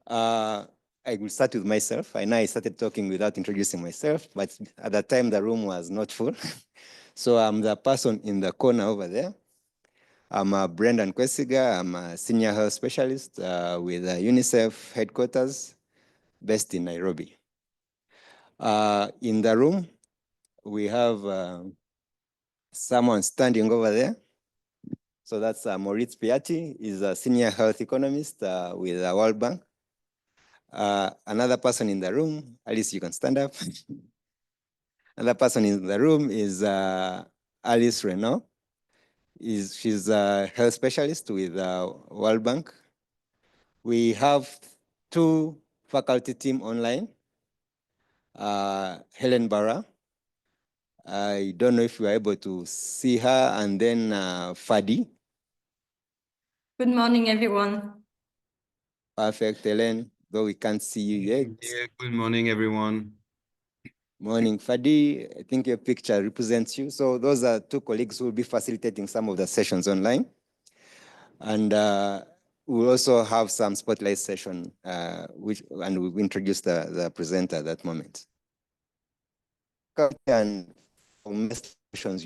I will start with myself. I know I started talking without introducing myself, but at that time the room was not full. So I'm the person in the corner over there. I'm Brendan Kwesiga. I'm a senior health specialist with UNICEF headquarters based in Nairobi. In the room, we have someone standing over there. So that's Moritz Piatti. He's a senior health economist with the World Bank. Another person in the room, Alice, you can stand up. Another person in the room is Alice Renault. She's a health specialist with World Bank. We have two faculty team online. Helen Barra. I don't know if you are able to see her, and then Fadi. Good morning, everyone. Perfect, Helen, though we can't see you yet. Yeah, good morning, everyone. Morning, Fadi. I think your picture represents you. So those are two colleagues who will be facilitating some of the sessions online. And we'll also have some spotlight session, and we'll introduce the presenter at that moment. And for most sessions,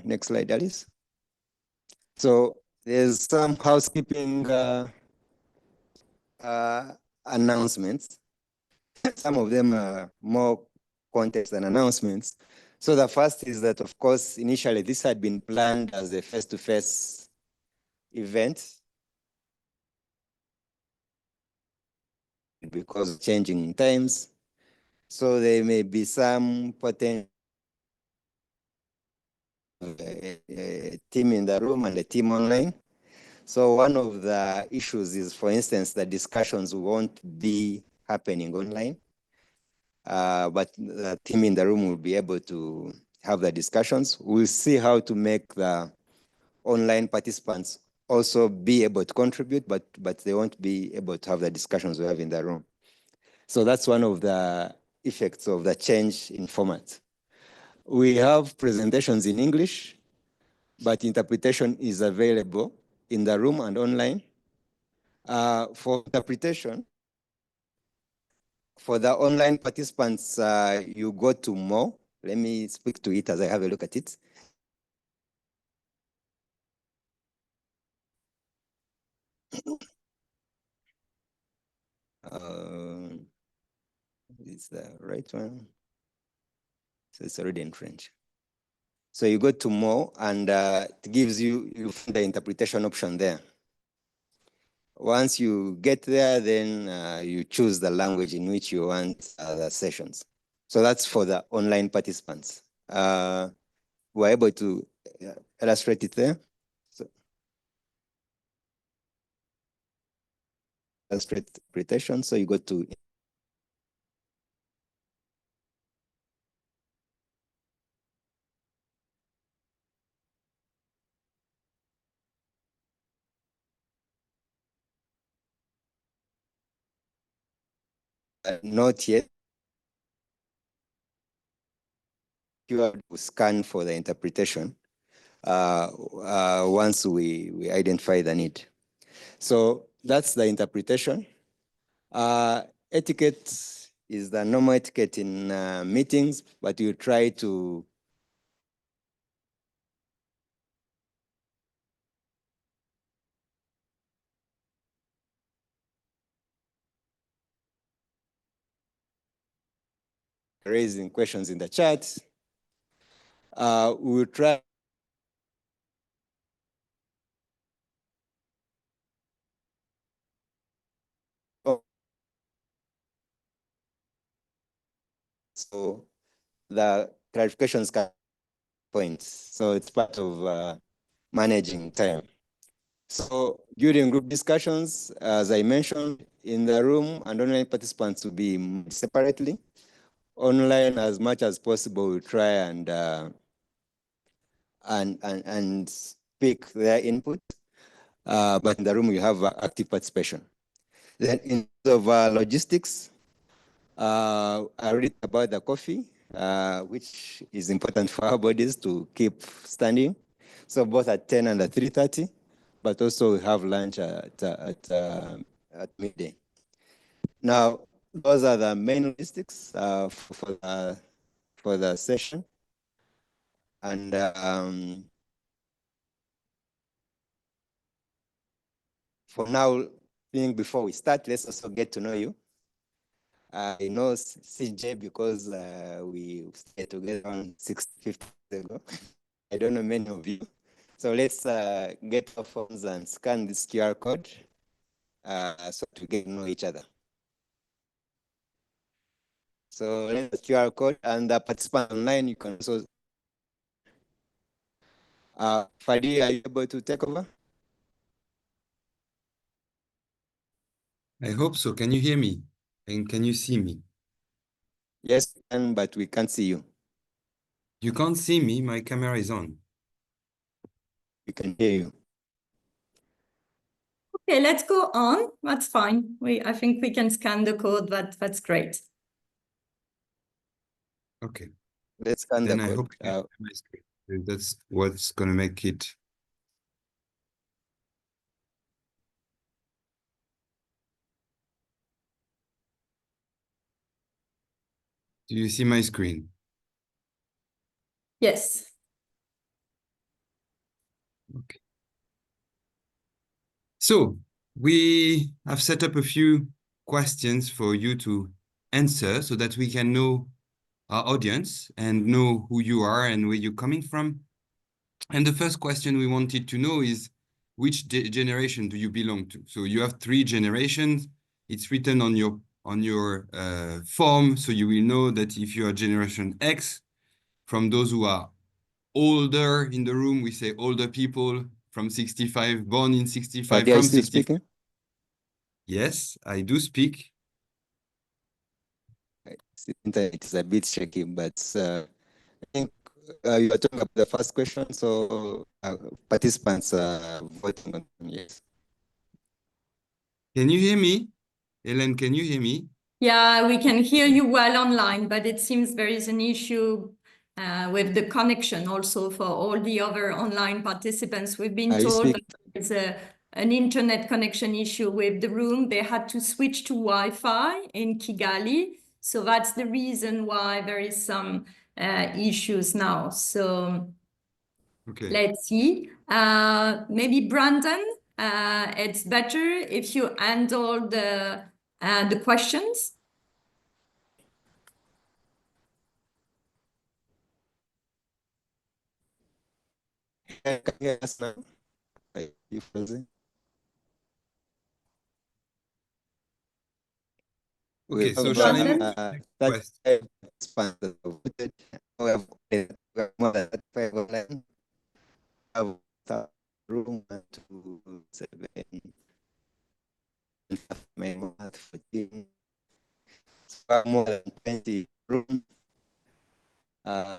next slide, Alice. So there's some housekeeping announcements. Some of them are more context than announcements. So the first is that, of course, initially this had been planned as a face-to-face event because of changing times. So there may be some potential a team in the room and a team online. So one of the issues is, for instance, the discussions won't be happening online, but the team in the room will be able to have the discussions. We'll see how to make the online participants also be able to contribute, but they won't be able to have the discussions we have in the room. So that's one of the effects of the change in format. We have presentations in English, but interpretation is available in the room and online. For interpretation, for the online participants, you go to more. Let me speak to it as I have a look at it. Is the right one? So it's already in French. So you go to more, and it gives you the interpretation option there. Once you get there, then you choose the language in which you want the sessions. So that's for the online participants. We're able to illustrate it there. So, illustrate interpretation. So you go to not yet. You have to scan for the interpretation once we identify the need. So that's the interpretation. Etiquette is the normal etiquette in meetings, but you try to raising questions in the chat. We will try so the clarifications can points. So it's part of managing time. So during group discussions, as I mentioned, in the room and online participants will be separately. Online, as much as possible, we'll try and speak their input. But in the room, you have active participation. Then in terms of logistics, I read about the coffee, which is important for our bodies to keep standing. So both at 10 and at 3:30, but also we have lunch at midday. Now, those are the main logistics for the session. And for now, before we start, let's also get to know you. I know CJ because we stayed together on 50 years ago. I don't know many of you. So let's get our phones and scan this QR code so to get to know each other. So let's QR code, and the participant online, you can also. Fadi, are you able to take over? I hope so. Can you hear me? And can you see me? Yes, we can, but we can't see you. You can't see me. My camera is on. We can hear you. Okay, let's go on. That's fine. I think we can scan the code. That's great. Okay. Let's scan Then the I code. hope you can see my screen. That's what's going to make it. Do you see my screen? Yes. Okay. So we have set up a few questions for you to answer so that we can know our audience and know who you are and where you're coming from. And the first question we wanted to know is, which generation do you belong to? So you have 3 generations. It's written on your form, so you will know that if you are Generation X, from those who are older in the room, we say older people from 65, born in 65, Fadi, are you from still 65. speaking? Yes, I do speak. Internet is a bit shaky, but I think you are talking about the first question, so participants are voting on yes. Can you hear me? Helen, can you hear me? Yeah, we can hear you well online, but it seems there is an issue with the connection also for all the other online participants. We've been Are you told that speaking? there's an internet connection issue with the room. They had to switch to Wi-Fi in Kigali. So that's the reason why there is some issues now. So Okay. let's see. Maybe Brandon, it's better if you handle the questions. Can you hear us now? Are you frozen? We Okay, so have shall I move Brandon? to the next 35 question? participants that have voted. We have more than 35 online. We have the room 1, 2, 7, math, 14. So more than 20 rooms.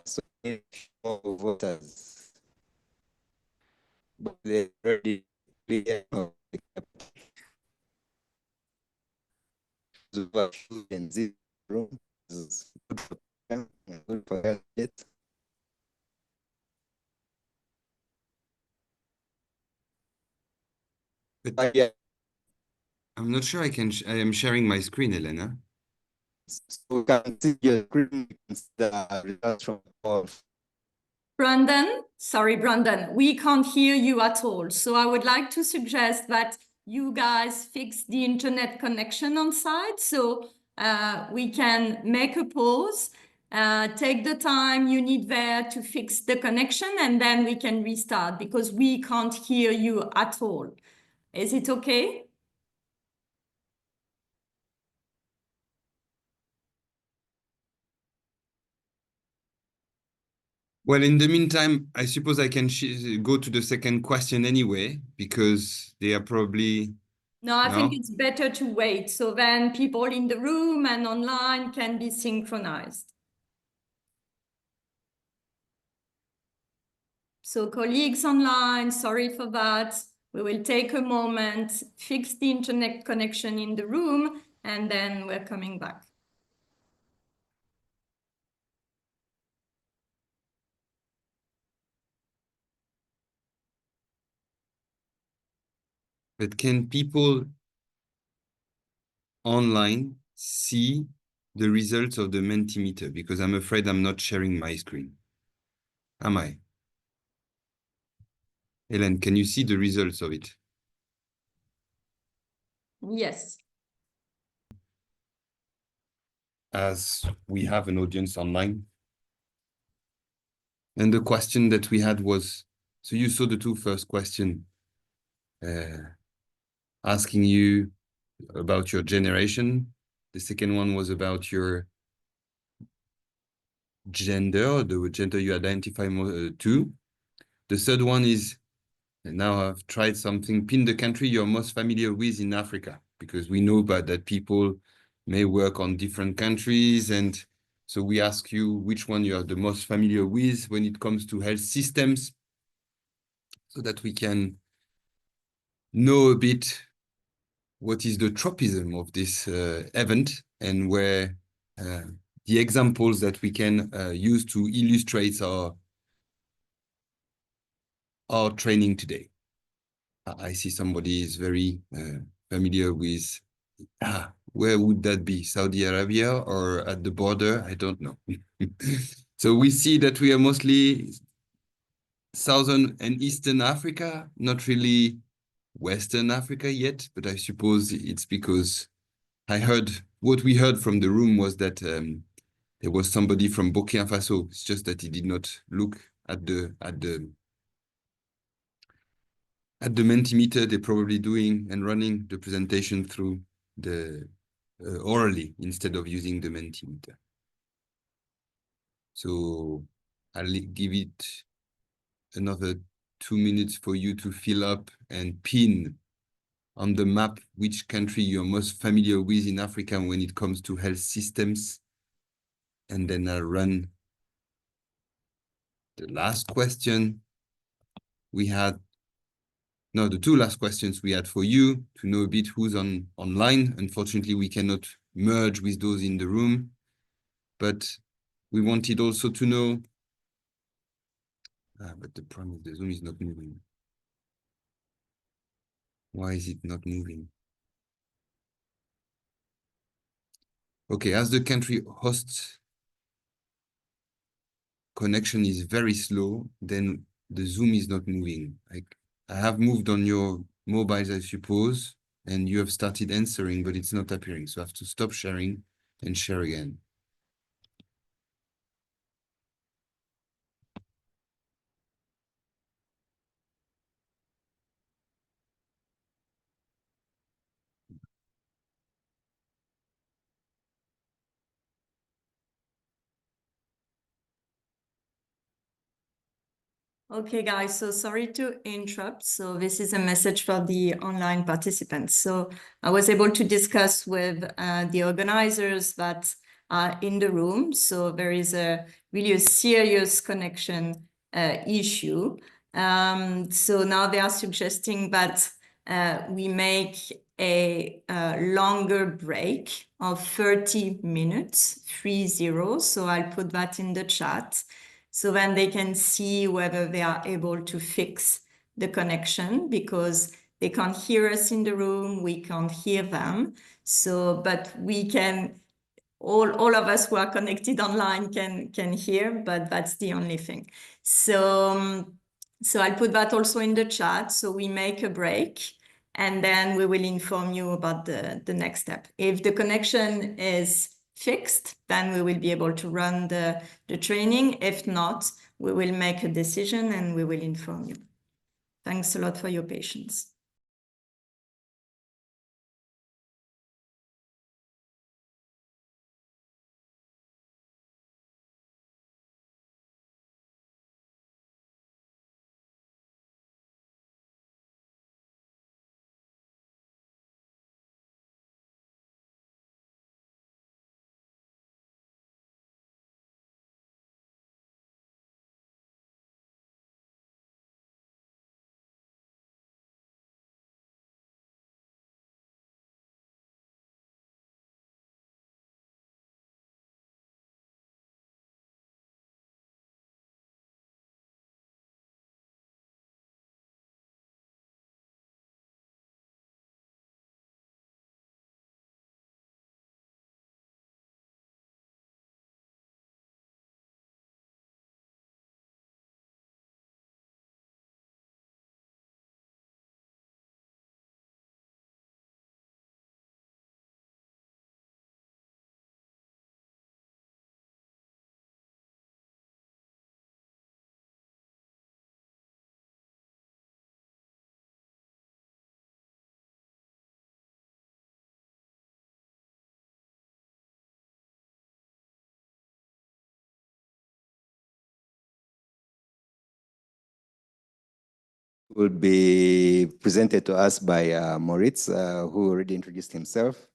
So we need more voters. But they already clear of the and zero room is good for them and good for health. But Yeah, I'm not sure I am sharing my screen, Elena. so we can see your screen, we can see the results from the poll. Brandon, sorry, Brandon, we can't hear you at all. So I would like to suggest that you guys fix the internet connection on site so we can make a pause, take the time you need there to fix the connection, and then we can restart because we can't hear you at all. Is it okay? Well, in the meantime, I suppose I can go to the second question anyway, because they are probably... No, I think No? it's better to wait. So then people in the room and online can be synchronized. So colleagues online, sorry for that. We will take a moment, fix the internet connection in the room, and then we're coming back. But can people online see the results of the Mentimeter? Because I'm afraid I'm not sharing my screen. Am I? Hélène, can you see the results of it? Yes. As we have an audience online. And the question that we had was, so you saw the two first questions asking you about your generation. The second one was about your gender, the gender you identify to. The third one is, and now I've tried something, pin the country you're most familiar with in Africa, because we know that people may work on different countries. And so we ask you which one you are the most familiar with when it comes to health systems, so that we can know a bit what is the tropism of this event, and where the examples that we can use to illustrate our training today. I see somebody is very familiar with, where would that be? Saudi Arabia or at the border? I don't know. So we see that we are mostly Southern and Eastern Africa, not really Western Africa yet, but I suppose it's because what we heard from the room was that there was somebody from Burkina Faso. It's just that he did not look at the Mentimeter. They're probably doing and running the presentation through the orally instead of using the Mentimeter. So I'll give it another 2 minutes for you to fill up and pin on the map which country you're most familiar with in Africa when it comes to health systems. And then I'll run the last question we had. No, the two last questions we had for you to know a bit who's online. Unfortunately, we cannot merge with those in the room, but we wanted also to know, but the problem is the Zoom is not moving. Why is it not moving? Okay, as the country host connection is very slow, then the Zoom is not moving. I have moved on your mobiles, I suppose, and you have started answering, but it's not appearing. So I have to stop sharing and share again. Okay, guys, so sorry to interrupt. So this is a message for the online participants. So I was able to discuss with the organizers that are in the room. So there is really a serious connection issue. So now they are suggesting that we make a longer break of 30 minutes, 30. So I'll put that in the chat. So then they can see whether they are able to fix the connection, because they can't hear us in the room, we can't hear them. So, but we can, all of us who are connected online can hear, but that's the only thing. So, so I'll put that also in the chat. So we make a break, and then we will inform you about the next step. If the connection is fixed, then we will be able to run the training. If not, we will make a decision and we will inform you. Thanks a lot for your patience. will be presented to us by Moritz, who already introduced himself.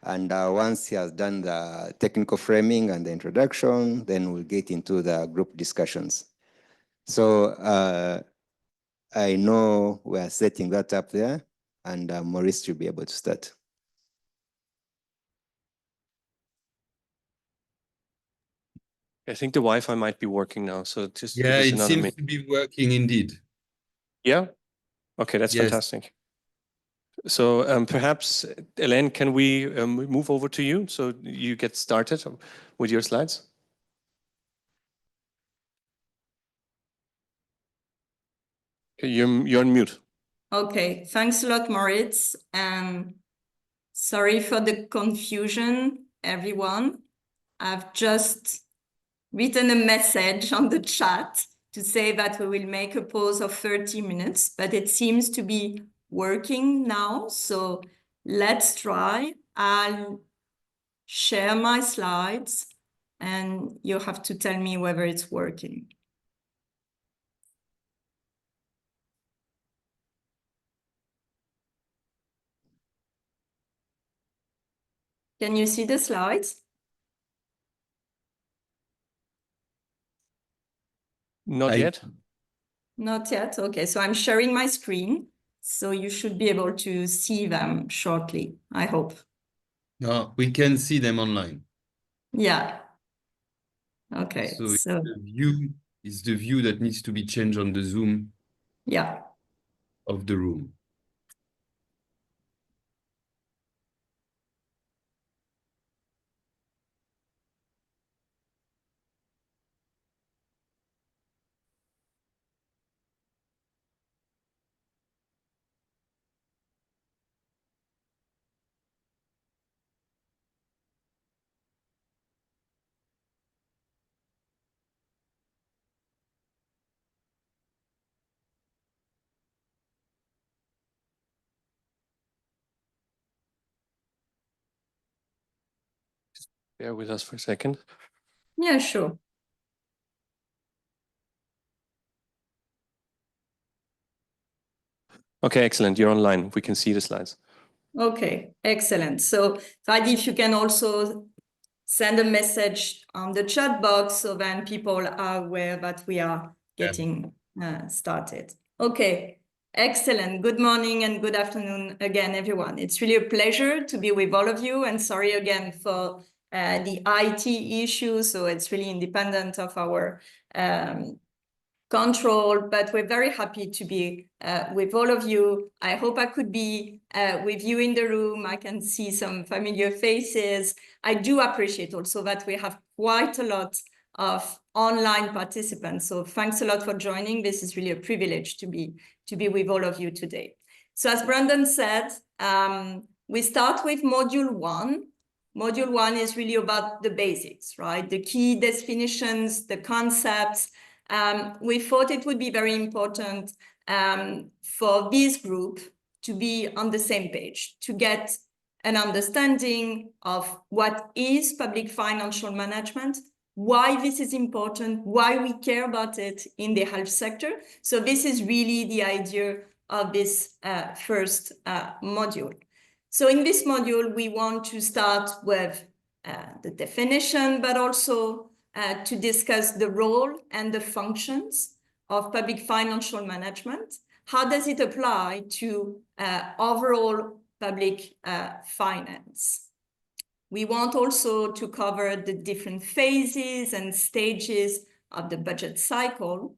And once he has done the technical framing and the introduction, then we'll get into the group discussions. So I know we are setting that up there, and Maurice should be able to start. I think the Wi-Fi might be working now, so just Yeah, it seems to be working indeed. Yeah? Okay, that's Yes. fantastic. So perhaps, Elaine, can we move over to you so you get started with your slides? Okay, you're on mute. Okay, thanks a lot, Moritz. And sorry for the confusion, everyone. I've just written a message on the chat to say that we will make a pause of 30 minutes, but it seems to be working now. So let's try. I'll share my slides and you have to tell me whether it's working. Can you see the slides? Not yet. Not yet. Okay, so I'm sharing my screen. So you should be able to see them shortly, I hope. No, we can see them online. Yeah. Okay, So so the view is the view that needs to be changed on the Zoom yeah. of the room. Bear with us for a second. Yeah, sure. Okay, excellent. You're online. We can see the slides. Okay, excellent. So Fadi, if you can also send a message on the chat box so then people are aware that we are getting started. Okay, excellent. Good morning and good afternoon again, everyone. It's really a pleasure to be with all of you, and sorry again for the IT issues. So it's really independent of our control, but we're very happy to be with all of you. I hope I could be with you in the room. I can see some familiar faces. I do appreciate also that we have quite a lot of online participants. So thanks a lot for joining. This is really a privilege to be with all of you today. So as Brandon said, we start with module 1. Module 1 is really about the basics, right? The key definitions, the concepts. We thought it would be very important for this group to be on the same page, to get an understanding of what is public financial management, why this is important, why we care about it in the health sector. So this is really the idea of this first module. So in this module, we want to start with the definition, but also to discuss the role and the functions of public financial management. How does it apply to overall public finance? We want also to cover the different phases and stages of the budget cycle.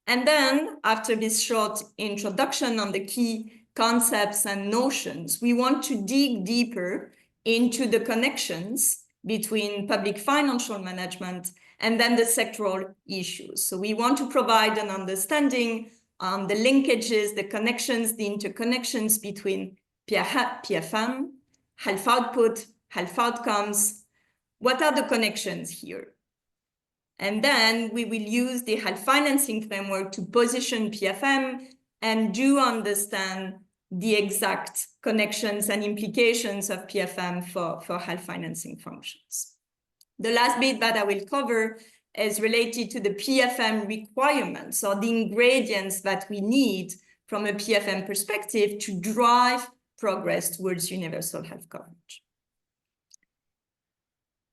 And then after this short introduction on the key concepts and notions, we want to dig deeper into the connections between public financial management and then the sectoral issues. So we want to provide an understanding on the linkages, the connections, the interconnections between PFM, health output, health outcomes. What are the connections here? And then we will use the health financing framework to position PFM and do understand the exact connections and implications of PFM for health financing functions. The last bit that I will cover is related to the PFM requirements or the ingredients that we need from a PFM perspective to drive progress towards universal health coverage.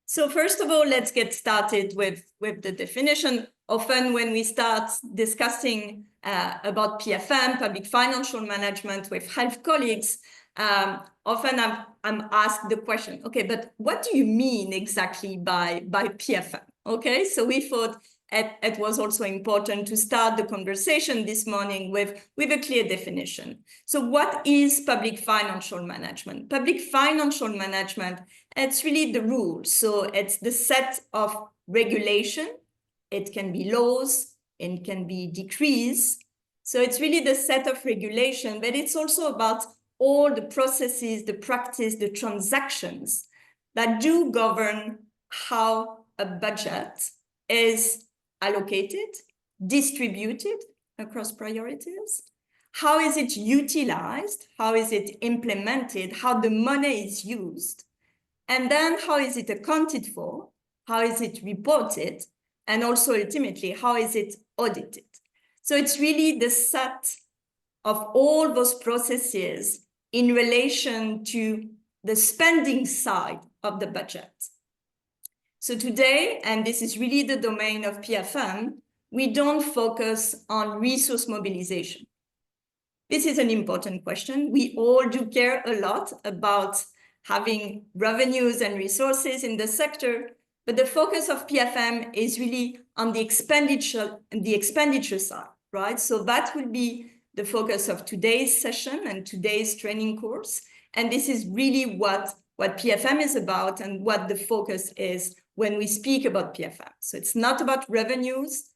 So first of all, let's get started with the definition. Often when we start discussing about PFM, public financial management, with health colleagues, often I'm asked the question, okay, but what do you mean exactly by PFM? Okay, so we thought it was also important to start the conversation this morning with a clear definition. So what is public financial management? Public financial management, it's really the rules. So it's the set of regulation. It can be laws, it can be decrees. So it's really the set of regulation, but it's also about all the processes, the practice, the transactions that do govern how a budget is allocated, distributed across priorities. How is it utilized? How is it implemented? How the money is used? And then how is it accounted for? How is it reported? And also ultimately, how is it audited? So it's really the set of all those processes in relation to the spending side of the budget. So today, and this is really the domain of PFM, we don't focus on resource mobilization. This is an important question. We all do care a lot about having revenues and resources in the sector, but the focus of PFM is really on the expenditure side, right? So that will be the focus of today's session and today's training course. And this is really what PFM is about and what the focus is when we speak about PFM. So it's not about revenues,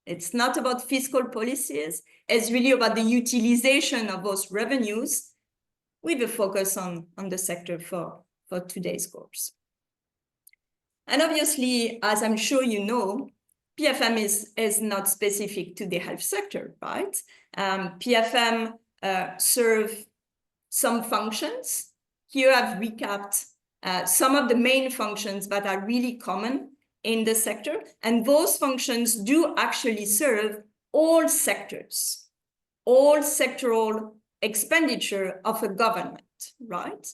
it's not about fiscal policies, it's really about the utilization of those revenues with a focus on the sector for today's course. And obviously, as I'm sure you know, PFM is not specific to the health sector, right? PFM serve some functions. Here I've recapped some of the main functions that are really common in the sector. And those functions do actually serve all sectors, all sectoral expenditure of a government, right?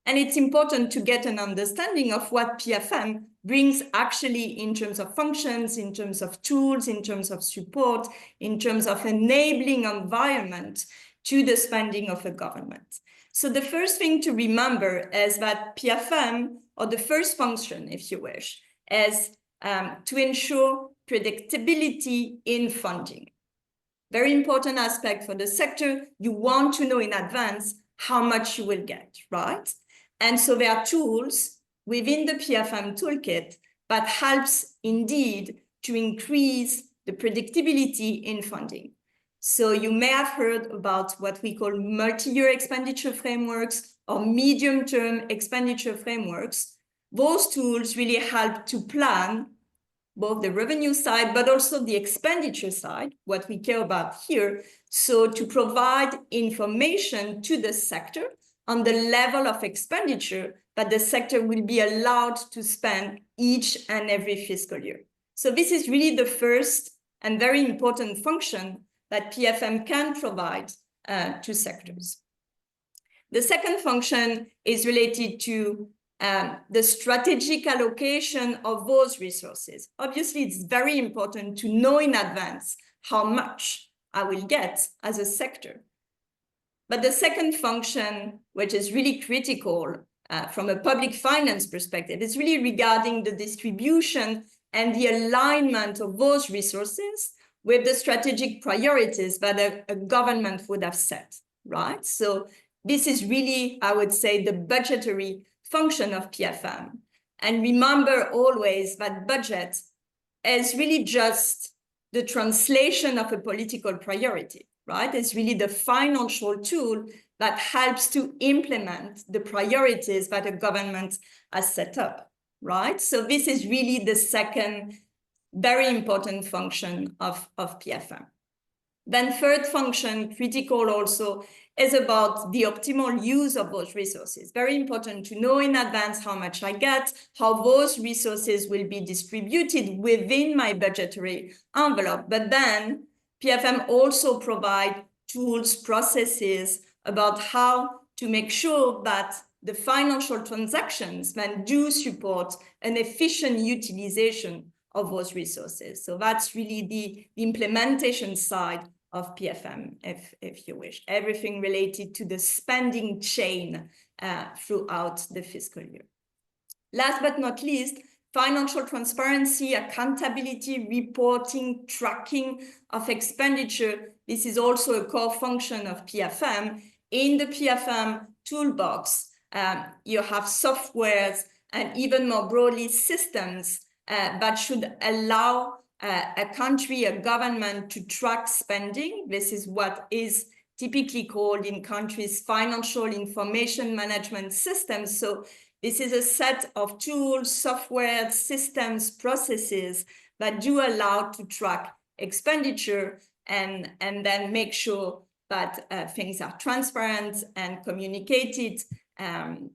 And it's important to get an understanding of what PFM brings actually in terms of functions, in terms of tools, in terms of support, in terms of enabling environment to the spending of a government. So the first thing to remember is that PFM, or the first function, if you wish, is to ensure predictability in funding. Very important aspect for the sector. You want to know in advance how much you will get, right? And so there are tools within the PFM toolkit that helps indeed to increase the predictability in funding. So you may have heard about what we call multi-year expenditure frameworks or medium-term expenditure frameworks. Those tools really help to plan both the revenue side, but also the expenditure side, what we care about here. So to provide information to the sector on the level of expenditure that the sector will be allowed to spend each and every fiscal year. So this is really the first and very important function that PFM can provide to sectors. The second function is related to the strategic allocation of those resources. Obviously, it's very important to know in advance how much I will get as a sector. But the second function, which is really critical from a public finance perspective, is really regarding the distribution and the alignment of those resources with the strategic priorities that a government would have set, right? So this is really, I would say, the budgetary function of PFM. And remember always that budget is really just the translation of a political priority, right? It's really the financial tool that helps to implement the priorities that a government has set up, right? So this is really the second very important function of PFM. Then third function, critical also, is about the optimal use of those resources. Very important to know in advance how much I get, how those resources will be distributed within my budgetary envelope. But then PFM also provide tools, processes about how to make sure that the financial transactions then do support an efficient utilization of those resources. So that's really the implementation side of PFM, if you wish, everything related to the spending chain throughout the fiscal year. Last but not least, financial transparency, accountability, reporting, tracking of expenditure. This is also a core function of PFM. In the PFM toolbox, you have softwares and even more broadly systems that should allow a country, a government to track spending. This is what is typically called in countries financial information management systems. So this is a set of tools, software, systems, processes that do allow to track expenditure and then make sure that things are transparent and communicated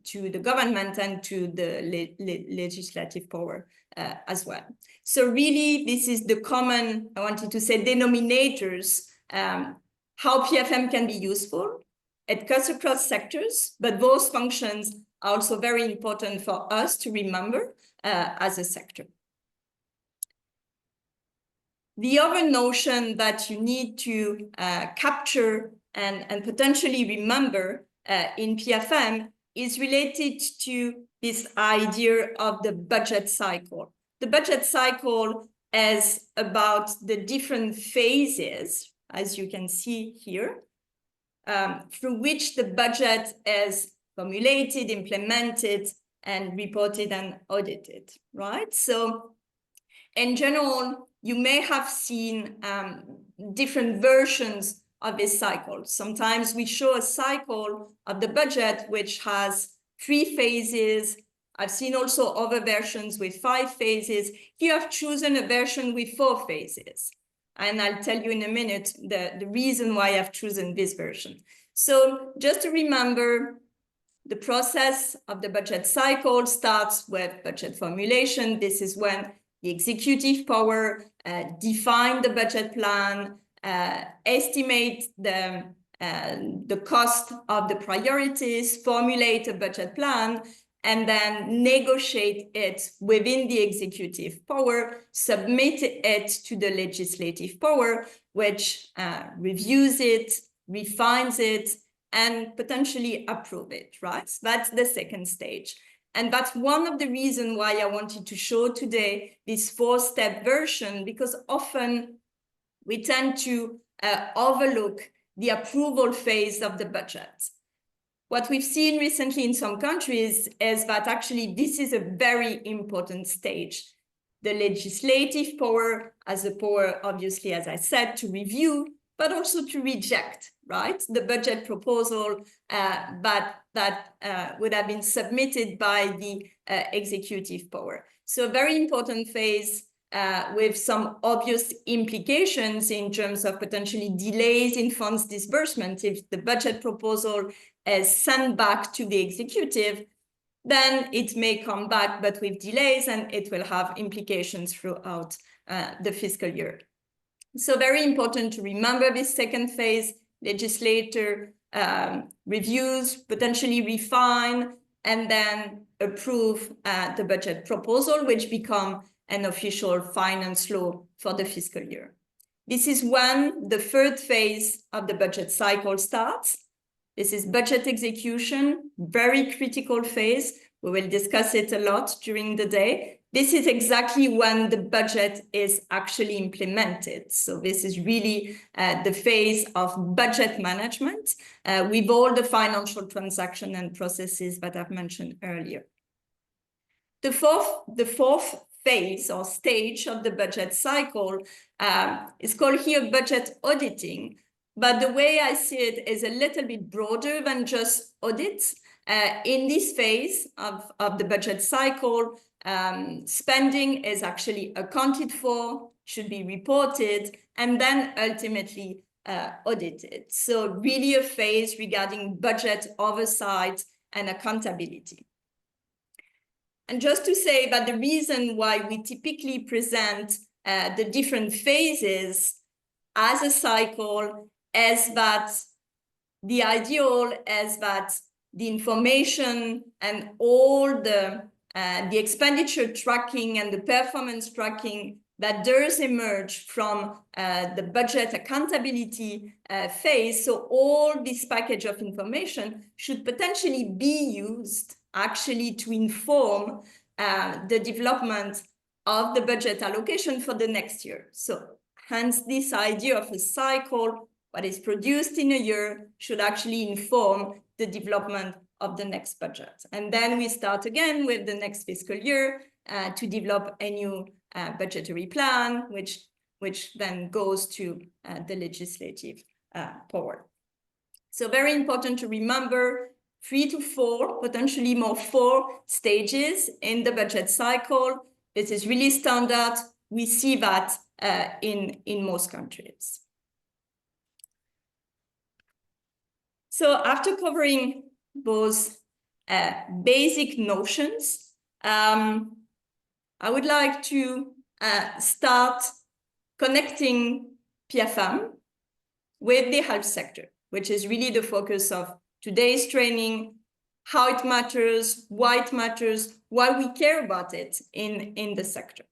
to the government and to the legislative power as well. So really, this is the common, I wanted to say, denominators, how PFM can be useful. It cuts across sectors, but those functions are also very important for us to remember as a sector. The other notion that you need to capture and potentially remember in PFM is related to this idea of the budget cycle. The budget cycle is about the different phases, as you can see here, through which the budget is formulated, implemented, and reported and audited, right? So in general, you may have seen different versions of this cycle. Sometimes we show a cycle of the budget which has 3 phases. I've seen also other versions with 5 phases. Here I've chosen a version with 4 phases. And I'll tell you in a minute the reason why I've chosen this version. So just to remember, the process of the budget cycle starts with budget formulation. This is when the executive power define the budget plan, estimate the cost of the priorities, formulate a budget plan, and then negotiate it within the executive power, submit it to the legislative power, which reviews it, refines it, and potentially approve it, right? So that's the second stage. And that's one of the reasons why I wanted to show today this 4-step version, because often we tend to overlook the approval phase of the budget. What we've seen recently in some countries is that actually this is a very important stage. The legislative power has the power, obviously, as I said, to review, but also to reject, right? The budget proposal that would have been submitted by the executive power. So a very important phase with some obvious implications in terms of potentially delays in funds disbursement. If the budget proposal is sent back to the executive, then it may come back, but with delays, and it will have implications throughout the fiscal year. So very important to remember this second phase. Legislator reviews, potentially refine, and then approve the budget proposal, which become an official finance law for the fiscal year. This is when the third phase of the budget cycle starts. This is budget execution, very critical phase. We will discuss it a lot during the day. This is exactly when the budget is actually implemented. So this is really the phase of budget management with all the financial transaction and processes that I've mentioned earlier. The fourth phase or stage of the budget cycle is called here budget auditing. But the way I see it is a little bit broader than just audits. In this phase of the budget cycle, spending is actually accounted for, should be reported, and then ultimately audited. So really a phase regarding budget oversight and accountability. And just to say that the reason why we typically present the different phases as a cycle is that the ideal is that the information and all the expenditure tracking and the performance tracking that does emerge from the budget accountability phase. So all this package of information should potentially be used actually to inform the development of the budget allocation for the next year. So hence this idea of a cycle, what is produced in a year should actually inform the development of the next budget. And then we start again with the next fiscal year to develop a new budgetary plan, which then goes to the legislative power. So very important to remember 3 to 4, potentially more 4 stages in the budget cycle. This is really standard. We see that in most countries. So after covering those basic notions, I would like to start connecting PFM with the health sector, which is really the focus of today's training, how it matters, why we care about it in the sector.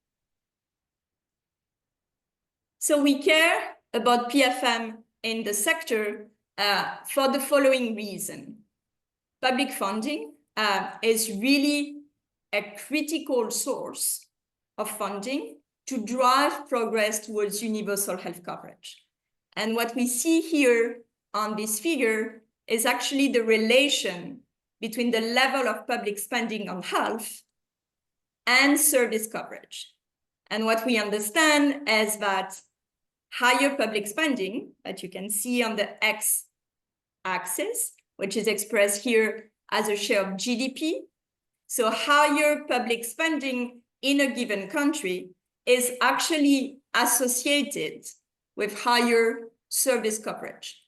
So we care about PFM in the sector for the following reason. Public funding is really a critical source of funding to drive progress towards universal health coverage. And what we see here on this figure is actually the relation between the level of public spending on health and service coverage. And what we understand is that higher public spending, that you can see on the x-axis, which is expressed here as a share of GDP. So higher public spending in a given country is actually associated with higher service coverage.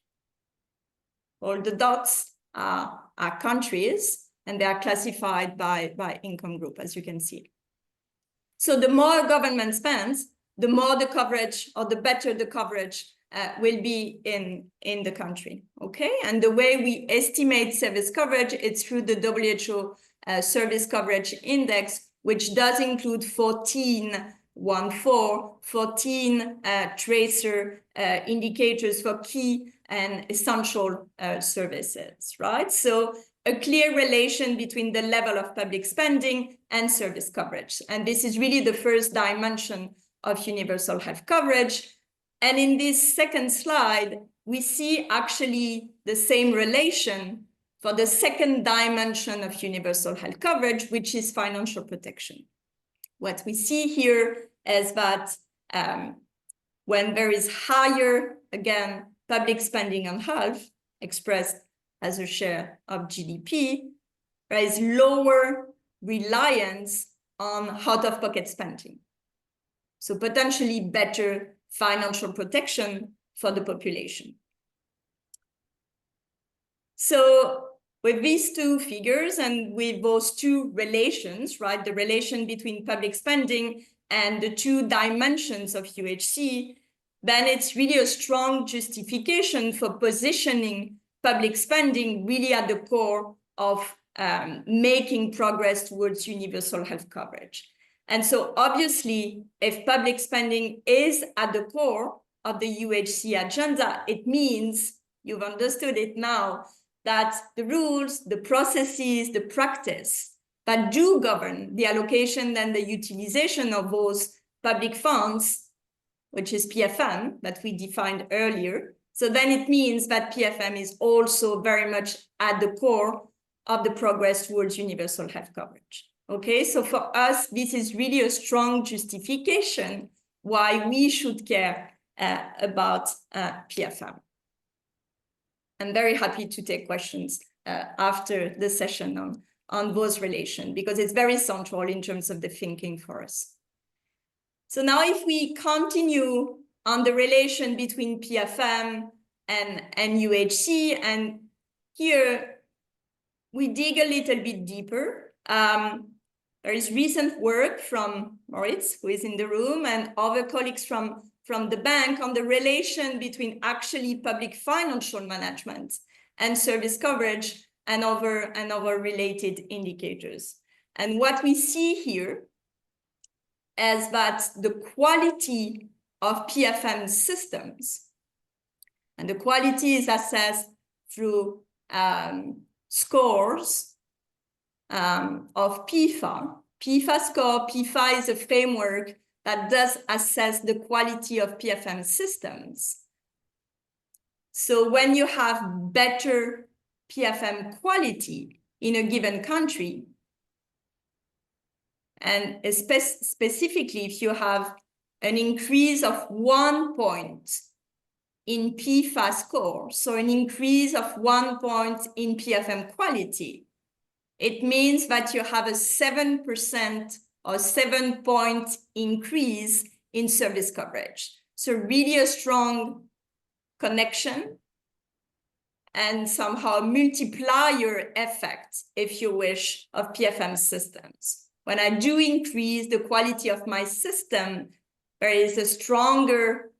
All the dots are countries, and they are classified by income group, as you can see. So the more government spends, the more the coverage, or the better the coverage will be in the country, okay? And the way we estimate service coverage, it's through the WHO Service Coverage Index, which does include 14 tracer indicators for key and essential services, right? So a clear relation between the level of public spending and service coverage. And this is really the first dimension of universal health coverage. And in this second slide, we see actually the same relation for the second dimension of universal health coverage, which is financial protection. What we see here is that when there is higher, again, public spending on health, expressed as a share of GDP, there is lower reliance on out-of-pocket spending. So potentially better financial protection for the population. So with these two figures and with those two relations, right, the relation between public spending and the two dimensions of UHC, then it's really a strong justification for positioning public spending really at the core of making progress towards universal health coverage. And so obviously, if public spending is at the core of the UHC agenda, it means, you've understood it now, that the rules, the processes, the practice that do govern the allocation and the utilization of those public funds, which is PFM that we defined earlier. So then it means that PFM is also very much at the core of the progress towards universal health coverage. Okay, so for us, this is really a strong justification why we should care about PFM. I'm very happy to take questions after the session on those relations, because it's very central in terms of the thinking for us. So now if we continue on the relation between PFM and UHC. And here we dig a little bit deeper. There is recent work from Moritz, who is in the room, and other colleagues from the bank on the relation between actually public financial management and service coverage and other related indicators. And what we see here is that the quality of PFM systems, and the quality is assessed through scores of PIFA. PIFA score, PIFA is a framework that does assess the quality of PFM systems. So when you have better PFM quality in a given country, and specifically if you have an increase of 1 point in PIFA score, so an increase of 1 point in PFM quality, it means that you have a 7% or 7-point increase in service coverage. So really a strong connection and somehow multiplier effect, if you wish, of PFM systems. When I do increase the quality of my system, there is a stronger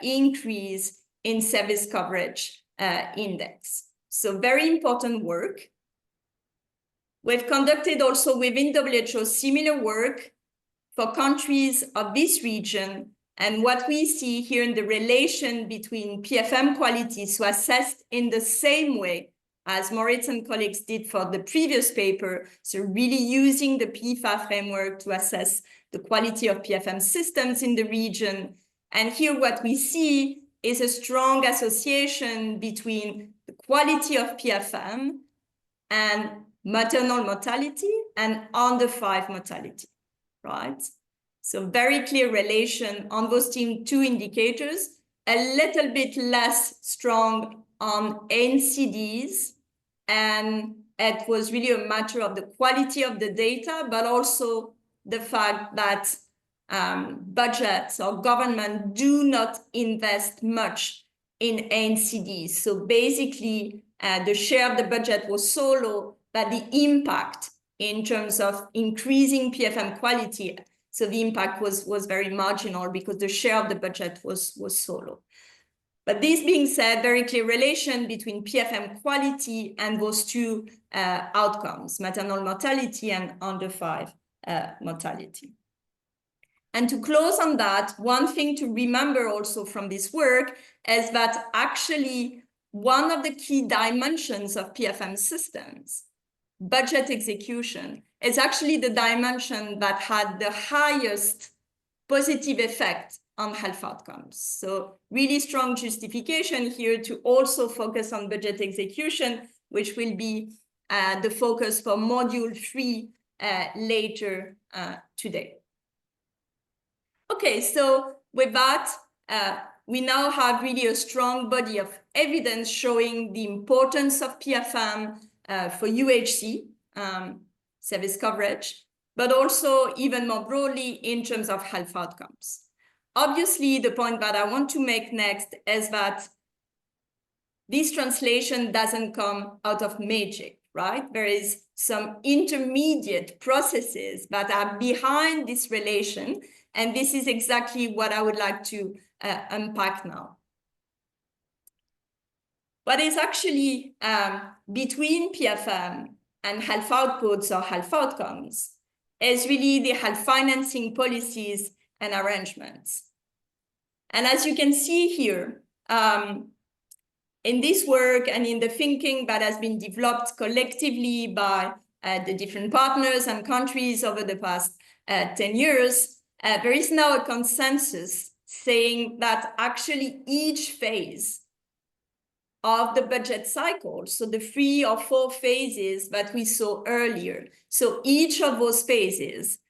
increase in service coverage index. So very important work. We've conducted also within WHO similar work for countries of this region. And what we see here in the relation between PFM quality, so assessed in the same way as Moritz and colleagues did for the previous paper, so really using the PIFA framework to assess the quality of PFM systems in the region. And here what we see is a strong association between the quality of PFM and maternal mortality and under 5 mortality, right? So very clear relation on those two indicators, a little bit less strong on NCDs, and it was really a matter of the quality of the data, but also the fact that budgets or government do not invest much in NCDs. So basically, the share of the budget was so low that the impact in terms of increasing PFM quality, so the impact was very marginal because the share of the budget was so low. But this being said, very clear relation between PFM quality and those two outcomes, maternal mortality and under 5 mortality. And to close on that, one thing to remember also from this work is that actually one of the key dimensions of PFM systems, budget execution, is actually the dimension that had the highest positive effect on health outcomes. So really strong justification here to also focus on budget execution, which will be the focus for module 3 later today. Okay, so with that, we now have really a strong body of evidence showing the importance of PFM for UHC, service coverage, but also even more broadly in terms of health outcomes. Obviously, the point that I want to make next is that this translation doesn't come out of magic, right? There is some intermediate processes that are behind this relation, and this is exactly what I would like to unpack now. What is actually between PFM and health outputs or health outcomes is really the health financing policies and arrangements. And as you can see here, in this work and in the thinking that has been developed collectively by the different partners and countries over the past 10 years, there is now a consensus saying that actually each phase of the budget cycle, so the 3 or 4 phases that we saw earlier, so each of those phases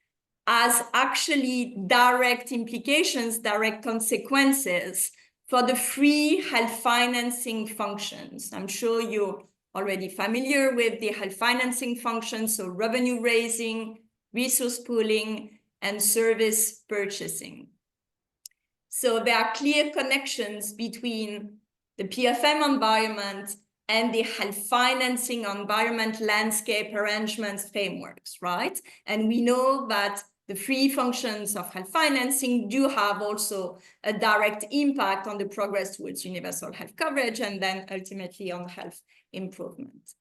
has actually direct implications, direct consequences for the 3 health financing functions. I'm sure you're already familiar with the health financing functions, so revenue raising, resource pooling, and service purchasing. So there are clear connections between the PFM environment and the health financing environment landscape arrangements frameworks, right? And we know that the three functions of health financing do have also a direct impact on the progress towards universal health coverage and then ultimately on health improvement.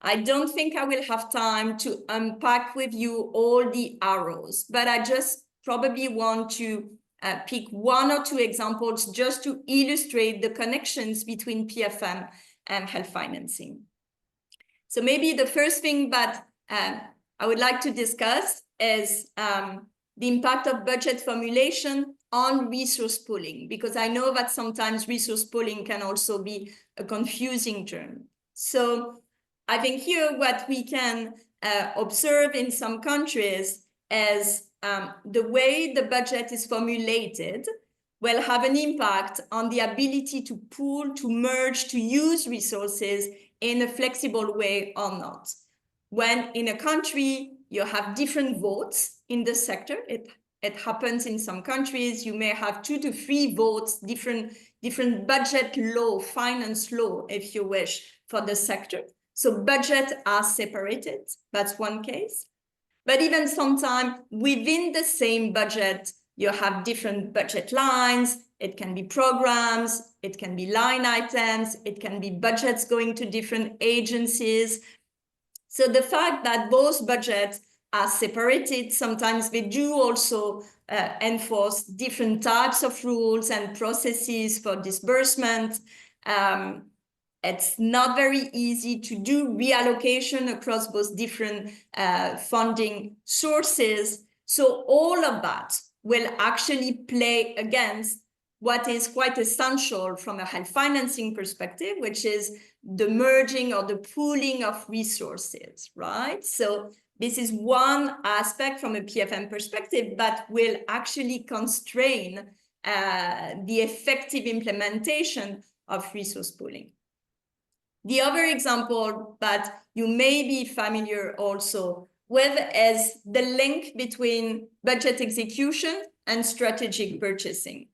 I don't think I will have time to unpack with you all the arrows, but I just probably want to pick one or two examples just to illustrate the connections between PFM and health financing. So maybe the first thing that I would like to discuss is the impact of budget formulation on resource pooling, because I know that sometimes resource pooling can also be a confusing term. So I think here what we can observe in some countries is the way the budget is formulated will have an impact on the ability to pool, to merge, to use resources in a flexible way or not. When in a country you have different votes in the sector, it happens in some countries, you may have 2 to 3 votes, different budget law, finance law, if you wish, for the sector. So budgets are separated, that's one case. But even sometimes within the same budget, you have different budget lines. It can be programs, it can be line items, it can be budgets going to different agencies. So the fact that those budgets are separated, sometimes they do also enforce different types of rules and processes for disbursement. It's not very easy to do reallocation across both different funding sources. So all of that will actually play against what is quite essential from a health financing perspective, which is the merging or the pooling of resources, right? So this is one aspect from a PFM perspective that will actually constrain the effective implementation of resource pooling. The other example that you may be familiar also with is the link between budget execution and strategic purchasing.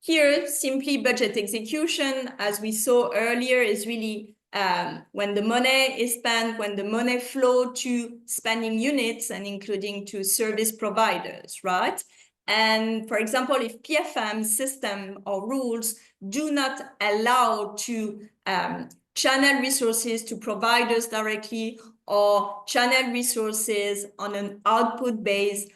Here, simply budget execution, as we saw earlier, is really when the money is spent, when the money flow to spending units and including to service providers, right? And for example, if PFM system or rules do not allow to channel resources to providers directly or channel resources on an output base,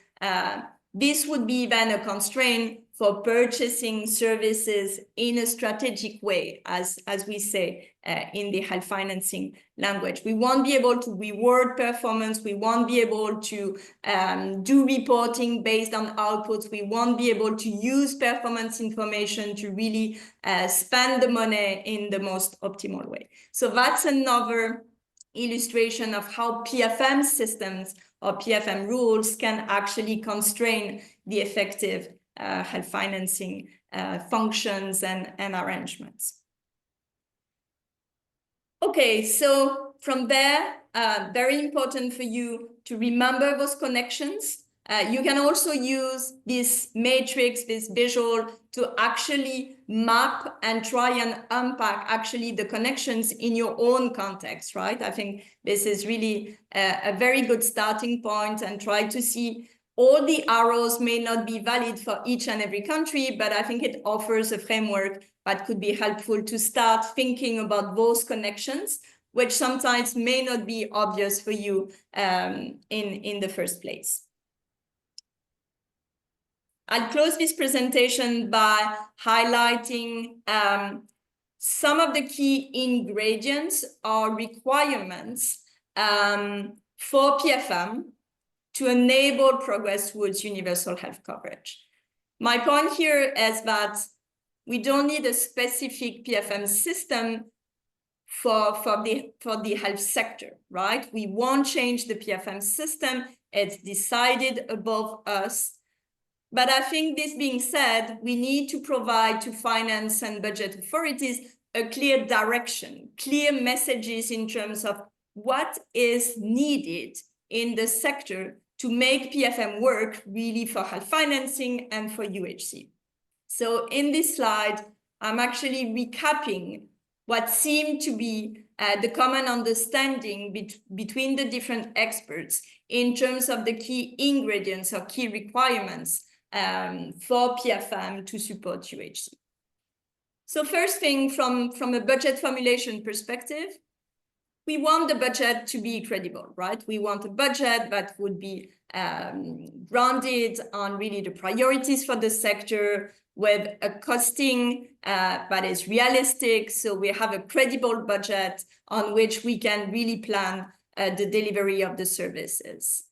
this would be then a constraint for purchasing services in a strategic way, as we say in the health financing language. We won't be able to reward performance. We won't be able to do reporting based on outputs. We won't be able to use performance information to really spend the money in the most optimal way. So that's another illustration of how PFM systems or PFM rules can actually constrain the effective health financing functions and arrangements. Okay, so from there, very important for you to remember those connections. You can also use this matrix, this visual, to actually map and try and unpack actually the connections in your own context, right? I think this is really a very good starting point, and try to see all the arrows may not be valid for each and every country, but I think it offers a framework that could be helpful to start thinking about those connections, which sometimes may not be obvious for you in the first place. I'll close this presentation by highlighting some of the key ingredients or requirements for PFM to enable progress towards universal health coverage. My point here is that we don't need a specific PFM system for the health sector, right? We won't change the PFM system. It's decided above us. But I think this being said, we need to provide to finance and budget authorities a clear direction, clear messages in terms of what is needed in the sector to make PFM work really for health financing and for UHC. So in this slide, I'm actually recapping what seemed to be the common understanding between the different experts in terms of the key ingredients or key requirements for PFM to support UHC. So first thing, from a budget formulation perspective, we want the budget to be credible, right? We want a budget that would be grounded on really the priorities for the sector, with a costing that is realistic. So we have a credible budget on which we can really plan the delivery of the services.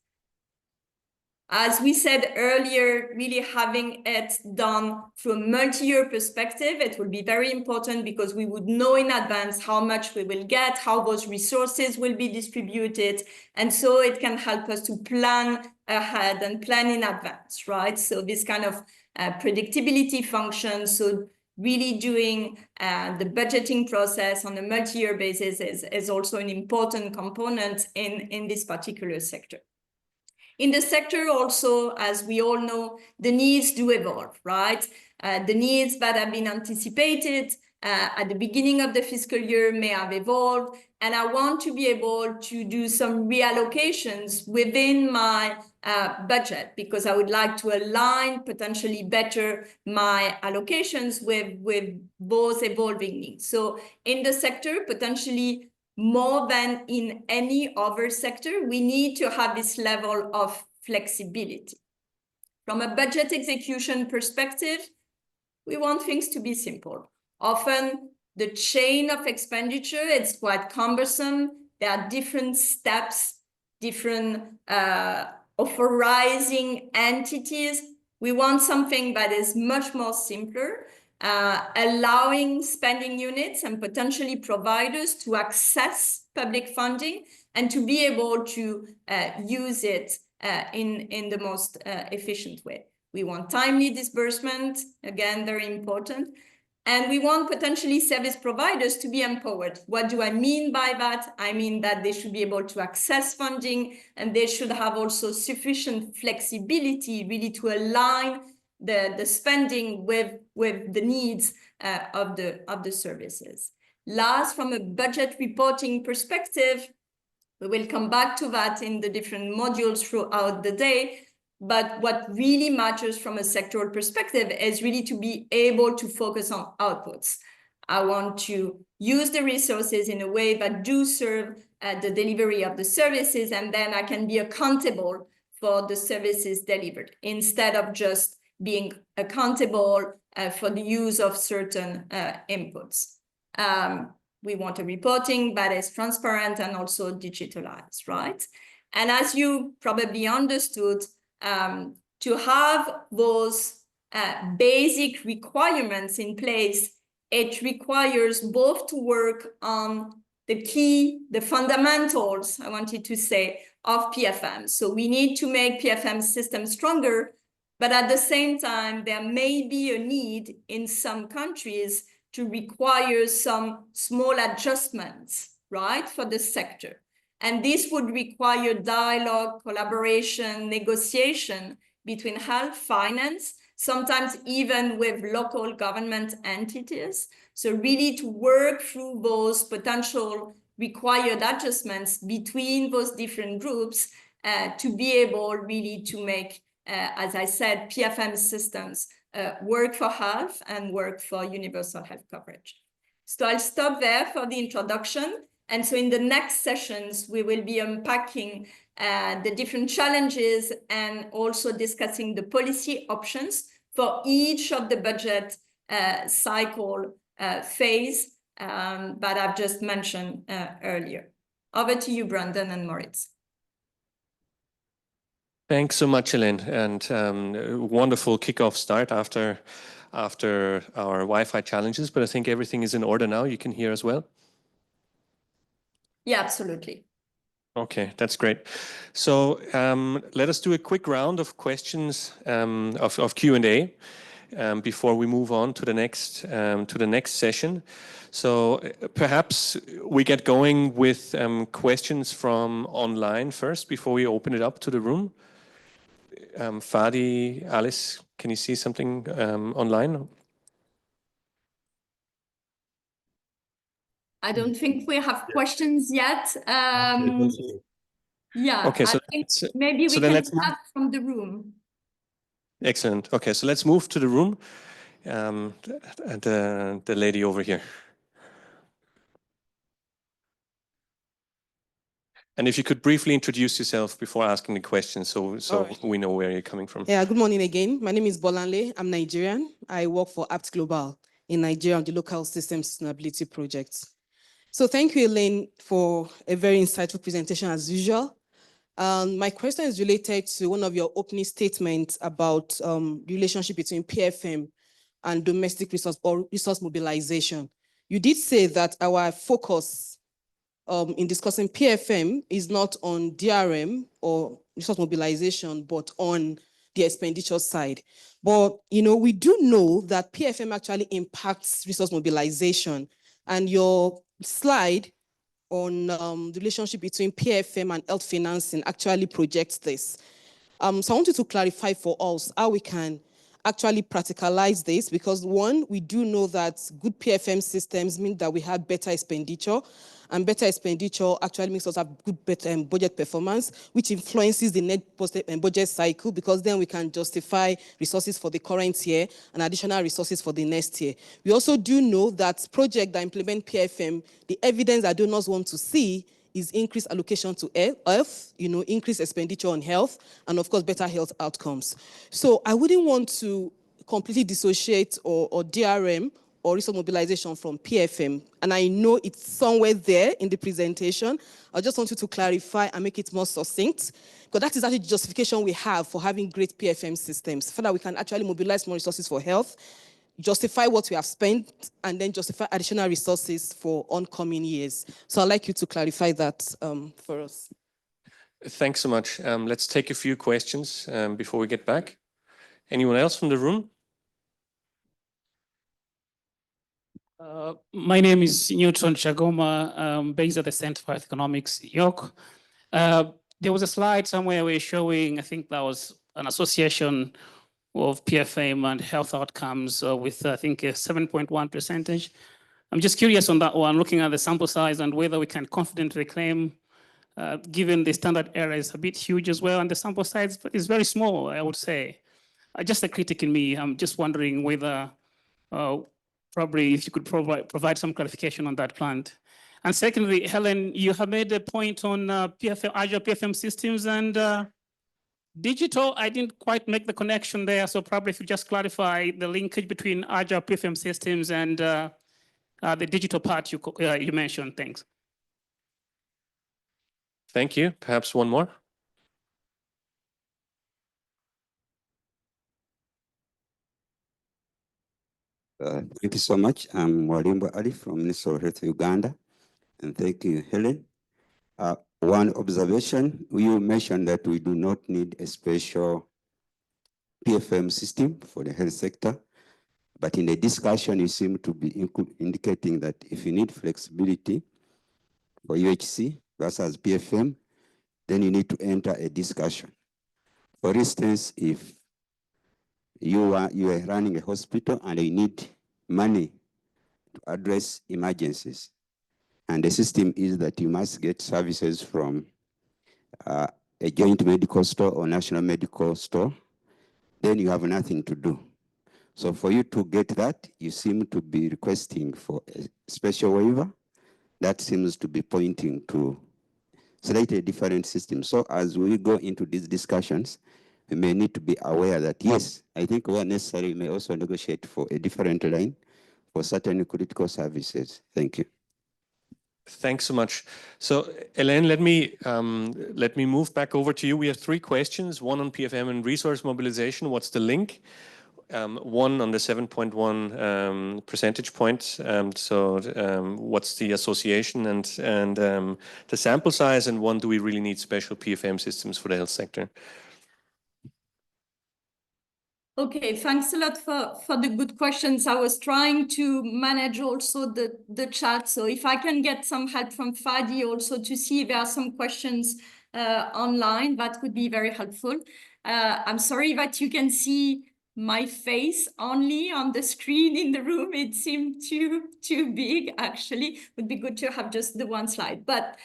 As we said earlier, really having it done through a multi-year perspective, it will be very important because we would know in advance how much we will get, how those resources will be distributed. And so it can help us to plan ahead and plan in advance, right? So this kind of predictability function, so really doing the budgeting process on a multi-year basis is also an important component in this particular sector. In the sector also, as we all know, the needs do evolve, right? The needs that have been anticipated at the beginning of the fiscal year may have evolved, and I want to be able to do some reallocations within my budget, because I would like to align potentially better my allocations with those evolving needs. So in the sector, potentially more than in any other sector, we need to have this level of flexibility. From a budget execution perspective, we want things to be simple. Often the chain of expenditure, it's quite cumbersome. There are different steps, different authorizing entities. We want something that is much more simpler, allowing spending units and potentially providers to access public funding and to be able to use it in the most efficient way. We want timely disbursement, again, very important. And we want potentially service providers to be empowered. What do I mean by that? I mean that they should be able to access funding, and they should have also sufficient flexibility really to align the spending with the needs of the services. Last, from a budget reporting perspective, we will come back to that in the different modules throughout the day. But what really matters from a sectoral perspective is really to be able to focus on outputs. I want to use the resources in a way that do serve the delivery of the services, and then I can be accountable for the services delivered instead of just being accountable for the use of certain inputs. We want a reporting that is transparent and also digitalized, right? And as you probably understood, to have those basic requirements in place, it requires both to work on the fundamentals, I wanted to say, of PFM. So we need to make PFM systems stronger, but at the same time, there may be a need in some countries to require some small adjustments, right, for the sector. And this would require dialogue, collaboration, negotiation between health, finance, sometimes even with local government entities. So really to work through those potential required adjustments between those different groups to be able really to make, as I said, PFM systems work for health and work for universal health coverage. So I'll stop there for the introduction. And so in the next sessions, we will be unpacking the different challenges and also discussing the policy options for each of the budget cycle phase that I've just mentioned earlier. Over to you, Brandon and Moritz. Thanks so much, Hélène, and wonderful kickoff start after our Wi-Fi challenges, but I think everything is in order now. You can hear as well? Yeah, absolutely. Okay, that's great. So let us do a quick round of questions of Q&A before we move on to the next session. So perhaps we get going with questions from online first before we open it up to the room. Fadi, Alice, can you see something online? I don't think we have questions yet. Yeah, Okay, so I think maybe we can start from the room. Excellent. Okay, so let's move to the room. The lady over here. And if you could briefly introduce yourself before asking the question, so right, we know where you're coming from. Yeah, good morning again. My name is Bolanle. I'm Nigerian. I work for Apt Global in Nigeria on the local system sustainability project. So thank you, Elaine, for a very insightful presentation as usual. My question is related to one of your opening statements about the relationship between PFM and domestic resource or resource mobilization. You did say that our focus in discussing PFM is not on DRM or resource mobilization, but on the expenditure side. But we do know that PFM actually impacts resource mobilization. And your slide on the relationship between PFM and health financing actually projects this. So I want you to clarify for us how we can actually practicalize this, because one, we do know that good PFM systems mean that we have better expenditure, and better expenditure actually makes us have good budget performance, which influences the net budget cycle, because then we can justify resources for the current year and additional resources for the next year. We also do know that projects that implement PFM, the evidence that donors want to see is increased allocation to health, increased expenditure on health, and of course, better health outcomes. So I wouldn't want to completely dissociate or DRM or resource mobilization from PFM. And I know it's somewhere there in the presentation. I just want you to clarify and make it more succinct, because that is actually the justification we have for having great PFM systems, so that we can actually mobilize more resources for health, justify what we have spent, and then justify additional resources for oncoming years. So I'd like you to clarify that for us. Thanks so much. Let's take a few questions before we get back. Anyone else from the room? My name is Newton Chagoma, based at the Center for Economics, York. There was a slide somewhere where showing, I think that was an association of PFM and health outcomes with, I think, a 7.1%. I'm just curious on that one, looking at the sample size and whether we can confidently claim, given the standard error is a bit huge as well, and the sample size is very small, I would say. Just a critic in me, I'm just wondering whether probably if you could provide some clarification on that plant. And secondly, Helen, you have made a point on PFM, Azure PFM systems and digital. I didn't quite make the connection there, so probably if you just clarify the linkage between Azure PFM systems and the digital part you mentioned. Thanks. Thank you. Perhaps one more. Thank you so much. I'm Walimbo Ali from Ministry of Health, Uganda. And thank you, Helen. One observation, you mentioned that we do not need a special PFM system for the health sector. But in the discussion, you seem to be indicating that if you need flexibility for UHC versus PFM, then you need to enter a discussion. For instance, if you are running a hospital and you need money to address emergencies, and the system is that you must get services from a joint medical store or national medical store, then you have nothing to do. So for you to get that, you seem to be requesting for a special waiver. That seems to be pointing to slightly different systems. So as we go into these discussions, we may need to be aware that, yes, I think where necessary, we may also negotiate for a different line for certain critical services. Thank you. Thanks so much. So, Elaine, let me move back over to you. We have three questions, one on PFM and resource mobilization. What's the link? One on the 7.1 percentage points. What's the association and the sample size? And one, do we really need special PFM systems for the health sector? Okay, thanks a lot for the good questions. I was trying to manage also the chat. So if I can get some help from Fadi also to see if there are some questions online, that would be very helpful. I'm sorry that you can see my face only on the screen in the room. It seemed too big, actually. Would be good to have just the one slide. But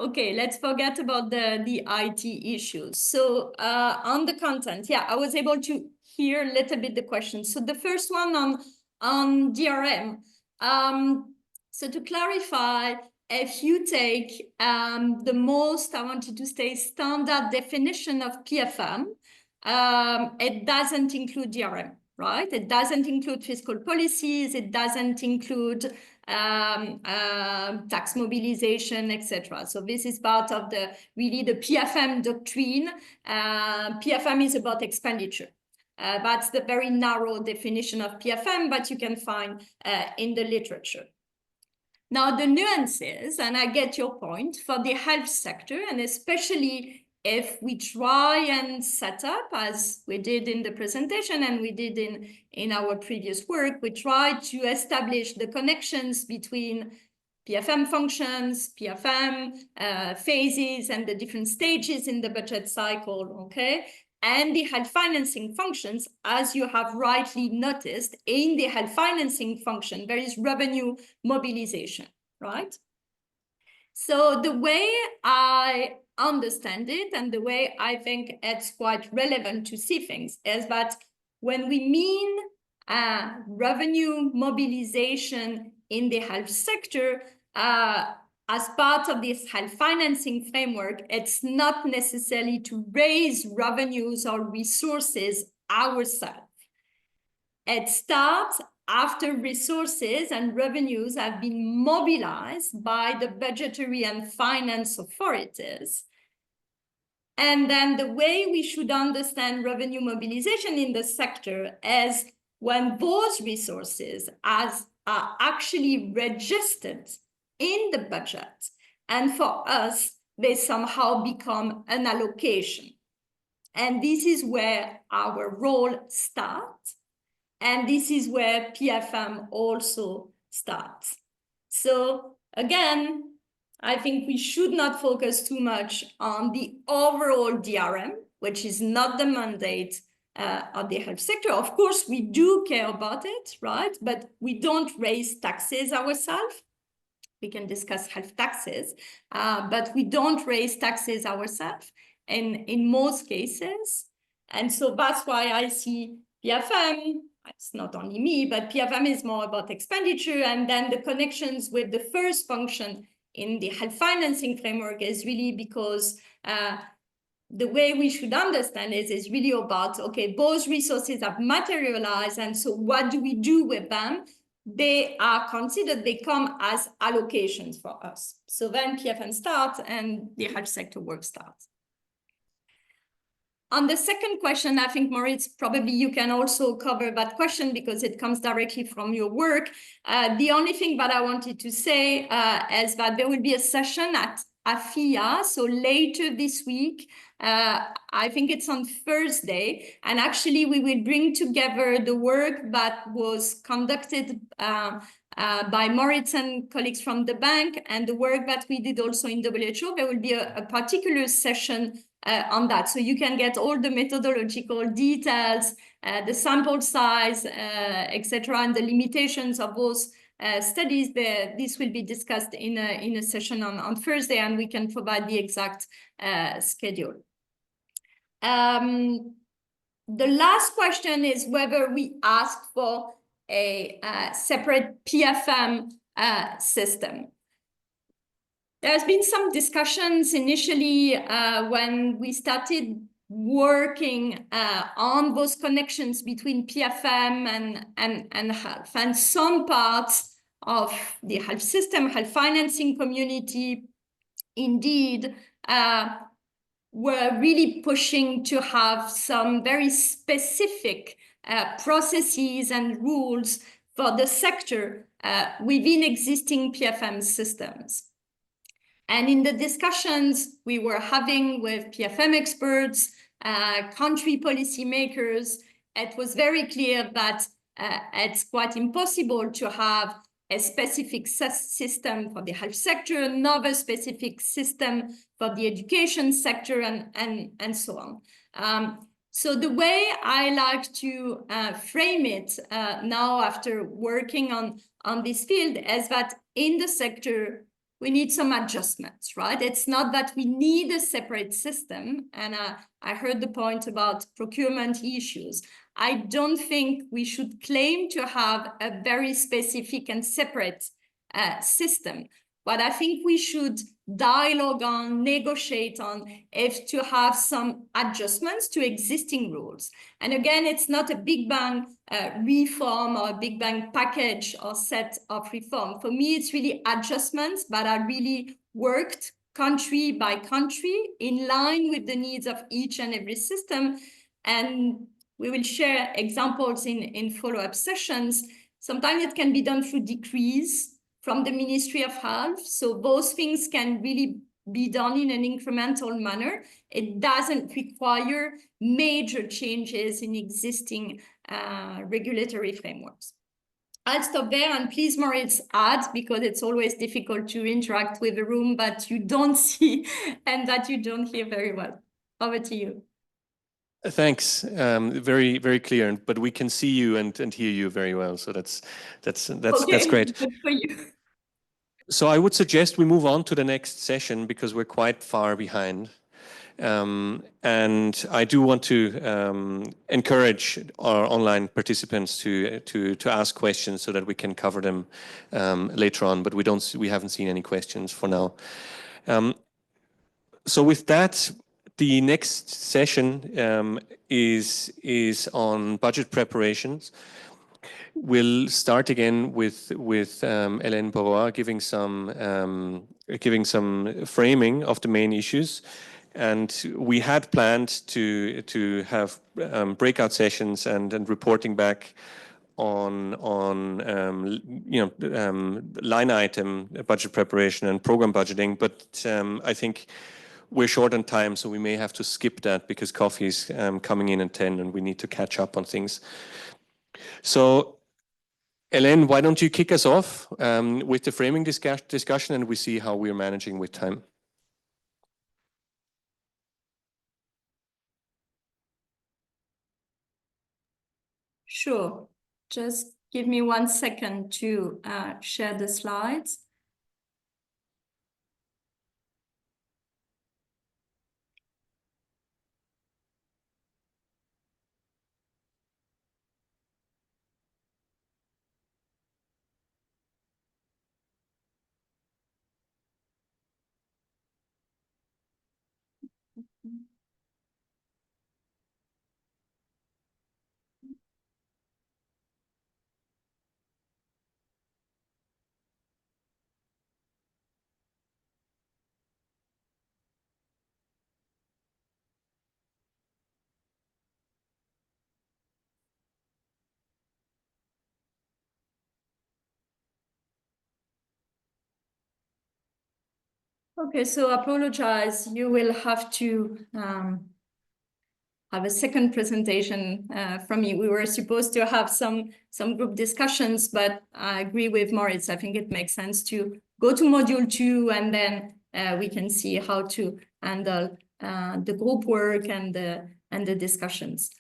okay, let's forget about the IT issues. So on the content, yeah, I was able to hear a little bit the questions. So the first one on DRM. So to clarify, if you take the most, I wanted to say, standard definition of PFM, it doesn't include DRM, right? It doesn't include fiscal policies. It doesn't include tax mobilization, etc. So this is part of the PFM doctrine. PFM is about expenditure. That's the very narrow definition of PFM, but you can find in the literature. Now, the nuances, and I get your point, for the health sector, and especially if we try and set up, as we did in the presentation and we did in our previous work, we try to establish the connections between PFM functions, PFM phases, and the different stages in the budget cycle, okay? And the health financing functions, as you have rightly noticed, in the health financing function, there is revenue mobilization, right? So the way I understand it and the way I think it's quite relevant to see things is that when we mean revenue mobilization in the health sector, as part of this health financing framework, it's not necessarily to raise revenues or resources ourselves. It starts after resources and revenues have been mobilized by the budgetary and finance authorities. And then the way we should understand revenue mobilization in the sector is when those resources are actually registered in the budget. And for us, they somehow become an allocation. And this is where our role starts. And this is where PFM also starts. So again, I think we should not focus too much on the overall DRM, which is not the mandate of the health sector. Of course, we do care about it, right? But we don't raise taxes ourselves. We can discuss health taxes, but we don't raise taxes ourselves in most cases. And so that's why I see PFM, it's not only me, but PFM is more about expenditure, and then the connections with the first function in the health financing framework is really because the way we should understand it is really about, okay, those resources have materialized, and so what do we do with them? They are considered, they come as allocations for us. So then PFM starts and the health sector work starts. On the second question, I think, Moritz, probably you can also cover that question because it comes directly from your work. The only thing that I wanted to say is that there will be a session at AFIA, so later this week. I think it's on Thursday, and actually we will bring together the work that was conducted by Moritz and colleagues from the bank and the work that we did also in WHO. There will be a particular session on that. So you can get all the methodological details, the sample size, etc., and the limitations of those studies. This will be discussed in a session on Thursday, and we can provide the exact schedule. The last question is whether we ask for a separate PFM system. There's been some discussions initially when we started working on those connections between PFM and health. And some parts of the health system, health financing community, indeed, were really pushing to have some very specific processes and rules for the sector within existing PFM systems. And in the discussions we were having with PFM experts, country policymakers, it was very clear that it's quite impossible to have a specific system for the health sector, another specific system for the education sector, and so on. So the way I like to frame it now after working on this field is that in the sector, we need some adjustments, right? It's not that we need a separate system. And I heard the point about procurement issues. I don't think we should claim to have a very specific and separate system. But I think we should dialogue on, negotiate on, if to have some adjustments to existing rules. And again, it's not a big bang reform or a big bang package or set of reform. For me, it's really adjustments, but are really worked country by country in line with the needs of each and every system. And we will share examples in follow-up sessions. Sometimes it can be done through decrees from the Ministry of Health. So those things can really be done in an incremental manner. It doesn't require major changes in existing regulatory frameworks. I'll stop there, and please, Moritz, add, because it's always difficult to interact with the room that you don't see and that you don't hear very well. Over to you. Thanks. Very, very clear. But we can see you and hear you very well. So that's great. Good for you. So I would suggest we move on to the next session because we're quite far behind. And I do want to encourage our online participants to ask questions so that we can cover them later on. But we haven't seen any questions for now. So with that, the next session is on budget preparations. We'll start again with Hélène Borois giving some framing of the main issues, and we had planned to have breakout sessions and reporting back on line item budget preparation and program budgeting, but I think we're short on time, so we may have to skip that because coffee is coming in at 10 and we need to catch up on things. So Hélène, why don't you kick us off with the framing discussion, and we see how we're managing with time. Sure. Just give me 1 second to share the slides. Okay, so apologize. You will have to have a second presentation from me. We were supposed to have some group discussions, but I agree with Moritz. I think it makes sense to go to module 2, and then we can see how to handle the group work and the discussions.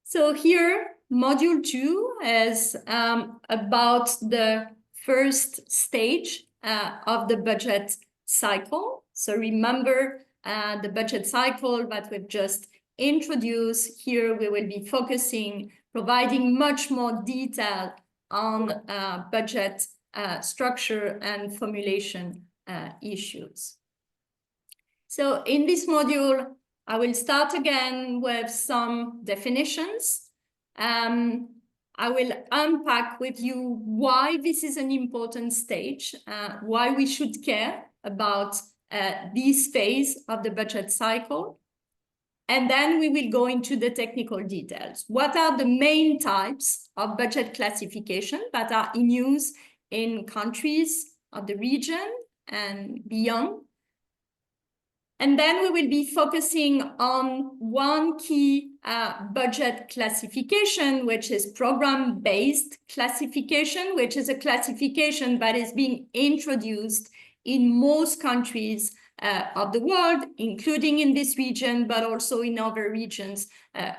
So here, module 2 is about the first stage of the budget cycle. So remember the budget cycle that we've just introduced. Here we will be focusing, providing much more detail on budget structure and formulation issues. So in this module, I will start again with some definitions. I will unpack with you why this is an important stage, why we should care about this phase of the budget cycle. And then we will go into the technical details. What are the main types of budget classification that are in use in countries of the region and beyond? And then we will be focusing on one key budget classification, which is program-based classification, which is a classification that is being introduced in most countries of the world, including in this region, but also in other regions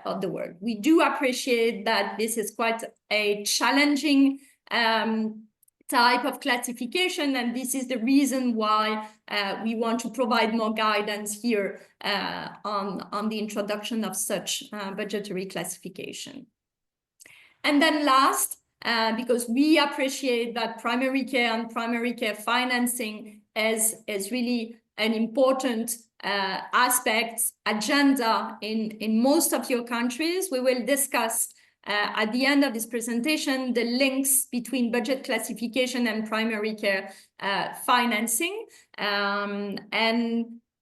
of the world. We do appreciate that this is quite a challenging type of classification, and this is the reason why we want to provide more guidance here on the introduction of such budgetary classification. And then last, because we appreciate that primary care and primary care financing is really an important agenda in most of your countries, we will discuss at the end of this presentation the links between budget classification and primary care financing. And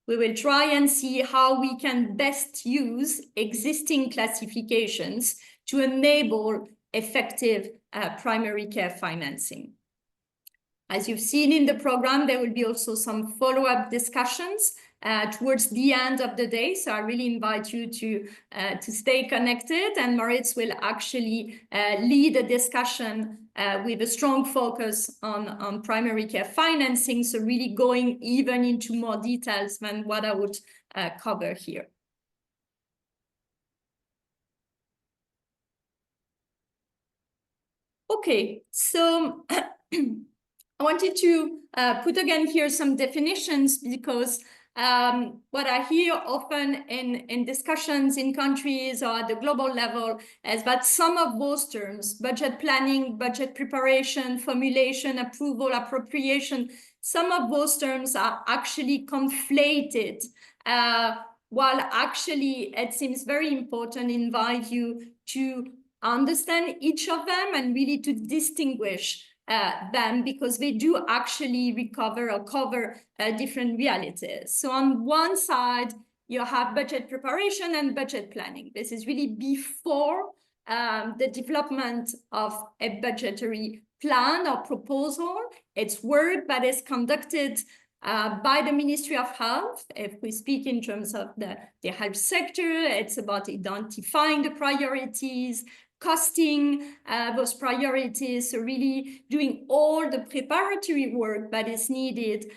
we will try and see how we can best use existing classifications to enable effective primary care financing. As you've seen in the program, there will be also some follow-up discussions towards the end of the day. So I really invite you to stay connected, and Moritz will actually lead a discussion with a strong focus on primary care financing. So really going even into more details than what I would cover here. Okay, so I wanted to put again here some definitions, because what I hear often in discussions in countries or at the global level is that some of those terms, budget planning, budget preparation, formulation, approval, appropriation, some of those terms are actually conflated, while actually it seems very important in my view to understand each of them and really to distinguish them, because they do actually cover different realities. So on one side, you have budget preparation and budget planning. This is really before the development of a budgetary plan or proposal. It's work that is conducted by the Ministry of Health. If we speak in terms of the health sector, it's about identifying the priorities, costing those priorities, so really doing all the preparatory work that is needed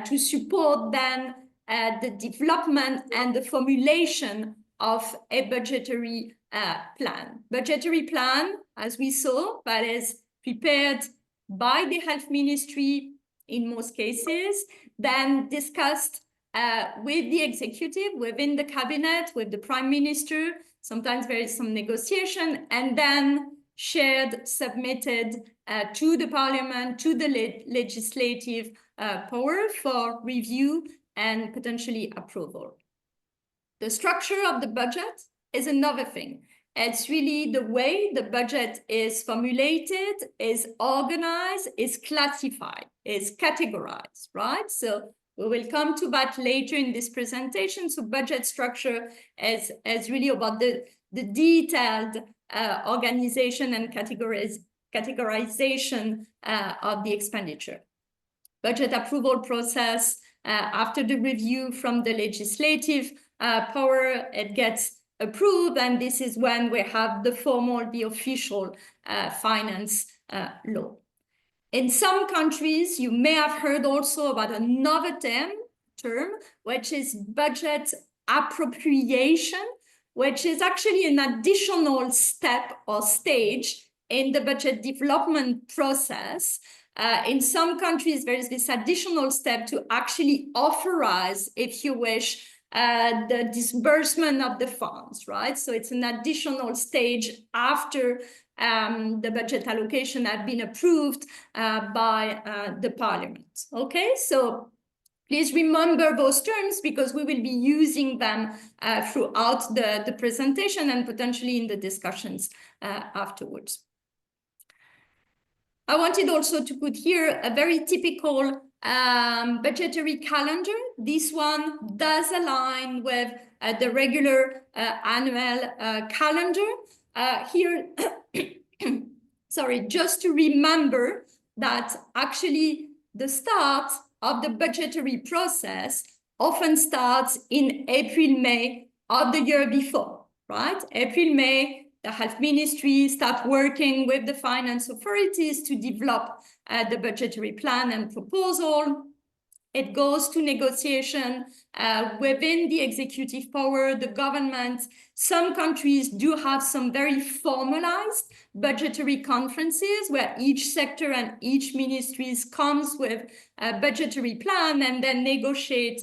to support then the development and the formulation of a budgetary plan. Budgetary plan, as we saw, that is prepared by the health ministry in most cases, then discussed with the executive, within the cabinet, with the prime minister. Sometimes there is some negotiation, and then shared, submitted to the parliament, to the legislative power for review and potentially approval. The structure of the budget is another thing. It's really the way the budget is formulated, is organized, is classified, is categorized, right? So we will come to that later in this presentation. So budget structure is really about the detailed organization and categorization of the expenditure. Budget approval process, after the review from the legislative power, it gets approved, and this is when we have the official finance law. In some countries, you may have heard also about another term, which is budget appropriation, which is actually an additional step or stage in the budget development process. In some countries, there is this additional step to actually authorize, if you wish, the disbursement of the funds, right? So it's an additional stage after the budget allocation had been approved by the parliament. Okay, so please remember those terms, because we will be using them throughout the presentation and potentially in the discussions afterwards. I wanted also to put here a very typical budgetary calendar. This one does align with the regular annual calendar. Here, sorry, just to remember that actually the start of the budgetary process often starts in April, May of the year before, right? April, May, the health ministry start working with the finance authorities to develop the budgetary plan and proposal. It goes to negotiation within the executive power, the government. Some countries do have some very formalized budgetary conferences where each sector and each ministries comes with a budgetary plan and then negotiate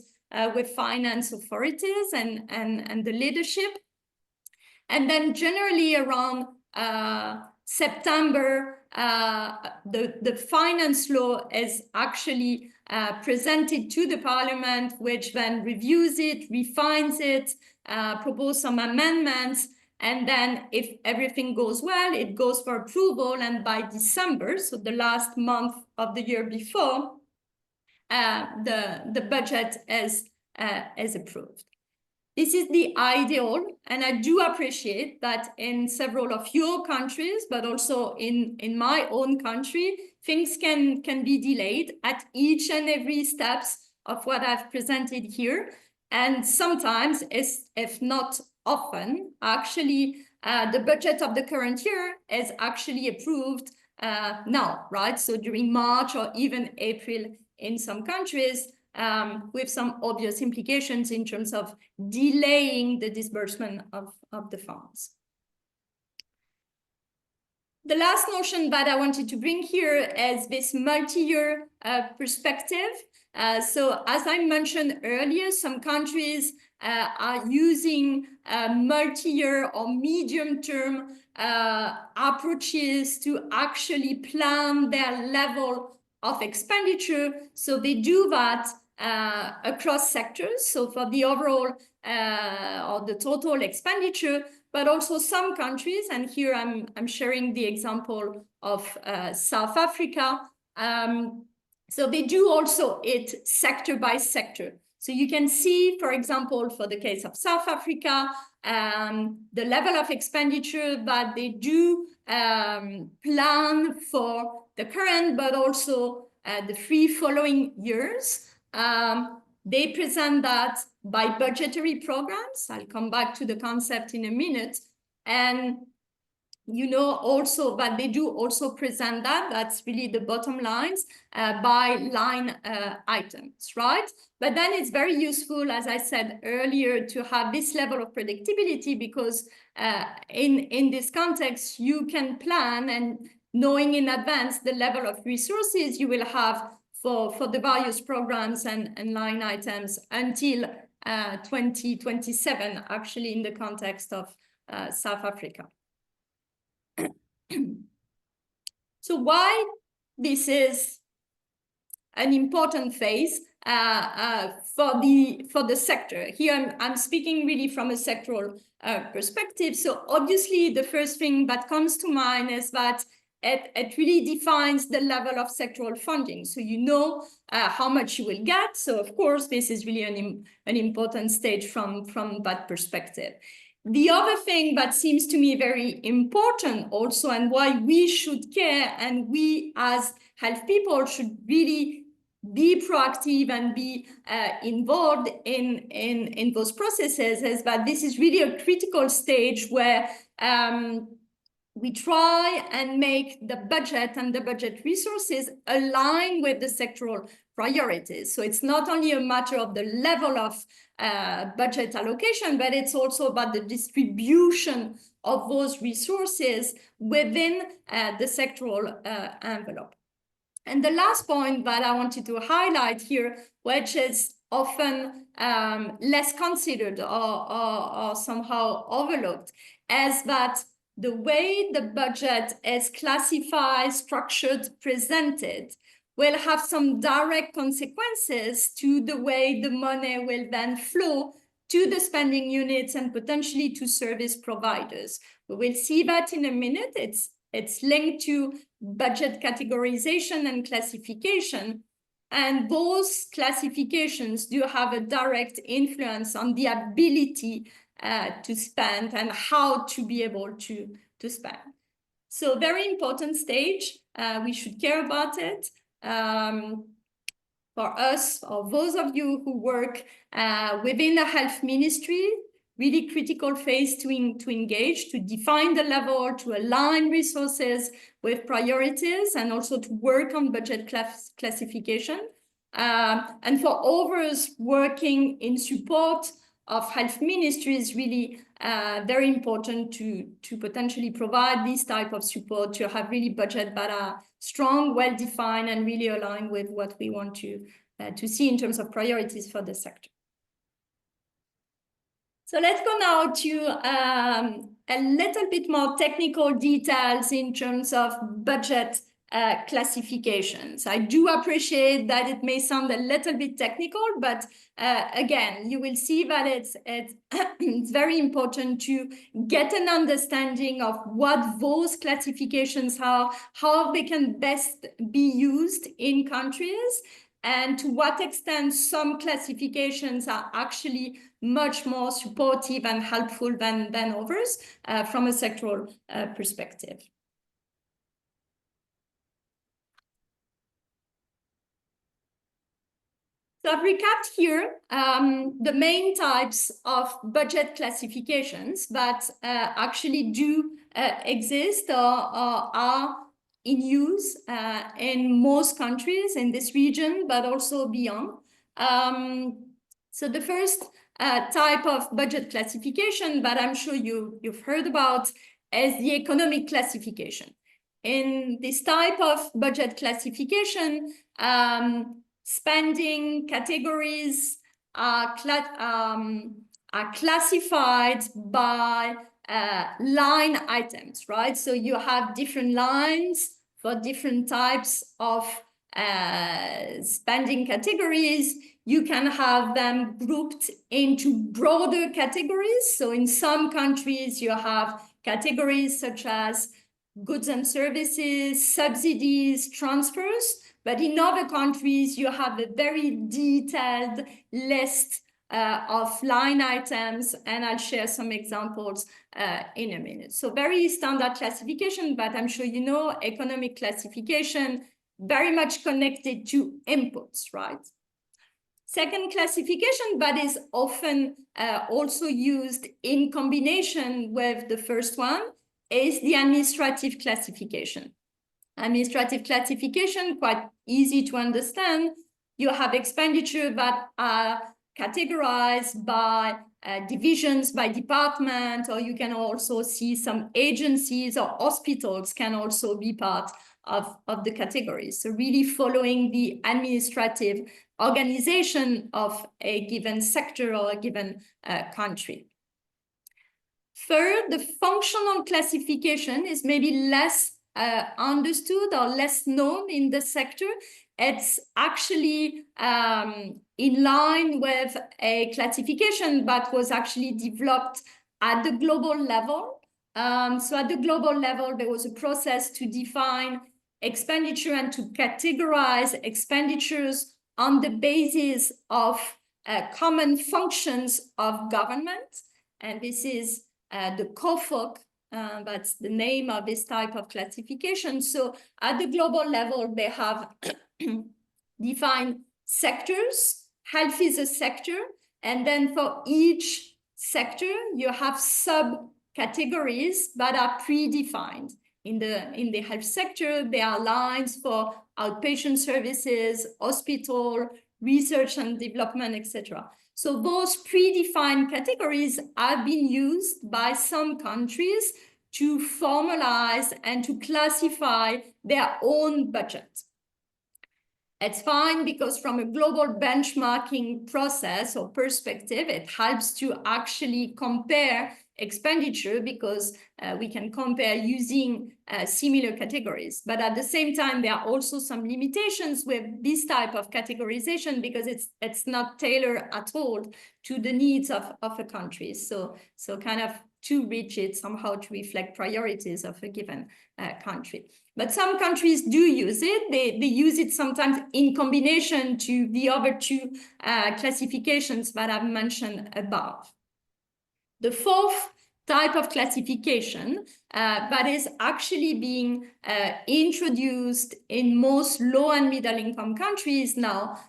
with finance authorities and the leadership. And then generally around September, the finance law is actually presented to the parliament, which then reviews it, refines it, propose some amendments, and then if everything goes well, it goes for approval, and by December, so the last month of the year before, the budget is approved. This is the ideal, and I do appreciate that in several of your countries, but also in my own country, things can be delayed at each and every steps of what I've presented here. And sometimes, if not often, actually, the budget of the current year is actually approved now, right? So during March or even April in some countries, with some obvious implications in terms of delaying the disbursement of the funds. The last notion that I wanted to bring here is this multi-year perspective. So as I mentioned earlier, some countries are using multi-year or medium-term approaches to actually plan their level of expenditure. So they do that across sectors. So for the overall or the total expenditure, but also some countries, and here I'm sharing the example of South Africa. So they do also it sector by sector. So you can see, for example, for the case of South Africa, the level of expenditure that they do plan for the current, but also the 3 following years. They present that by budgetary programs. I'll come back to the concept in a minute. And you know also that they do also present that, that's really the bottom lines, by line items, right? But then it's very useful, as I said earlier, to have this level of predictability, because in this context, you can plan, and knowing in advance the level of resources you will have for the various programs and line items until 2027, actually, in the context of South Africa. So why this is an important phase for the sector? Here I'm speaking really from a sectoral perspective. So obviously the first thing that comes to mind is that it really defines the level of sectoral funding. So you know how much you will get. So of course, this is really an important stage from that perspective. The other thing that seems to me very important also, and why we should care, and we as health people should really be proactive and be involved in those processes, is that this is really a critical stage where we try and make the budget and the budget resources align with the sectoral priorities. So it's not only a matter of the level of budget allocation, but it's also about the distribution of those resources within the sectoral envelope. And the last point that I wanted to highlight here, which is often less considered or somehow overlooked, is that the way the budget is classified, structured, presented, will have some direct consequences to the way the money will then flow to the spending units and potentially to service providers. We will see that in a minute. It's linked to budget categorization and classification. And those classifications do have a direct influence on the ability to spend and how to be able to spend. So very important stage. We should care about it. For us, or those of you who work within the health ministry, really critical phase to engage, to define the level, to align resources with priorities, and also to work on budget classification. And for others working in support of health ministries, really very important to potentially provide this type of support, to have really budget that are strong, well-defined, and really aligned with what we want to see in terms of priorities for the sector. So let's go now to a little bit more technical details in terms of budget classifications. I do appreciate that it may sound a little bit technical, but again, you will see that it's very important to get an understanding of what those classifications are, how they can best be used in countries, and to what extent some classifications are actually much more supportive and helpful than others from a sectoral perspective. So I've recapped here the main types of budget classifications that actually do exist or are in use in most countries in this region, but also beyond. So the first type of budget classification that I'm sure you've heard about is the economic classification. In this type of budget classification, spending categories are classified by line items, right? So you have different lines for different types of spending categories. You can have them grouped into broader categories. So in some countries, you have categories such as goods and services, subsidies, transfers. But in other countries, you have a very detailed list of line items, and I'll share some examples in a minute. So very standard classification, but I'm sure you know economic classification, very much connected to inputs, right? Second classification, but is often also used in combination with the first one, is the administrative classification. Administrative classification, quite easy to understand. You have expenditure that are categorized by divisions, by department, or you can also see some agencies or hospitals can also be part of the categories. So really following the administrative organization of a given sector or a given country. Third, the functional classification is maybe less understood or less known in the sector. It's actually in line with a classification that was actually developed at the global level. So at the global level, there was a process to define expenditure and to categorize expenditures on the basis of common functions of government. And this is the COFOC. That's the name of this type of classification. So at the global level, they have defined sectors. Health is a sector. And then for each sector, you have subcategories that are predefined. In the health sector, there are lines for outpatient services, hospital, research and development, etc. So those predefined categories have been used by some countries to formalize and to classify their own budget. It's fine because from a global benchmarking process or perspective, it helps to actually compare expenditure because we can compare using similar categories. But at the same time, there are also some limitations with this type of categorization because it's not tailored at all to the needs of a country. So kind of too rigid somehow to reflect priorities of a given country. But some countries do use it. They use it sometimes in combination to the other two classifications that I've mentioned above. The fourth type of classification that is actually being introduced in most low and middle income countries now,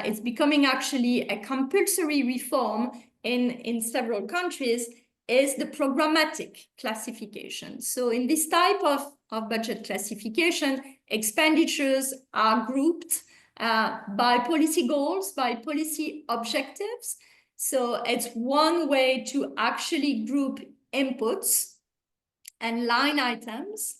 it's becoming actually a compulsory reform in several countries, is the programmatic classification. So in this type of budget classification, expenditures are grouped by policy goals, by policy objectives. So it's one way to actually group inputs and line items.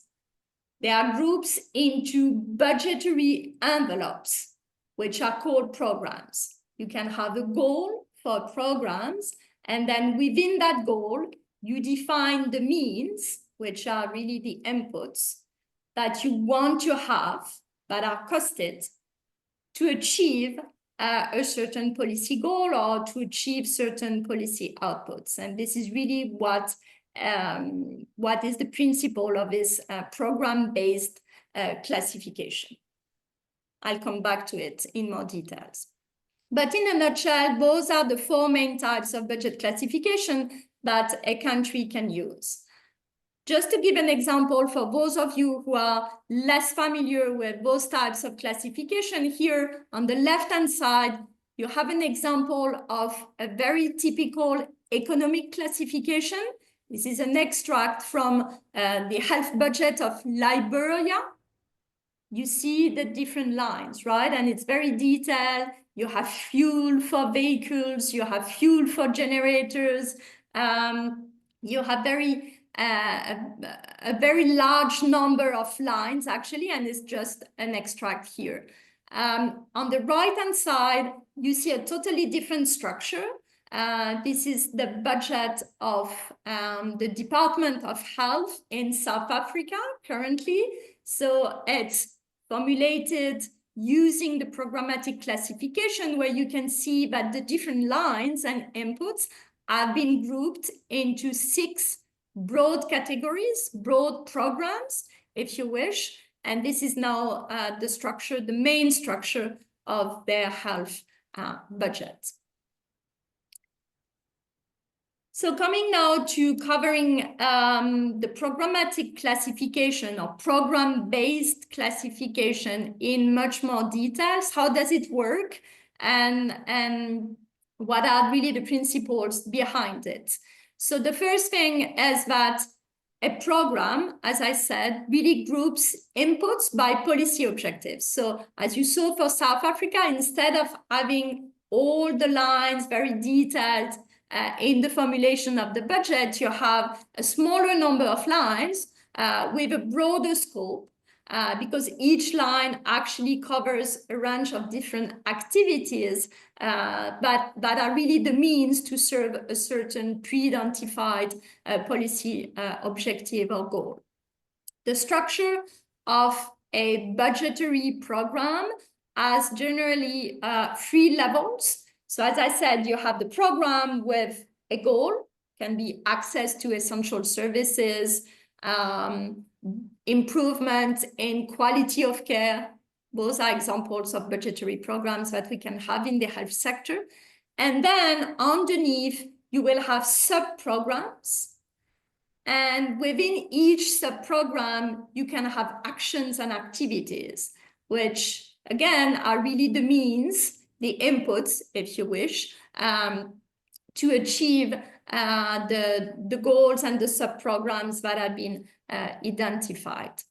They are groups into budgetary envelopes, which are called programs. You can have a goal for programs, and then within that goal, you define the means, which are really the inputs that you want to have that are costed to achieve a certain policy goal or to achieve certain policy outputs. And this is really what is the principle of this program-based classification. I'll come back to it in more details. But in a nutshell, those are the four main types of budget classification that a country can use. Just to give an example for those of you who are less familiar with those types of classification, here on the left-hand side, you have an example of a very typical economic classification. This is an extract from the health budget of Liberia. You see the different lines, right? And it's very detailed. You have fuel for vehicles, you have fuel for generators, you have a very large number of lines actually, and it's just an extract here. On the right-hand side, you see a totally different structure. This is the budget of the Department of Health in South Africa currently. So it's formulated using the programmatic classification, where you can see that the different lines and inputs have been grouped into 6 broad categories, broad programs, if you wish. And this is now the structure, the main structure of their health budget. So coming now to covering the programmatic classification or program-based classification in much more details. How does it work? And what are really the principles behind it? So the first thing is that a program, as I said, really groups inputs by policy objectives. So as you saw for South Africa, instead of having all the lines very detailed in the formulation of the budget, you have a smaller number of lines with a broader scope, because each line actually covers a range of different activities that are really the means to serve a certain pre-identified policy objective or goal. The structure of a budgetary program has generally 3 levels. So as I said, you have the program with a goal, can be access to essential services, improvement in quality of care. Those are examples of budgetary programs that we can have in the health sector. And then underneath, you will have sub-programs. And within each sub-program, you can have actions and activities, which again are really the means, the inputs, if you wish, to achieve the goals and the sub-programs that have been identified.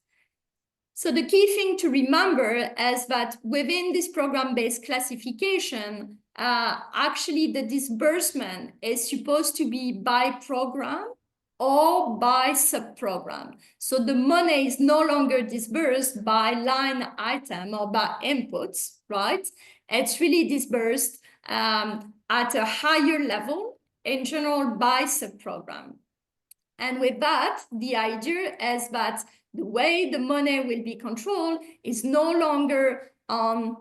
So the key thing to remember is that within this program-based classification, actually the disbursement is supposed to be by program or by sub-program. So the money is no longer disbursed by line item or by inputs, right? It's really disbursed at a higher level, in general by sub-program. And with that, the idea is that the way the money will be controlled is no longer on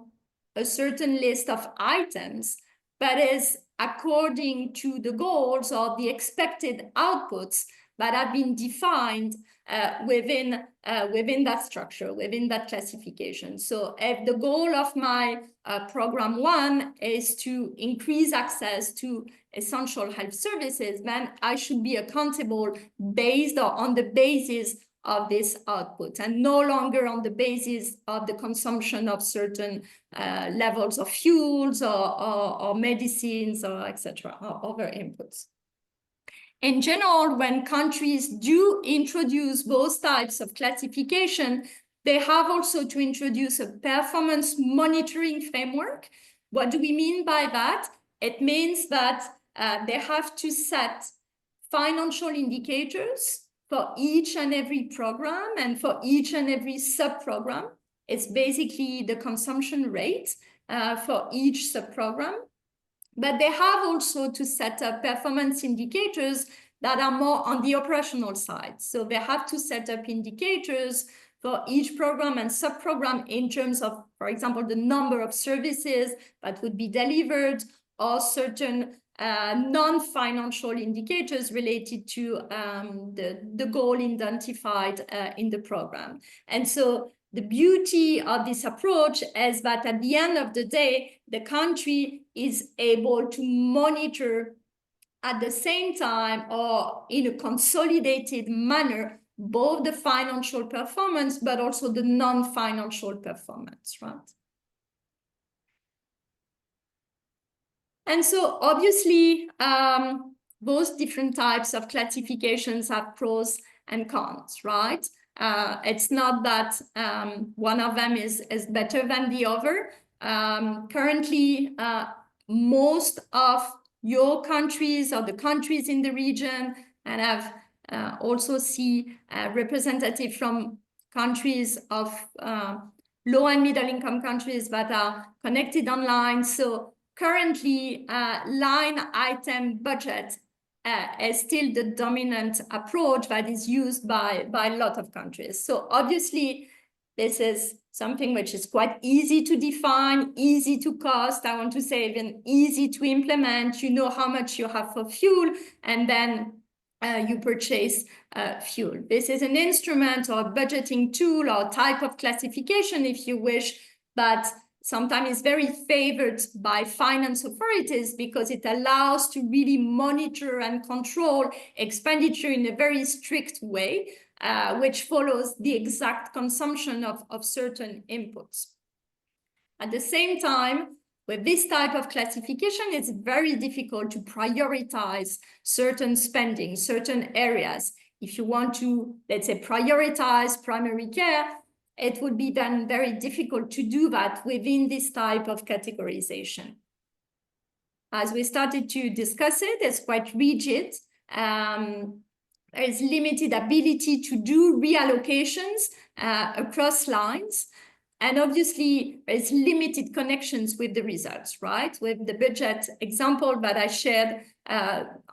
a certain list of items, but is according to the goals or the expected outputs that have been defined within that structure, within that classification. So if the goal of my program 1 is to increase access to essential health services, then I should be accountable based or on the basis of this output, and no longer on the basis of the consumption of certain levels of fuels or medicines or etc. or other inputs. In general, when countries do introduce those types of classification, They have also to introduce a performance monitoring framework. What do we mean by that? It means that they have to set financial indicators for each and every program and for each and every sub-program. It's basically the consumption rate for each sub-program. But they have also to set up performance indicators that are more on the operational side. So they have to set up indicators for each program and sub-program in terms of, for example, the number of services that would be delivered, or certain non-financial indicators related to the goal identified in the program. And so the beauty of this approach is that at the end of the day, the country is able to monitor at the same time or in a consolidated manner both the financial performance but also the non-financial performance, right? And so obviously, both different types of classifications have pros and cons, right? It's not that one of them is better than the other. Currently, most of your countries or the countries in the region, and I've also see representatives from countries of low and middle income countries that are connected online. So currently, line item budget is still the dominant approach that is used by a lot of countries. So obviously, this is something which is quite easy to define, easy to cost, I want to say even easy to implement. You know how much you have for fuel, and then you purchase fuel. This is an instrument or budgeting tool or type of classification, if you wish, but sometimes it's very favored by finance authorities because it allows to really monitor and control expenditure in a very strict way, which follows the exact consumption of certain inputs. At the same time, with this type of classification, it's very difficult to prioritize certain spending, certain areas. If you want to, let's say, prioritize primary care, it would be then very difficult to do that within this type of categorization. As we started to discuss it, it's quite rigid. There is limited ability to do reallocations across lines. And obviously, there's limited connections with the results, right? With the budget example that I shared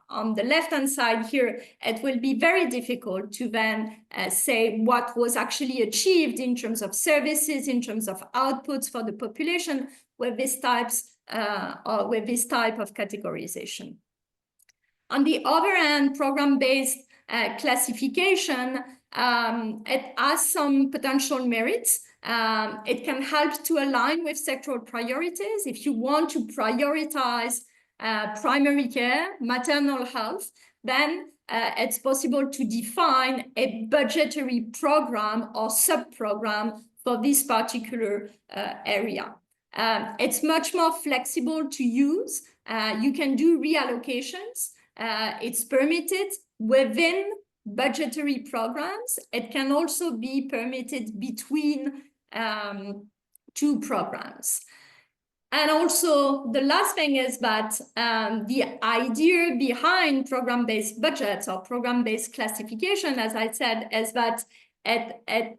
on the left-hand side here, it will be very difficult to then say what was actually achieved in terms of services, in terms of outputs for the population with this type of categorization. On the other hand, program-based classification, it has some potential merits. It can help to align with sectoral priorities. If you want to prioritize primary care, maternal health, then it's possible to define a budgetary program or sub-program for this particular area. It's much more flexible to use. You can do reallocations. It's permitted within budgetary programs. It can also be permitted between two programs. And also the last thing is that the idea behind program-based budgets or program-based classification, as I said, is that it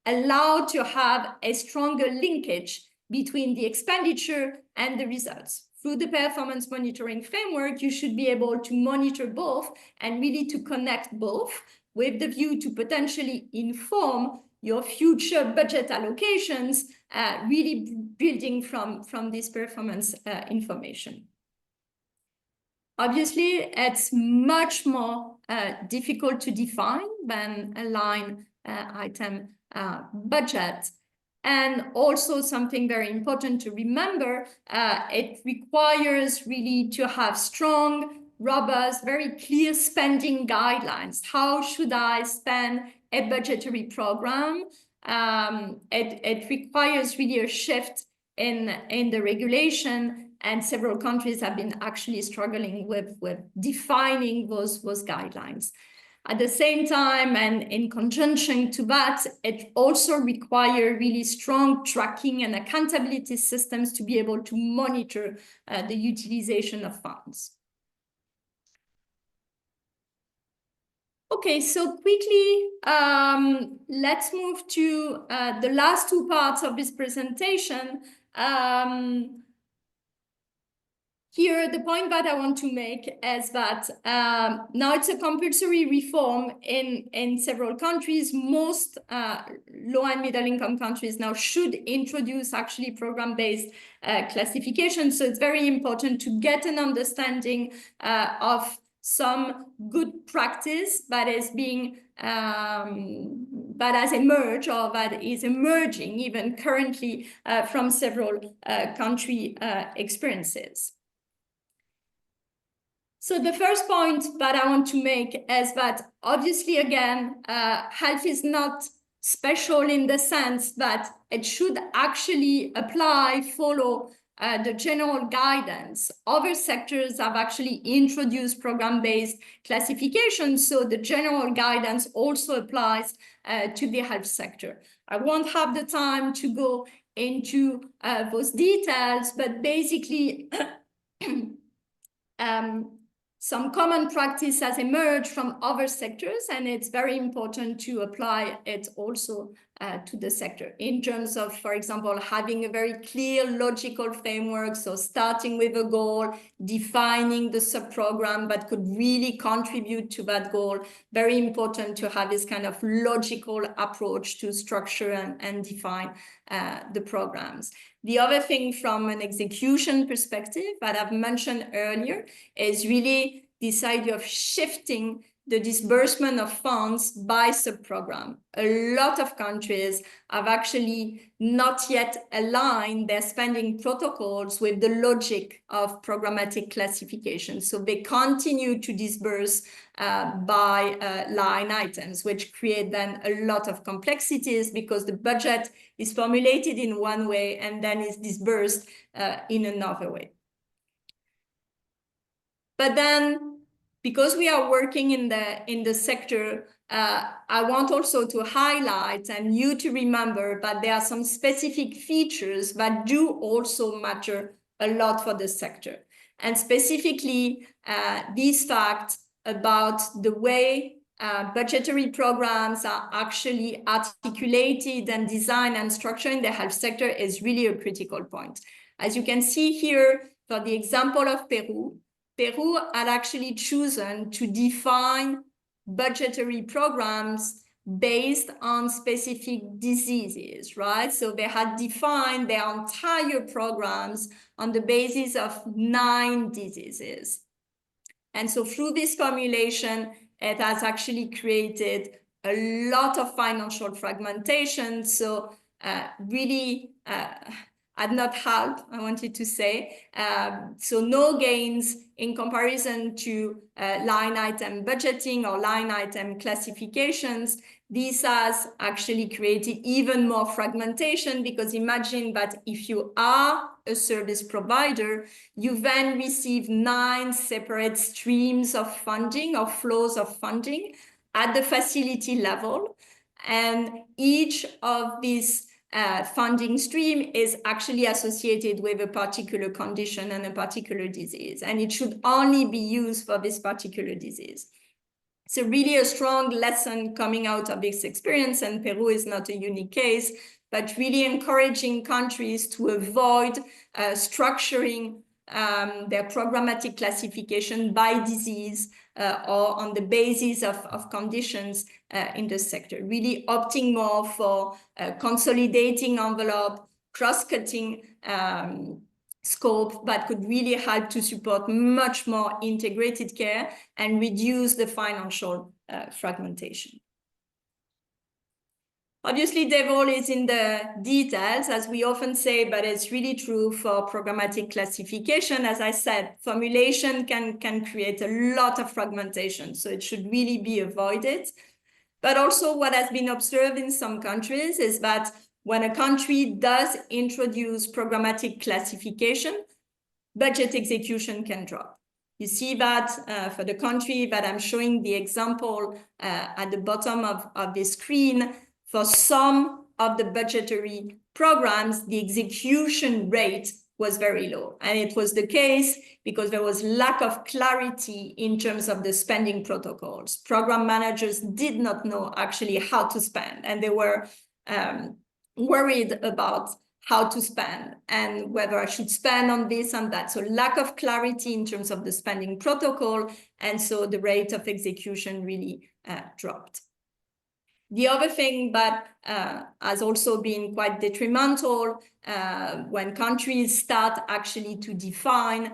allowed to have a stronger linkage between the expenditure and the results. Through the performance monitoring framework, you should be able to monitor both and really to connect both with the view to potentially inform your future budget allocations, really building from this performance information. Obviously, it's much more difficult to define than a line item budget. And also something very important to remember, it requires really to have strong, robust, very clear spending guidelines. How should I spend a budgetary program? It requires really a shift in the regulation, and several countries have been actually struggling with defining those guidelines. At the same time, and in conjunction to that, it also requires really strong tracking and accountability systems to be able to monitor the utilization of funds. Okay, so quickly, let's move to the last two parts of this presentation. Here, the point that I want to make is that now it's a compulsory reform in several countries. Most low and middle income countries now should introduce actually program-based classification. So it's very important to get an understanding of some good practice that is being that has emerged or that is emerging even currently from several country experiences. So the first point that I want to make is that obviously, again, health is not special in the sense that it should actually follow the general guidance. Other sectors have actually introduced program-based classification, so the general guidance also applies to the health sector. I won't have the time to go into those details, but basically, some common practice has emerged from other sectors, and it's very important to apply it also to the sector in terms of, for example, having a very clear logical framework. So starting with a goal, defining the sub-program that could really contribute to that goal. Very important to have this kind of logical approach to structure and define the programs. The other thing from an execution perspective that I've mentioned earlier is really this idea of shifting the disbursement of funds by sub-program. A lot of countries have actually not yet aligned their spending protocols with the logic of programmatic classification. So they continue to disburse by line items, which create then a lot of complexities because the budget is formulated in one way and then is disbursed in another way. But then, because we are working in the sector, I want also to highlight and you to remember that there are some specific features that do also matter a lot for the sector. And specifically, these facts about the way budgetary programs are actually articulated and designed and structured in the health sector is really a critical point. As you can see here, for the example of Peru had actually chosen to define budgetary programs based on specific diseases, right? So they had defined their entire programs on the basis of 9 diseases. And so through this formulation, it has actually created a lot of financial fragmentation. So really had not helped, I wanted to say. So no gains in comparison to line item budgeting or line item classifications. This has actually created even more fragmentation because imagine that if you are a service provider, you then receive 9 separate streams of funding or flows of funding at the facility level. And each of these funding stream is actually associated with a particular condition and a particular disease, and it should only be used for this particular disease. So really a strong lesson coming out of this experience, and Peru is not a unique case, but really encouraging countries to avoid structuring their programmatic classification by disease or on the basis of conditions in the sector, really opting more for consolidating envelope, cross-cutting scope that could really help to support much more integrated care and reduce the financial fragmentation. Obviously, devil is in the details, as we often say, but it's really true for programmatic classification. As I said, formulation can create a lot of fragmentation, so it should really be avoided. But also what has been observed in some countries is that when a country does introduce programmatic classification, budget execution can drop. You see that for the country that I'm showing the example at the bottom of the screen, for some of the budgetary programs, the execution rate was very low. And it was the case because there was lack of clarity in terms of the spending protocols. Program managers did not know actually how to spend, and they were worried about how to spend and whether I should spend on this and that. So lack of clarity in terms of the spending protocol. And so the rate of execution really dropped. The other thing that has also been quite detrimental when countries start actually to define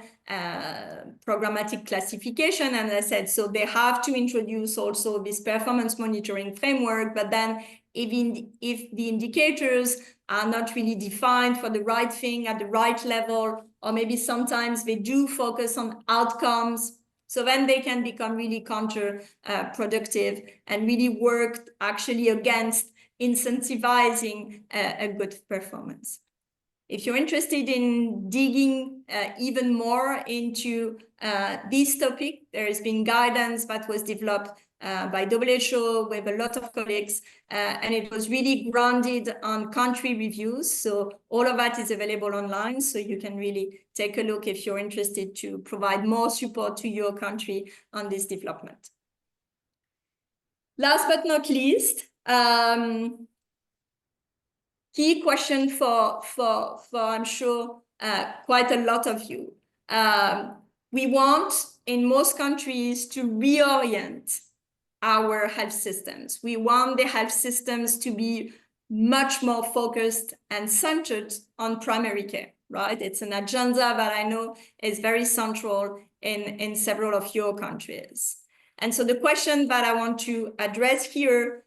programmatic classification, and I said, so they have to introduce also this performance monitoring framework, but then if the indicators are not really defined for the right thing at the right level, or maybe sometimes they do focus on outcomes, so then they can become really counterproductive and really work actually against incentivizing a good performance. If you're interested in digging even more into this topic, there has been guidance that was developed by WHO with a lot of colleagues, and it was really grounded on country reviews. So all of that is available online, so you can really take a look if you're interested to provide more support to your country on this development. Last but not least, key question for I'm sure quite a lot of you. We want in most countries to reorient our health systems. We want the health systems to be much more focused and centered on primary care, right? It's an agenda that I know is very central in several of your countries. And so the question that I want to address here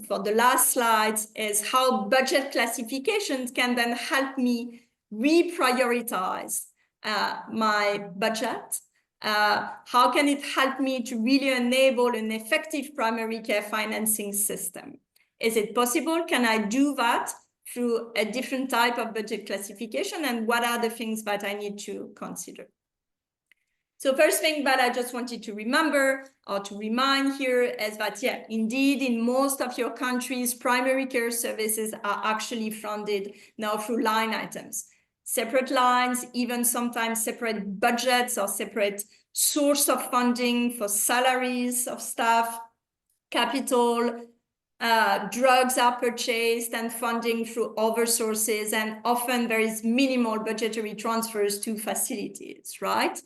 for the last slide is how budget classifications can then help me reprioritize my budget. How can it help me to really enable an effective primary care financing system? Is it possible? Can I do that through a different type of budget classification? And what are the things that I need to consider? So first thing that I just wanted to remember or to remind here is that, yeah, indeed, in most of your countries, primary care services are actually funded now through line items. Separate lines, even sometimes separate budgets or separate source of funding for salaries of staff, capital, drugs are purchased and funding through other sources, and often there is minimal budgetary transfers to facilities, right?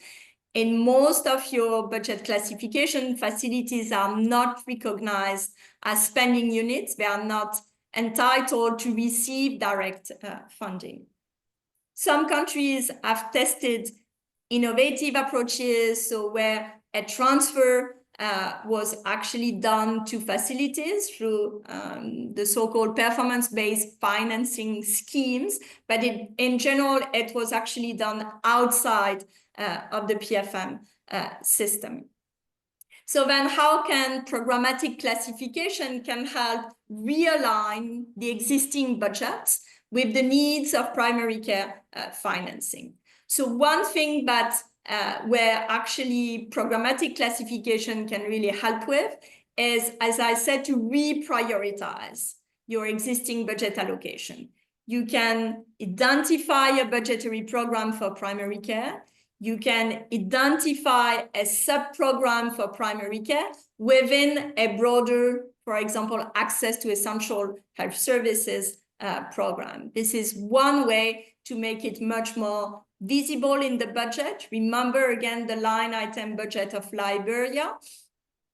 In most of your budget classification, facilities are not recognized as spending units. They are not entitled to receive direct funding. Some countries have tested innovative approaches, so where a transfer was actually done to facilities through the so-called performance-based financing schemes, but in general, it was actually done outside of the PFM system. So then how can programmatic classification can help realign the existing budgets with the needs of primary care financing? So one thing that where actually programmatic classification can really help with is, as I said, to reprioritize your existing budget allocation. You can identify a budgetary program for primary care. You can identify a sub-program for primary care within a broader, for example, access to essential health services program. This is one way to make it much more visible in the budget. Remember, again, the line item budget of Liberia.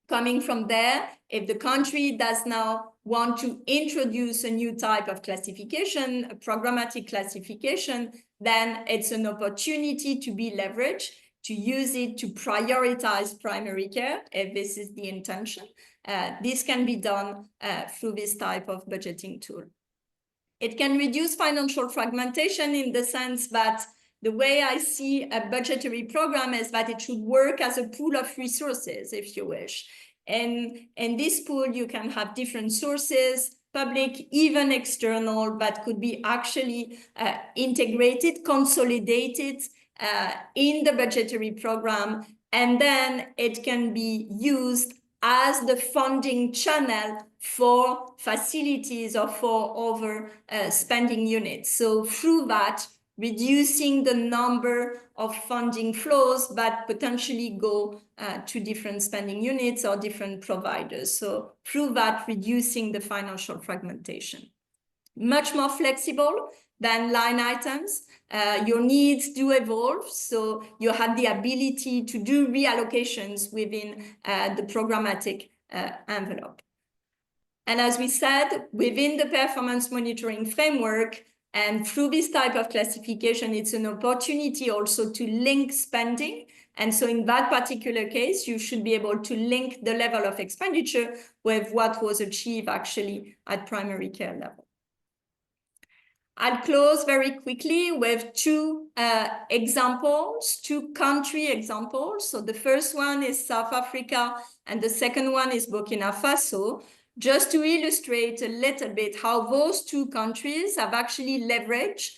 Coming from there, if the country does now want to introduce a new type of classification, a programmatic classification, then it's an opportunity to be leveraged, to use it to prioritize primary care, if this is the intention. This can be done through this type of budgeting tool. It can reduce financial fragmentation in the sense that the way I see a budgetary program is that it should work as a pool of resources, if you wish. And in this pool, you can have different sources, public, even external, that could be actually integrated, consolidated, in the budgetary program, and then it can be used as the funding channel for facilities or for other spending units. So through that, reducing the number of funding flows, but potentially go to different spending units or different providers. So through that, reducing the financial fragmentation. Much more flexible than line items. Your needs do evolve, so you have the ability to do reallocations within the programmatic envelope. And as we said, within the performance monitoring framework, and through this type of classification, it's an opportunity also to link spending. And so in that particular case, you should be able to link the level of expenditure with what was achieved actually at primary care level. I'll close very quickly with two examples, two country examples. So the first one is South Africa, and the second one is Burkina Faso, just to illustrate a little bit how those two countries have actually leveraged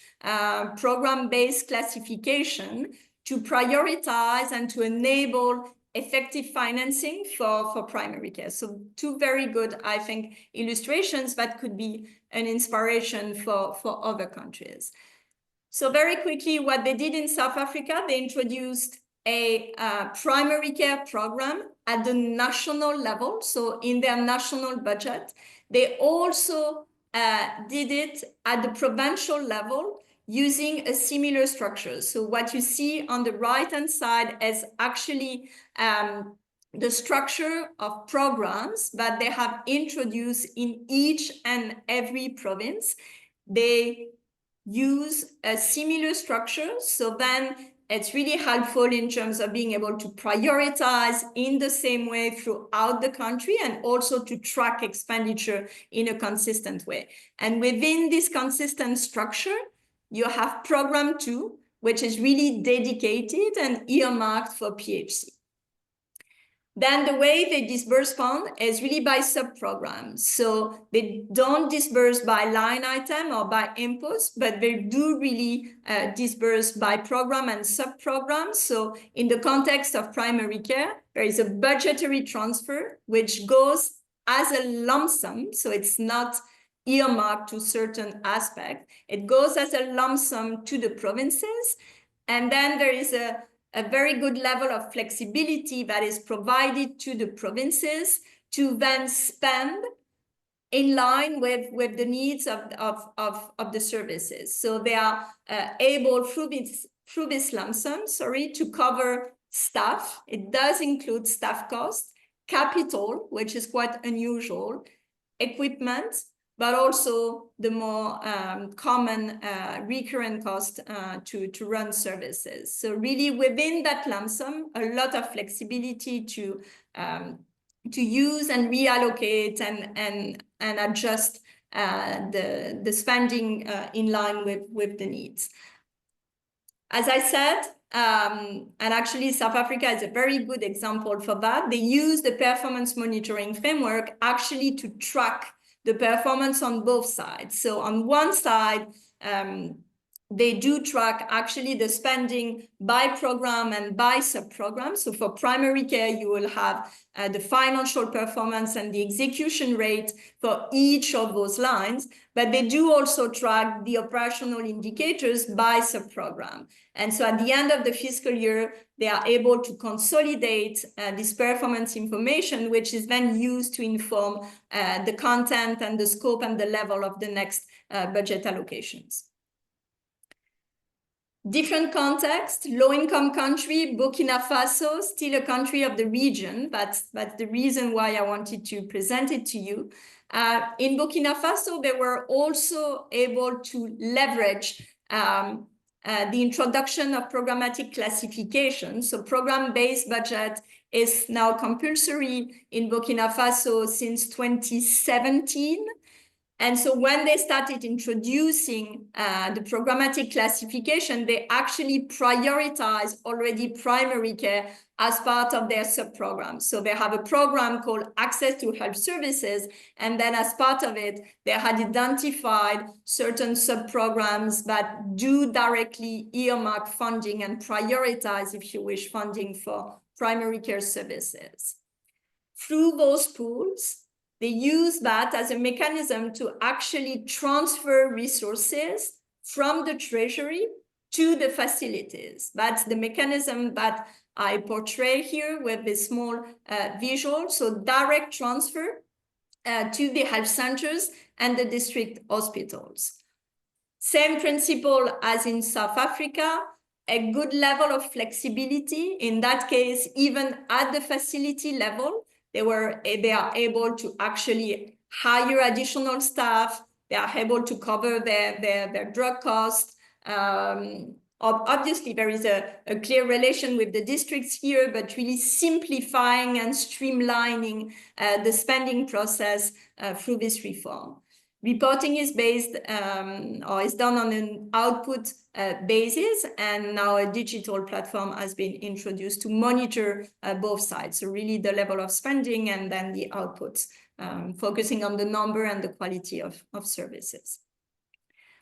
program-based classification to prioritize and to enable effective financing for primary care. So two very good, I think, illustrations that could be an inspiration for other countries. So very quickly, what they did in South Africa, they introduced a primary care program at the national level, so in their national budget. They also did it at the provincial level using a similar structure. So what you see on the right-hand side is actually the structure of programs that they have introduced in each and every province. They use a similar structure, so then it's really helpful in terms of being able to prioritize in the same way throughout the country and also to track expenditure in a consistent way. And within this consistent structure, you have program 2, which is really dedicated and earmarked for PHC. Then the way they disburse fund is really by sub-programs. So they don't disburse by line item or by inputs, but they do really disburse by program and sub-programs. So in the context of primary care, there is a budgetary transfer, which goes as a lump sum. So it's not earmarked to certain aspect. It goes as a lump sum to the provinces. And then there is a very good level of flexibility that is provided to the provinces to then spend in line with the needs of the services. So they are able through this lump sum, to cover staff. It does include staff costs, capital, which is quite unusual, equipment, but also the more common recurrent cost to run services. So really within that lump sum, a lot of flexibility to use and reallocate and adjust the spending in line with the needs. As I said, and actually South Africa is a very good example for that. They use the performance monitoring framework actually to track the performance on both sides. So on one side, they do track actually the spending by program and by sub-program. So for primary care, you will have the financial performance and the execution rate for each of those lines, but they do also track the operational indicators by sub-program. And so at the end of the fiscal year, they are able to consolidate this performance information, which is then used to inform the content and the scope and the level of the next budget allocations. Different context, low-income country, Burkina Faso, still a country of the region. That's the reason why I wanted to present it to you. In Burkina Faso, they were also able to leverage the introduction of programmatic classification. So program-based budget is now compulsory in Burkina Faso since 2017. And so when they started introducing the programmatic classification, they actually prioritize already primary care as part of their sub-programs. So they have a program called Access to Health Services, and then as part of it, they had identified certain sub-programs that do directly earmark funding and prioritize, if you wish, funding for primary care services. Through those pools, they use that as a mechanism to actually transfer resources from the treasury to the facilities. That's the mechanism that I portray here with this small visual. So direct transfer to the health centers and the district hospitals. Same principle as in South Africa, a good level of flexibility. In that case, even at the facility level, they are able to actually hire additional staff. They are able to cover their drug costs. Obviously, there is a clear relation with the districts here, but really simplifying and streamlining the spending process through this reform. Reporting is based or is done on an output basis, and now a digital platform has been introduced to monitor both sides. So really the level of spending and then the outputs, focusing on the number and the quality of services.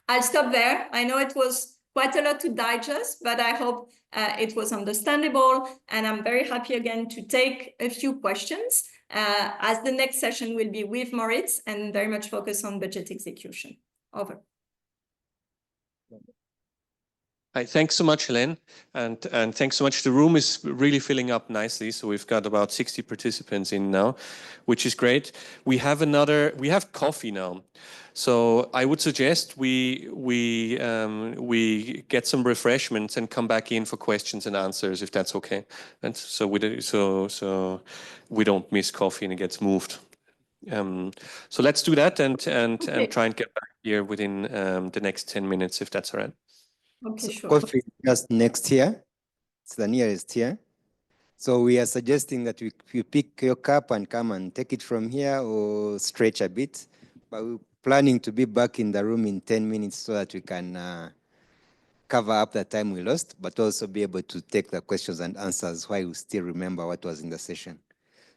I'll stop there. I know it was quite a lot to digest, but I hope it was understandable, and I'm very happy again to take a few questions. As the next session will be with Moritz and very much focus on budget execution. Over. Hi, thanks so much, Helene, and thanks so much. The room is really filling up nicely, so we've got about 60 participants in now, which is great. We have coffee now, so I would suggest we get some refreshments and come back in for questions and answers, if that's okay. And so we don't miss coffee and it gets moved. So let's do that and try and get back here within the next 10 minutes, if that's all right. Okay, So sure. coffee just next here. It's the nearest here. So we are suggesting that you pick your cup and come and take it from here or stretch a bit. But we're planning to be back in the room in 10 minutes so that we can cover up the time we lost, but also be able to take the questions and answers while we still remember what was in the session.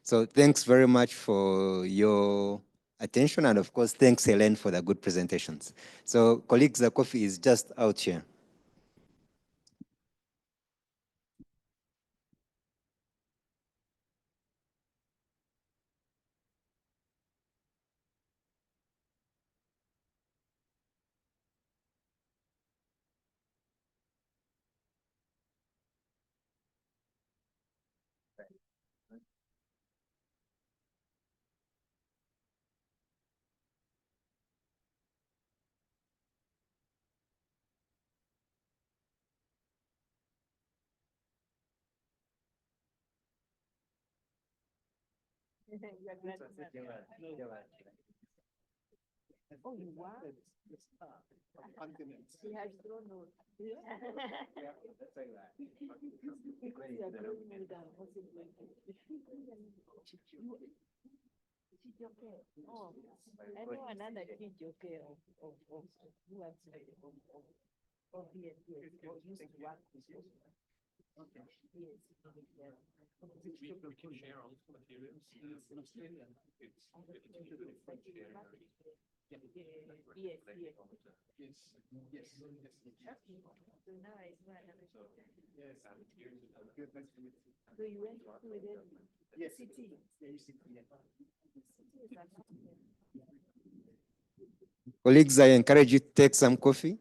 So thanks very much for your attention. And of course, thanks, Helene, for the good presentations. So colleagues, the coffee is just out here. Oh, you are? He has grown old. Yeah. Because you are growing older, possibly. Chijoke. Oh, I know another Chijoke of who has of yes, yes, or used to work with. Okay. Yes. We can share all the materials in Australia. It's Yes, yes. Yes. So now I know another. Yes. So you went with it? Yes. City. Colleagues, I encourage you to take some coffee.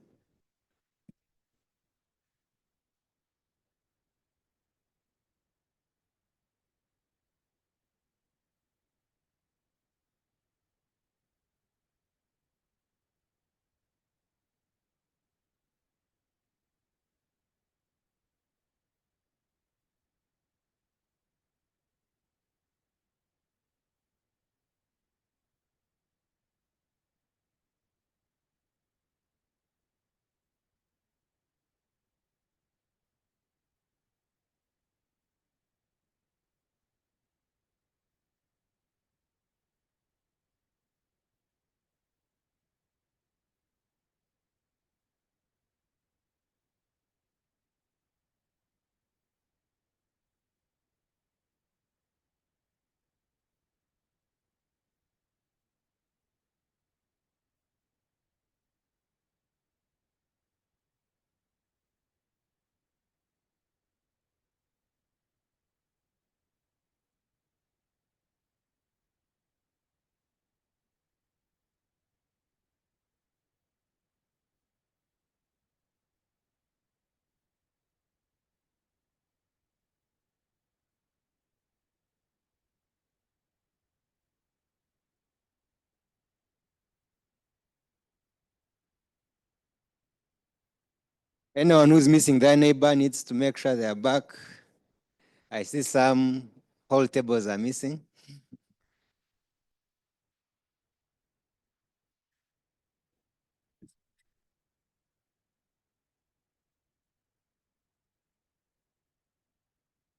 Anyone who's missing their neighbor needs to make sure they are back. I see some whole tables are missing.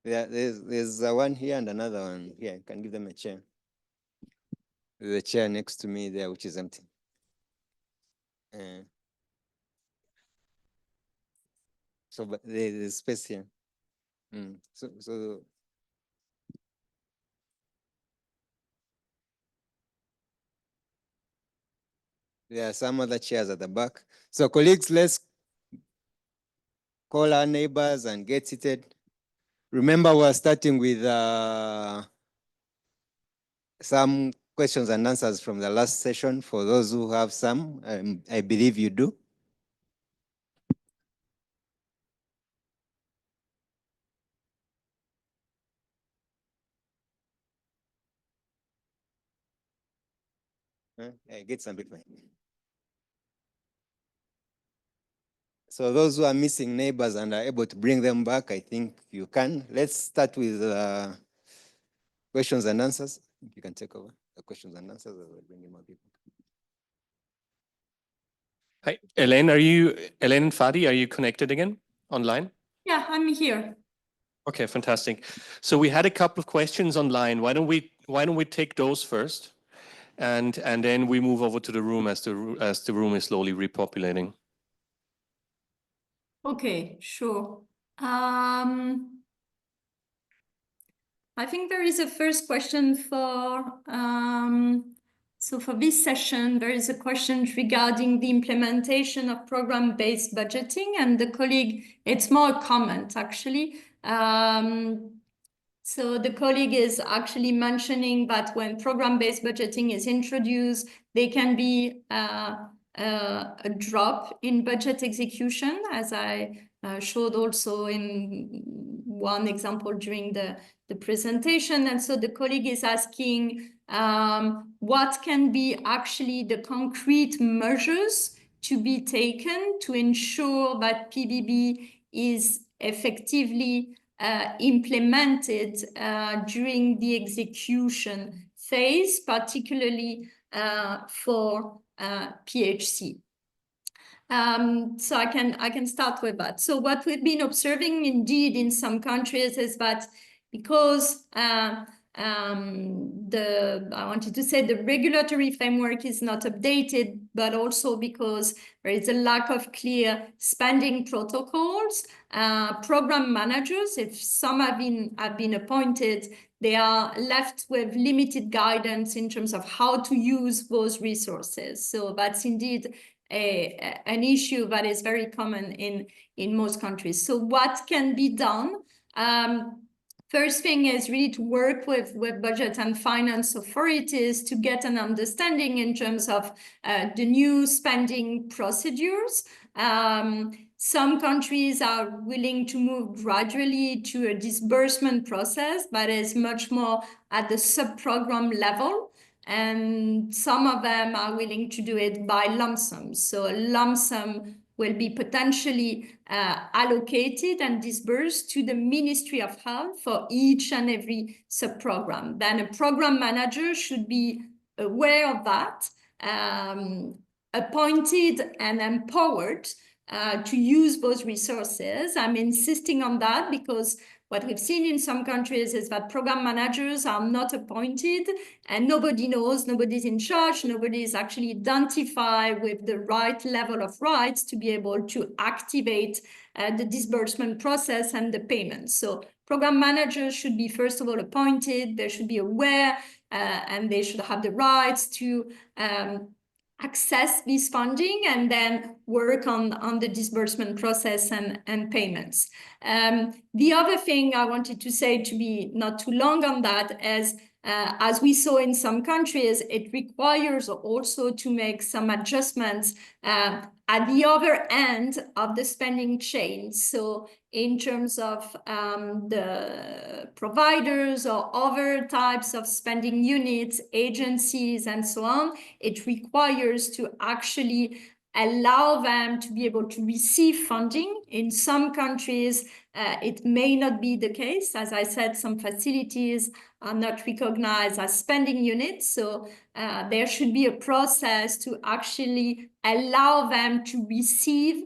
Yeah, there's one here and another one here. I can give them a chair. There's a chair next to me there, which is empty. So, but there's space here. So there are some other chairs at the back. So colleagues, let's call our neighbors and get seated. Remember, we're starting with some questions and answers from the last session. For those who have some, I believe you do. Get some bit. So those who are missing neighbors and are able to bring them back, I think you can. Let's start with questions and answers. You can take over the questions and answers. We'll bring in more people. Hi, Elaine and Fadi, are you connected again online? Yeah, I'm here. Okay, fantastic. So we had a couple of questions online. Why don't we take those first, and then we move over to the room as the room is slowly repopulating. Okay, sure. I think there is a first question for, so for this session, there is a question regarding the implementation of program-based budgeting, and the colleague, it's more a comment actually. So the colleague is actually mentioning that when program-based budgeting is introduced, there can be a drop in budget execution, as I showed also in one example during the presentation. And so the colleague is asking what can be actually the concrete measures to be taken to ensure that PBB is effectively implemented during the execution phase, particularly for PHC. So I can start with that. So what we've been observing indeed in some countries is that because I wanted to say the regulatory framework is not updated, but also because there is a lack of clear spending protocols. Program managers, if some have been appointed, they are left with limited guidance in terms of how to use those resources. So that's indeed an issue that is very common in most countries. So what can be done? First thing is really to work with budget and finance authorities to get an understanding in terms of the new spending procedures. Some countries are willing to move gradually to a disbursement process, but is much more at the sub-program level. And some of them are willing to do it by lump sum. So a lump sum will be potentially allocated and disbursed to the Ministry of Health for each and every sub-program. Then a program manager should be aware of that, appointed and empowered to use those resources. I'm insisting on that because what we've seen in some countries is that program managers are not appointed and nobody knows, nobody's in charge, nobody is actually identified with the right level of rights to be able to activate the disbursement process and the payments. So program managers should be, first of all, appointed, they should be aware, and they should have the rights to access this funding and then work on the disbursement process and payments. The other thing I wanted to say, to be not too long on that, is as we saw in some countries, it requires also to make some adjustments at the other end of the spending chain. So in terms of the providers or other types of spending units, agencies, and so on, it requires to actually allow them to be able to receive funding. In some countries, it may not be the case. As I said, some facilities are not recognized as spending units. So there should be a process to actually allow them to receive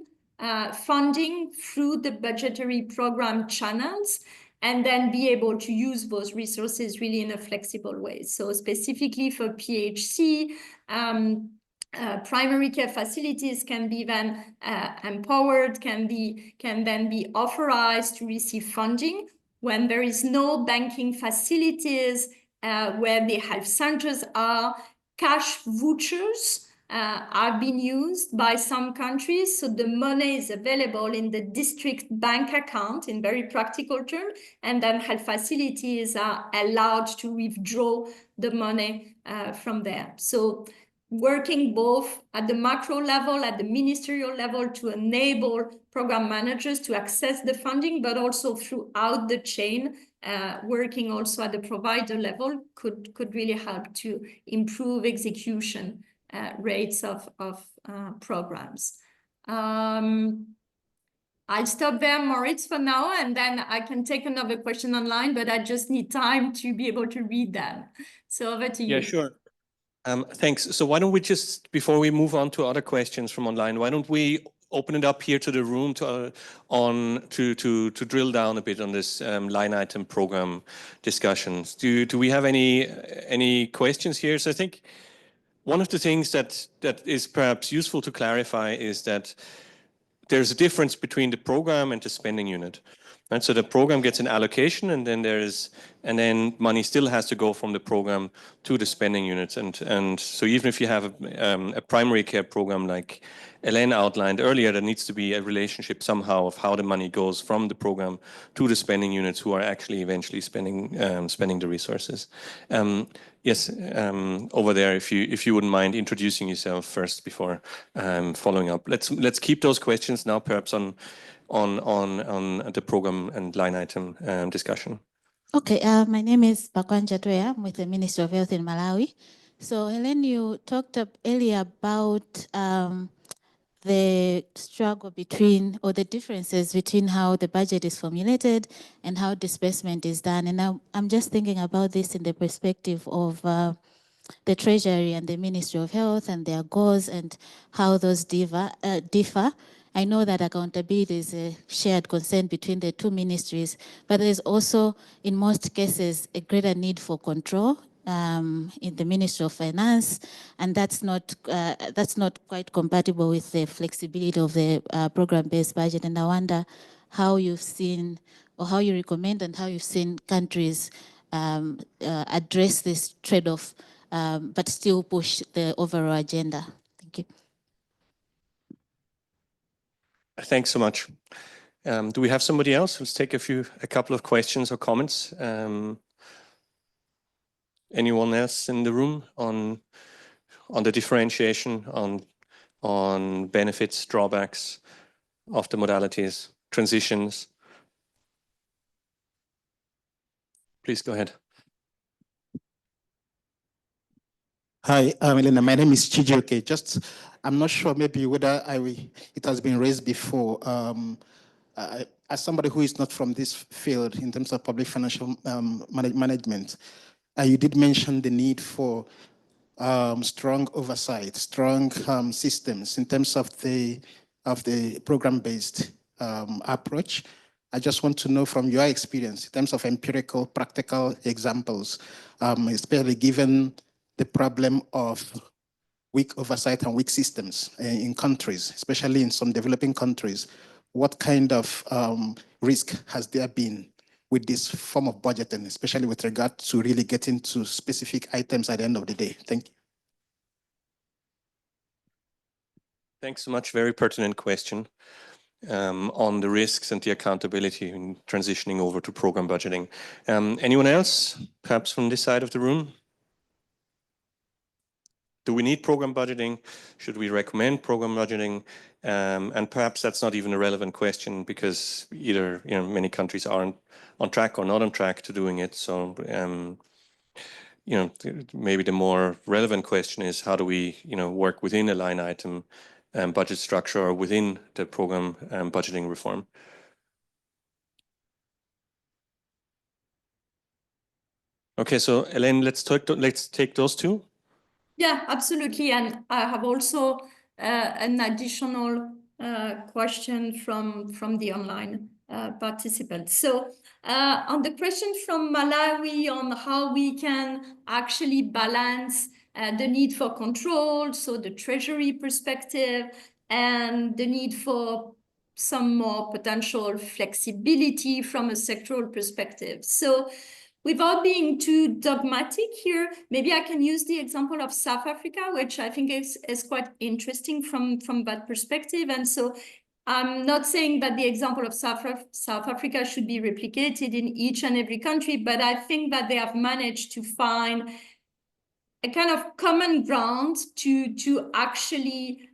funding through the budgetary program channels, and then be able to use those resources really in a flexible way. So specifically for PHC, primary care facilities can be then empowered, can then be authorized to receive funding. When there is no banking facilities where the health centers are, cash vouchers are being used by some countries. So the money is available in the district bank account in very practical terms, and then health facilities are allowed to withdraw the money from there. So working both at the macro level, at the ministerial level, to enable program managers to access the funding, but also throughout the chain, working also at the provider level could really help to improve execution rates of programs. I'll stop there, Moritz, for now, and then I can take another question online, but I just need time to be able to read them. So over to you. Yeah, sure. Thanks. So why don't we just, before we move on to other questions from online, why don't we open it up here to the room to drill down a bit on this line item program discussions. Do we have any questions here? So I think one of the things that is perhaps useful to clarify is that there's a difference between the program and the spending unit. Right? So the program gets an allocation, and then money still has to go from the program to the spending units. And so even if you have a primary care program like Hélène outlined earlier, there needs to be a relationship somehow of how the money goes from the program to the spending units who are actually eventually spending the resources. Yes, over there, if you wouldn't mind introducing yourself first before following up. Let's keep those questions now, perhaps on the program and line item discussion. Okay, my name is Pakwanja Toya. I'm with the Ministry of Health in Malawi. So Hélène, you talked up earlier about the struggle between, or the differences between how the budget is formulated and how disbursement is done. And I'm just thinking about this in the perspective of the Treasury and the Ministry of Health and their goals and how those differ. I know that accountability is a shared concern between the two ministries, but there's also, in most cases, a greater need for control in the Ministry of Finance, and that's not quite compatible with the flexibility of the program-based budget. And I wonder how you've seen, or how you recommend, and how you've seen countries address this trade-off, but still push the overall agenda. Thank you. Thanks so much. Do we have somebody else? Let's take a couple of questions or comments. Anyone else in the room on the differentiation, on benefits, drawbacks of the modalities, transitions? Please go ahead. Hi, Elena. My name is Chijioke. I'm not sure maybe whether it has been raised before. As somebody who is not from this field in terms of public financial management, you did mention the need for strong oversight, strong systems in terms of the program-based approach. I just want to know from your experience in terms of empirical, practical examples, especially given the problem of weak oversight and weak systems in countries, especially in some developing countries. What kind of risk has there been with this form of budgeting, especially with regard to really getting to specific items at the end of the day? Thank you. Thanks so much. Very pertinent question on the risks and the accountability in transitioning over to program budgeting. Anyone else, perhaps from this side of the room? Do we need program budgeting? Should we recommend program budgeting? And perhaps that's not even a relevant question because either many countries aren't on track or not on track to doing it. So maybe the more relevant question is how do we work within a line item budget structure or within the program budgeting reform. Okay, so Elaine, let's take those two. Yeah, absolutely. And I have also an additional question from the online participants. So on the question from Malawi on how we can actually balance the need for control, so the treasury perspective, and the need for some more potential flexibility from a sectoral perspective. So without being too dogmatic here, maybe I can use the example of South Africa, which I think is quite interesting from that perspective. And so I'm not saying that the example of South Africa should be replicated in each and every country, but I think that they have managed to find a kind of common ground to actually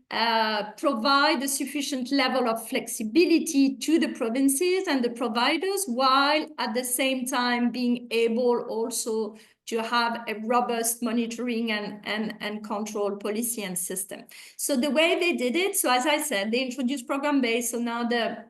provide a sufficient level of flexibility to the provinces and the providers, while at the same time being able also to have a robust monitoring and control policy and system. So the way they did it, so as I said, they introduced program-based, so now the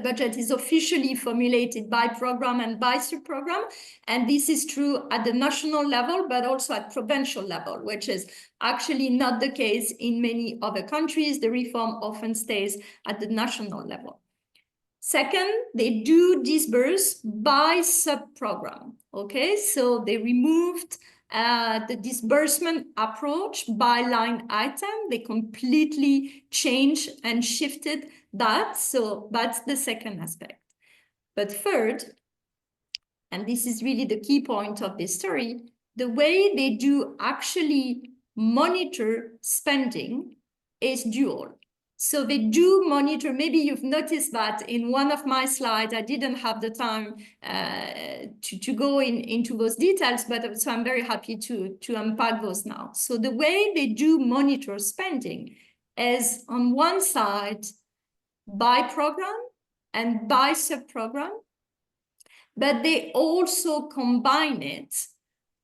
budget is officially formulated by program and by sub-program. And this is true at the national level, but also at provincial level, which is actually not the case in many other countries. The reform often stays at the national level. Second, they do disburse by sub-program, okay? So they removed the disbursement approach by line item. They completely changed and shifted that. So that's the second aspect. But third, and this is really the key point of this story, the way they do actually monitor spending is dual. So they do monitor, maybe you've noticed that in one of my slides, I didn't have the time to go into those details, but so I'm very happy to unpack those now. So the way they do monitor spending is on one side by program and by sub-program, but they also combine it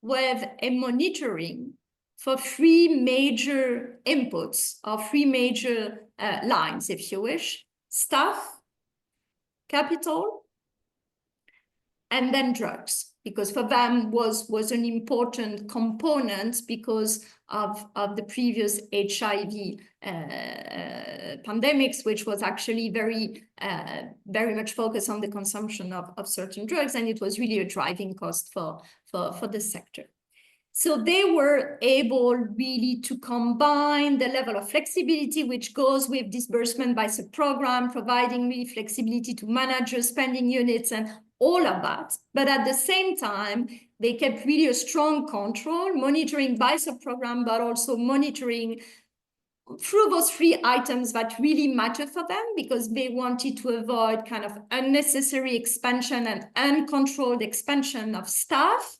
with a monitoring for three major inputs or three major lines, if you wish: staff, capital, and then drugs, because for them was an important component because of the previous HIV pandemics, which was actually very much focused on the consumption of certain drugs, and it was really a driving cost for the sector. So they were able really to combine the level of flexibility which goes with disbursement by sub-program, providing really flexibility to managers, spending units, and all of that. But at the same time, they kept really a strong control, monitoring by sub-program, but also monitoring through those three items that really matter for them, because they wanted to avoid kind of unnecessary expansion and uncontrolled expansion of staff,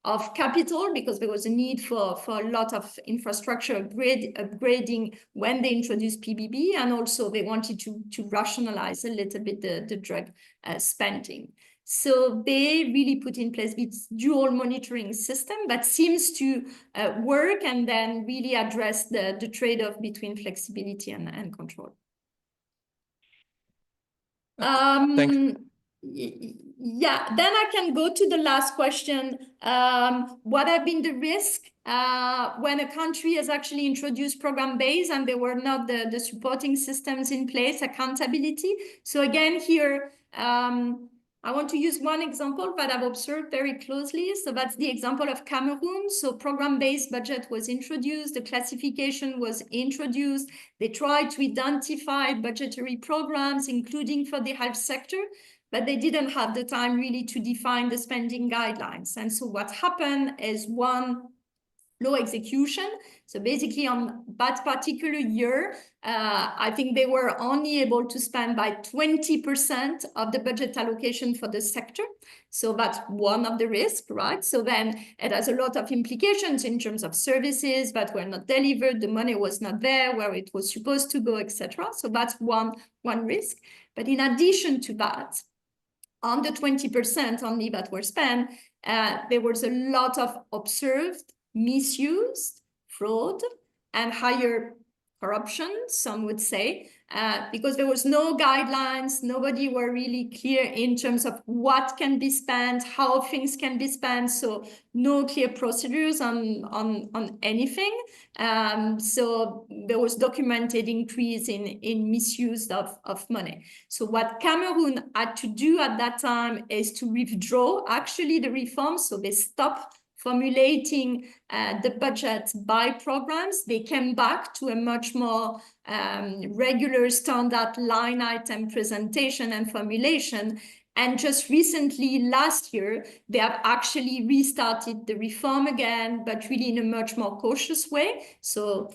of capital, because there was a need for a lot of infrastructure upgrading when they introduced PBB, and also they wanted to rationalize a little bit the drug spending. So they really put in place this dual monitoring system that seems to work and then really address the trade-off between flexibility and control. Yeah, then I can go to the last question. What have been the risks when a country has actually introduced program-based and there were not the supporting systems in place, accountability? So again, here, I want to use one example that I've observed very closely. So that's the example of Cameroon. So program-based budget was introduced, the classification was introduced. They tried to identify budgetary programs, including for the health sector, but they didn't have the time really to define the spending guidelines. And so what happened is one, low execution. So basically on that particular year, I think they were only able to spend by 20% of the budget allocation for the sector. So that's one of the risks, right? So then it has a lot of implications in terms of services that were not delivered, the money was not there where it was supposed to go, etc. So that's one risk. But in addition to that, on the 20% only that were spent, there was a lot of observed misuse, fraud, and higher corruption, some would say, because there was no guidelines, nobody were really clear in terms of what can be spent, how things can be spent, so no clear procedures on anything. So there was documented increase in misuse of money. So what Cameroon had to do at that time is to withdraw actually the reforms, so they stopped formulating the budget by programs. They came back to a much more regular standard line item presentation and formulation. And just recently, last year, they have actually restarted the reform again, but really in a much more cautious way. So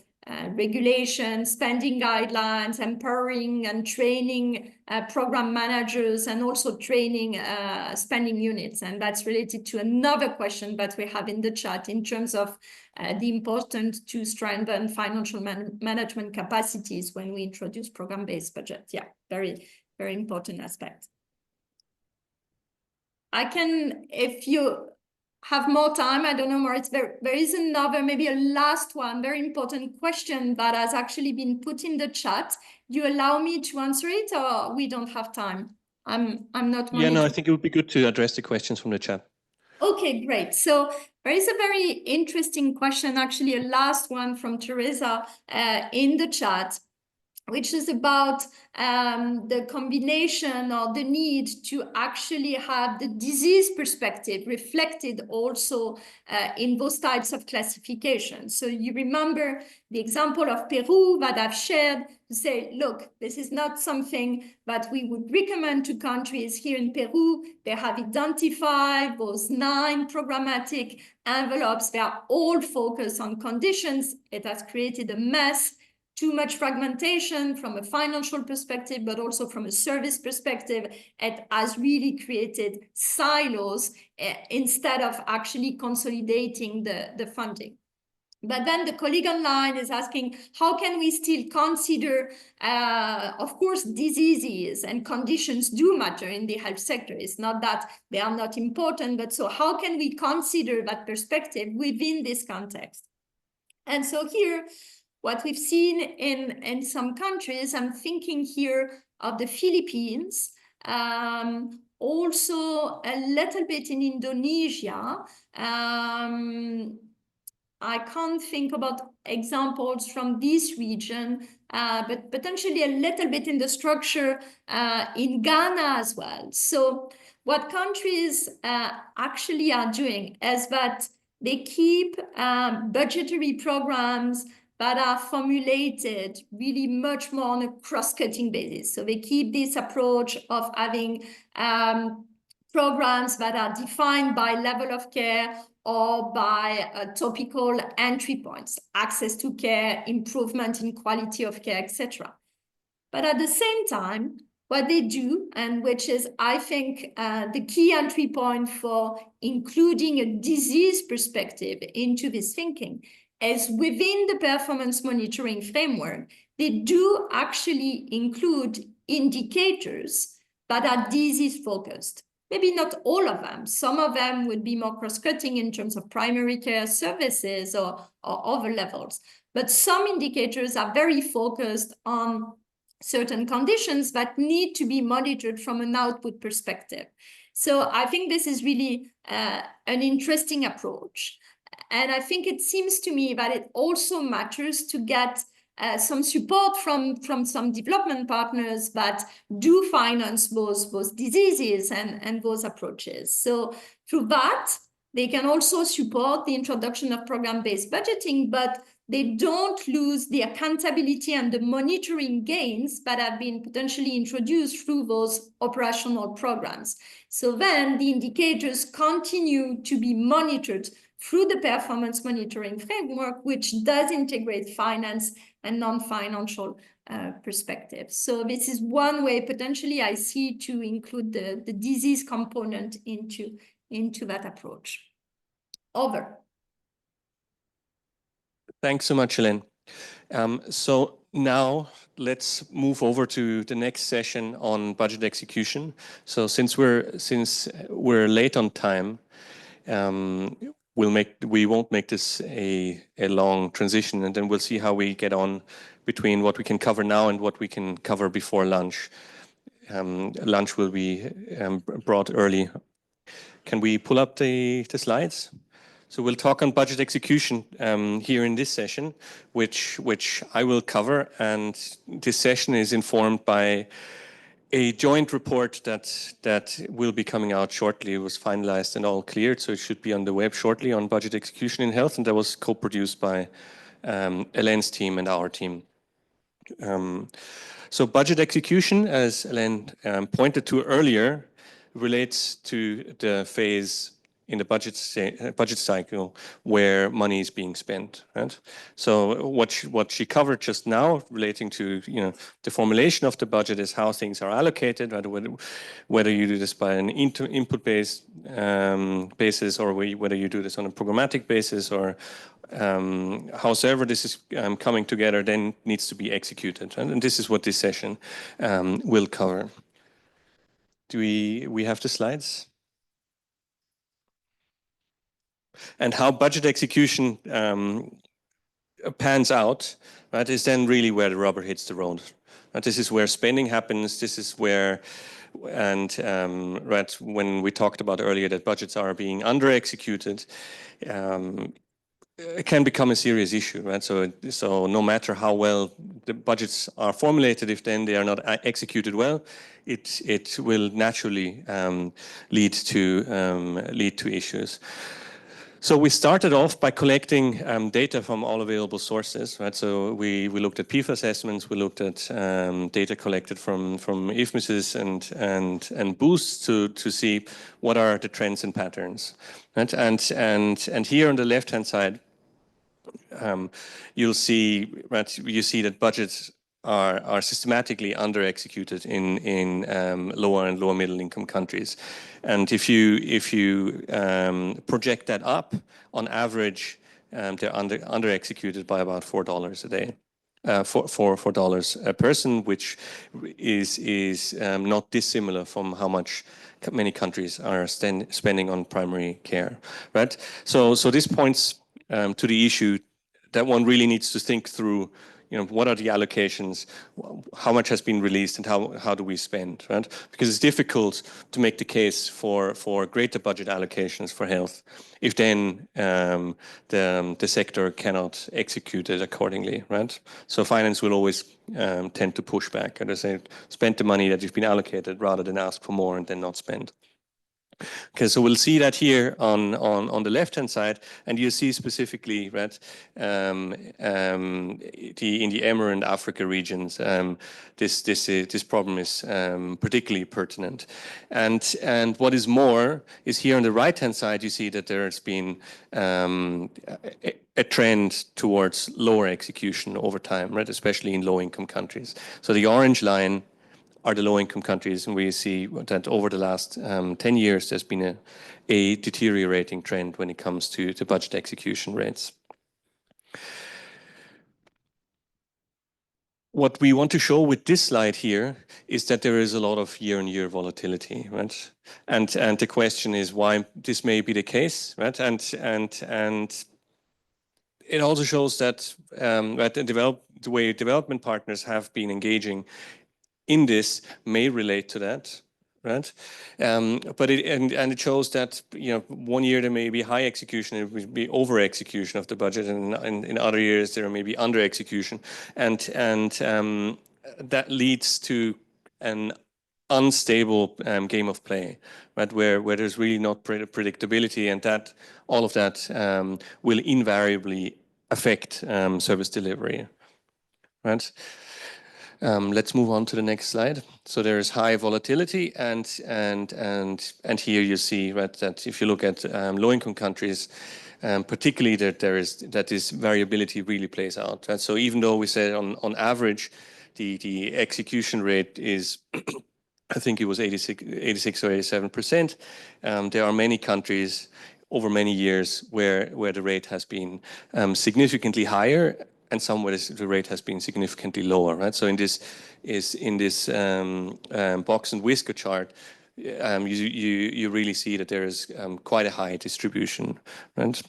regulation, spending guidelines, empowering and training program managers, and also training spending units. And that's related to another question that we have in the chat in terms of the importance to strengthen financial management capacities when we introduce program-based budget. Yeah, very, very important aspect. I can, if you have more time, I don't know, Moritz, there is another, maybe a last one, very important question that has actually been put in the chat. Do you allow me to answer it, or we don't have time? I'm not monitoring. Yeah, no, I think it would be good to address the questions from the chat. Okay, great. So there is a very interesting question, actually a last one from Teresa in the chat, which is about the combination or the need to actually have the disease perspective reflected also in those types of classifications. So you remember the example of Peru that I've shared to say, look, this is not something that we would recommend to countries. Here in Peru, they have identified those 9 programmatic envelopes. They are all focused on conditions. It has created a mess. Too much fragmentation from a financial perspective, but also from a service perspective. It has really created silos instead of actually consolidating the funding. But then the colleague online is asking, how can we still consider, of course, diseases and conditions do matter in the health sector. It's not that they are not important, but so how can we consider that perspective within this context? And so here, what we've seen in some countries, I'm thinking here of the Philippines, also a little bit in Indonesia. I can't think about examples from this region, but potentially a little bit in the structure in Ghana as well. So what countries actually are doing is that they keep budgetary programs that are formulated really much more on a cross-cutting basis. So they keep this approach of having programs that are defined by level of care or by topical entry points, access to care, improvement in quality of care, etc. But at the same time, what they do, and which is, I think, the key entry point for including a disease perspective into this thinking, is within the performance monitoring framework, they do actually include indicators that are disease-focused. Maybe not all of them. Some of them would be more cross-cutting in terms of primary care services or other levels. But some indicators are very focused on certain conditions that need to be monitored from an output perspective. So I think this is really an interesting approach. And I think it seems to me that it also matters to get some support from some development partners that do finance those diseases and those approaches. So through that, they can also support the introduction of program-based budgeting, but they don't lose the accountability and the monitoring gains that have been potentially introduced through those operational programs. So then the indicators continue to be monitored through the performance monitoring framework, which does integrate finance and non-financial perspectives. So this is one way potentially I see to include the disease component into that approach. Over. Thanks so much, Hélène. So now let's move over to the next session on budget execution. So since we're late on time, we won't make this a long transition, and then we'll see how we get on between what we can cover now and what we can cover before lunch. Lunch will be brought early. Can we pull up the slides? So we'll talk on budget execution here in this session, which I will cover. And this session is informed by a joint report that will be coming out shortly. It was finalized and all cleared, so it should be on the web shortly on budget execution in health, and that was co-produced by Elaine's team and our team. So budget execution, as Elaine pointed to earlier, relates to the phase in the budget cycle where money is being spent, right? So what she covered just now, relating to the formulation of the budget, is how things are allocated, right? Whether you do this by an input-based basis, or whether you do this on a programmatic basis, or howsoever this is coming together, then needs to be executed, right? And this is what this session will cover. Do we have the slides? And how budget execution pans out, right, is then really where the rubber hits the road. Right? This is where spending happens. This is where, and right, when we talked about earlier that budgets are being under-executed, it can become a serious issue, right? So no matter how well the budgets are formulated, if then they are not executed well, it will naturally lead to issues. So we started off by collecting data from all available sources, right? So we looked at PIFA assessments, we looked at data collected from IFMISs and boosts to see what are the trends and patterns, right? And here on the left-hand side, you'll see, right? You see that budgets are systematically under-executed in lower and lower middle income countries. And if you project that up, on average, they're under-executed by about $4 a day, $4 a person, which is not dissimilar from how much many countries are spending on primary care, right? So this points to the issue that one really needs to think through, what are the allocations, how much has been released, and how do we spend, right? Because it's difficult to make the case for greater budget allocations for health if then the sector cannot execute it accordingly, right? So finance will always tend to push back and they say, spend the money that you've been allocated rather than ask for more and then not spend. Okay, so we'll see that here on the left-hand side, and you see specifically, right, in the EMER and Africa regions, this problem is particularly pertinent. And what is more is here on the right-hand side, you see that there's been a trend towards lower execution over time, right, especially in low-income countries. So the orange line are the low-income countries, and we see that over the last 10 years, there's been a deteriorating trend when it comes to budget execution rates. What we want to show with this slide here is that there is a lot of year-on-year volatility, right? And the question is why this may be the case, right? And it also shows that the way development partners have been engaging in this may relate to that, right? But it shows that 1 year there may be high execution, it will be over execution of the budget, and in other years there may be under execution, and that leads to an unstable game of play, right? Where there's really not predictability, and that all of that will invariably affect service delivery, right? Let's move on to the next slide. So there is high volatility, and here you see, right, that if you look at low-income countries, particularly that this variability really plays out. Right? So even though we said on average the execution rate is, I think it was 86 or 87%, there are many countries over many years where the rate has been significantly higher, and somewhere the rate has been significantly lower, right? So in this box and whisker chart, you really see that there is quite a high distribution, right?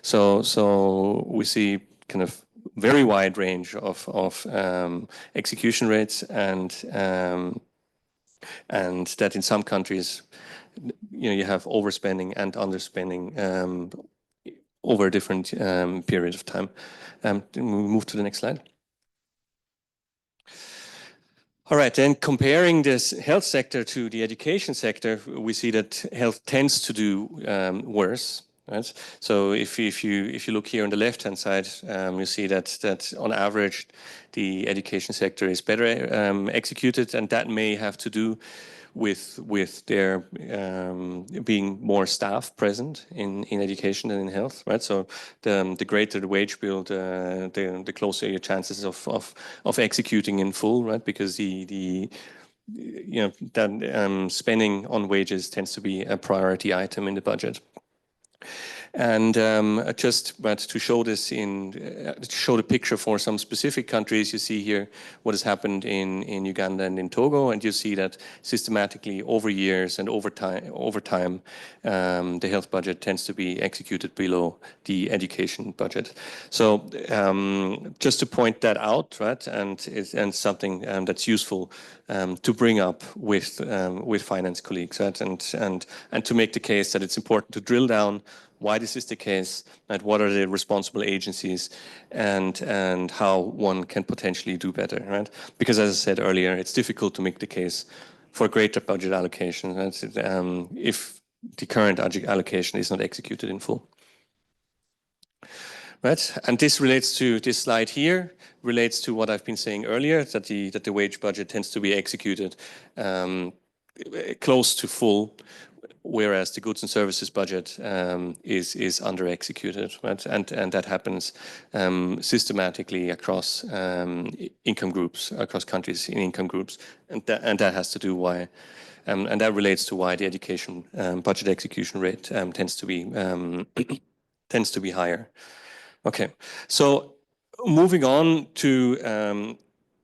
So we see kind of very wide range of execution rates, and that in some countries, you have overspending and underspending over a different period of time. We move to the next slide. All right, then comparing this health sector to the education sector, we see that health tends to do worse. Right? So if you look here on the left-hand side, you see that on average the education sector is better executed, and that may have to do with there being more staff present in education than in health, right? So the greater the wage bill, the closer your chances of executing in full, right? Because that spending on wages tends to be a priority item in the budget. And just to show this to show the picture for some specific countries, you see here what has happened in Uganda and in Togo, and you see that systematically over years and over time, the health budget tends to be executed below the education budget. So just to point that out, right, and something that's useful to bring up with finance colleagues, right, and to make the case that it's important to drill down why this is the case, and what are the responsible agencies, and how one can potentially do better, right? Because as I said earlier, it's difficult to make the case for greater budget allocation, right? If the current allocation is not executed in full. Right, and this relates to this slide here, relates to what I've been saying earlier, that the wage budget tends to be executed close to full, whereas the goods and services budget is under executed, right? And that happens systematically across income groups, across countries in income groups, and that has to do why, and that relates to why the education budget execution rate tends to be higher. Okay, so moving on to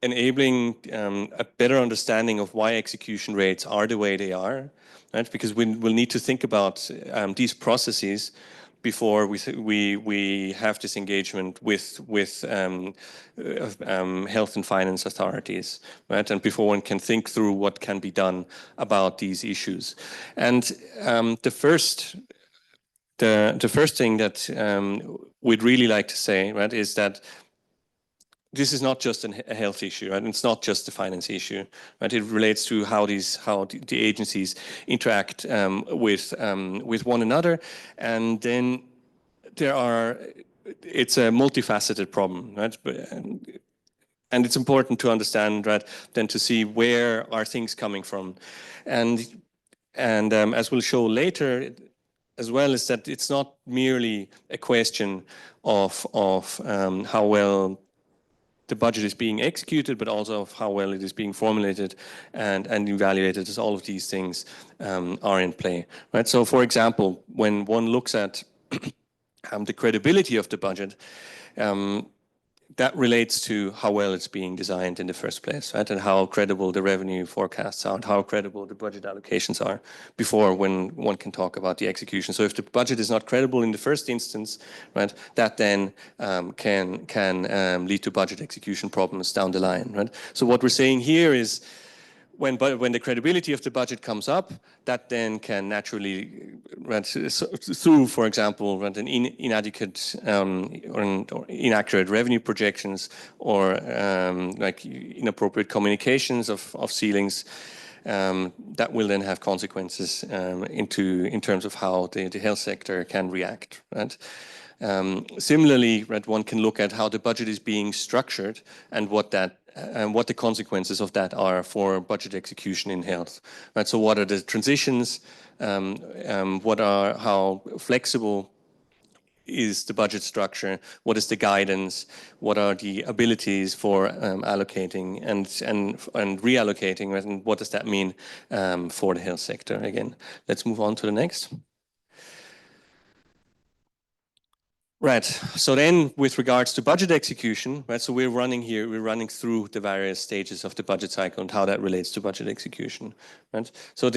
enabling a better understanding of why execution rates are the way they are, right? Because we'll need to think about these processes before we have this engagement with health and finance authorities, right? And before one can think through what can be done about these issues. And the first thing that we'd really like to say, right, is that this is not just a health issue, right? It's not just a finance issue, right? It relates to how the agencies interact with one another, and then it's a multifaceted problem, right? And it's important to understand, right, then to see where are things coming from, and as we'll show later, as well, is that it's not merely a question of how well the budget is being executed, but also of how well it is being formulated and evaluated, as all of these things are in play, right? So, for example, when one looks at the credibility of the budget, that relates to how well it's being designed in the first place, right? And how credible the revenue forecasts are, and how credible the budget allocations are before when one can talk about the execution. So if the budget is not credible in the first instance, right, that then can lead to budget execution problems down the line, right? So what we're saying here is when the credibility of the budget comes up, that then can naturally, through, for example, an inadequate or inaccurate revenue projections, or like inappropriate communications of ceilings, that will then have consequences in terms of how the health sector can react, right? Similarly, right, one can look at how the budget is being structured and what the consequences of that are for budget execution in health. Right? So what are the transitions? How flexible is the budget structure? What is the guidance? What are the abilities for allocating and reallocating? Right? And what does that mean for the health sector? Again, let's move on to the next. Right. So then, with regards to budget execution, right? So we're running through the various stages of the budget cycle and how that relates to budget execution, right? So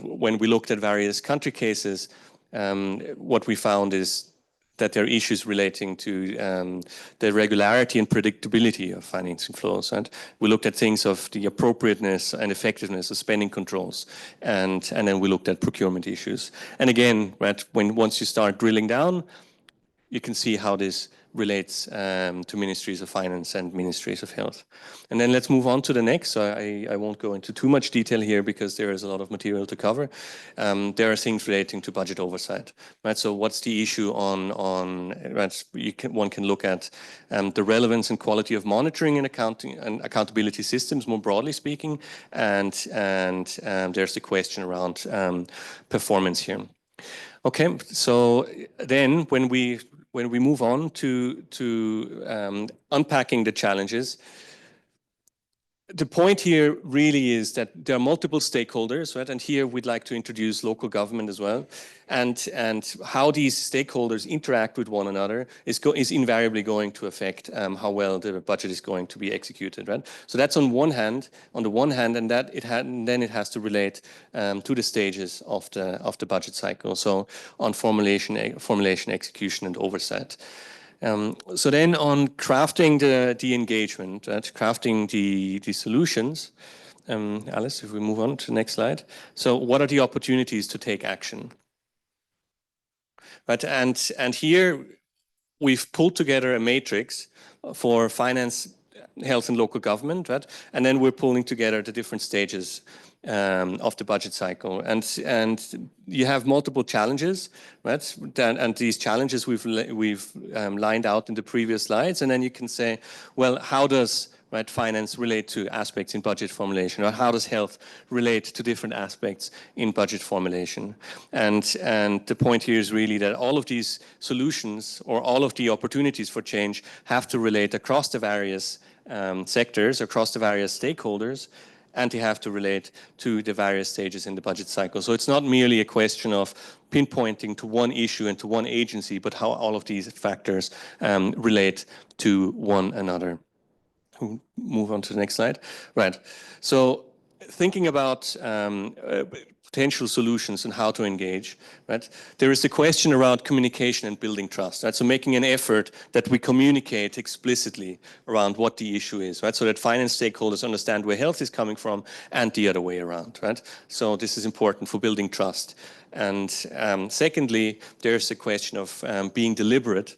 when we looked at various country cases, what we found is that there are issues relating to the regularity and predictability of financing flows. And we looked at things of the appropriateness and effectiveness of spending controls, and then we looked at procurement issues. And again, right, once you start drilling down, you can see how this relates to ministries of finance and ministries of health. And then let's move on to the next. So I won't go into too much detail here because there is a lot of material to cover. There are things relating to budget oversight, right? So what's the issue on right? One can look at the relevance and quality of monitoring and accounting and accountability systems, more broadly speaking, and there's the question around performance here. Okay, so then when we move on to unpacking the challenges, the point here really is that there are multiple stakeholders, right? And here we'd like to introduce local government as well. And how these stakeholders interact with one another is invariably going to affect how well the budget is going to be executed, right? So that's on the one hand, and then it has to relate to the stages of the budget cycle. So on formulation, execution, and oversight. So then on crafting the engagement, right? Crafting the solutions, Alice, if we move on to the next slide. So what are the opportunities to take action? Right, and here we've pulled together a matrix for finance, health, and local government, right? And then we're pulling together the different stages of the budget cycle, and you have multiple challenges, right? And these challenges we've lined out in the previous slides, and then you can say, well, how does finance relate to aspects in budget formulation, or how does health relate to different aspects in budget formulation? And the point here is really that all of these solutions or all of the opportunities for change have to relate across the various sectors, across the various stakeholders, and they have to relate to the various stages in the budget cycle. So it's not merely a question of pinpointing to one issue and to one agency, but how all of these factors relate to one another. We'll move on to the next slide. Right. So thinking about potential solutions and how to engage, right? There is the question around communication and building trust, right? So making an effort that we communicate explicitly around what the issue is, right? So that finance stakeholders understand where health is coming from and the other way around, right? So this is important for building trust. And secondly, there's the question of being deliberate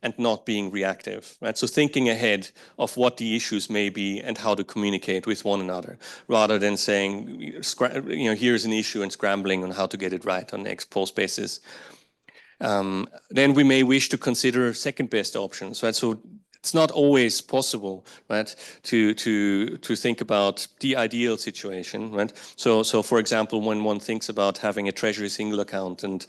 and not being reactive, right? So thinking ahead of what the issues may be and how to communicate with one another, rather than saying, here's an issue and scrambling on how to get it right on an ex-post basis. Then we may wish to consider second best options, right? So it's not always possible, right, to think about the ideal situation, right? So for example, when one thinks about having a treasury single account and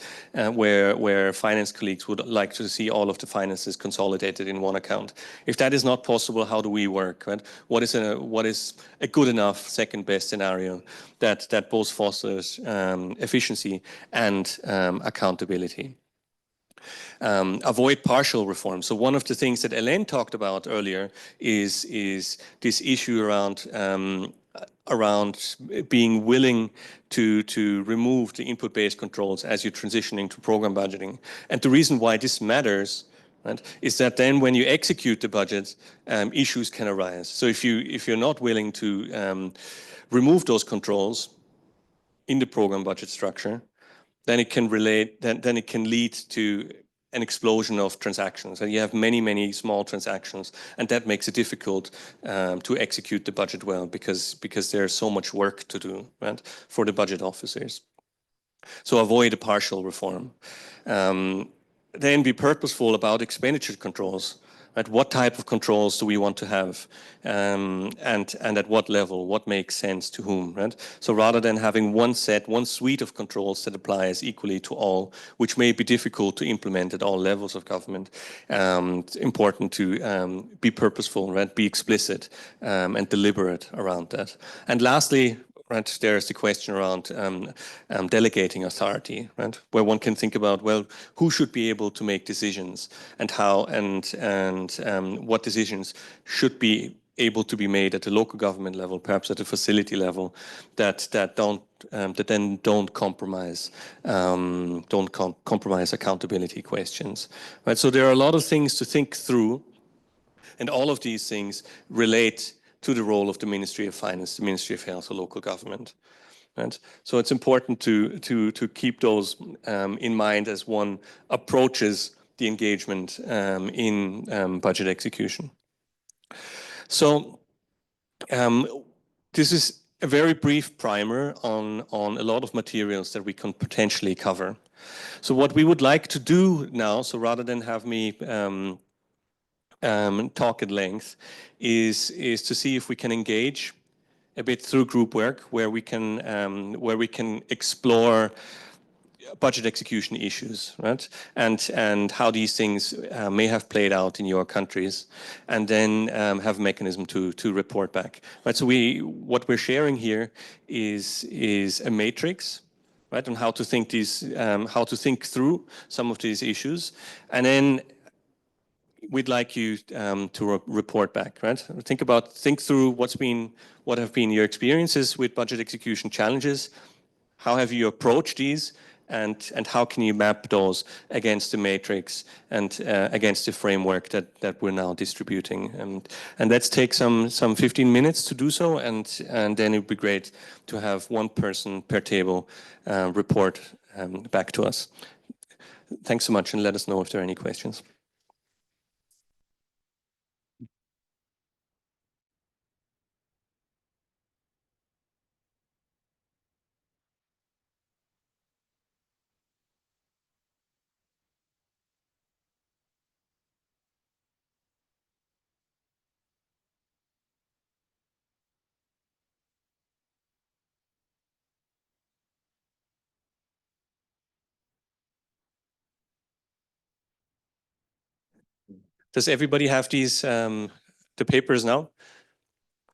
where finance colleagues would like to see all of the finances consolidated in one account, if that is not possible, how do we work, right? What is a good enough second best scenario that both fosters efficiency and accountability? Avoid partial reform. So one of the things that Hélène talked about earlier is this issue around being willing to remove the input-based controls as you're transitioning to program budgeting. And the reason why this matters, right, is that then when you execute the budget, issues can arise. So if you're not willing to remove those controls in the program budget structure, then it can then it can lead to an explosion of transactions, and you have many small transactions, and that makes it difficult to execute the budget well because there's so much work to do, right, for the budget officers. So avoid a partial reform. Then be purposeful about expenditure controls. Right? What type of controls do we want to have, and at what level? What makes sense to whom? Right? So rather than having one suite of controls that applies equally to all, which may be difficult to implement at all levels of government, it's important to be purposeful, right? Be explicit and deliberate around that. And lastly, right, there's the question around delegating authority, right, where one can think about, well, who should be able to make decisions and how and what decisions should be able to be made at the local government level, perhaps at the facility level, that then don't compromise accountability questions, right? So there are a lot of things to think through, and all of these things relate to the role of the Ministry of Finance, the Ministry of Health, or local government. And so it's important to keep those in mind as one approaches the engagement in budget execution. So this is a very brief primer on a lot of materials that we can potentially cover. So what we would like to do now, so rather than have me talk at length, is to see if we can engage a bit through group work where we can explore budget execution issues, right? And how these things may have played out in your countries, and then have a mechanism to report back, right? So what we're sharing here is a matrix, right, on how to think through some of these issues, and then we'd like you to report back, right? Think through what have been your experiences with budget execution challenges. How have you approached these, and how can you map those against the matrix and against the framework that we're now distributing? And let's take some 15 minutes to do so, and then it would be great to have one person per table report back to us. Thanks so much, and let us know if there are any questions. Does everybody have these, the papers now?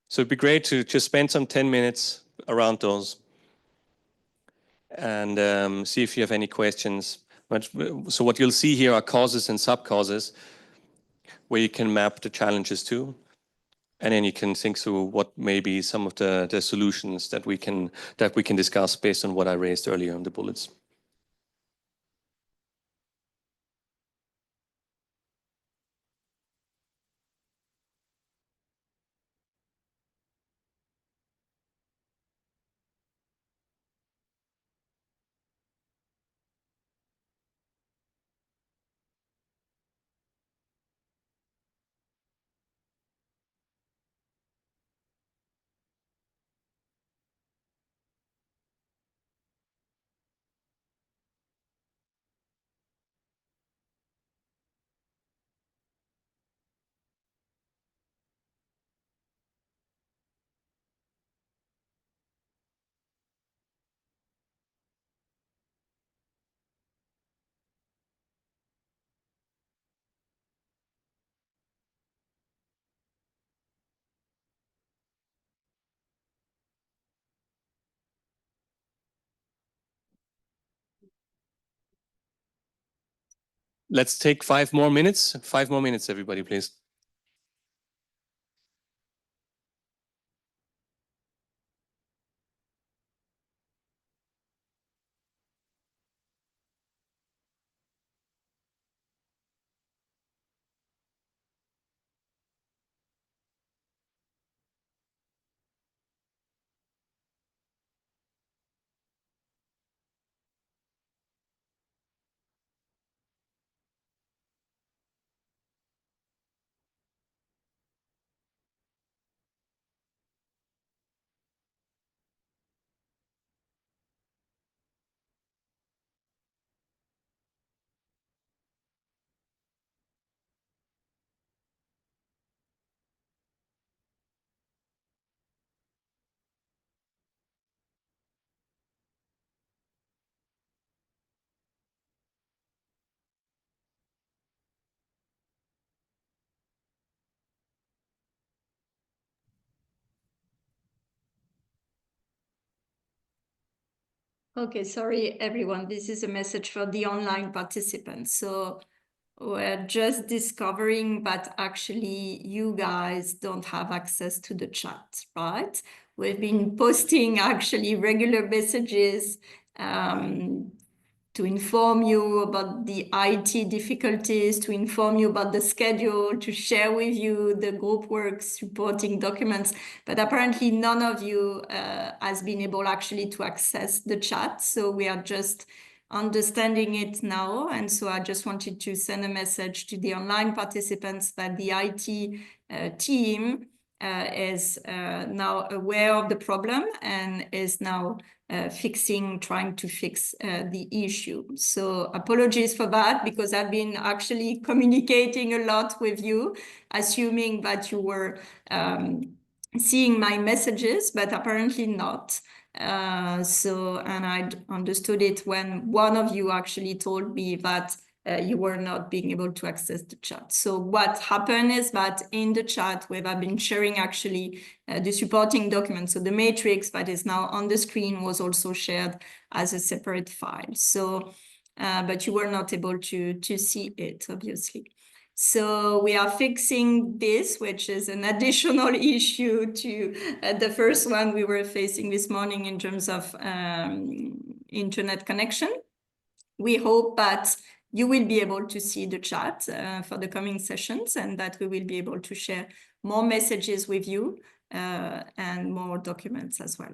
So it'd be great to just spend some 10 minutes around those and see if you have any questions. So what you'll see here are causes and sub-causes where you can map the challenges to, and then you can think through what may be some of the solutions that we can discuss based on what I raised earlier on the bullets. Let's take 5 more minutes. 5 more minutes, everybody, please. Okay, sorry, everyone. This is a message for the online participants. So we're just discovering that actually you guys don't have access to the chat, right? We've been posting actually regular messages to inform you about the IT difficulties, to inform you about the schedule, to share with you the group work supporting documents. But apparently none of you has been able actually to access the chat. So we are just understanding it now. And so I just wanted to send a message to the online participants that the IT team is now aware of the problem and is now trying to fix the issue. So apologies for that, because I've been actually communicating a lot with you, assuming that you were seeing my messages, but apparently not. And I understood it when one of you actually told me that you were not being able to access the chat. So what happened is that in the chat, where I've been sharing actually the supporting document, so the matrix that is now on the screen was also shared as a separate file. So, but you were not able to see it, obviously. So we are fixing this, which is an additional issue to the first one we were facing this morning in terms of internet connection. We hope that you will be able to see the chat for the coming sessions, and that we will be able to share more messages with you and more documents as well.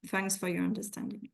Thanks for your understanding.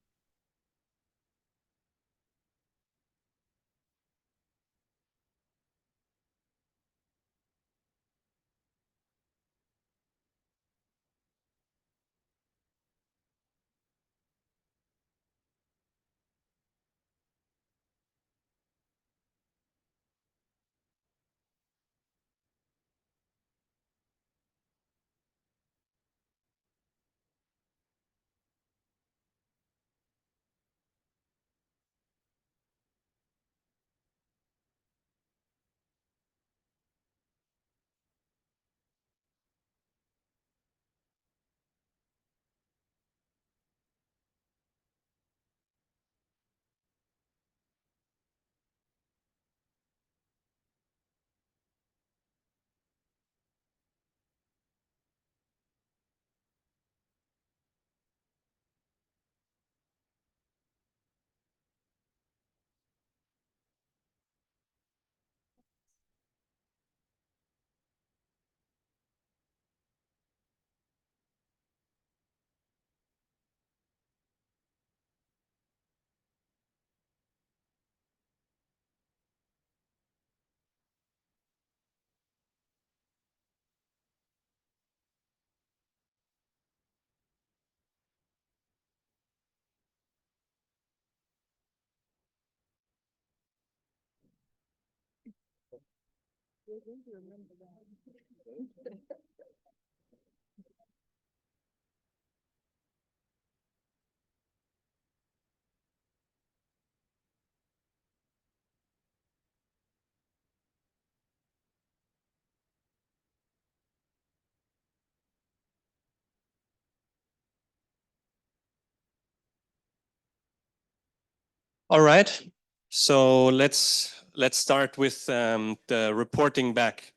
All right, so let's start with the reporting back.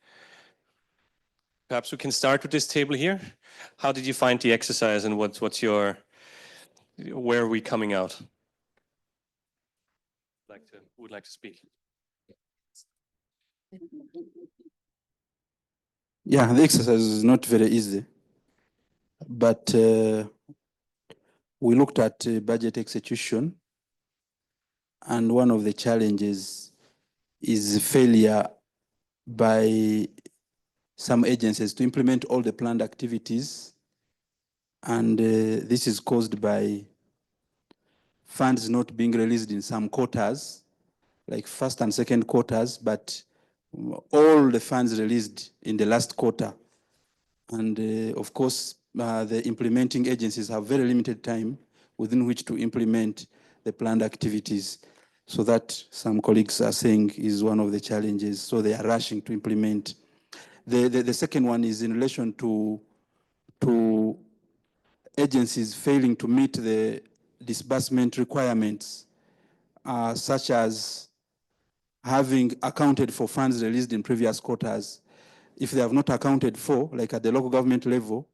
Perhaps we can start with this table here. How did you find the exercise, and what's your, where are we coming out? Who would like to speak? Yeah, the exercise is not very easy, but we looked at budget execution, and one of the challenges is failure by some agencies to implement all the planned activities, and this is caused by funds not being released in some quarters, like first and second quarters, but all the funds released in the last quarter. And of course, the implementing agencies have very limited time within which to implement the planned activities. So that, some colleagues are saying, is one of the challenges. So they are rushing to implement. The second one is in relation to agencies failing to meet the disbursement requirements, such as having accounted for funds released in previous quarters. If they have not accounted for, like at the local government level,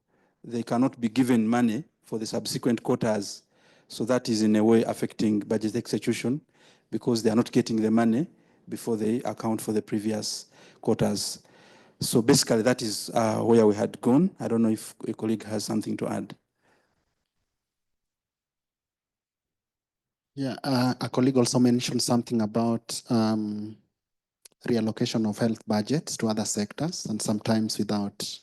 they cannot be given money for the subsequent quarters. So that is in a way affecting budget execution because they are not getting the money before they account for the previous quarters. So basically that is where we had gone. I don't know if a colleague has something to add. Yeah, a colleague also mentioned something about reallocation of health budgets to other sectors, and sometimes without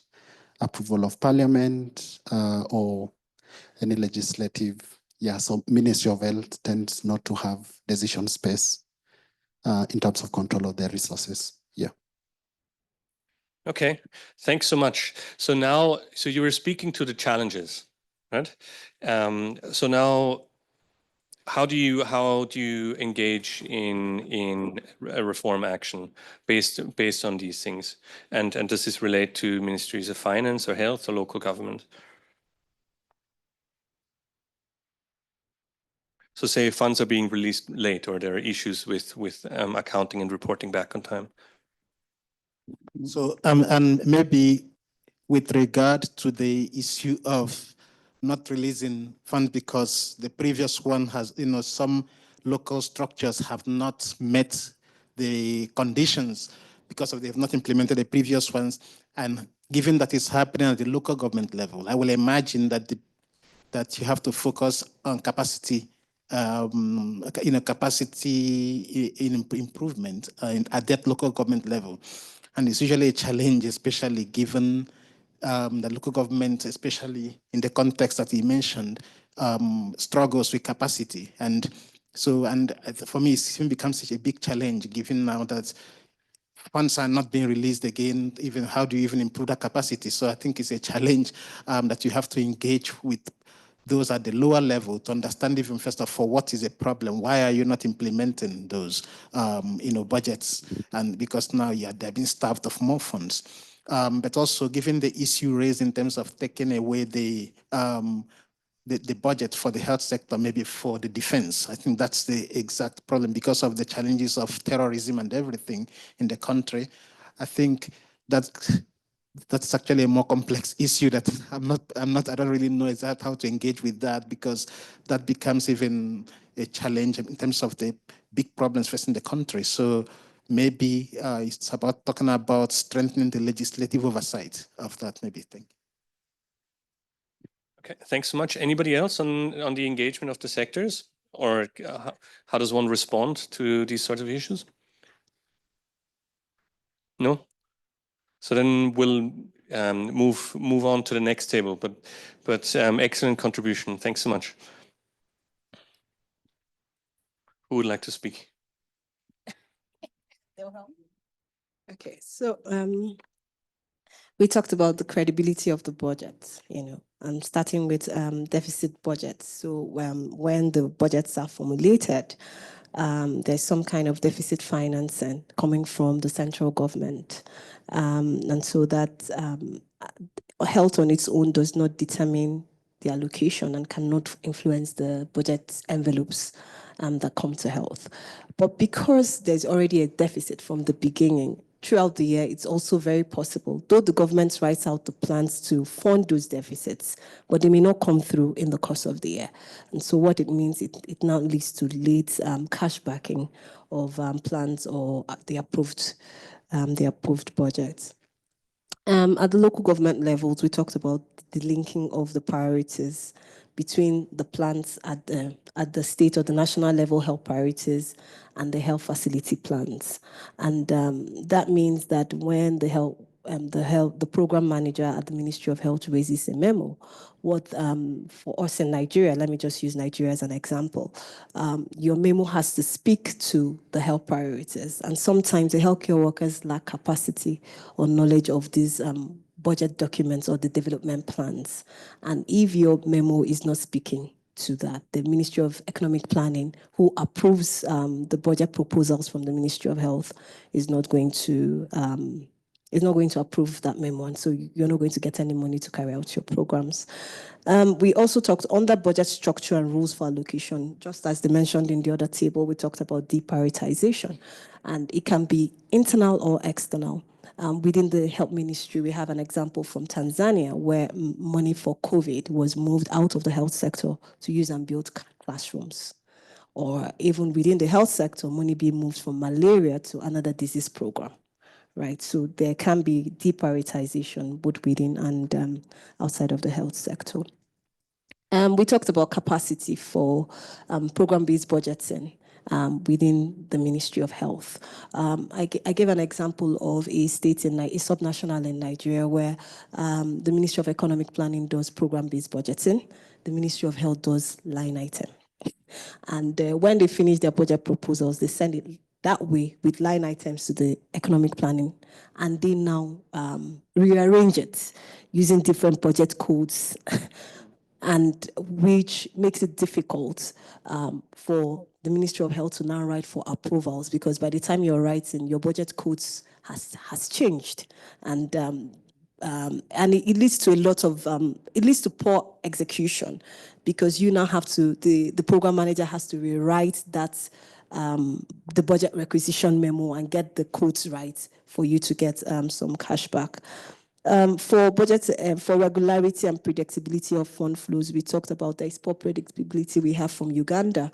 approval of parliament or any legislative. Yeah, so Ministry of Health tends not to have decision space in terms of control of their resources. Yeah. Okay, thanks so much. So now, so you were speaking to the challenges, right? So now, how do you engage in a reform action based on these things? And does this relate to ministries of finance or health or local government? So say funds are being released late or there are issues with accounting and reporting back on time. So and maybe with regard to the issue of not releasing funds because the previous one has, some local structures have not met the conditions because of they have not implemented the previous ones. And given that it's happening at the local government level, I will imagine that that you have to focus on capacity, capacity in improvement at that local government level. And it's usually a challenge, especially given the local government, especially in the context that he mentioned, struggles with capacity. And so, and for me, it even becomes such a big challenge, given now that funds are not being released again. Even how do you even improve that capacity? So I think it's a challenge that you have to engage with those at the lower level to understand even first of all what is the problem. Why are you not implementing those, budgets? And because now they're being starved of more funds. But also given the issue raised in terms of taking away the budget for the health sector, maybe for the defense. I think that's the exact problem because of the challenges of terrorism and everything in the country. I think that's actually a more complex issue that I don't really know exactly how to engage with that because that becomes even a challenge in terms of the big problems facing the country. So maybe it's about talking about strengthening the legislative oversight of that, maybe. Thank you. Okay, thanks so much. Anybody else on the engagement of the sectors, or how does one respond to these sorts of issues? No. So then we'll move on to the next table. But excellent contribution. Thanks so much. Who would like to speak? Okay, so we talked about the credibility of the budget, starting with deficit budgets. So when the budgets are formulated, there's some kind of deficit financing coming from the central government. And so that health on its own does not determine the allocation and cannot influence the budget envelopes that come to health. But because there's already a deficit from the beginning, throughout the year, it's also very possible, though the government writes out the plans to fund those deficits, but they may not come through in the course of the year. And so what it means, it now leads to late cash backing of plans or the approved budgets. At the local government levels, we talked about the linking of the priorities between the plans at the state or the national level health priorities and the health facility plans. And that means that when the program manager at the Ministry of Health raises a memo, what for us in Nigeria, let me just use Nigeria as an example, your memo has to speak to the health priorities. And sometimes the healthcare workers lack capacity or knowledge of these budget documents or the development plans. And if your memo is not speaking to that, the Ministry of Economic Planning, who approves the budget proposals from the Ministry of Health, is not going to is not going to approve that memo, and so you're not going to get any money to carry out your programs. We also talked on the budget structure and rules for allocation. Just as they mentioned in the other table, we talked about deprioritization, and it can be internal or external. Within the health ministry, we have an example from Tanzania where money for COVID was moved out of the health sector to use and build classrooms. Or even within the health sector, money being moved from malaria to another disease program. Right, so there can be deprioritization both within and outside of the health sector. We talked about capacity for program-based budgeting within the Ministry of Health. I gave an example of a state a subnational in Nigeria where the Ministry of Economic Planning does program-based budgeting. The Ministry of Health does line item. And when they finish their budget proposals, they send it that way with line items to the economic planning, and they now rearrange it using different budget codes, and which makes it difficult for the Ministry of Health to now write for approvals, because by the time you're writing, your budget codes has changed, and it leads to a lot of it leads to poor execution, because you now have to the program manager has to rewrite that the budget requisition memo and get the codes right for you to get some cash back. For budget, for regularity and predictability of fund flows, we talked about the poor predictability we have from Uganda.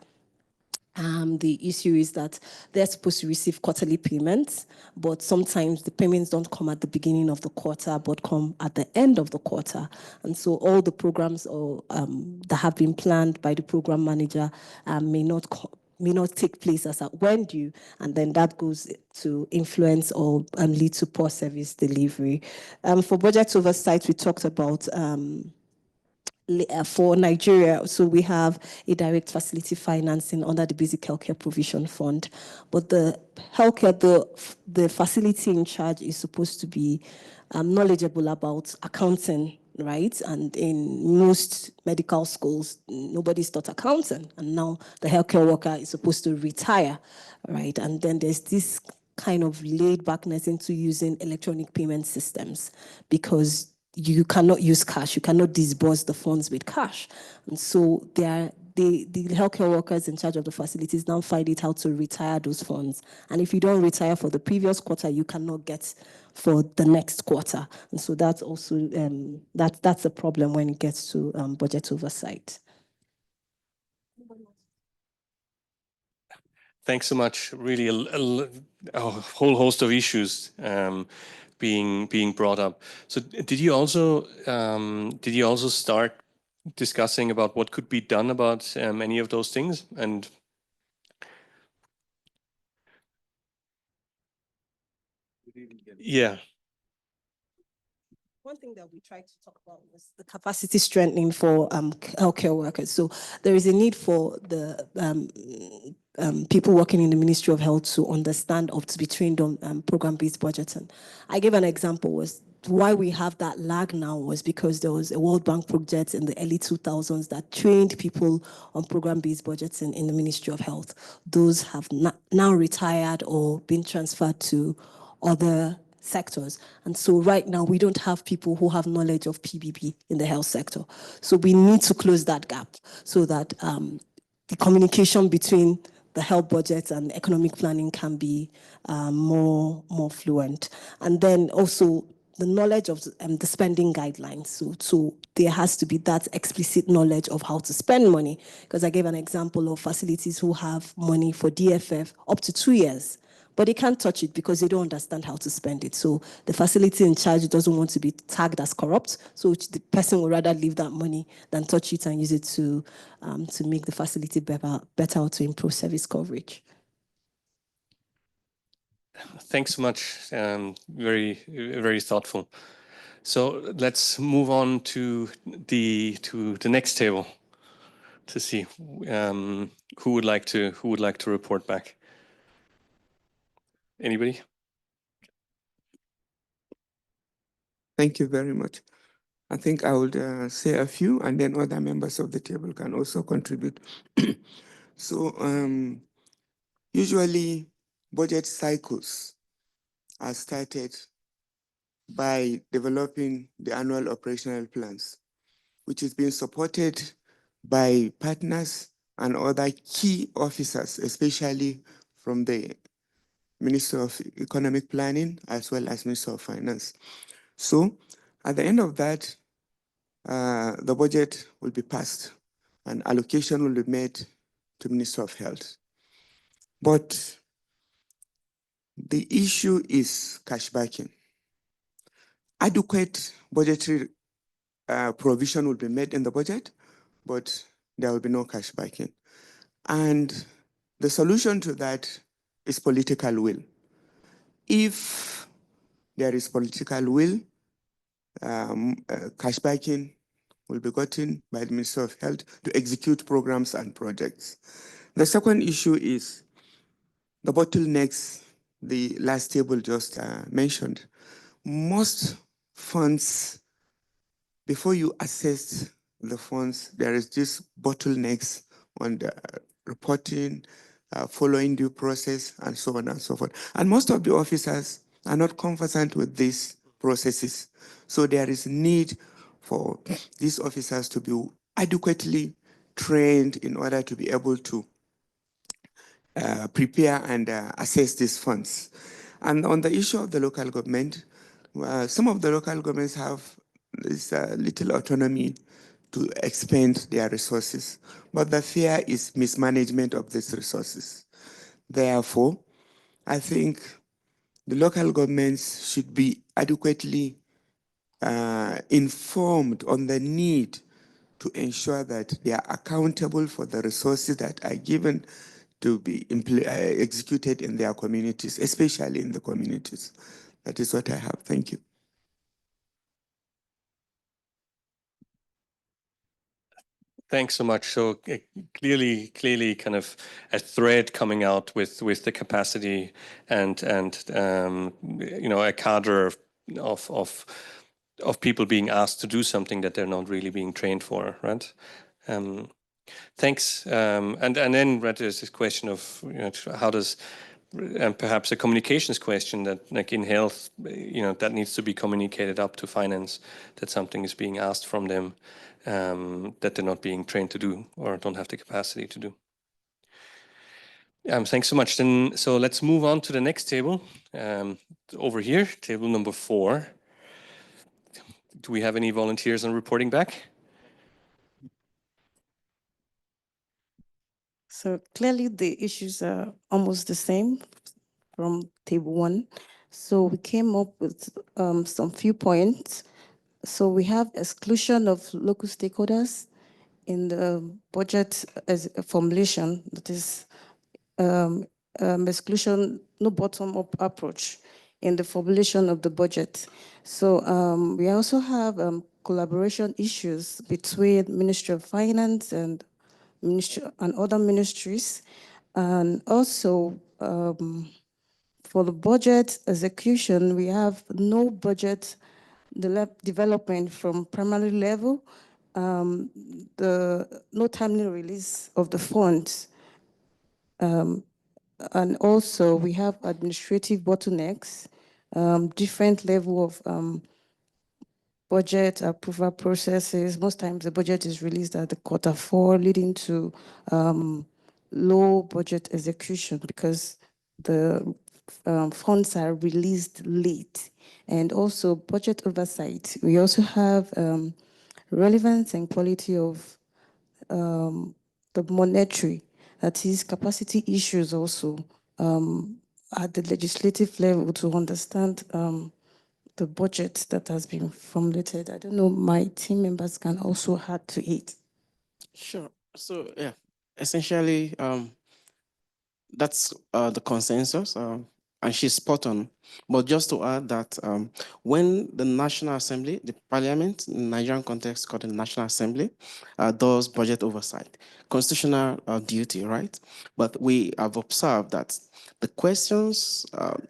The issue is that they're supposed to receive quarterly payments, but sometimes the payments don't come at the beginning of the quarter, but come at the end of the quarter. And so all the programs that have been planned by the program manager may not take place as at when due, and then that goes to influence or lead to poor service delivery. For budget oversight, we talked about for Nigeria, so we have a direct facility financing under the Basic Healthcare Provision Fund, but the healthcare, the facility in charge is supposed to be knowledgeable about accounting, right? And in most medical schools, nobody's taught accounting, and now the healthcare worker is supposed to retire, right? And then there's this kind of laid backness into using electronic payment systems, because you cannot use cash, you cannot disburse the funds with cash. And so the healthcare workers in charge of the facilities now find it how to retire those funds. And if you don't retire for the previous quarter, you cannot get for the next quarter. And so that's also, that's a problem when it gets to budget oversight. Thanks so much. Really a whole host of issues being brought up. So did you also start discussing about what could be done about any of those things? And yeah. One thing that we tried to talk about was the capacity strengthening for healthcare workers. So there is a need for the people working in the Ministry of Health to understand or to be trained on program-based budgeting. I gave an example was why we have that lag now was because there was a World Bank project in the early 2000s that trained people on program-based budgeting in the Ministry of Health. Those have now retired or been transferred to other sectors. And so right now we don't have people who have knowledge of PBB in the health sector. So we need to close that gap so that the communication between the health budget and economic planning can be more fluent. And then also the knowledge of the spending guidelines. So there has to be that explicit knowledge of how to spend money. Because I gave an example of facilities who have money for DFF up to 2 years, but they can't touch it because they don't understand how to spend it. So the facility in charge doesn't want to be tagged as corrupt. So the person would rather leave that money than touch it and use it to make the facility better or to improve service coverage. Thanks so much. Very, very thoughtful. So let's move on to the next table to see who would like to report back. Anybody? Thank you very much. I think I would say a few, and then other members of the table can also contribute. So usually budget cycles are started by developing the annual operational plans, which is being supported by partners and other key officers, especially from the Ministry of Economic Planning as well as Ministry of Finance. So at the end of that, the budget will be passed and allocation will be made to Ministry of Health. But the issue is cash backing. Adequate budgetary provision will be made in the budget, but there will be no cash backing. And the solution to that is political will. If there is political will, cash backing will be gotten by the Ministry of Health to execute programs and projects. The second issue is the bottlenecks the last table just mentioned. Most funds, before you assess the funds, there is this bottlenecks on the reporting, following due process, and so on and so forth. And most of the officers are not conversant with these processes. So there is need for these officers to be adequately trained in order to be able to prepare and assess these funds. And on the issue of the local government, some of the local governments have this little autonomy to expend their resources, but the fear is mismanagement of these resources. Therefore, I think the local governments should be adequately informed on the need to ensure that they are accountable for the resources that are given to be executed in their communities, especially in the communities. That is what I have. Thank you. Thanks so much. So clearly kind of a thread coming out with the capacity and you know, a cadre of people being asked to do something that they're not really being trained for, right? Thanks. And then right, there's this question of, you know, how does, and perhaps a communications question that, like in health, you know, that needs to be communicated up to finance, that something is being asked from them that they're not being trained to do or don't have the capacity to do. Thanks so much. Then, so let's move on to the next table. Over here, table number 4. Do we have any volunteers on reporting back? So clearly the issues are almost the same from table 1. So we came up with some few points. So we have exclusion of local stakeholders in the budget as a formulation, that is exclusion, no bottom-up approach in the formulation of the budget. So we also have collaboration issues between Ministry of Finance and other ministries. And also for the budget execution, we have no budget development from primary level, no timely release of the funds. And also we have administrative bottlenecks, different level of budget approval processes. Most times the budget is released at the Q4, leading to low budget execution because the funds are released late. And also budget oversight. We also have relevance and quality of the monetary, that is capacity issues also at the legislative level to understand the budget that has been formulated. I don't know, my team members can also add to it. Sure. So yeah, essentially, that's the consensus, and she's spot on. But just to add that when the National Assembly, the Parliament, in Nigerian context called the National Assembly, does budget oversight, constitutional duty, right? But we have observed that the questions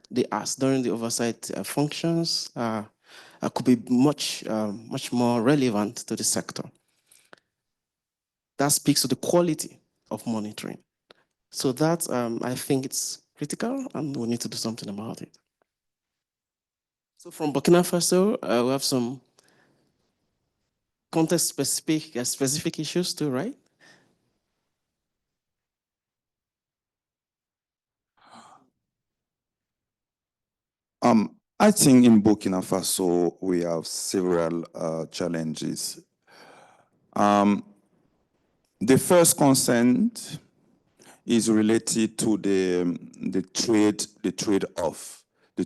they ask during the oversight functions could be much more relevant to the sector. That speaks to the quality of monitoring. So that, I think it's critical and we need to do something about it. So from Burkina Faso, we have some context-specific issues too, right? I think in Burkina Faso, we have several challenges. The first concern is related to the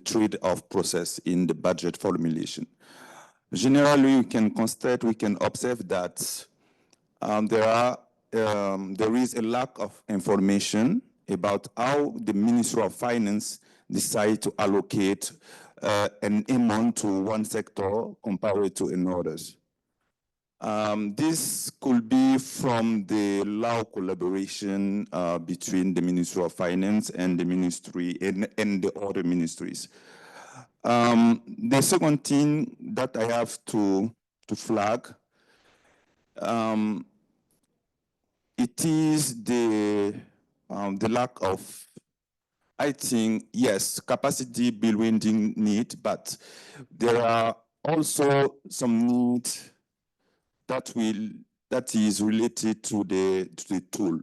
trade-off process in the budget formulation. Generally, we can observe that there is a lack of information about how the Ministry of Finance decide to allocate an amount to one sector compared to another. This could be from the law collaboration between the Ministry of Finance and the ministry and the other ministries. The second thing that I have to flag, it is the lack of, I think, yes, capacity building need, but there are also some needs that is related to the tool.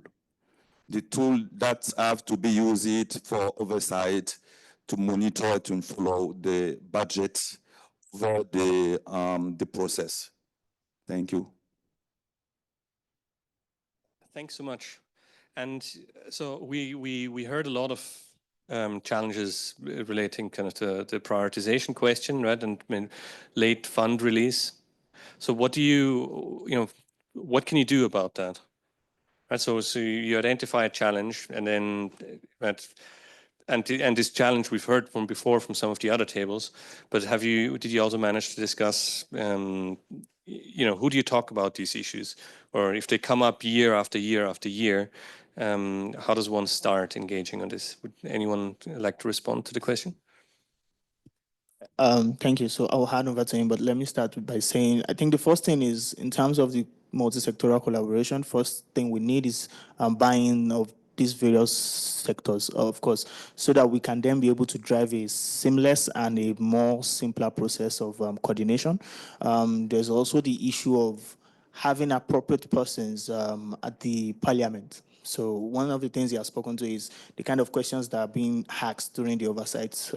The tool that have to be used for oversight, to monitor, to follow the budget for the process. Thank you. Thanks so much. And so we heard a lot of challenges relating kind of to the prioritization question, right? And I mean, late fund release. So what do what can you do about that? Right. So you identify a challenge, and then and this challenge we've heard from before from some of the other tables. But did you also manage to discuss who do you talk about these issues, or if they come up year after year after year, how does one start engaging on this? Would anyone like to respond to the question? Thank you. So I'll hand over to him, but let me start by saying, I think the first thing is, in terms of the multi-sectoral collaboration, first thing we need is buy-in of these various sectors, of course, so that we can then be able to drive a seamless and a more simpler process of coordination. There's also the issue of having appropriate persons at the parliament. So one of the things he has spoken to is the kind of questions that are being asked during the oversight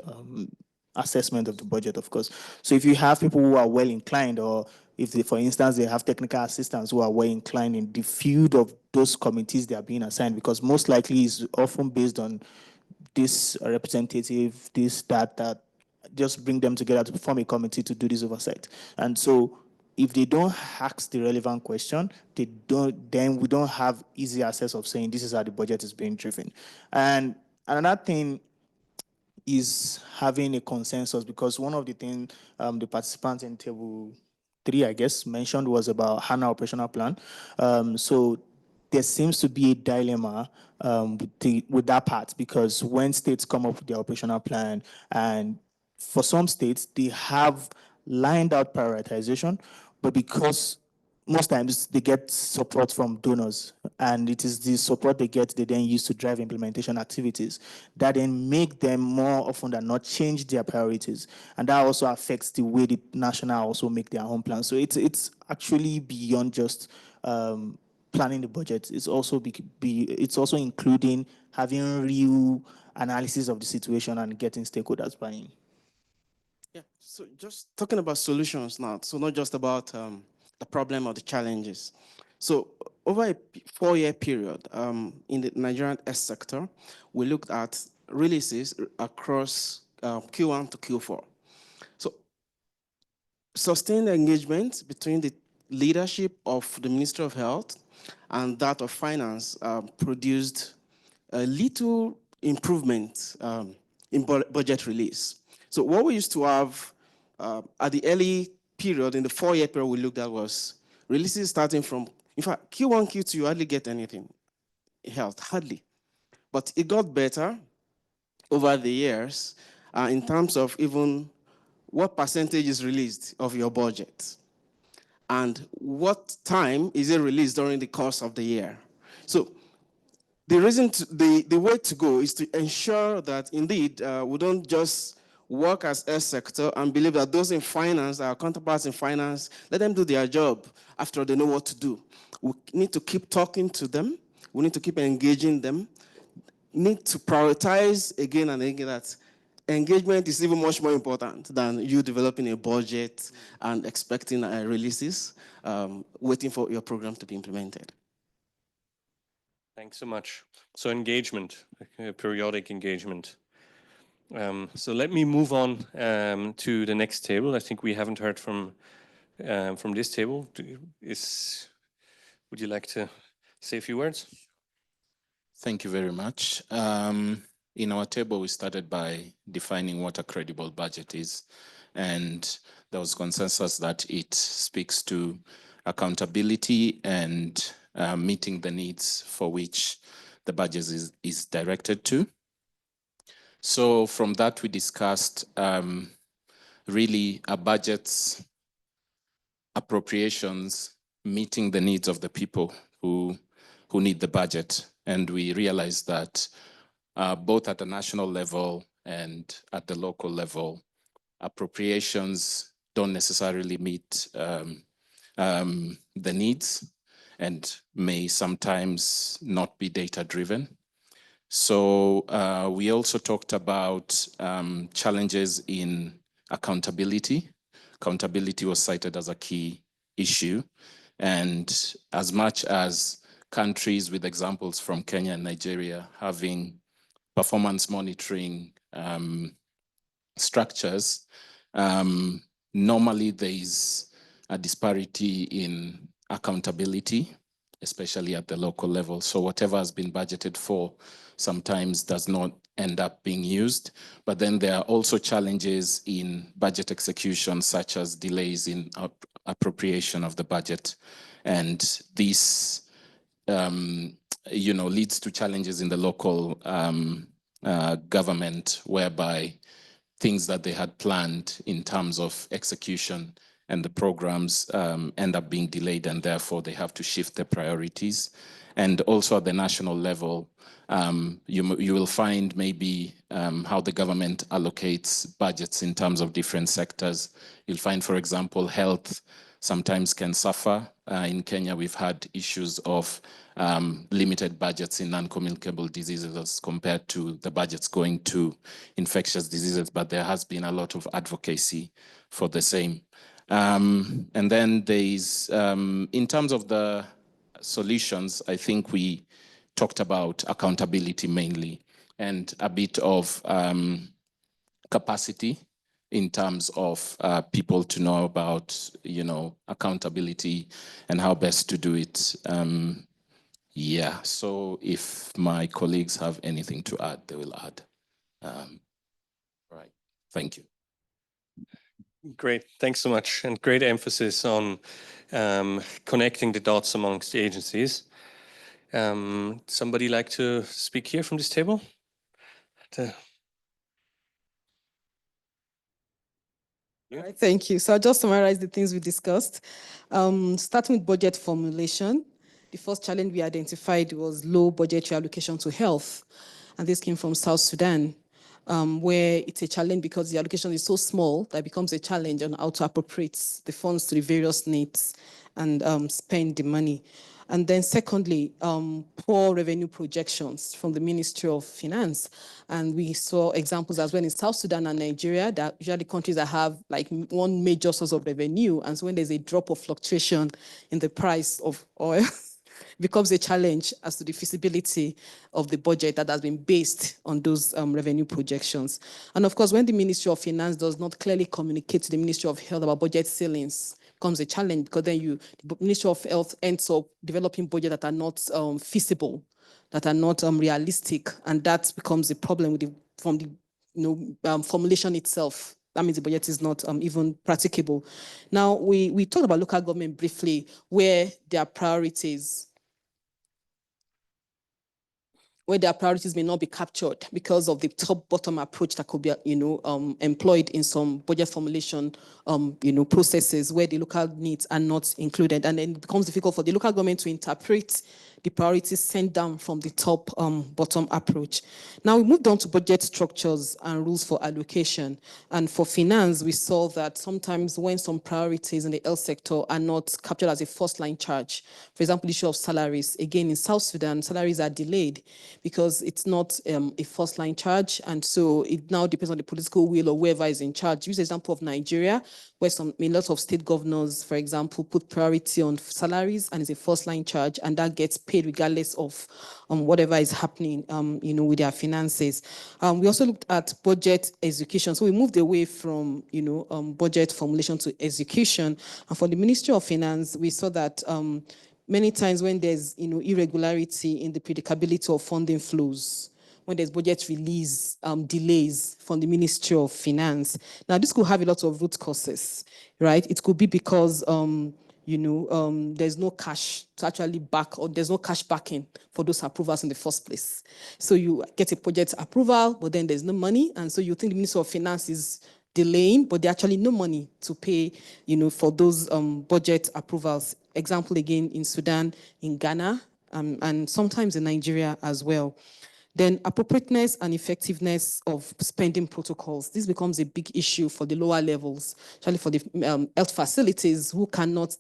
assessment of the budget, of course. So if you have people who are well inclined, or if they, for instance, they have technical assistants who are well inclined in the field of those committees they are being assigned, because most likely is often based on this representative, that, just bring them together to form a committee to do this oversight. And so if they don't ask the relevant question, then we don't have easy access of saying this is how the budget is being driven. And another thing is having a consensus, because one of the things the participants in table 3, I guess, mentioned was about HANA operational plan. So there seems to be a dilemma with that part, because when states come up with their operational plan, and for some states, they have lined out prioritization, but because most times they get support from donors, and it is the support they get they then use to drive implementation activities that then make them more often than not change their priorities, and that also affects the way the national also make their own plans. So it's actually beyond just planning the budget. It's also it's also including having real analysis of the situation and getting stakeholders buying. Yeah, so just talking about solutions now, so not just about the problem or the challenges. So over a 4-year period in the Nigerian S sector, we looked at releases across Q1 to Q4. So sustained engagement between the leadership of the Ministry of Health and that of Finance produced a little improvement in budget release. So what we used to have at the early period, in the 4-year period we looked at, was releases starting from, in fact, Q1, Q2, you hardly get anything, health, hardly. But it got better over the years in terms of even what percentage is released of your budget and what time is it released during the course of the year. So the reason, the way to go is to ensure that indeed we don't just work as a sector and believe that those in finance, our counterparts in finance, let them do their job after they know what to do. We need to keep talking to them. We need to keep engaging them. Need to prioritize again and again that engagement is even much more important than you developing a budget and expecting releases, waiting for your program to be implemented. Thanks so much. So engagement, periodic engagement. So let me move on to the next table. I think we haven't heard from this table. Would you like to say a few words? Thank you very much. In our table, we started by defining what a credible budget is, and there was consensus that it speaks to accountability and meeting the needs for which the budget is directed to. So from that, we discussed really a budget's appropriations meeting the needs of the people who need the budget. And we realized that both at the national level and at the local level, appropriations don't necessarily meet the needs and may sometimes not be data-driven. So we also talked about challenges in accountability. Accountability was cited as a key issue. And as much as countries with examples from Kenya and Nigeria having performance monitoring structures, normally there is a disparity in accountability, especially at the local level. So whatever has been budgeted for sometimes does not end up being used. But then there are also challenges in budget execution, such as delays in appropriation of the budget. And this leads to challenges in the local government, whereby things that they had planned in terms of execution and the programs end up being delayed, and therefore they have to shift their priorities. And also at the national level, you will find maybe how the government allocates budgets in terms of different sectors. You'll find, for example, health sometimes can suffer. In Kenya, we've had issues of limited budgets in non-communicable diseases as compared to the budgets going to infectious diseases, but there has been a lot of advocacy for the same. And then there is, in terms of the solutions, I think we talked about accountability mainly and a bit of capacity in terms of people to know about, accountability and how best to do it. Yeah, so if my colleagues have anything to add, they will add. Right, thank you. Great, thanks so much. And great emphasis on connecting the dots amongst the agencies. Somebody like to speak here from this table? All right, thank you. So I'll just summarize the things we discussed. Starting with budget formulation, the first challenge we identified was low budgetary allocation to health. And this came from South Sudan, where it's a challenge because the allocation is so small that it becomes a challenge on how to appropriate the funds to the various needs and spend the money. And then secondly, poor revenue projections from the Ministry of Finance. And we saw examples as well in South Sudan and Nigeria, that usually countries that have like one major source of revenue. And so when there's a drop of fluctuation in the price of oil, it becomes a challenge as to the feasibility of the budget that has been based on those revenue projections. And of course, when the Ministry of Finance does not clearly communicate to the Ministry of Health about budget ceilings, becomes a challenge, because then the Ministry of Health ends up developing budgets that are not feasible, that are not realistic, and that becomes a problem with from the formulation itself. That means the budget is not even practicable. Now, we talked about local government briefly, where their priorities may not be captured because of the top-bottom approach that could be, employed in some budget formulation, processes where the local needs are not included. And then it becomes difficult for the local government to interpret the priorities sent down from the top bottom approach. Now we moved on to budget structures and rules for allocation. And for finance, we saw that sometimes when some priorities in the health sector are not captured as a first line charge, for example, the issue of salaries, again, in South Sudan, salaries are delayed because it's not a first line charge. And so it now depends on the political will or whoever is in charge. Use the example of Nigeria, where a lot of state governors, for example, put priority on salaries and it's a first line charge, and that gets paid regardless of whatever is happening, with their finances. We also looked at budget execution. So we moved away from, budget formulation to execution. And for the Ministry of Finance, we saw that many times when there's, irregularity in the predictability of funding flows, when there's budget release delays from the Ministry of Finance. Now, this could have a lot of root causes, right? It could be because, there's no cash to actually back, or there's no cash backing for those approvals in the first place. So you get a project approval, but then there's no money. And so you think the Ministry of Finance is delaying, but there's actually no money to pay, for those budget approvals. Example, again, in Sudan, in Ghana, and sometimes in Nigeria as well. Then appropriateness and effectiveness of spending protocols. This becomes a big issue for the lower levels, especially for the health facilities who cannot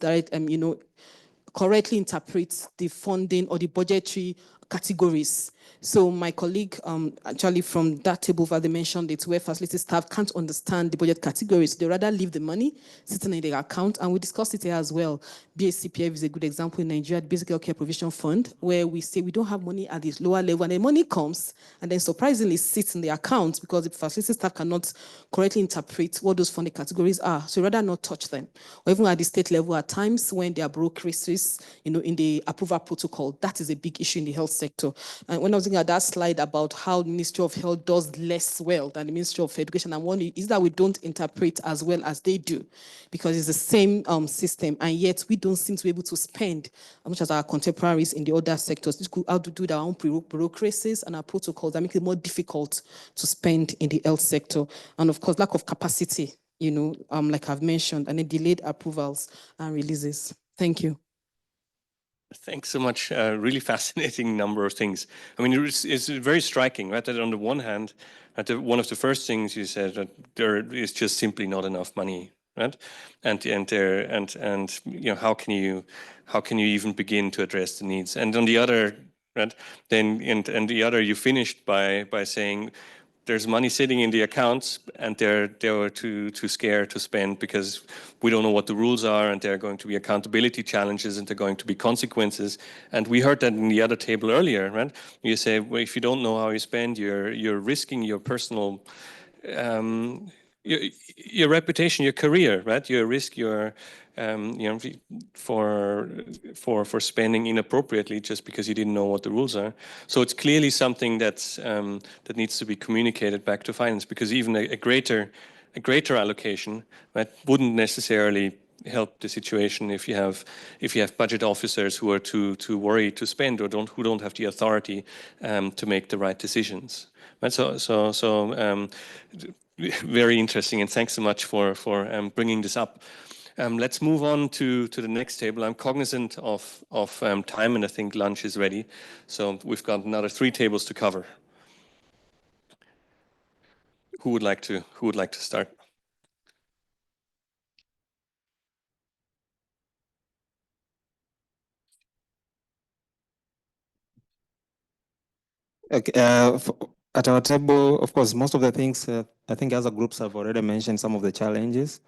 correctly interpret the funding or the budgetary categories. So my colleague, actually from that table where they mentioned it, where facility staff can't understand the budget categories, they rather leave the money sitting in their account. And we discussed it here as well. BACPF is a good example in Nigeria, the Basic Healthcare Provision Fund, where we say we don't have money at this lower level, and the money comes and then surprisingly sits in the account because the facility staff cannot correctly interpret what those funding categories are. So rather not touch them. Or even at the state level at times when there are bureaucracies, in the approval protocol, that is a big issue in the health sector. And when I was looking at that slide about how the Ministry of Health does less well than the Ministry of Education, I'm wondering, is that we don't interpret as well as they do, because it's the same system, and yet we don't seem to be able to spend as much as our contemporaries in the other sectors. This could how to do their own bureaucracies and our protocols that make it more difficult to spend in the health sector. And of course, lack of capacity, like I've mentioned, and then delayed approvals and releases. Thank you. Thanks so much. Really fascinating number of things. I mean, it's very striking, right? That on the one hand, one of the first things you said, that there is just simply not enough money, right? And how can you even begin to address the needs? And on the other, right? Then and the other, you finished by saying, there's money sitting in the accounts and they're too scared to spend because we don't know what the rules are, and there are going to be accountability challenges and there are going to be consequences. And we heard that in the other table earlier, right? You say, well, if you don't know how you spend, you're risking your personal your reputation, your career, right? You risk your for spending inappropriately just because you didn't know what the rules are. So it's clearly something that's that needs to be communicated back to finance, because even a greater allocation, right, wouldn't necessarily help the situation if you have budget officers who are too worried to spend, or who don't have the authority to make the right decisions. Right? So very interesting, and thanks so much for bringing this up. Let's move on to the next table. I'm cognizant of time, and I think lunch is ready. So we've got another 3 tables to cover. Who would like to start? Okay, at our table, of course, most of the things I think other groups have already mentioned some of the challenges,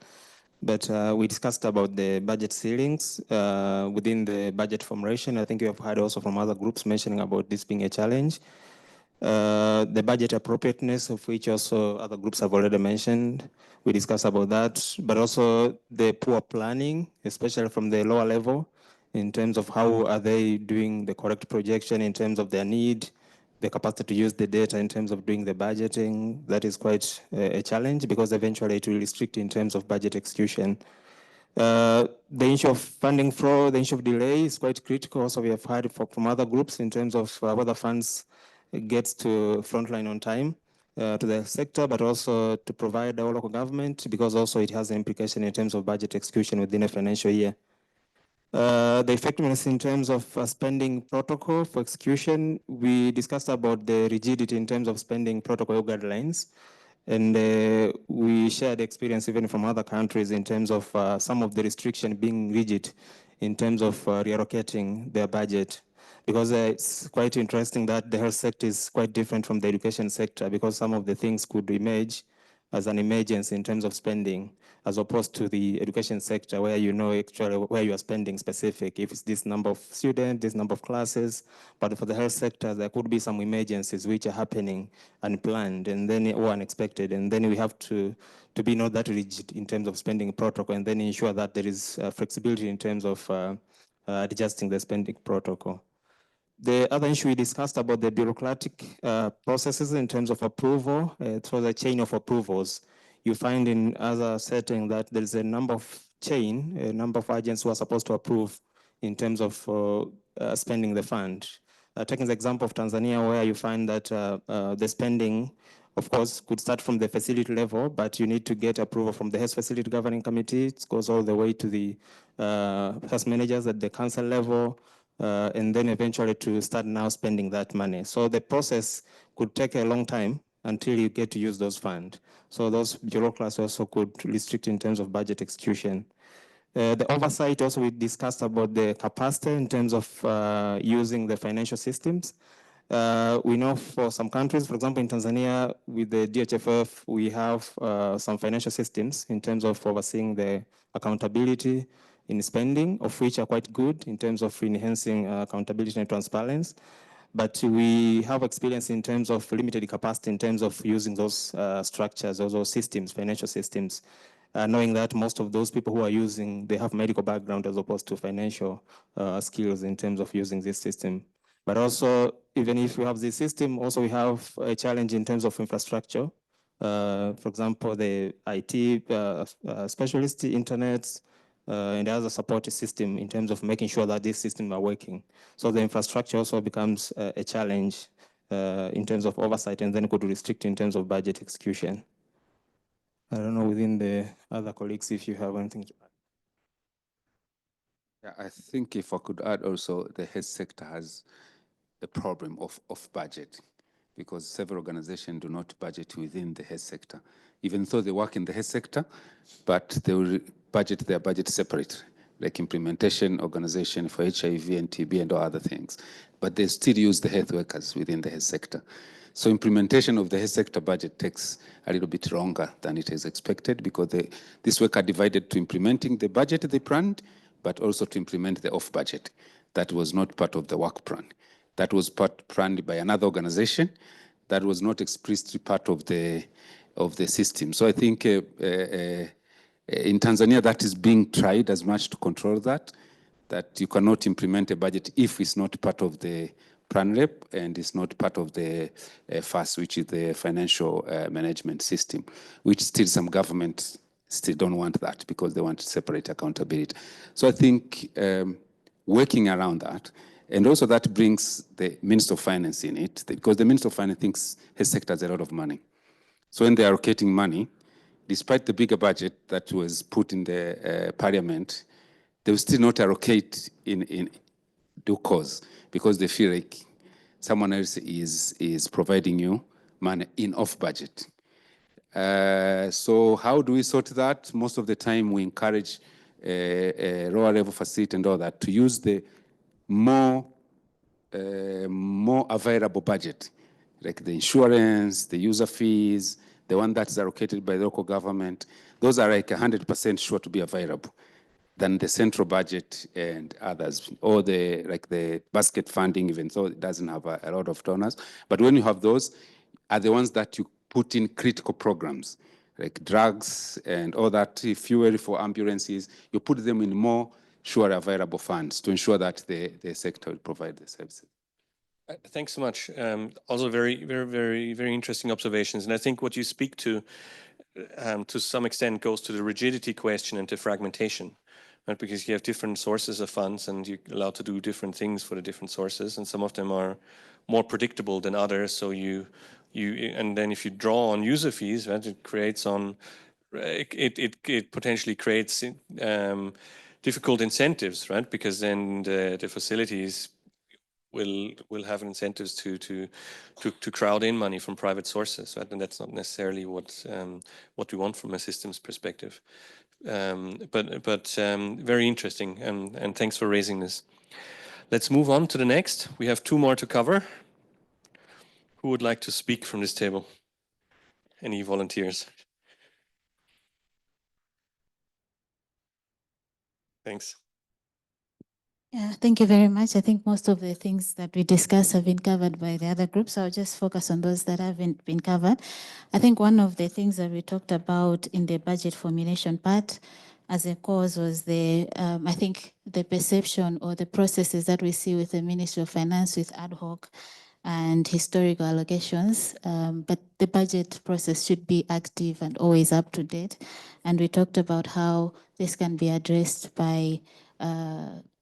but we discussed about the budget ceilings within the budget formulation. I think you have heard also from other groups mentioning about this being a challenge. The budget appropriateness, of which also other groups have already mentioned. We discussed about that, but also the poor planning, especially from the lower level, in terms of how are they doing the correct projection in terms of their need, the capacity to use the data in terms of doing the budgeting. That is quite a challenge, because eventually it will restrict in terms of budget execution. The issue of funding flow, the issue of delay is quite critical. Also, we have heard from other groups in terms of whether funds gets to frontline on time to the sector, but also to provide our local government, because also it has an implication in terms of budget execution within a financial year. The effectiveness in terms of spending protocol for execution, we discussed about the rigidity in terms of spending protocol guidelines. And we shared experience even from other countries in terms of some of the restriction being rigid in terms of reallocating their budget. Because it's quite interesting that the health sector is quite different from the education sector, because some of the things could emerge as an emergency in terms of spending, as opposed to the education sector where you know actually where you are spending specific, if it's this number of students, this number of classes. But for the health sector, there could be some emergencies which are happening unplanned and then or unexpected. And then we have to be not that rigid in terms of spending protocol and then ensure that there is flexibility in terms of adjusting the spending protocol. The other issue we discussed about the bureaucratic processes in terms of approval, through the chain of approvals. You find in other settings that there is a number of agents who are supposed to approve in terms of spending the fund. Taking the example of Tanzania, where you find that the spending, of course, could start from the facility level, but you need to get approval from the health facility governing committee. It goes all the way to the health managers at the council level, and then eventually to start now spending that money. So the process could take a long time until you get to use those funds. So those bureaucrats also could restrict in terms of budget execution. The oversight also, we discussed about the capacity in terms of using the financial systems. We know for some countries, for example, in Tanzania, with the DHFF, we have some financial systems in terms of overseeing the accountability in spending, of which are quite good in terms of enhancing accountability and transparency. But we have experience in terms of limited capacity in terms of using those structures, those systems, financial systems, knowing that most of those people who are using, they have medical background as opposed to financial skills in terms of using this system. But also, even if we have this system, also we have a challenge in terms of infrastructure. For example, the IT specialist, internet, and the other support system in terms of making sure that these systems are working. So the infrastructure also becomes a challenge in terms of oversight and then could restrict in terms of budget execution. I don't know within the other colleagues if you have anything to add. Yeah, I think if I could add also, the health sector has a problem of budget because several organizations do not budget within the health sector, even though they work in the health sector, but they will budget their budget separate, like implementation organization for HIV and TB and all other things, but they still use the health workers within the health sector. So implementation of the health sector budget takes a little bit longer than it is expected because this work are divided to implementing the budget they planned, but also to implement the off budget. That was not part of the work plan. That was planned by another organization. That was not explicitly part of the system. So I think in Tanzania, that is being tried as much to control that you cannot implement a budget if it's not part of the plan rep and it's not part of the FAS, which is the financial management system, which still some governments still don't want that because they want to separate accountability. So I think working around that, and also that brings the Minister of Finance in it, because the Minister of Finance thinks his sector has a lot of money. So when they're allocating money, despite the bigger budget that was put in the parliament, they will still not allocate in due course because they feel like someone else is providing you money in off budget. So how do we sort that? Most of the time we encourage a lower level facility and all that to use the more available budget, like the insurance, the user fees, the one that's allocated by the local government. Those are like 100% sure to be available than the central budget and others, or the basket funding, even though it doesn't have a lot of donors. But when you have those, are the ones that you put in critical programs, like drugs and all that, fuel for ambulances, you put them in more sure available funds to ensure that the sector will provide the services. Thanks so much. Also very, very, very, very interesting observations. And I think what you speak to some extent goes to the rigidity question and to fragmentation. Right? Because you have different sources of funds and you're allowed to do different things for the different sources, and some of them are more predictable than others. So and then if you draw on user fees, right, it potentially creates difficult incentives, right? Because then the facilities will have incentives to crowd in money from private sources, right? And that's not necessarily what we want from a systems perspective. But very interesting, and thanks for raising this. Let's move on to the next. We have two more to cover. Who would like to speak from this table? Any volunteers? Thanks. Yeah, thank you very much. I think most of the things that we discussed have been covered by the other groups. So I'll just focus on those that haven't been covered. I think one of the things that we talked about in the budget formulation part as a cause was I think the perception or the processes that we see with the Ministry of Finance with ad hoc and historical allocations, but the budget process should be active and always up to date. And we talked about how this can be addressed by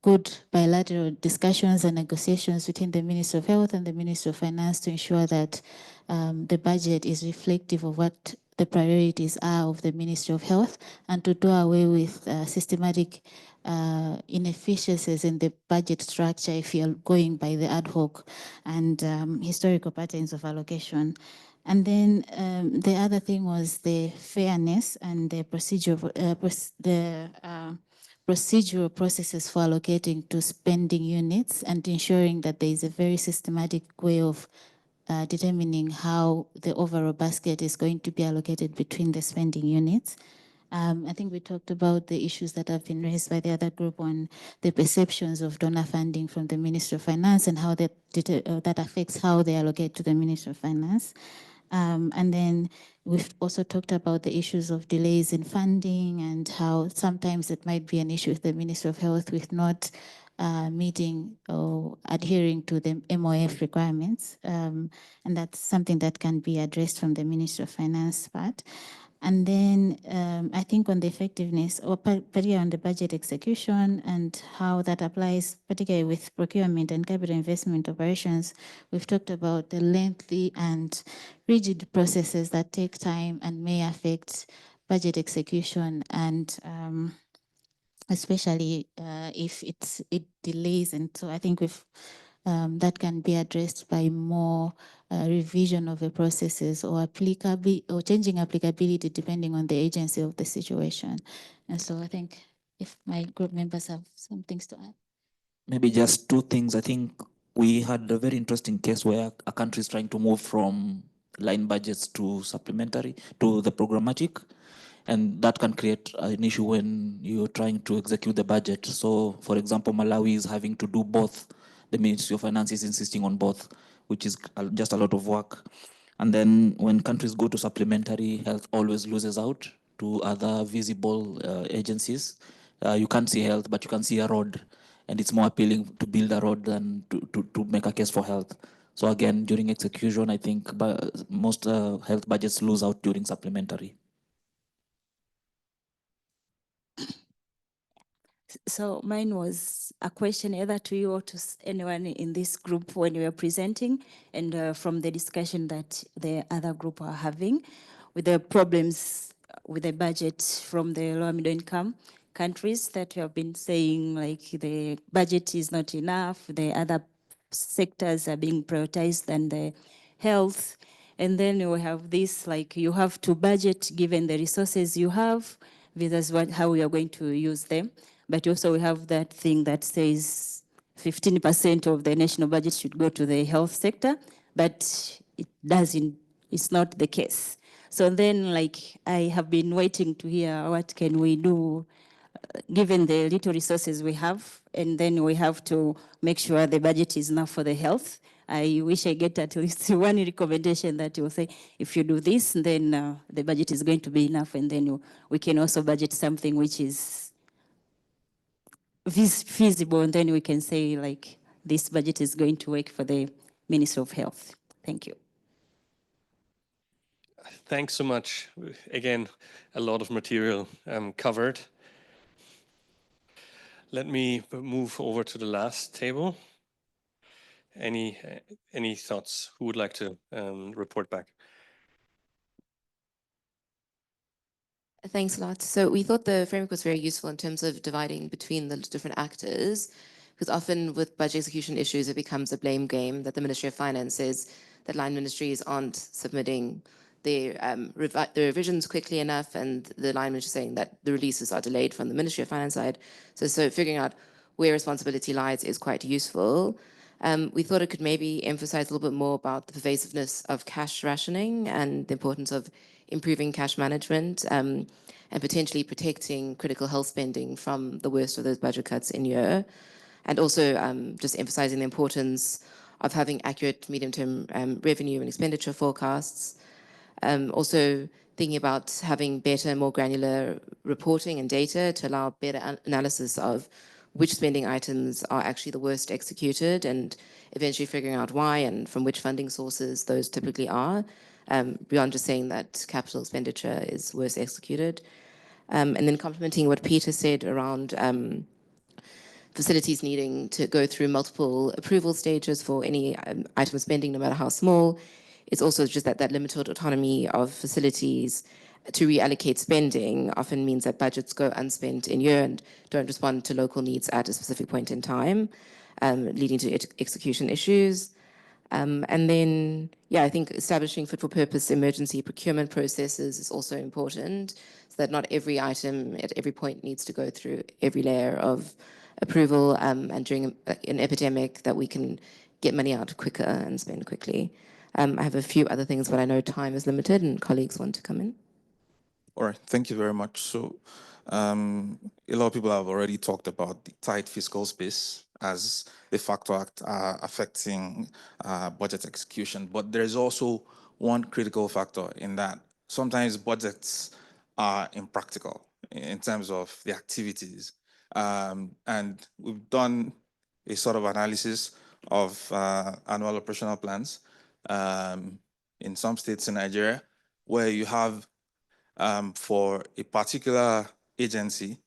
good bilateral discussions and negotiations between the Ministry of Health and the Ministry of Finance to ensure that the budget is reflective of what the priorities are of the Ministry of Health, and to do away with systematic inefficiencies in the budget structure if you're going by the ad hoc and historical patterns of allocation. And then the other thing was the fairness and the procedural processes for allocating to spending units and ensuring that there is a very systematic way of determining how the overall basket is going to be allocated between the spending units. I think we talked about the issues that have been raised by the other group on the perceptions of donor funding from the Ministry of Finance and how that affects how they allocate to the Ministry of Finance. And then we've also talked about the issues of delays in funding and how sometimes it might be an issue with the Ministry of Health with not meeting or adhering to the MOF requirements. And that's something that can be addressed from the Ministry of Finance part. And then I think on the effectiveness, or particularly on the budget execution and how that applies, particularly with procurement and capital investment operations, we've talked about the lengthy and rigid processes that take time and may affect budget execution, and especially if it delays. And so I think that can be addressed by more revision of the processes or changing applicability depending on the agency of the situation. And so I think if my group members have some things to add. Maybe just two things. I think we had a very interesting case where a country is trying to move from line budgets to supplementary, to the programmatic. And that can create an issue when you're trying to execute the budget. So, for example, Malawi is having to do both. The Ministry of Finance is insisting on both, which is just a lot of work. And then when countries go to supplementary, health always loses out to other visible agencies. You can't see health, but you can see a road. And it's more appealing to build a road than to make a case for health. So again, during execution, I think most health budgets lose out during supplementary. So mine was a question either to you or to anyone in this group when you were presenting, and from the discussion that the other group are having with the problems with the budget from the lower middle income countries that you have been saying, like the budget is not enough, the other sectors are being prioritized than the health. And then we have this, like you have to budget given the resources you have, versus how we are going to use them. But also we have that thing that says 15% of the national budget should go to the health sector, but it's not the case. So then, like, I have been waiting to hear what can we do given the little resources we have, and then we have to make sure the budget is enough for the health. I wish I get at least one recommendation that will say, if you do this, then the budget is going to be enough, and then we can also budget something which is feasible, and then we can say, like, this budget is going to work for the Ministry of Health. Thank you. Thanks so much. Again, a lot of material covered. Let me move over to the last table. Any thoughts? Who would like to report back? Thanks a lot. So we thought the framework was very useful in terms of dividing between the different actors, because often with budget execution issues, it becomes a blame game that the Ministry of Finance says that line ministries aren't submitting the revisions quickly enough, and the line ministry saying that the releases are delayed from the Ministry of Finance side. So figuring out where responsibility lies is quite useful. We thought it could maybe emphasize a little bit more about the pervasiveness of cash rationing and the importance of improving cash management, and potentially protecting critical health spending from the worst of those budget cuts in year. And also just emphasizing the importance of having accurate medium-term revenue and expenditure forecasts. Also thinking about having better, more granular reporting and data to allow better analysis of which spending items are actually the worst executed, and eventually figuring out why and from which funding sources those typically are, beyond just saying that capital expenditure is worse executed. And then complementing what Peter said around facilities needing to go through multiple approval stages for any item of spending, no matter how small. It's also just that limited autonomy of facilities to reallocate spending often means that budgets go unspent in year and don't respond to local needs at a specific point in time, leading to execution issues. And then, yeah, I think establishing fit-for-purpose emergency procurement processes is also important, so that not every item at every point needs to go through every layer of approval, and during an epidemic that we can get money out quicker and spend quickly. I have a few other things, but I know time is limited and colleagues want to come in. All right, thank you very much. So a lot of people have already talked about the tight fiscal space as a factor affecting budget execution, but there's also one critical factor in that sometimes budgets are impractical in terms of the activities. And we've done a sort of analysis of annual operational plans in some states in Nigeria, where you have for a particular agency,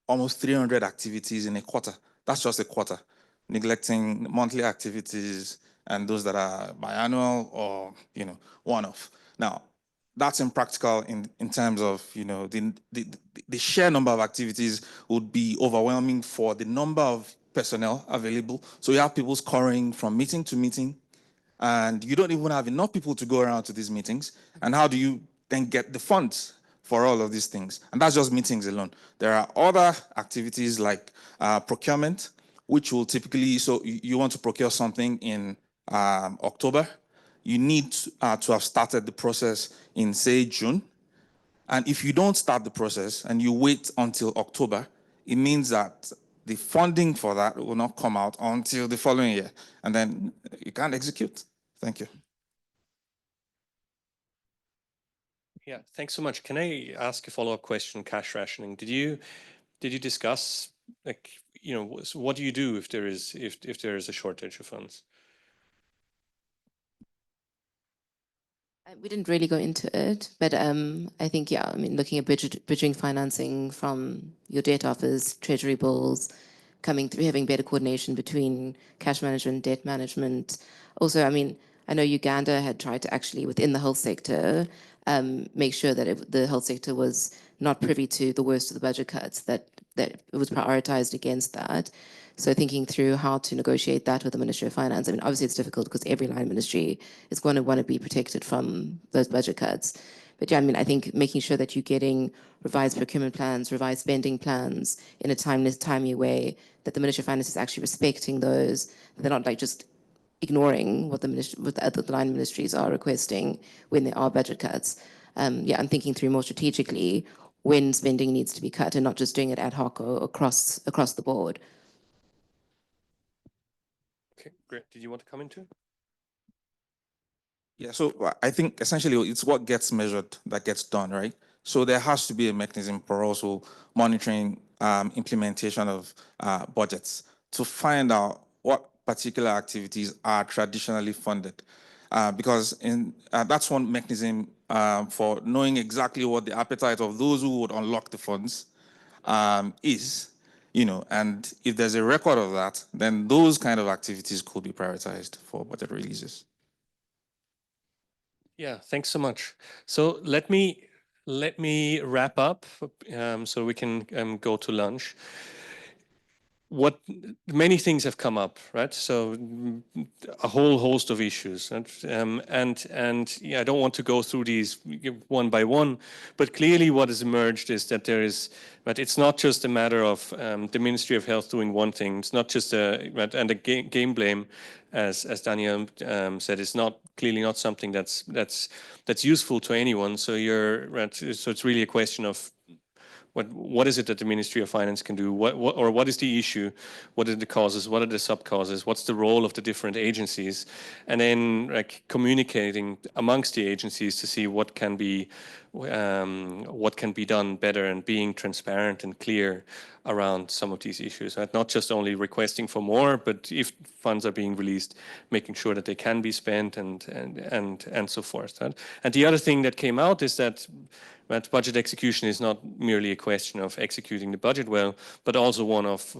almost 300 activities in a quarter. That's just a quarter, neglecting monthly activities and those that are biannual or, one-off. Now, that's impractical in terms of, the sheer number of activities would be overwhelming for the number of personnel available. So you have people scurrying from meeting to meeting, and you don't even have enough people to go around to these meetings. And how do you then get the funds for all of these things? And that's just meetings alone. There are other activities like procurement, which will typically, so you want to procure something in October, you need to have started the process in, say, June. And if you don't start the process and you wait until October, it means that the funding for that will not come out until the following year. And then you can't execute. Thank you. Yeah, thanks so much. Can I ask a follow-up question, cash rationing? Did you discuss, like, so what do you do if there is a shortage of funds? We didn't really go into it, but I think, yeah, I mean, looking at bridging financing from your debt offers, treasury bills, coming through, having better coordination between cash management, debt management. Also, I mean, I know Uganda had tried to actually, within the health sector, make sure that the health sector was not privy to the worst of the budget cuts, that it was prioritized against that. So thinking through how to negotiate that with the Ministry of Finance. I mean, obviously it's difficult because every line ministry is going to want to be protected from those budget cuts. But yeah, I mean, I think making sure that you're getting revised procurement plans, revised spending plans in a timely way, that the Ministry of Finance is actually respecting those, that they're not like just ignoring what the other line ministries are requesting when there are budget cuts. Yeah, I'm thinking through more strategically when spending needs to be cut and not just doing it ad hoc or across the board. Okay, great. Did you want to come into? Yeah, so I think essentially it's what gets measured that gets done, right? So there has to be a mechanism for also monitoring implementation of budgets to find out what particular activities are traditionally funded. Because that's one mechanism for knowing exactly what the appetite of those who would unlock the funds is. And if there's a record of that, then those kind of activities could be prioritized for budget releases. Yeah, thanks so much. So let me let me wrap up so we can go to lunch. Many things have come up, right? So a whole host of issues, and yeah, I don't want to go through these one by one, but clearly what has emerged is that but it's not just a matter of the Ministry of Health doing one thing. It's not just and the game blame, as Daniel said, is clearly not something that's useful to anyone. So so it's really a question of what is it that the Ministry of Finance can do? What is the issue? What are the causes? What are the sub-causes? What's the role of the different agencies? And then like communicating amongst the agencies to see what can be done better, and being transparent and clear around some of these issues. Right? Not just only requesting for more, but if funds are being released, making sure that they can be spent and so forth. Right? And the other thing that came out is that budget execution is not merely a question of executing the budget well, but also one of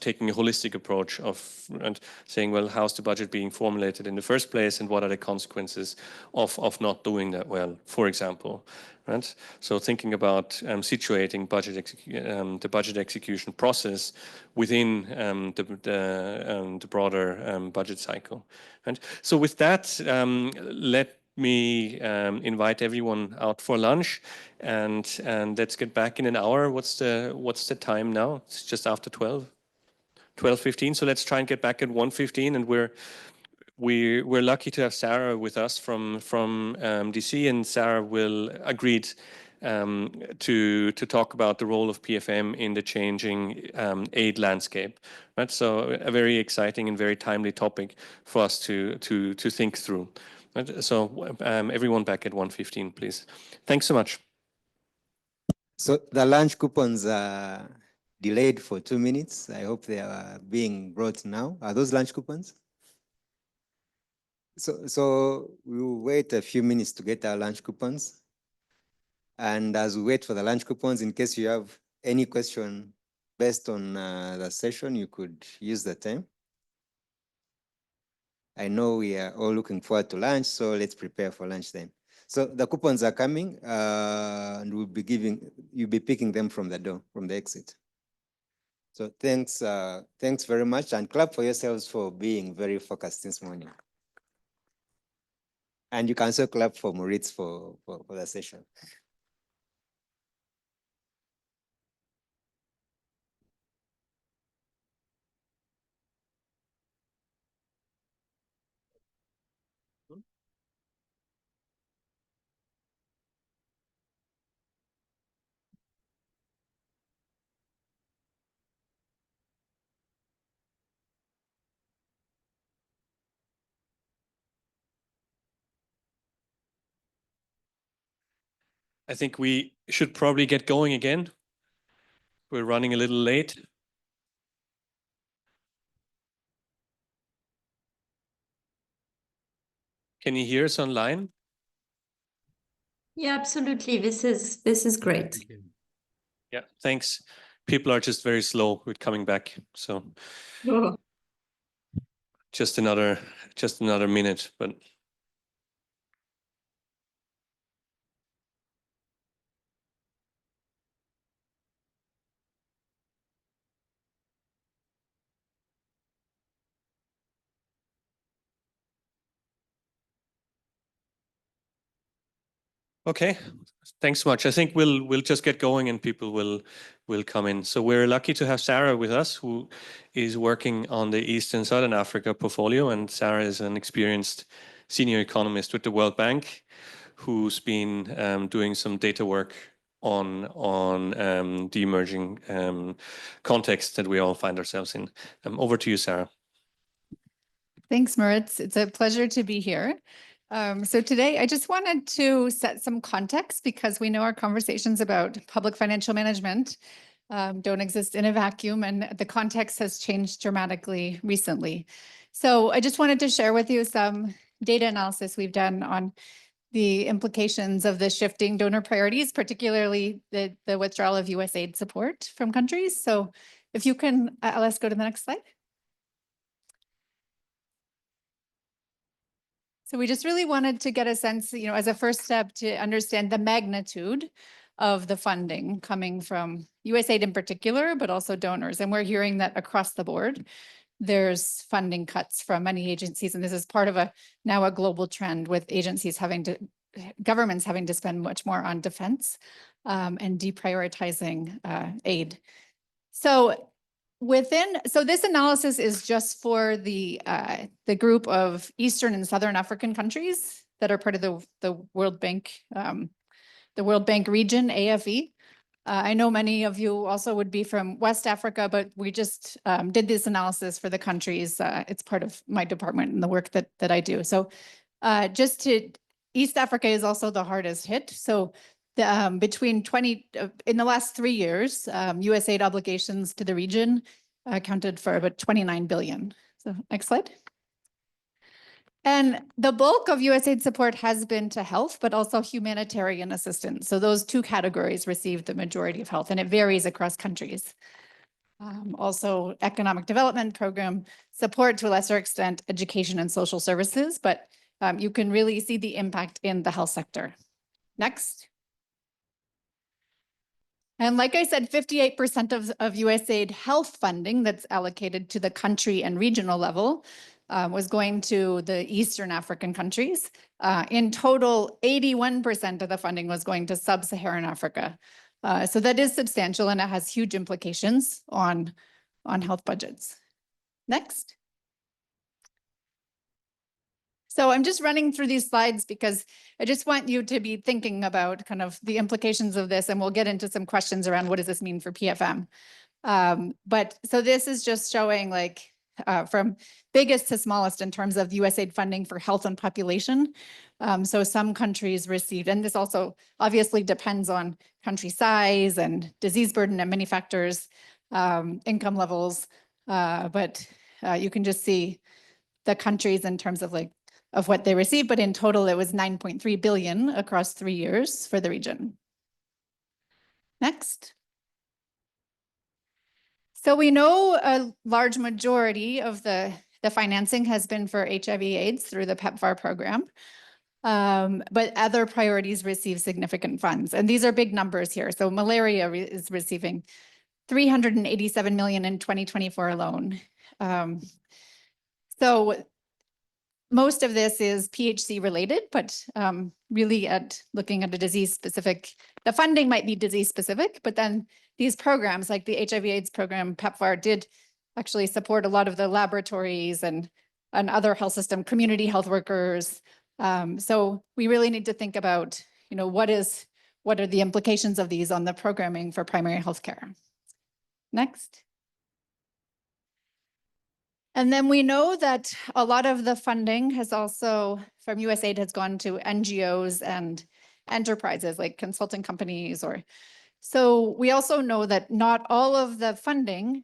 taking a holistic approach and saying, well, how's the budget being formulated in the first place, and what are the consequences of not doing that well, for example. Right? So thinking about situating the budget execution process within the broader budget cycle. Right? So with that, let me invite everyone out for lunch, and let's get back in an hour. What's the time now? It's just after 12:15. So let's try and get back at 1:15, and we're lucky to have Sarah with us from DC, and Sarah will agreed to talk about the role of PFM in the changing aid landscape. Right? So a very exciting and very timely topic for us to think through. Right? So everyone back at 1:15, please. Thanks so much. So the lunch coupons are delayed for 2 minutes. I hope they are being brought now. Are those lunch coupons? So we'll wait a few minutes to get our lunch coupons. And as we wait for the lunch coupons, in case you have any question based on the session, you could use the time. I know we are all looking forward to lunch, so let's prepare for lunchtime. So the coupons are coming, and you'll be picking them from the door, from the exit. So thanks very much, and clap for yourselves for being very focused this morning. And you can also clap for Moritz for the session. I think we should probably get going again. We're running a little late. Can you hear us online? Yeah, absolutely. This is great. Yeah, thanks. People are just very slow with coming back. So just another minute, but okay, thanks so much. I think we'll just get going, and people will come in. So we're lucky to have Sarah with us, who is working on the East and Southern Africa portfolio, and Sarah is an experienced senior economist with the World Bank, who's been doing some data work on the emerging context that we all find ourselves in. Over to you, Sarah. Thanks, Moritz. It's a pleasure to be here. So today, I just wanted to set some context, because we know our conversations about public financial management don't exist in a vacuum, and the context has changed dramatically recently. So I just wanted to share with you some data analysis we've done on the implications of the shifting donor priorities, particularly the withdrawal of US aid support from countries. So if you can, let's go to the next slide. So we just really wanted to get a sense, as a first step to understand the magnitude of the funding coming from USAID in particular, but also donors. And we're hearing that across the board, there's funding cuts from many agencies. And this is part of now a global trend with agencies governments having to spend much more on defense and deprioritizing aid. So this analysis is just for the group of Eastern and Southern African countries that are part of the World Bank region, AFE. I know many of you also would be from West Africa, but we just did this analysis for the countries. It's part of my department and the work that I do. So East Africa is also the hardest hit. So in the last 3 years, USAID obligations to the region accounted for about 29 billion. So next slide. And the bulk of USAID support has been to health, but also humanitarian assistance. So those two categories receive the majority of health, and it varies across countries. Also economic development program support, to a lesser extent, education and social services, but you can really see the impact in the health sector. Next. And like I said, 58% of USAID health funding that's allocated to the country and regional level was going to the Eastern African countries. In total, 81% of the funding was going to sub-Saharan Africa. So that is substantial, and it has huge implications on health budgets. Next. So I'm just running through these slides because I just want you to be thinking about kind of the implications of this, and we'll get into some questions around what does this mean for PFM. But so this is just showing from biggest to smallest in terms of USAID funding for health and population. So some countries received, and this also obviously depends on country size and disease burden and many factors, income levels, but you can just see the countries in terms of what they received, but in total it was 9.3 billion across 3 years for the region. Next. So we know a large majority of the financing has been for HIV/AIDS through the PEPFAR program, but other priorities receive significant funds. And these are big numbers here. So malaria is receiving 387 million in 2024 alone. So most of this is PHC related, but really looking at a disease specific, the funding might be disease specific, but then these programs like the HIV/AIDS program, PEPFAR, did actually support a lot of the laboratories and other health system, community health workers. So we really need to think about, what are the implications of these on the programming for primary healthcare. Next. And then we know that a lot of the funding has also, from USAID, has gone to NGOs and enterprises like consulting companies. So we also know that not all of the funding,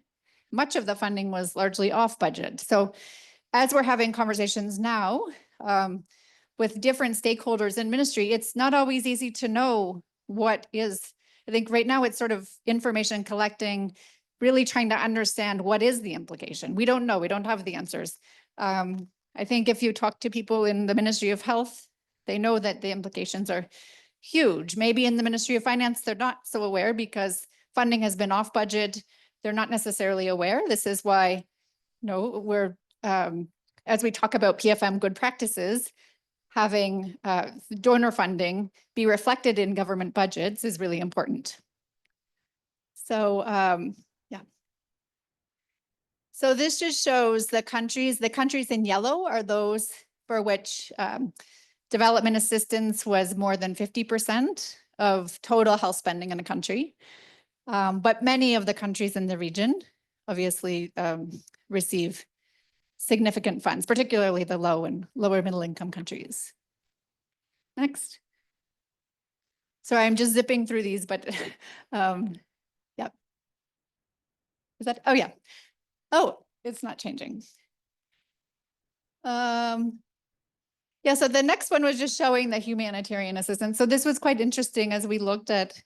much of the funding was largely off budget. So as we're having conversations now with different stakeholders in ministry, it's not always easy to know what is, I think right now it's sort of information collecting, really trying to understand what is the implication. We don't know, we don't have the answers. I think if you talk to people in the Ministry of Health, they know that the implications are huge. Maybe in the Ministry of Finance, they're not so aware because funding has been off budget. They're not necessarily aware. This is why, we're, as we talk about PFM good practices, having donor funding be reflected in government budgets is really important. So, yeah. So this just shows the countries in yellow are those for which development assistance was more than 50% of total health spending in a country. But many of the countries in the region obviously receive significant funds, particularly the low and lower middle income countries. Next. Sorry, I'm just zipping through these, but yep. Is that, oh yeah. Oh, it's not changing. Yeah, so the next one was just showing the humanitarian assistance. So this was quite interesting as we looked at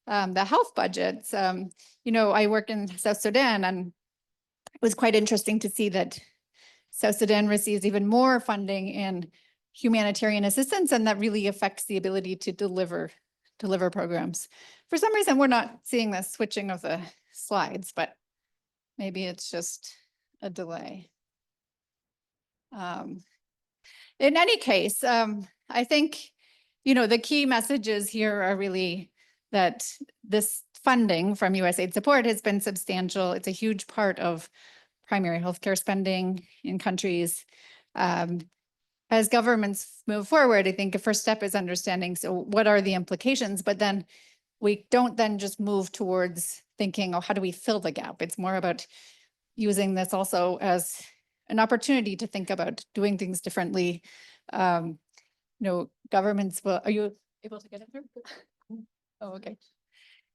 the health budgets. I work in South Sudan, and it was quite interesting to see that South Sudan receives even more funding in humanitarian assistance, and that really affects the ability to deliver programs. For some reason, we're not seeing the switching of the slides, but maybe it's just a delay. In any case, I think, the key messages here are really that this funding from USAID support has been substantial. It's a huge part of primary healthcare spending in countries. As governments move forward, I think a first step is understanding, so what are the implications? But then we don't then just move towards thinking, oh, how do we fill the gap? It's more about using this also as an opportunity to think about doing things differently. Governments will, are you able to get it through? Oh, okay.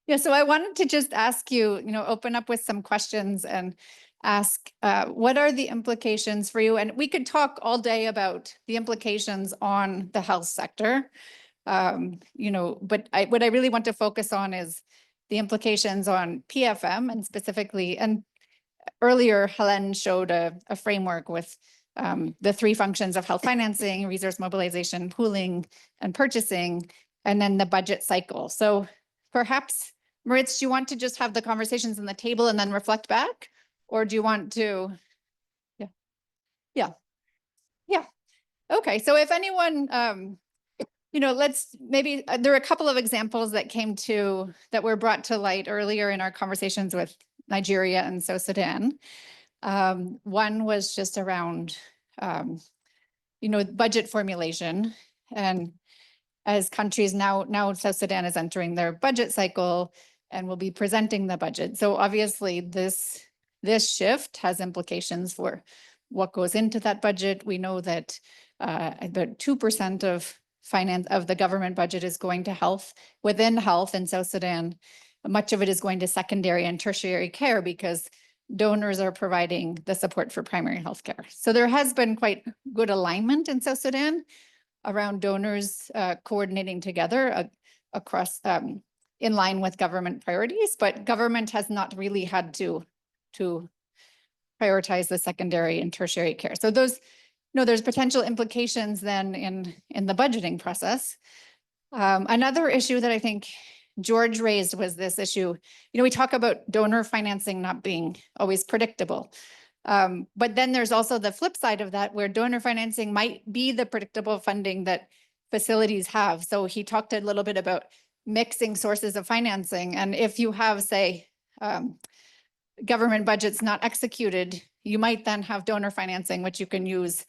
Yeah, so I wanted to just ask you, open up with some questions and ask, what are the implications for you? And we could talk all day about the implications on the health sector, but what I really want to focus on is the implications on PFM and specifically, and earlier Helen showed a framework with the 3 functions of health financing, resource mobilization, pooling, and purchasing, and then the budget cycle. So perhaps, Maritz, do you want to just have the conversations on the table and then reflect back? Or do you want to, yeah. Okay, so if anyone, let's maybe, there are a couple of examples that were brought to light earlier in our conversations with Nigeria and South Sudan. One was just around, budget formulation. And as countries now South Sudan is entering their budget cycle and will be presenting the budget. So obviously this shift has implications for what goes into that budget. We know that about 2% of the government budget is going to health. Within health in South Sudan, much of it is going to secondary and tertiary care because donors are providing the support for primary health care. So there has been quite good alignment in South Sudan around donors coordinating together across in line with government priorities, but government has not really had to prioritize the secondary and tertiary care. So there's potential implications then in the budgeting process. Another issue that I think George raised was this issue, we talk about donor financing not being always predictable. But then there's also the flip side of that where donor financing might be the predictable funding that facilities have. So he talked a little bit about mixing sources of financing. And if you have, say, government budgets not executed, you might then have donor financing, which you can use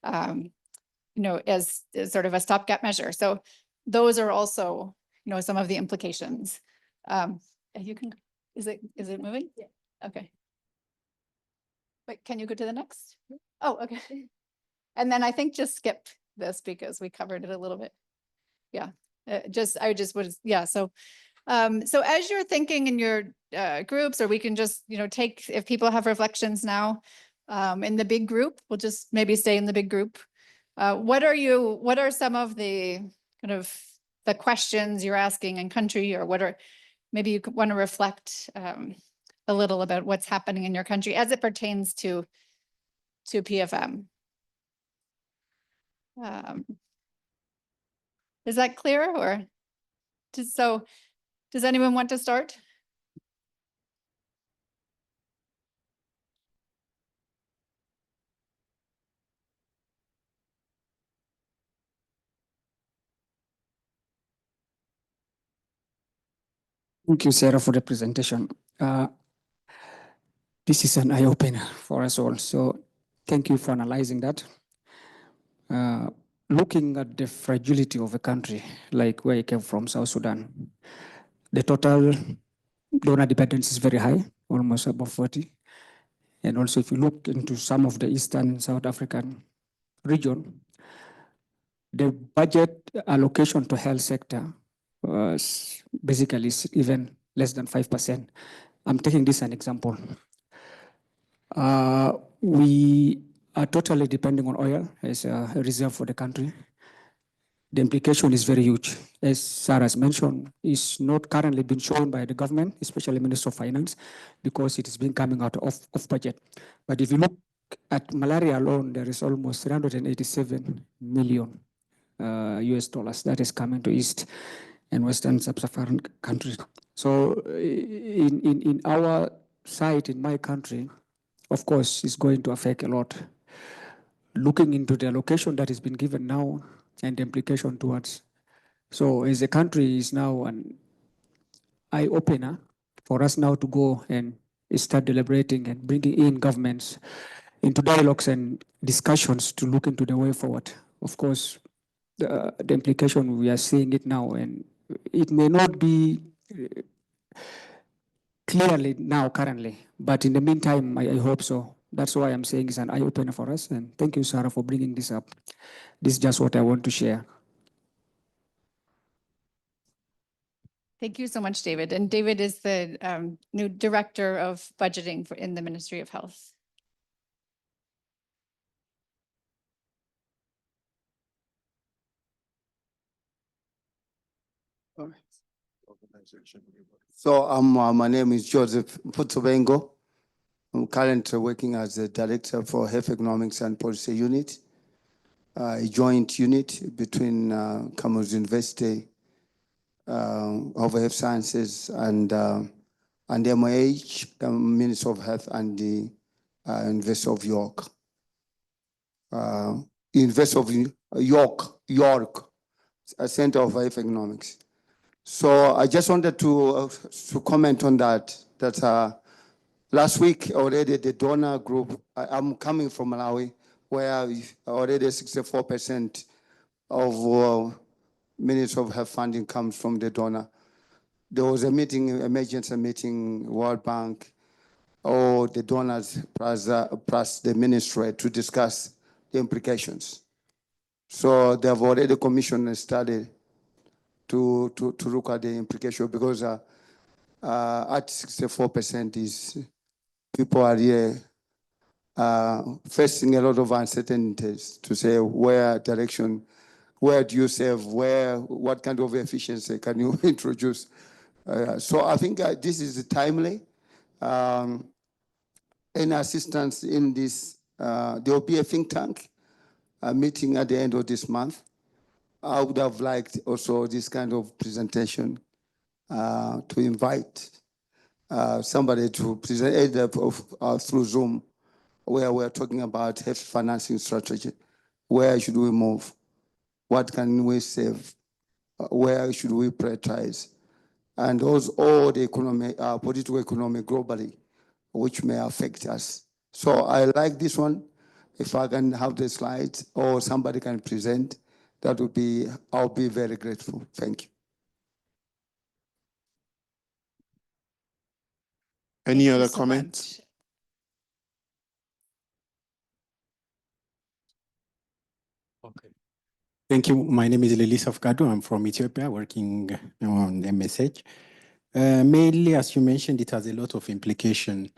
as sort of a stopgap measure. So those are also, some of the implications. You can, is it moving? Yeah. Okay. Wait, can you go to the next? Oh, okay. And then I think just skip this because we covered it a little bit. Yeah, so as you're thinking in your groups, or we can just, take, if people have reflections now in the big group, we'll just maybe stay in the big group. What are some of the kind of the questions you're asking in country, or maybe you want to reflect a little about what's happening in your country as it pertains to PFM. Is that clear, or does anyone want to start? Thank you, Sarah, for the presentation. This is an eye-opener for us all. So thank you for analyzing that. Looking at the fragility of a country like where I came from, South Sudan, the total donor dependence is very high, almost above 40. And also if you look into some of the Eastern South African region, the budget allocation to health sector was basically even less than 5%. I'm taking this as an example. We are totally depending on oil as a reserve for the country. The implication is very huge. As Sarah has mentioned, it's not currently been shown by the government, especially Minister of Finance, because it has been coming out of budget. But if you look at malaria alone, there is almost 387 million US dollars that is coming to East and Western Sub-Saharan countries. So in our side, in my country, of course, it's going to affect a lot. Looking into the allocation that has been given now and the implication towards. So as a country is now an eye-opener for us now to go and start deliberating and bringing in governments into dialogues and discussions to look into the way forward. Of course, the implication, we are seeing it now, and it may not be clearly now currently, but in the meantime, I hope so. That's why I'm saying it's an eye-opener for us, and thank you, Sarah, for bringing this up. This is just what I want to share. Thank you so much, David. And David is the new Director of Budgeting in the Ministry of Health. So my name is Joseph Putsubengo. I'm currently working as the Director for Health Economics and Policy Unit, a joint unit between Cameroon University of Health Sciences and MOH, Ministry of Health, and the University of York. University of York, a Center of Health Economics. So I just wanted to comment on that. Last week already the donor group, I'm coming from Malawi, where already 64% of Ministry of Health funding comes from the donor. There was a meeting, emergency meeting, World Bank, all the donors plus the ministry to discuss the implications. So they have already commissioned a study to look at the implication, because at 64% is people are here facing a lot of uncertainties to say where direction, where do you save, what kind of efficiency can you introduce? So I think this is timely. Any assistance in this, there will be a think tank meeting at the end of this month. I would have liked also this kind of presentation to invite somebody to present either through Zoom, where we're talking about health financing strategy. Where should we move? What can we save? Where should we prioritize? And those all the economic, political economy globally, which may affect us. So I like this one. If I can have the slides or somebody can present, that would be, I'll be very grateful. Thank you. Any other comments? Okay. Thank you. My name is Lelis Afkado. I'm from Ethiopia, working on MSH. Mainly, as you mentioned, it has a lot of implication.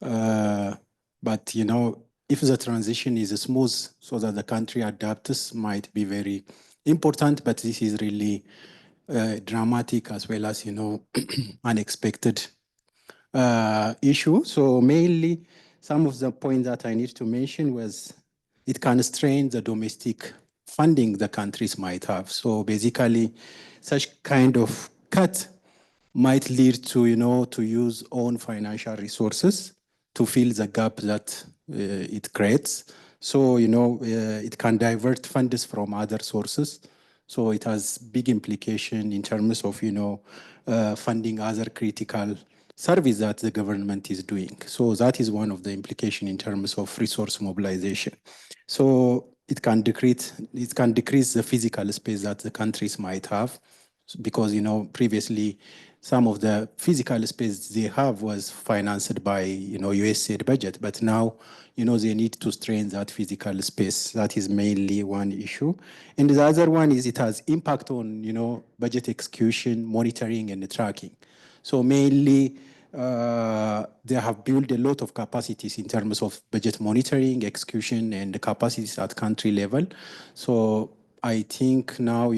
But, you know, if the transition is smooth so that the country adapts, might be very important, but this is really dramatic as well as, you know, unexpected issue. So mainly, some of the points that I need to mention was it can strain the domestic funding the countries might have. So basically, such kind of cut might lead to, you know, to use own financial resources to fill the gap that it creates. So, you know, it can divert funds from other sources. So it has big implication in terms of, you know, funding other critical service that the government is doing. So that is one of the implication in terms of resource mobilization. So it can decrease the physical space that the countries might have, because, you know, previously some of the physical space they have was financed by, you know, USAID budget, but now, you know, they need to strain that physical space. That is mainly one issue. And the other one is it has impact on, you know, budget execution, monitoring, and tracking. So mainly, they have built a lot of capacities in terms of budget monitoring, execution, and the capacities at country level. So I think now,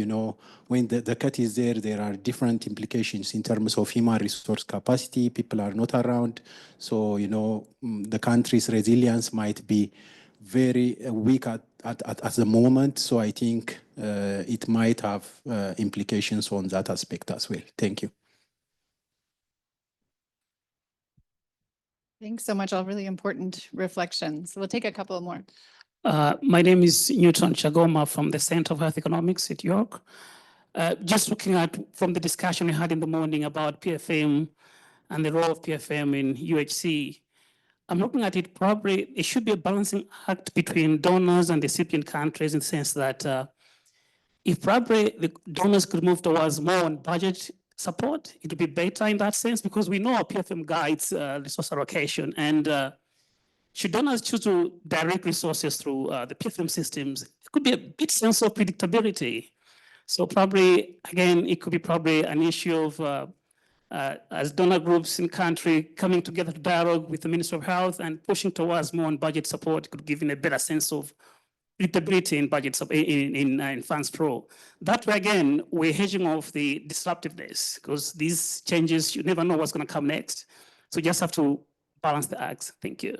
when the cut is there, there are different implications in terms of human resource capacity. People are not around. So, the country's resilience might be very weak at the moment. So I think it might have implications on that aspect as well. Thank you. Thanks so much. All really important reflections. We'll take a couple more. My name is Newton Chagoma from the Center for Health Economics at York. Just looking at from the discussion we had in the morning about PFM and the role of PFM in UHC, I'm looking at it probably, it should be a balancing act between donors and recipient countries in the sense that if probably the donors could move towards more on budget support, it would be better in that sense because we know our PFM guides resource allocation and should donors choose to direct resources through the PFM systems, it could be a bit sense of predictability. So probably, again, it could be probably an issue of as donor groups in country coming together to dialogue with the Ministry of Health and pushing towards more on budget support could give a better sense of predictability in budgets in funds flow. That way, again, we're hedging off the disruptiveness because these changes, you never know what's going to come next. So you just have to balance the acts. Thank you.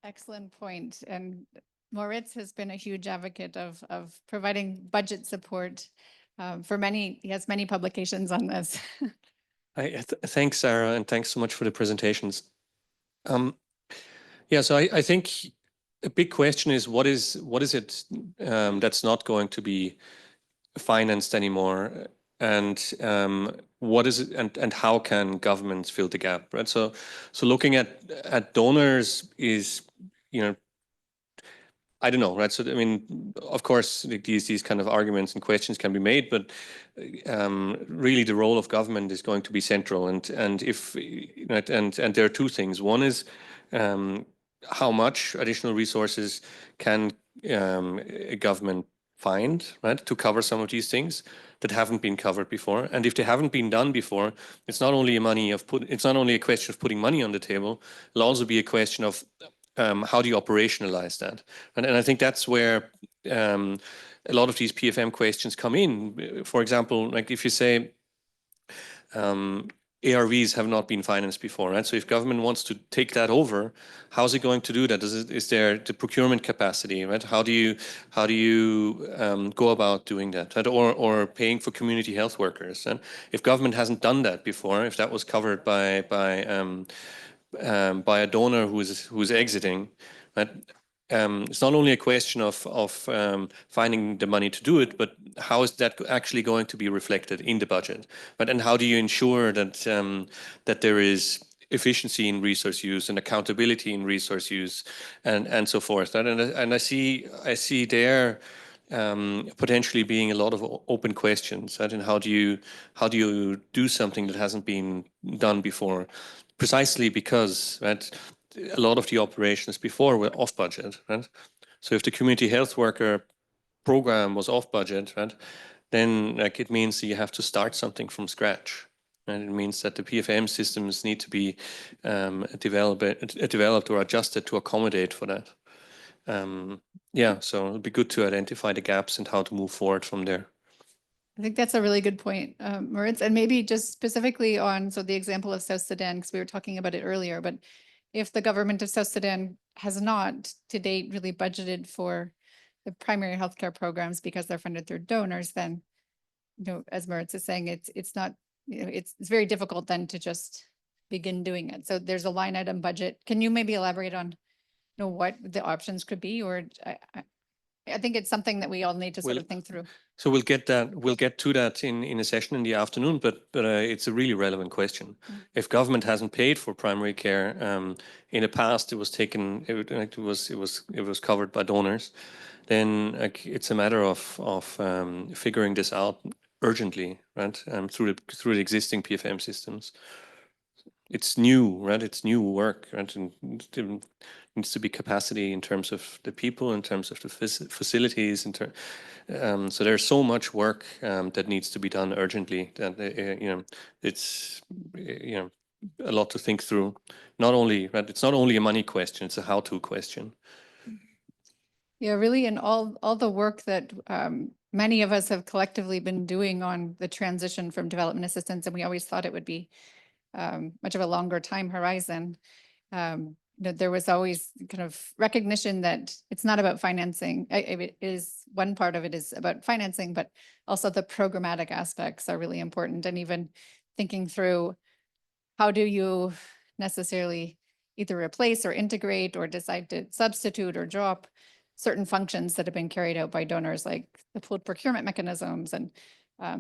Excellent point. And Moritz has been a huge advocate of providing budget support for many, he has many publications on this. Thanks, Sarah, and thanks so much for the presentations. Yeah, so I think a big question is what is it that's not going to be financed anymore, and what is it, and how can governments fill the gap, right? So looking at donors is, I don't know, right? So I mean, of course, these kind of arguments and questions can be made, but really the role of government is going to be central. And if and there are two things. One is how much additional resources can a government find, right, to cover some of these things that haven't been covered before. And if they haven't been done before, it's not only it's not only a question of putting money on the table. It'll also be a question of how do you operationalize that? And I think that's where a lot of these PFM questions come in. For example, like if you say ARVs have not been financed before, right? So if government wants to take that over, how's it going to do that? Is there the procurement capacity, right? How do you go about doing that, right? Or paying for community health workers? And if government hasn't done that before, if that was covered by a donor who's exiting, right? It's not only a question of finding the money to do it, but how is that actually going to be reflected in the budget? Right? And how do you ensure that that there is efficiency in resource use and accountability in resource use, and so forth? Right? And I see there potentially being a lot of open questions, right? And how do you do something that hasn't been done before? Precisely because, right, a lot of the operations before were off budget, right? So if the community health worker program was off budget, right, then like it means that you have to start something from scratch. And it means that the PFM systems need to be developed or adjusted to accommodate for that. Yeah, so it'll be good to identify the gaps and how to move forward from there. I think that's a really good point, Moritz, and maybe just specifically on, so the example of South Sudan, because we were talking about it earlier, but if the government of South Sudan has not to date really budgeted for the primary healthcare programs because they're funded through donors, then, as Moritz is saying, it's not, it's very difficult then to just begin doing it. So there's a line item budget. Can you maybe elaborate on, what the options could be, or I think it's something that we all need to sort of think through. So we'll get to that in a session in the afternoon, but it's a really relevant question. If government hasn't paid for primary care, in the past it was covered by donors, then it's a matter of figuring this out urgently, right? Through the existing PFM systems. It's new, right? It's new work, right? And there needs to be capacity in terms of the people, in terms of the facilities, so there's so much work that needs to be done urgently that it's a lot to think through. Not only, right? It's not only a money question; it's a how-to question. Yeah, really, and all the work that many of us have collectively been doing on the transition from development assistance, and we always thought it would be much of a longer time horizon. There was always kind of recognition that it's not about financing. It is one part of it is about financing, but also the programmatic aspects are really important. And even thinking through how do you necessarily either replace or integrate or decide to substitute or drop certain functions that have been carried out by donors, like the pooled procurement mechanisms and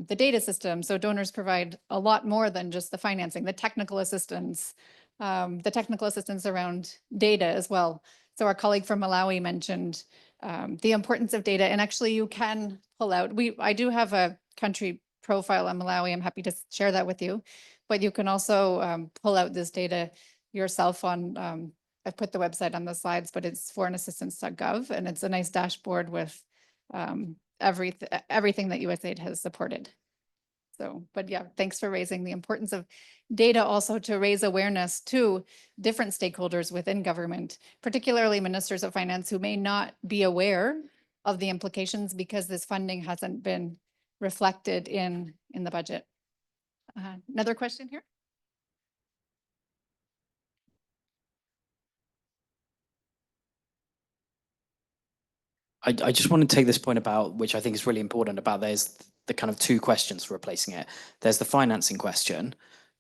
the data system. So donors provide a lot more than just the financing, the technical assistance around data as well. So our colleague from Malawi mentioned the importance of data, and actually you can pull out, I do have a country profile on Malawi. I'm happy to share that with you, but you can also pull out this data yourself on, I've put the website on the slides, but it's foreignassistance.gov, and it's a nice dashboard with everything that USAID has supported. So, but yeah, thanks for raising the importance of data also to raise awareness to different stakeholders within government, particularly ministers of finance who may not be aware of the implications because this funding hasn't been reflected in the budget. Another question here? I just want to take this point about, which I think is really important, about there's the kind of two questions for replacing it. There's the financing question,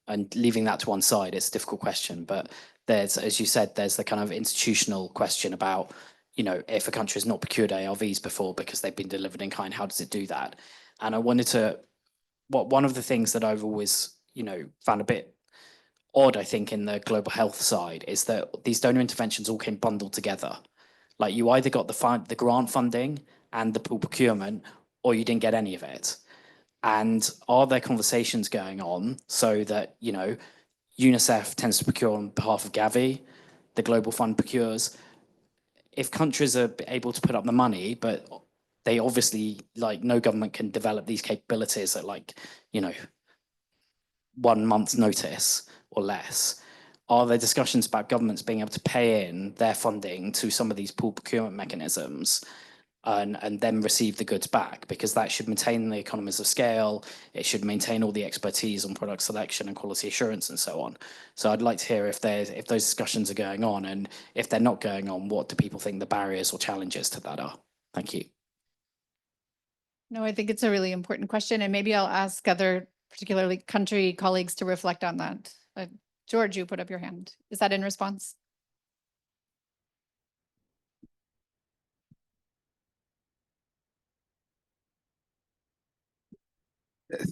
and leaving that to one side, it's a difficult question, but there's, as you said, there's the kind of institutional question about, if a country has not procured ARVs before because they've been delivered in kind, how does it do that? And I wanted to, one of the things that I've always, found a bit odd, I think, in the global health side is that these donor interventions all came bundled together. Like you either got the grant funding and the pool procurement, or you didn't get any of it. And are there conversations going on so that, UNICEF tends to procure on behalf of Gavi, the Global Fund procures. If countries are able to put up the money, but they obviously, no government can develop these capabilities at 1 month's notice or less. Are there discussions about governments being able to pay in their funding to some of these pool procurement mechanisms and then receive the goods back? Because that should maintain the economies of scale. It should maintain all the expertise on product selection and quality assurance and so on. So I'd like to hear if those discussions are going on, and if they're not going on, what do people think the barriers or challenges to that are? Thank you. No, I think it's a really important question, and maybe I'll ask other particularly country colleagues to reflect on that. George, you put up your hand. Is that in response?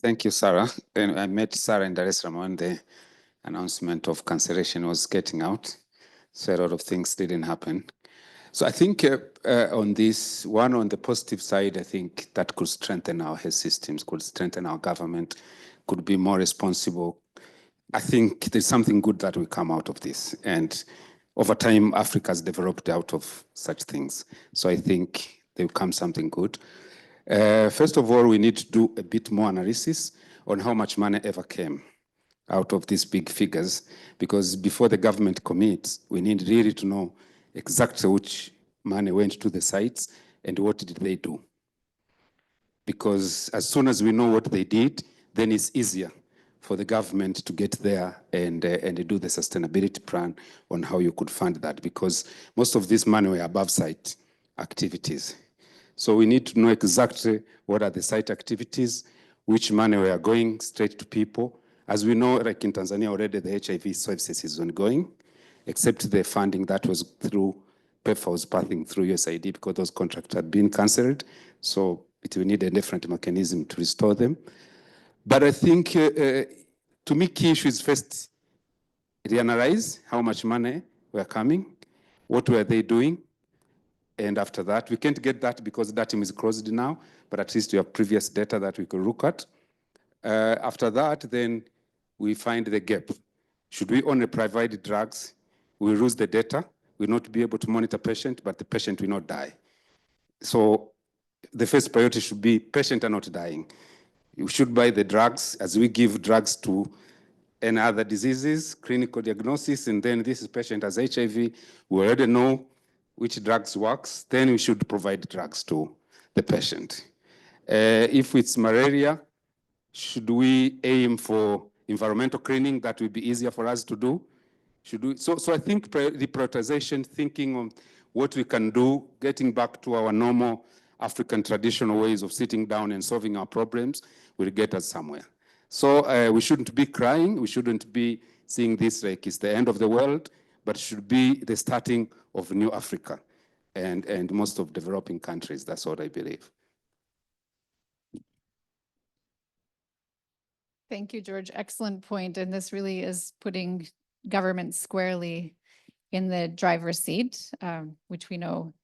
Thank you, Sarah. And I met Sarah in Dar es Salaam when the announcement of cancellation was getting out. So a lot of things didn't happen. So I think on this one, on the positive side, I think that could strengthen our health systems, could strengthen our government, could be more responsible. I think there's something good that will come out of this. And over time, Africa has developed out of such things. So I think there will come something good. First of all, we need to do a bit more analysis on how much money ever came out of these big figures, because before the government commits, we need really to know exactly which money went to the sites and what did they do. Because as soon as we know what they did, then it's easier for the government to get there and do the sustainability plan on how you could fund that, because most of this money were above site activities. So we need to know exactly what are the site activities, which money we are going straight to people. As we know, like in Tanzania already, the HIV services is ongoing, except the funding that was through PEPFAR was passing through USAID because those contracts had been cancelled. So it will need a different mechanism to restore them. But I think to me, key issue is first reanalyze how much money were coming, what were they doing, and after that, we can't get that because that team is closed now, but at least we have previous data that we could look at. After that, then we find the gap. Should we only provide drugs? We lose the data. We'll not be able to monitor patient, but the patient will not die. So the first priority should be patient are not dying. You should buy the drugs as we give drugs to any other diseases, clinical diagnosis, and then this patient has HIV. We already know which drugs works, then we should provide drugs to the patient. If it's malaria, should we aim for environmental cleaning? That would be easier for us to do. Should we? So I think the prioritization, thinking on what we can do, getting back to our normal African traditional ways of sitting down and solving our problems will get us somewhere. So we shouldn't be crying. We shouldn't be seeing this like it's the end of the world, but it should be the starting of new Africa and most of developing countries. That's what I believe. Thank you, George. Excellent point. And this really is putting government squarely in the driver's seat, which we know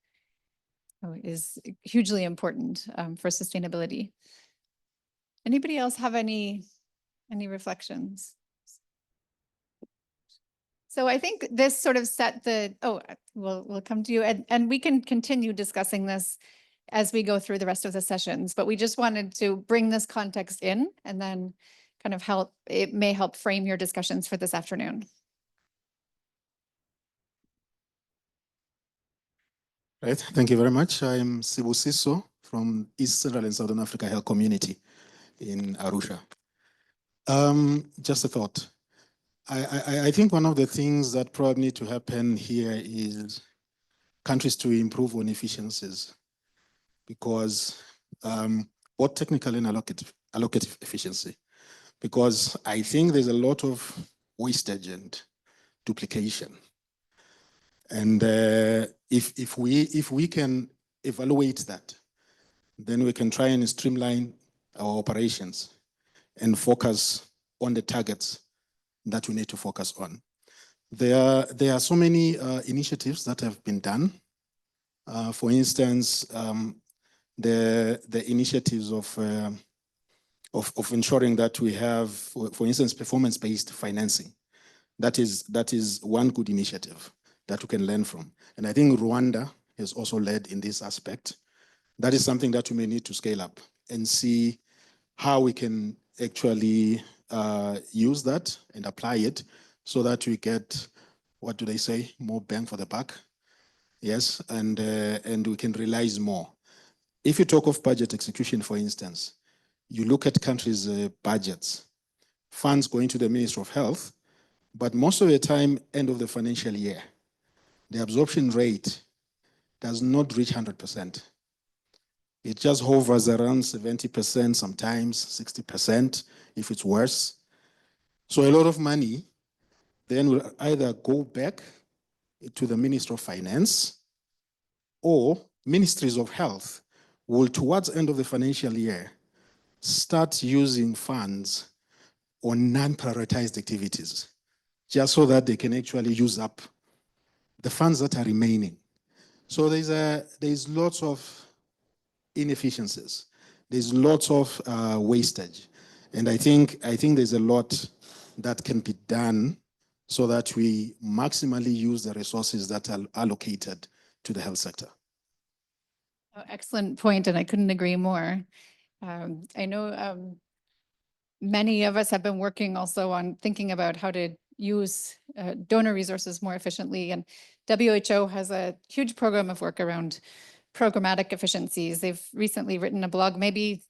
is hugely important for sustainability. Anybody else have any reflections? So I think this sort of set the, we'll come to you and we can continue discussing this as we go through the rest of the sessions, but we just wanted to bring this context in and then kind of it may help frame your discussions for this afternoon. Right, thank you very much. I'm Sibu Siso from East Central and Southern Africa Health Community in Arusha. Just a thought. I think one of the things that probably need to happen here is countries to improve on efficiencies, because both technical and allocative efficiency, because I think there's a lot of wastage and duplication. And if we can evaluate that, then we can try and streamline our operations and focus on the targets that we need to focus on. There are so many initiatives that have been done. For instance, the initiatives of ensuring that we have, for instance, performance-based financing. That is one good initiative that we can learn from. And I think Rwanda has also led in this aspect. That is something that we may need to scale up and see how we can actually use that and apply it so that we get, what do they say, more bang for the buck? Yes, and we can realize more. If you talk of budget execution, for instance, you look at countries' budgets, funds going to the Ministry of Health, but most of the time, end of the financial year, the absorption rate does not reach 100%. It just hovers around 70%, sometimes 60%, if it's worse. So a lot of money then will either go back to the Ministry of Finance, or ministries of health will, towards the end of the financial year, start using funds on non-prioritized activities, just so that they can actually use up the funds that are remaining. So there's lots of inefficiencies. There's lots of wastage. And I think there's a lot that can be done so that we maximally use the resources that are allocated to the health sector. Oh, excellent point, and I couldn't agree more. I know many of us have been working also on thinking about how to use donor resources more efficiently, and WHO has a huge program of work around programmatic efficiencies. They've recently written a blog, maybe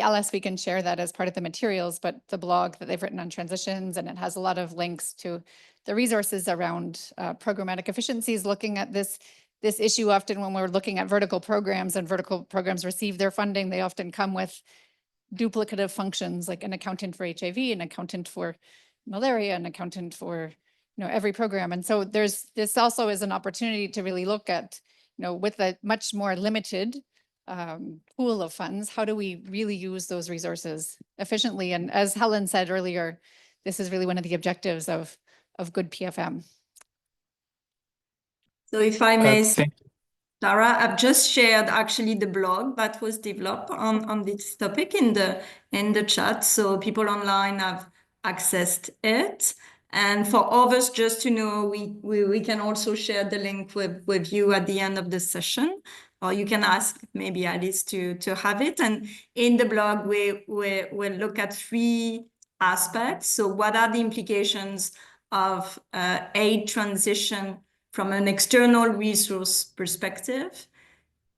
Alice, we can share that as part of the materials, but the blog that they've written on transitions, and it has a lot of links to the resources around programmatic efficiencies, looking at this issue. Often when we're looking at vertical programs and vertical programs receive their funding, they often come with duplicative functions, like an accountant for HIV, an accountant for malaria, an accountant for every program. And so this also is an opportunity to really look at, with a much more limited pool of funds, how do we really use those resources efficiently? And as Helen said earlier, this is really one of the objectives of good PFM. So if I may, Sarah, I've just shared actually the blog that was developed on this topic in the chat, so people online have accessed it. And for others, just to know, we can also share the link with you at the end of the session, or you can ask maybe Alice to have it. And in the blog, we'll look at 3 aspects. So what are the implications of aid transition from an external resource perspective,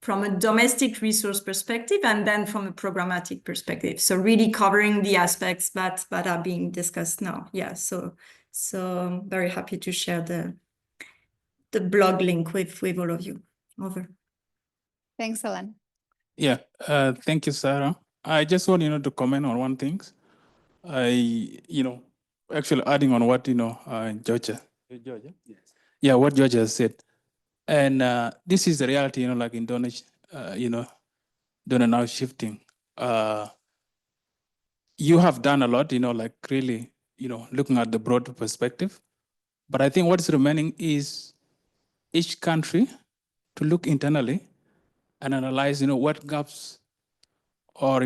from a domestic resource perspective, and then from a programmatic perspective. So really covering the aspects that are being discussed now. Yeah, so I'm very happy to share the blog link with all of you. Over. Thanks, Helen. Yeah, thank you, Sarah. I just want to comment on one thing. Actually adding on what Georgia. Yeah, what Georgia has said, and this is the reality. Like in donation, donor now shifting. You have done a lot. Like really, looking at the broad perspective. But I think what's remaining is each country to look internally and analyze, what gaps or,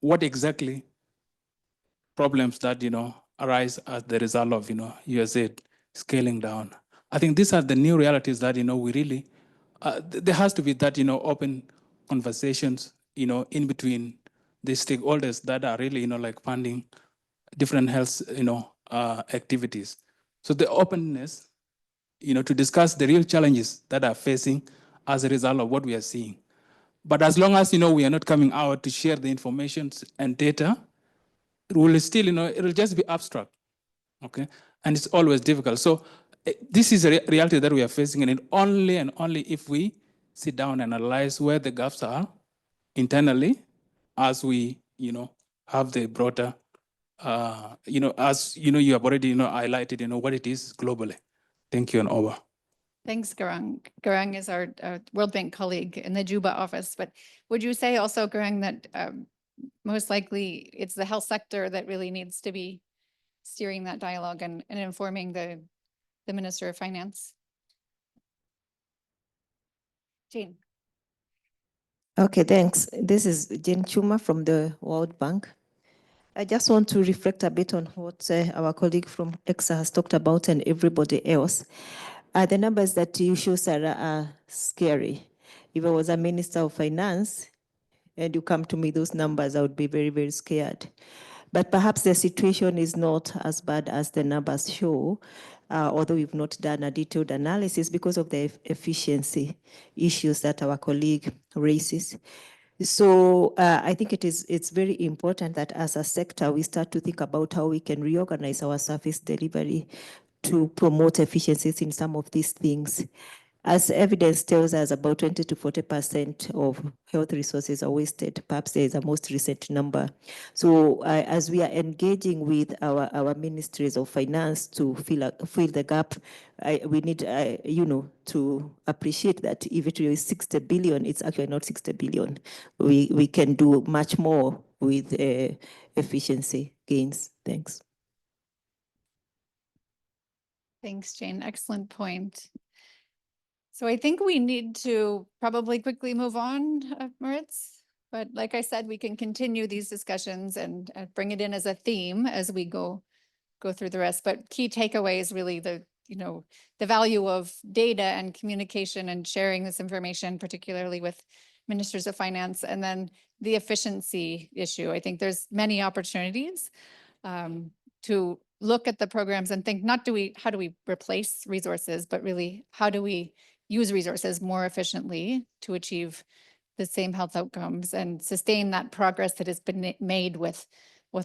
what exactly problems that, arise as the result of, USAID scaling down. I think these are the new realities that, we really, there has to be that, open conversations, in between the stakeholders that are really, like funding different health, activities. So the openness, to discuss the real challenges that are facing as a result of what we are seeing. But as long as, we are not coming out to share the information and data, it will still, it'll just be abstract, okay? And it's always difficult. So this is a reality that we are facing, and only if we sit down and analyze where the gaps are internally, as we, have the broader, as, you have already, highlighted, what it is globally. Thank you, and over. Thanks, Garang. Garang is our World Bank colleague in the Juba office. But would you say also, Garang, that most likely it's the health sector that really needs to be steering that dialogue and informing the Minister of Finance? Jane. Okay, thanks. This is Jane Chuma from the World Bank. I just want to reflect a bit on what our colleague from EXA has talked about and everybody else. The numbers that you show, Sarah, are scary. If I was a Minister of Finance and you come to me those numbers, I would be very, very scared. But perhaps the situation is not as bad as the numbers show, although we've not done a detailed analysis because of the efficiency issues that our colleague raises. So I think it's very important that as a sector, we start to think about how we can reorganize our service delivery to promote efficiencies in some of these things. As evidence tells us, about 20 to 40% of health resources are wasted. Perhaps there is a most recent number. So as we are engaging with our ministries of finance to fill the gap, we need, to appreciate that if it is 60 billion, it's actually not 60 billion. We can do much more with efficiency gains. Thanks. Thanks, Jane. Excellent point. So I think we need to probably quickly move on, Moritz. But like I said, we can continue these discussions and bring it in as a theme as we go through the rest. But key takeaway is really the value of data and communication and sharing this information, particularly with ministers of finance, and then the efficiency issue. I think there's many opportunities to look at the programs and think how do we replace resources, but really how do we use resources more efficiently to achieve the same health outcomes and sustain that progress that has been made with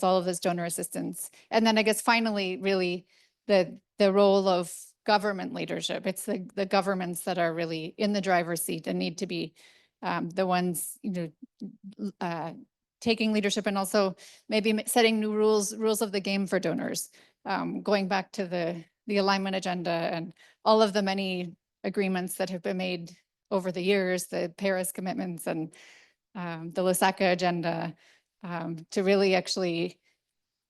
all of this donor assistance. And then I guess finally, really the role of government leadership. It's the governments that are really in the driver's seat and need to be the ones, taking leadership and also maybe setting new rules of the game for donors, going back to the alignment agenda and all of the many agreements that have been made over the years, the Paris commitments and the Lusaka agenda, to really actually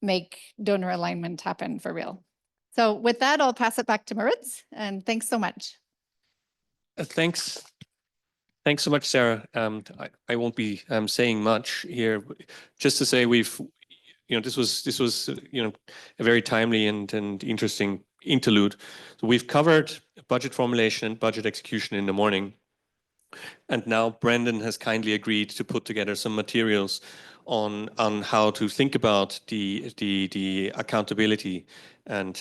make donor alignment happen for real. So with that, I'll pass it back to Moritz, and thanks so much. Thanks so much, Sarah. I won't be saying much here, just to say this was a very timely and interesting interlude. So we've covered budget formulation and budget execution in the morning. And now Brendan has kindly agreed to put together some materials on how to think about the accountability and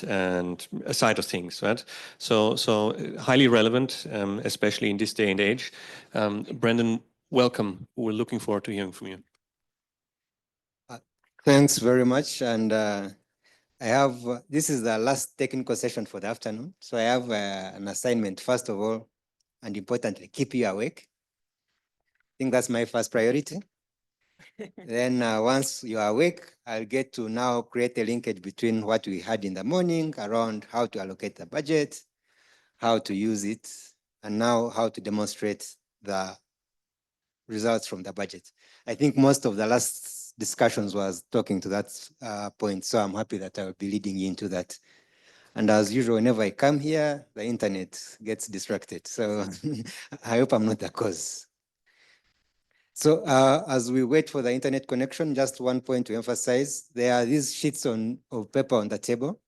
side of things, right? So highly relevant, especially in this day and age. Brendan, welcome. We're looking forward to hearing from you. Thanks very much. And I have, this is the last technical session for the afternoon. So I have an assignment, first of all, and importantly, keep you awake. I think that's my first priority. Then once you are awake, I'll get to now create a linkage between what we had in the morning around how to allocate the budget, how to use it, and now how to demonstrate the results from the budget. I think most of the last discussions was talking to that point, so I'm happy that I will be leading you into that. And as usual, whenever I come here, the internet gets distracted. So I hope I'm not the cause. So as we wait for the internet connection, just one point to emphasize, there are these sheets of paper on the table.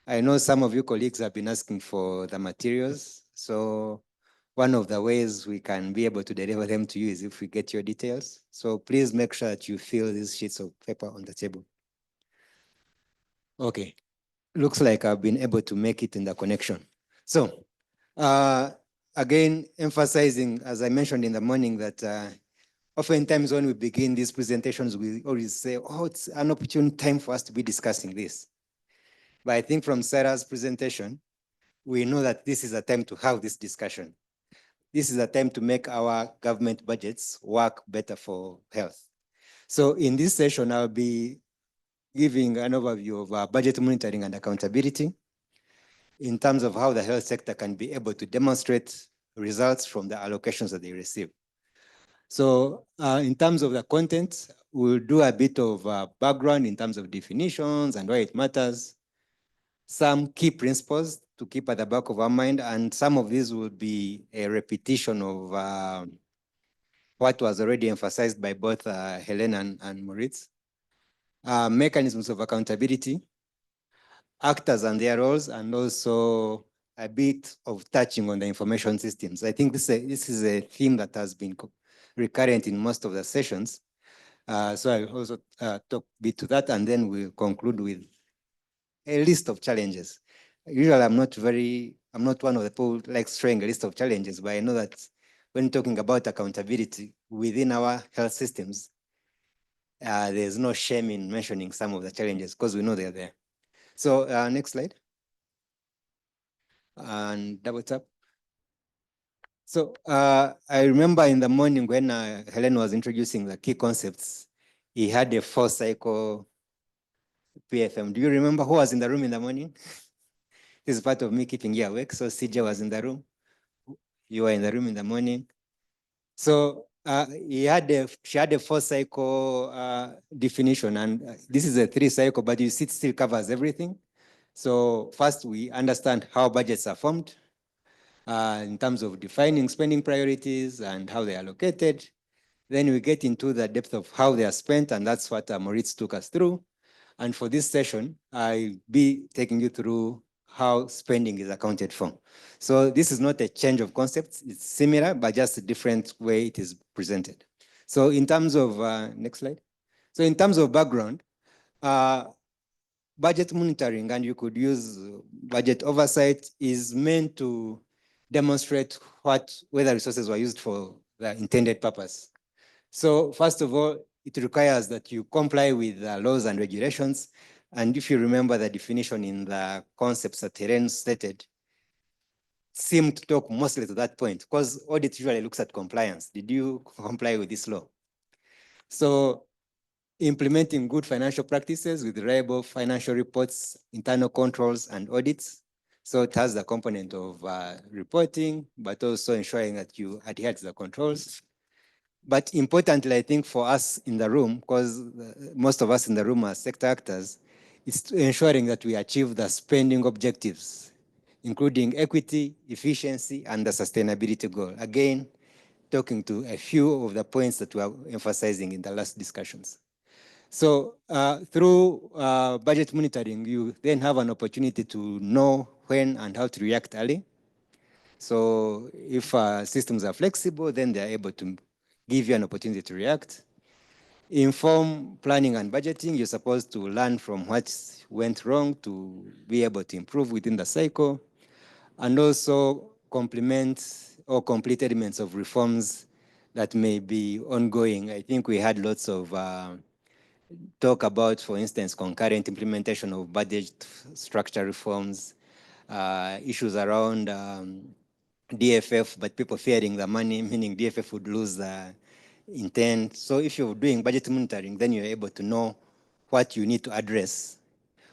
I know some of you colleagues have been asking for the materials. So one of the ways we can be able to deliver them to you is if we get your details. So please make sure that you fill these sheets of paper on the table. Okay, looks like I've been able to make it in the connection. So again, emphasizing, as I mentioned in the morning, that oftentimes when we begin these presentations, we always say, oh, it's an opportune time for us to be discussing this. But I think from Sarah's presentation, we know that this is a time to have this discussion. This is a time to make our government budgets work better for health. So in this session, I'll be giving an overview of budget monitoring and accountability in terms of how the health sector can be able to demonstrate results from the allocations that they receive. So in terms of the content, we'll do a bit of background in terms of definitions and why it matters, some key principles to keep at the back of our mind, and some of these will be a repetition of what was already emphasized by both Helen and Moritz. Mechanisms of accountability, actors and their roles, and also a bit of touching on the information systems. I think this is a theme that has been recurrent in most of the sessions. So I'll also talk a bit to that, and then we'll conclude with a list of challenges. Usually I'm not one of the people who likes showing a list of challenges, but I know that when talking about accountability within our health systems, there's no shame in mentioning some of the challenges because we know they're there. So next slide. And double tap. So I remember in the morning when Helen was introducing the key concepts, he had a 4-cycle PFM. Do you remember who was in the room in the morning? This is part of me keeping you awake. So CJ was in the room. You were in the room in the morning. So she had a 4-cycle definition, and this is a 3-cycle, but you see it still covers everything. So first we understand how budgets are formed in terms of defining spending priorities and how they are allocated. Then we get into the depth of how they are spent, and that's what Moritz took us through. And for this session, I'll be taking you through how spending is accounted for. So this is not a change of concepts, it's similar, but just a different way it is presented. So in terms of, next slide. So in terms of background, budget monitoring, and you could use budget oversight, is meant to demonstrate whether resources were used for the intended purpose. So first of all, it requires that you comply with the laws and regulations. And if you remember the definition in the concepts that Helen stated, seem to talk mostly to that point, because audit usually looks at compliance. Did you comply with this law? So implementing good financial practices with reliable financial reports, internal controls, and audits. So it has the component of reporting, but also ensuring that you adhere to the controls. But importantly, I think for us in the room, because most of us in the room are sector actors, it's ensuring that we achieve the spending objectives, including equity, efficiency, and the sustainability goal. Again, talking to a few of the points that we are emphasizing in the last discussions. So through budget monitoring, you then have an opportunity to know when and how to react early. So if systems are flexible, then they're able to give you an opportunity to react. Inform planning and budgeting. You're supposed to learn from what went wrong to be able to improve within the cycle. And also complement or complete elements of reforms that may be ongoing. I think we had lots of talk about, for instance, concurrent implementation of budget structure reforms, issues around DFF, but people fearing the money, meaning DFF would lose the intent. So if you're doing budget monitoring, then you're able to know what you need to address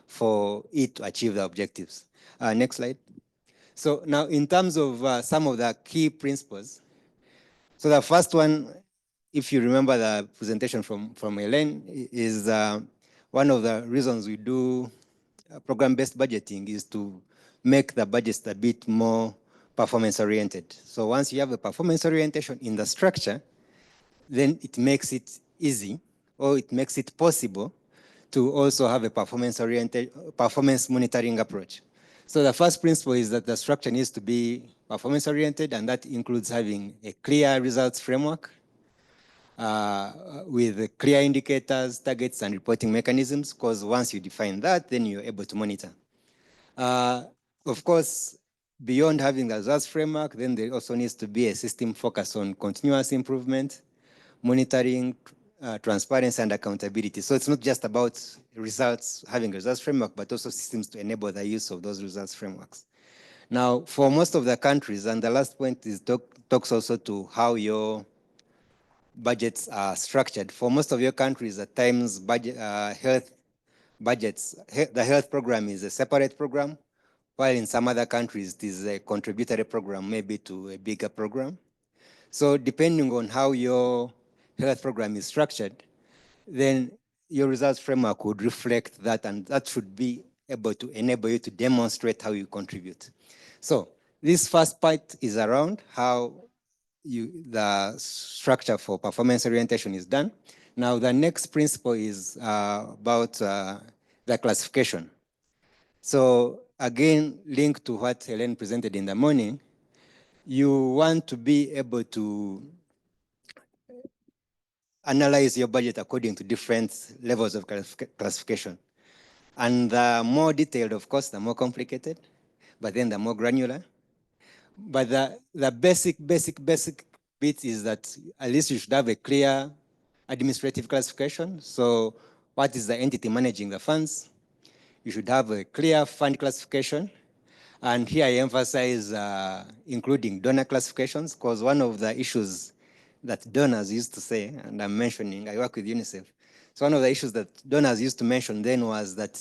for it to achieve the objectives. Next slide. So now in terms of some of the key principles, so the first one, if you remember the presentation from Elaine, is one of the reasons we do program-based budgeting is to make the budgets a bit more performance-oriented. So once you have a performance orientation in the structure, then it makes it easy, or it makes it possible to also have a performance-oriented, performance monitoring approach. So the first principle is that the structure needs to be performance-oriented, and that includes having a clear results framework with clear indicators, targets, and reporting mechanisms, because once you define that, then you're able to monitor. Of course, beyond having the results framework, then there also needs to be a system focused on continuous improvement, monitoring, transparency, and accountability. So it's not just about results, having a results framework, but also systems to enable the use of those results frameworks. Now, for most of the countries, and the last point is talks also to how your budgets are structured. For most of your countries, at times, health budgets, the health program is a separate program, while in some other countries, it is a contributory program, maybe to a bigger program. So depending on how your health program is structured, then your results framework would reflect that, and that should be able to enable you to demonstrate how you contribute. So this first part is around how the structure for performance orientation is done. Now the next principle is about the classification. So again, linked to what Helen presented in the morning, you want to be able to analyze your budget according to different levels of classification. And the more detailed, of course, the more complicated, but then the more granular. But the basic bit is that at least you should have a clear administrative classification. So what is the entity managing the funds? You should have a clear fund classification. And here I emphasize including donor classifications, because one of the issues that donors used to say, and I'm mentioning, I work with UNICEF. So one of the issues that donors used to mention then was that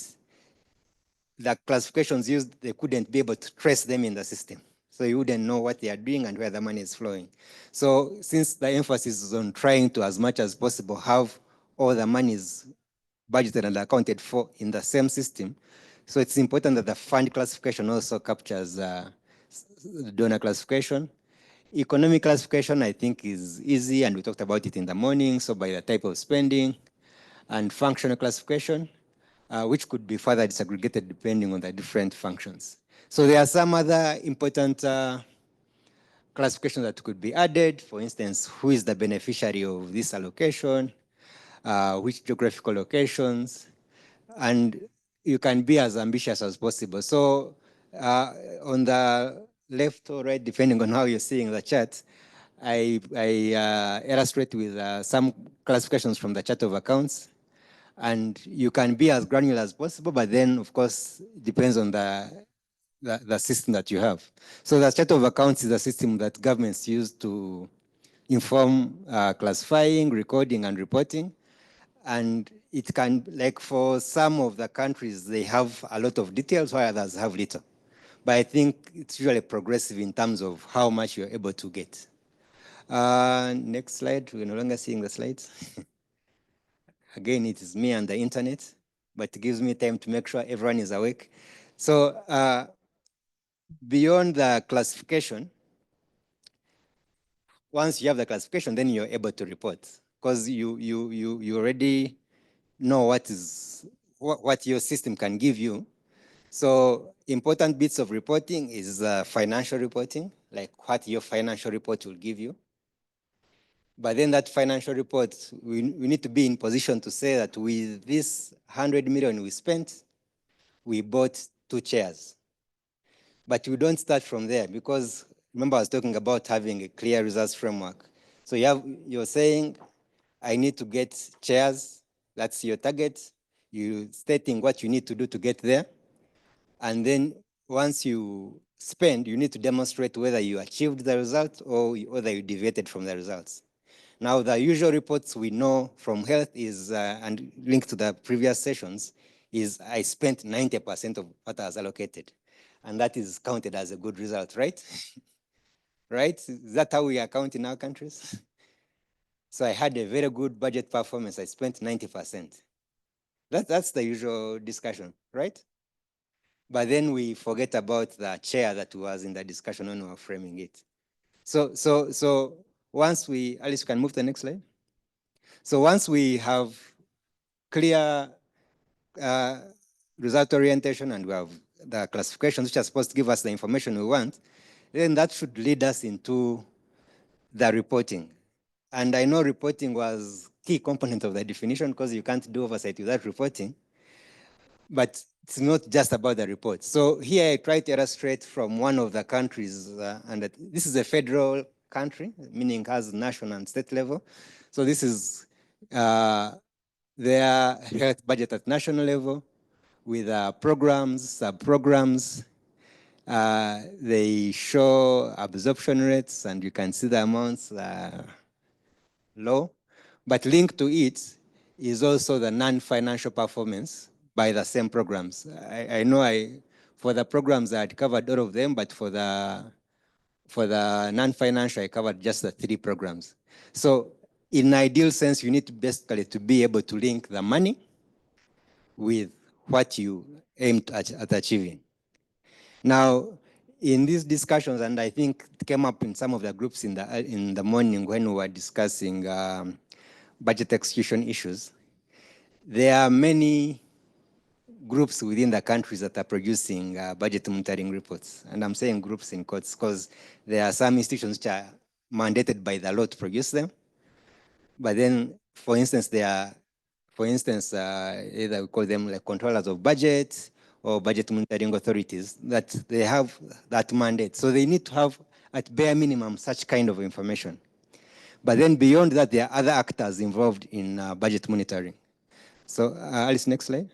the classifications used, they couldn't be able to trace them in the system. So you wouldn't know what they are doing and where the money is flowing. So since the emphasis is on trying to, as much as possible, have all the monies budgeted and accounted for in the same system, so it's important that the fund classification also captures the donor classification. Economic classification, I think, is easy, and we talked about it in the morning, so by the type of spending. And functional classification, which could be further disaggregated depending on the different functions. So there are some other important classifications that could be added. For instance, who is the beneficiary of this allocation, which geographical locations, and you can be as ambitious as possible. So on the left or right, depending on how you're seeing the chart, I illustrate with some classifications from the chart of accounts. And you can be as granular as possible, but then, of course, it depends on the system that you have. So the chart of accounts is a system that governments use to inform classifying, recording, and reporting. And it can, like for some of the countries, they have a lot of details, while others have little. But I think it's usually progressive in terms of how much you're able to get. Next slide, we're no longer seeing the slides. Again, it is me and the internet, but it gives me time to make sure everyone is awake. So beyond the classification, once you have the classification, then you're able to report, because you already know what your system can give you. So important bits of reporting is financial reporting, like what your financial report will give you. But then that financial report, we need to be in position to say that with this 100 million we spent, we bought 2 chairs. But we don't start from there because remember I was talking about having a clear results framework. So you're saying, I need to get chairs, that's your target. You're stating what you need to do to get there. And then once you spend, you need to demonstrate whether you achieved the result or whether you deviated from the results. Now, the usual reports we know from health is, and linked to the previous sessions, is I spent 90% of what I was allocated. And that is counted as a good result, right? Right? Is that how we account in our countries? So I had a very good budget performance. I spent 90%. That's the usual discussion, right? But then we forget about the chair that was in the discussion when we were framing it. So once we, Alice, you can move to the next slide. So once we have clear result orientation and we have the classifications which are supposed to give us the information we want, then that should lead us into the reporting. And I know reporting was key component of the definition because you can't do oversight without reporting. But it's not just about the report. So here I try to illustrate from one of the countries, and this is a federal country, meaning has national and state level. So this is their health budget at national level with programs, sub-programs. They show absorption rates, and you can see the amounts low. But linked to it is also the non-financial performance by the same programs. I know for the programs I had covered all of them, but for the non-financial I covered just the 3 programs. So in ideal sense, you need to basically to be able to link the money with what you aim at achieving. Now, in these discussions, and I think it came up in some of the groups in the morning when we were discussing budget execution issues, there are many groups within the countries that are producing budget monitoring reports. And I'm saying groups in quotes because there are some institutions which are mandated by the law to produce them. But then, for instance, either we call them like controllers of budget or budget monitoring authorities, that they have that mandate. So they need to have, at bare minimum, such kind of information. But then beyond that, there are other actors involved in budget monitoring. So Alice, next slide.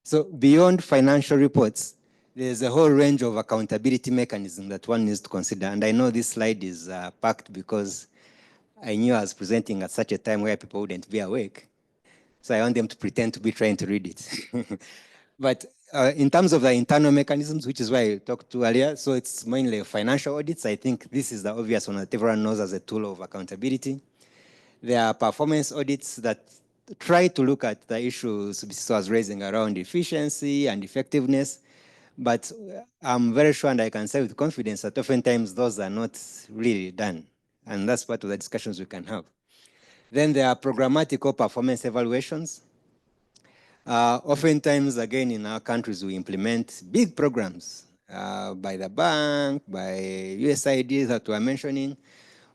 So beyond financial reports, there's a whole range of accountability mechanisms that one needs to consider. And I know this slide is packed because I knew I was presenting at such a time where people wouldn't be awake. So I want them to pretend to be trying to read it. But in terms of the internal mechanisms, which is why I talked to earlier, so it's mainly financial audits. I think this is the obvious one that everyone knows as a tool of accountability. There are performance audits that try to look at the issues Biso was raising around efficiency and effectiveness, but I'm very sure and I can say with confidence that oftentimes those are not really done. And that's part of the discussions we can have. Then there are programmatic or performance evaluations. Oftentimes, again, in our countries, we implement big programs by the bank, by USAID that we're mentioning,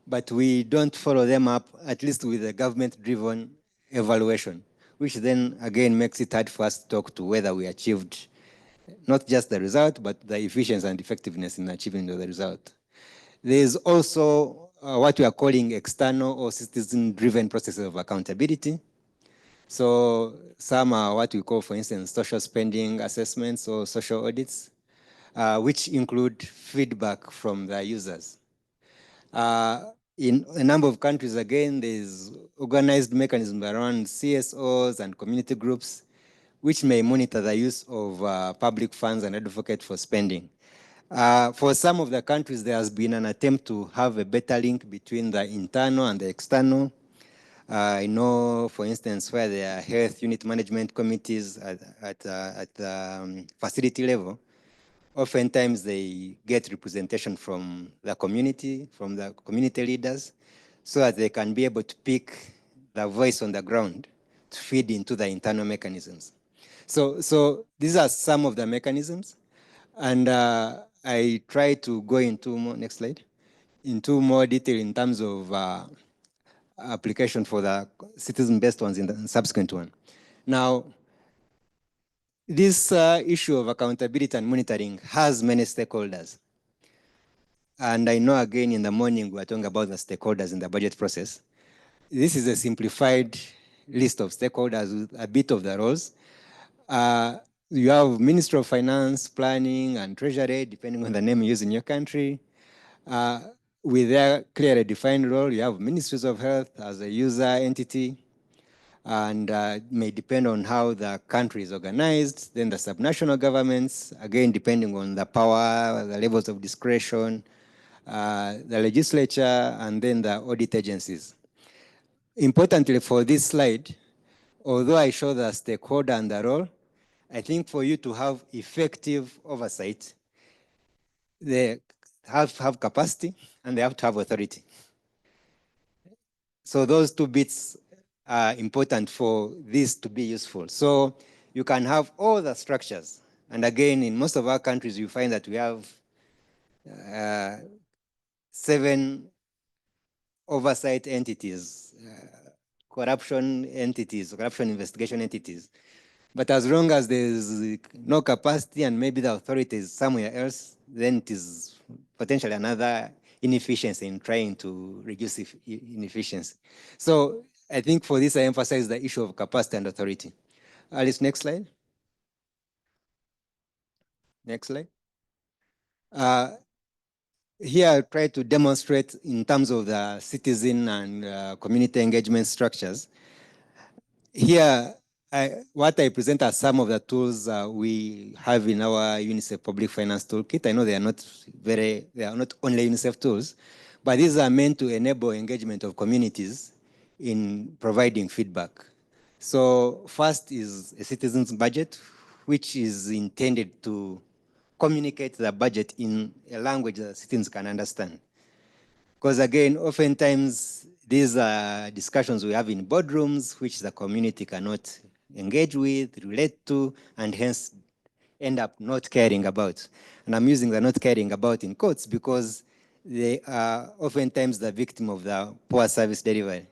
but we don't follow them up, at least with a government-driven evaluation, which then, again, makes it hard for us to talk to whether we achieved not just the result, but the efficiency and effectiveness in achieving the result. There's also what we are calling external or citizen-driven processes of accountability. So some are what we call, for instance, social spending assessments or social audits, which include feedback from the users. In a number of countries, again, there's organized mechanisms around CSOs and community groups, which may monitor the use of public funds and advocate for spending. For some of the countries, there has been an attempt to have a better link between the internal and the external. I know, for instance, where there are health unit management committees at the facility level, oftentimes they get representation from the community leaders, so that they can be able to pick the voice on the ground to feed into the internal mechanisms. So these are some of the mechanisms. And I try to go into more, next slide, into more detail in terms of application for the citizen-based ones in the subsequent one. Now, this issue of accountability and monitoring has many stakeholders. And I know again in the morning we are talking about the stakeholders in the budget process. This is a simplified list of stakeholders with a bit of the roles. You have Ministry of Finance, Planning, and Treasury, depending on the name you use in your country. With their clearly defined role, you have Ministries of Health as a user entity, and may depend on how the country is organized. Then the subnational governments, again, depending on the power, the levels of discretion, the legislature, and then the audit agencies. Importantly for this slide, although I show the stakeholder and the role, I think for you to have effective oversight, they have to have capacity and they have to have authority. So those two bits are important for this to be useful. So you can have all the structures. And again, in most of our countries, you find that we have 7 oversight entities, corruption entities, corruption investigation entities. But as long as there's no capacity and maybe the authority is somewhere else, then it is potentially another inefficiency in trying to reduce inefficiency. So I think for this, I emphasize the issue of capacity and authority. Alice, next slide. Next slide. Here I try to demonstrate in terms of the citizen and community engagement structures. Here, what I present are some of the tools we have in our UNICEF Public Finance Toolkit. I know they are not only UNICEF tools, but these are meant to enable engagement of communities in providing feedback. So first is a citizen's budget, which is intended to communicate the budget in a language that citizens can understand. Because again, oftentimes these are discussions we have in boardrooms, which the community cannot engage with, relate to, and hence end up not caring about. And I'm using the not caring about in quotes because they are oftentimes the victim of the poor service delivery.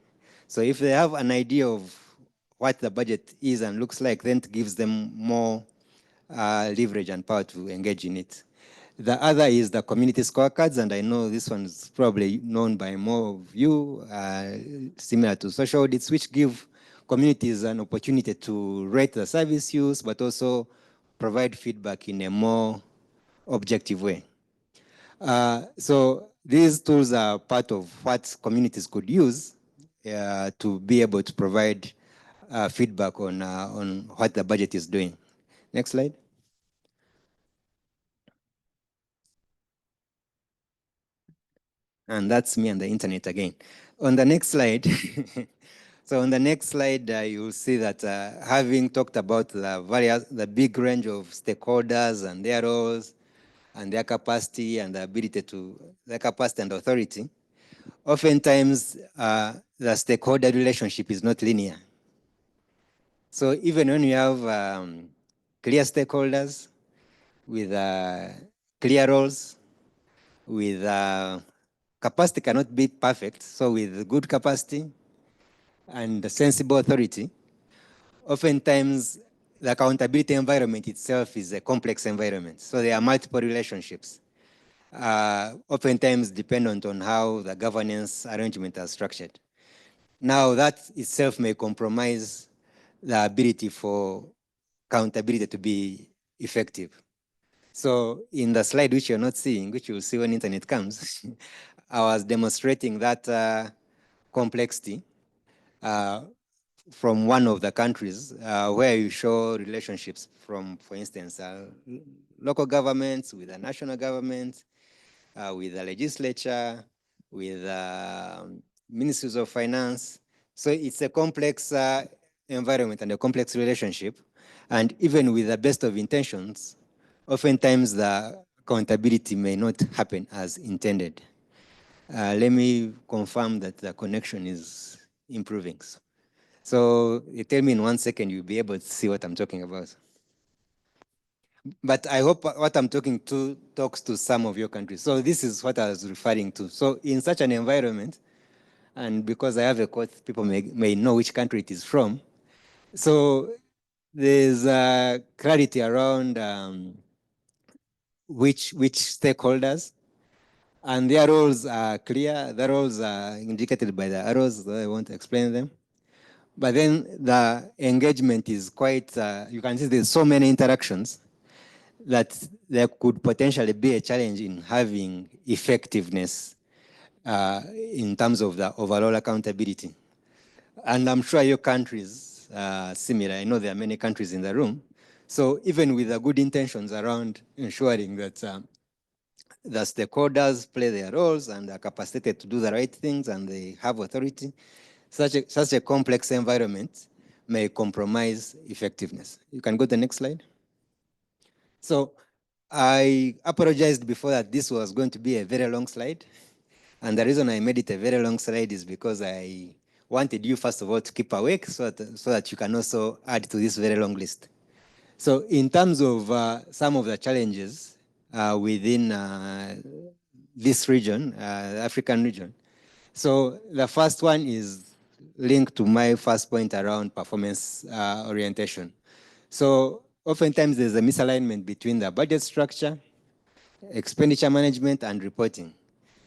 So if they have an idea of what the budget is and looks like, then it gives them more leverage and power to engage in it. The other is the community scorecards, and I know this one is probably known by more of you, similar to social audits, which give communities an opportunity to rate the service use, but also provide feedback in a more objective way. So these tools are part of what communities could use to be able to provide feedback on what the budget is doing. Next slide. And that's me on the internet again. On the next slide, so on the next slide, you'll see that having talked about the big range of stakeholders and their roles and their capacity and the ability to, their capacity and authority, oftentimes the stakeholder relationship is not linear. So even when you have clear stakeholders with clear roles, with capacity cannot be perfect. So with good capacity and sensible authority, oftentimes the accountability environment itself is a complex environment. So there are multiple relationships, oftentimes dependent on how the governance arrangement is structured. Now that itself may compromise the ability for accountability to be effective. So in the slide which you're not seeing, which you'll see when internet comes, I was demonstrating that complexity from one of the countries where you show relationships from, for instance, local governments with the national government, with the legislature, with ministries of finance. So it's a complex environment and a complex relationship. And even with the best of intentions, oftentimes the accountability may not happen as intended. Let me confirm that the connection is improving. So you tell me in 1 second, you'll be able to see what I'm talking about. But I hope what I'm talking to talks to some of your countries. So this is what I was referring to. So in such an environment, and because I have a quote, people may know which country it is from. So there's clarity around which stakeholders, and their roles are clear. The roles are indicated by the arrows, so I won't explain them. But then the engagement is quite, you can see there's so many interactions that there could potentially be a challenge in having effectiveness in terms of the overall accountability. And I'm sure your countries are similar. I know there are many countries in the room. So even with the good intentions around ensuring that the stakeholders play their roles and are capacitated to do the right things and they have authority, such a complex environment may compromise effectiveness. You can go to the next slide. So I apologized before that this was going to be a very long slide. And the reason I made it a very long slide is because I wanted you, first of all, to keep awake so that you can also add to this very long list. So in terms of some of the challenges within this region, the African region, so the first one is linked to my first point around performance orientation. So oftentimes there's a misalignment between the budget structure, expenditure management, and reporting.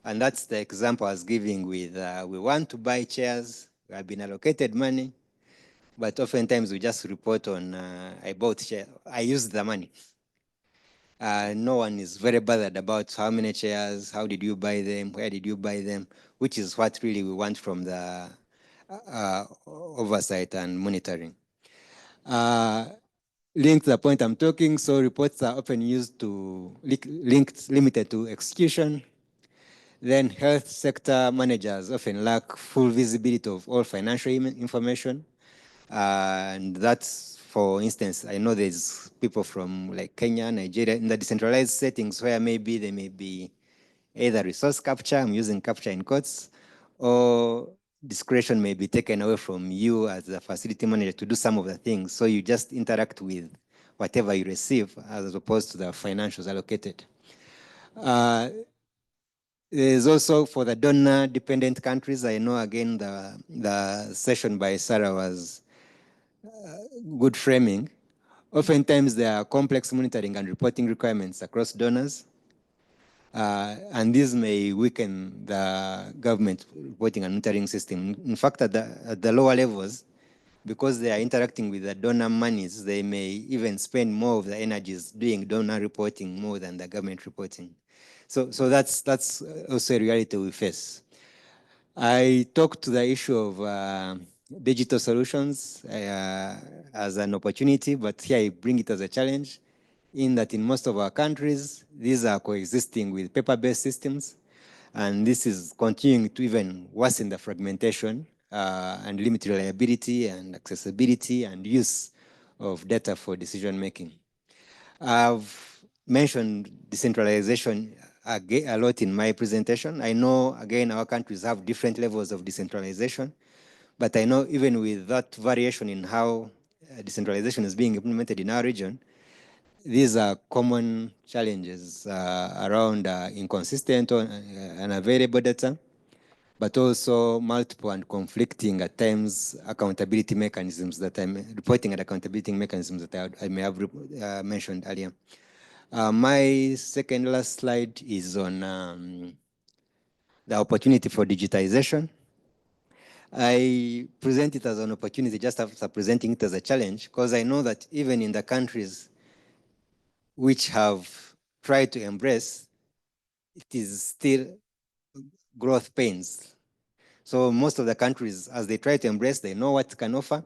And that's the example I was giving with, we want to buy chairs, we have been allocated money, but oftentimes we just report on, I bought chairs, I used the money. No one is very bothered about how many chairs, how did you buy them, where did you buy them, which is what really we want from the oversight and monitoring. Linked to the point I'm talking, so reports are often used to, limited to execution. Then health sector managers often lack full visibility of all financial information. And that's, for instance, I know there's people from like Kenya, Nigeria, in the decentralized settings where maybe they may be either resource capture, I'm using capture in quotes, or discretion may be taken away from you as a facility manager to do some of the things. So you just interact with whatever you receive as opposed to the financials allocated. There's also for the donor-dependent countries. I know again the session by Sarah was good framing. Oftentimes there are complex monitoring and reporting requirements across donors. And these may weaken the government reporting and monitoring system. In fact, at the lower levels, because they are interacting with the donor monies, they may even spend more of the energies doing donor reporting more than the government reporting. So that's also a reality we face. I talked to the issue of digital solutions as an opportunity, but here I bring it as a challenge in that in most of our countries, these are coexisting with paper-based systems, and this is continuing to even worsen the fragmentation and limit reliability and accessibility and use of data for decision-making. I've mentioned decentralization a lot in my presentation. I know, again, our countries have different levels of decentralization, but I know even with that variation in how decentralization is being implemented in our region, these are common challenges around inconsistent and unavailable data, but also multiple and conflicting at times accountability mechanisms that I'm reporting and accountability mechanisms that I may have mentioned earlier. My second last slide is on the opportunity for digitization. I present it as an opportunity just after presenting it as a challenge, because I know that even in the countries which have tried to embrace, it is still growth pains. So most of the countries, as they try to embrace, they know what it can offer,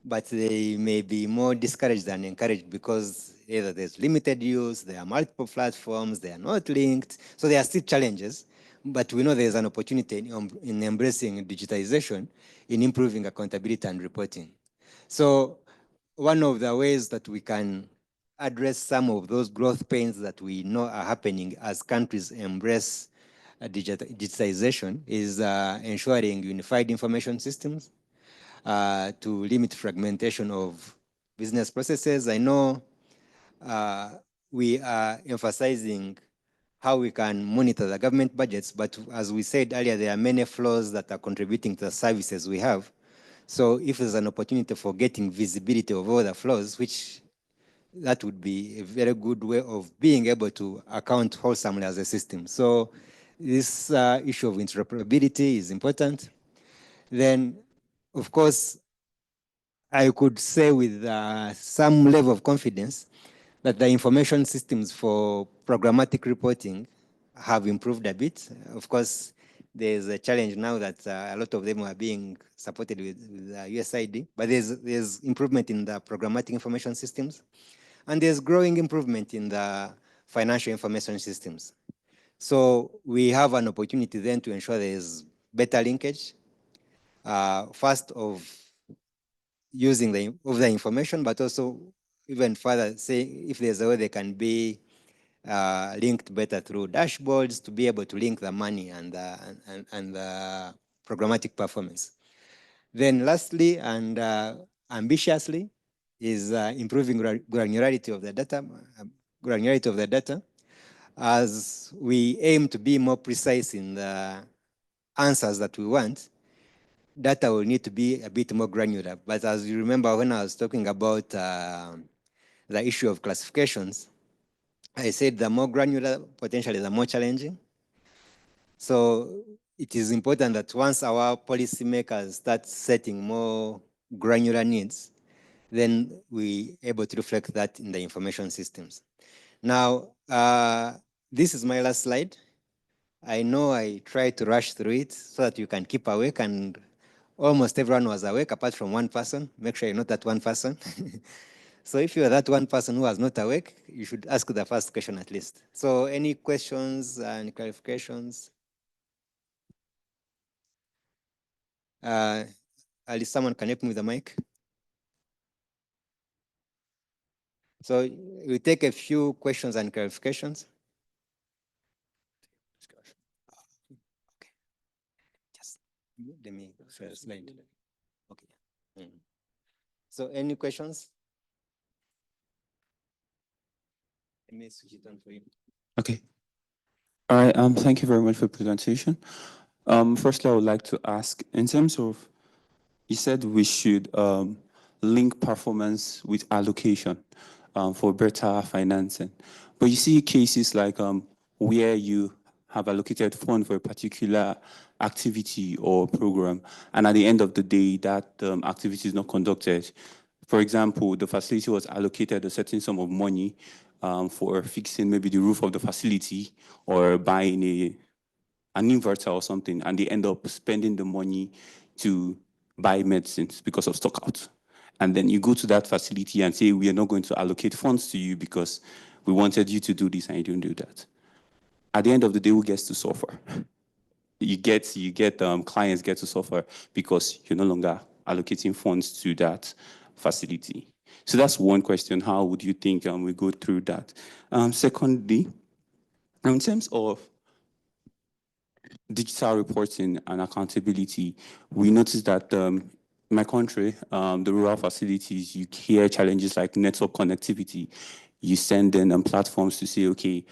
but they may be more discouraged than encouraged because either there's limited use, there are multiple platforms, they are not linked. So there are still challenges, but we know there's an opportunity in embracing digitization, in improving accountability and reporting. So one of the ways that we can address some of those growth pains that we know are happening as countries embrace digitization is ensuring unified information systems, to limit fragmentation of business processes. I know we are emphasizing how we can monitor the government budgets, but as we said earlier, there are many flaws that are contributing to the services we have. So if there's an opportunity for getting visibility of all the flaws, which that would be a very good way of being able to account wholesomely as a system. So this issue of interoperability is important. Then, of course, I could say with some level of confidence that the information systems for programmatic reporting have improved a bit. Of course, there's a challenge now that a lot of them are being supported with USAID, but there's improvement in the programmatic information systems, and there's growing improvement in the financial information systems. So we have an opportunity then to ensure there's better linkage, first of using the information, but also even further say if there's a way they can be linked better through dashboards to be able to link the money and the programmatic performance. Then lastly and ambitiously is improving granularity of the data, as we aim to be more precise in the answers that we want. Data will need to be a bit more granular. But as you remember when I was talking about the issue of classifications, I said the more granular, potentially the more challenging. So it is important that once our policymakers start setting more granular needs, then we are able to reflect that in the information systems. Now, this is my last slide. I know I tried to rush through it so that you can keep awake, and almost everyone was awake apart from one person. Make sure you're not that one person. So if you're that one person who was not awake, you should ask the first question at least. So any questions and clarifications? At least someone can help me with the mic. So we take a few questions and clarifications. Okay. Just let me share a slide. Okay. So any questions? Let me switch it on for you. Okay. All right. Thank you very much for the presentation. Firstly, I would like to ask, in terms of, you said we should link performance with allocation for better financing. But you see cases like where you have allocated fund for a particular activity or program, and at the end of the day, that activity is not conducted. For example, the facility was allocated a certain sum of money for fixing maybe the roof of the facility or buying an inverter or something, and they end up spending the money to buy medicines because of stockouts. And then you go to that facility and say, we are not going to allocate funds to you because we wanted you to do this and you didn't do that. At the end of the day, who gets to suffer? You get clients get to suffer because you're no longer allocating funds to that facility. So that's one question. How would you think we go through that? Secondly, in terms of digital reporting and accountability, we noticed that in my country, the rural facilities, you hear challenges like network connectivity. You send in platforms to say, okay,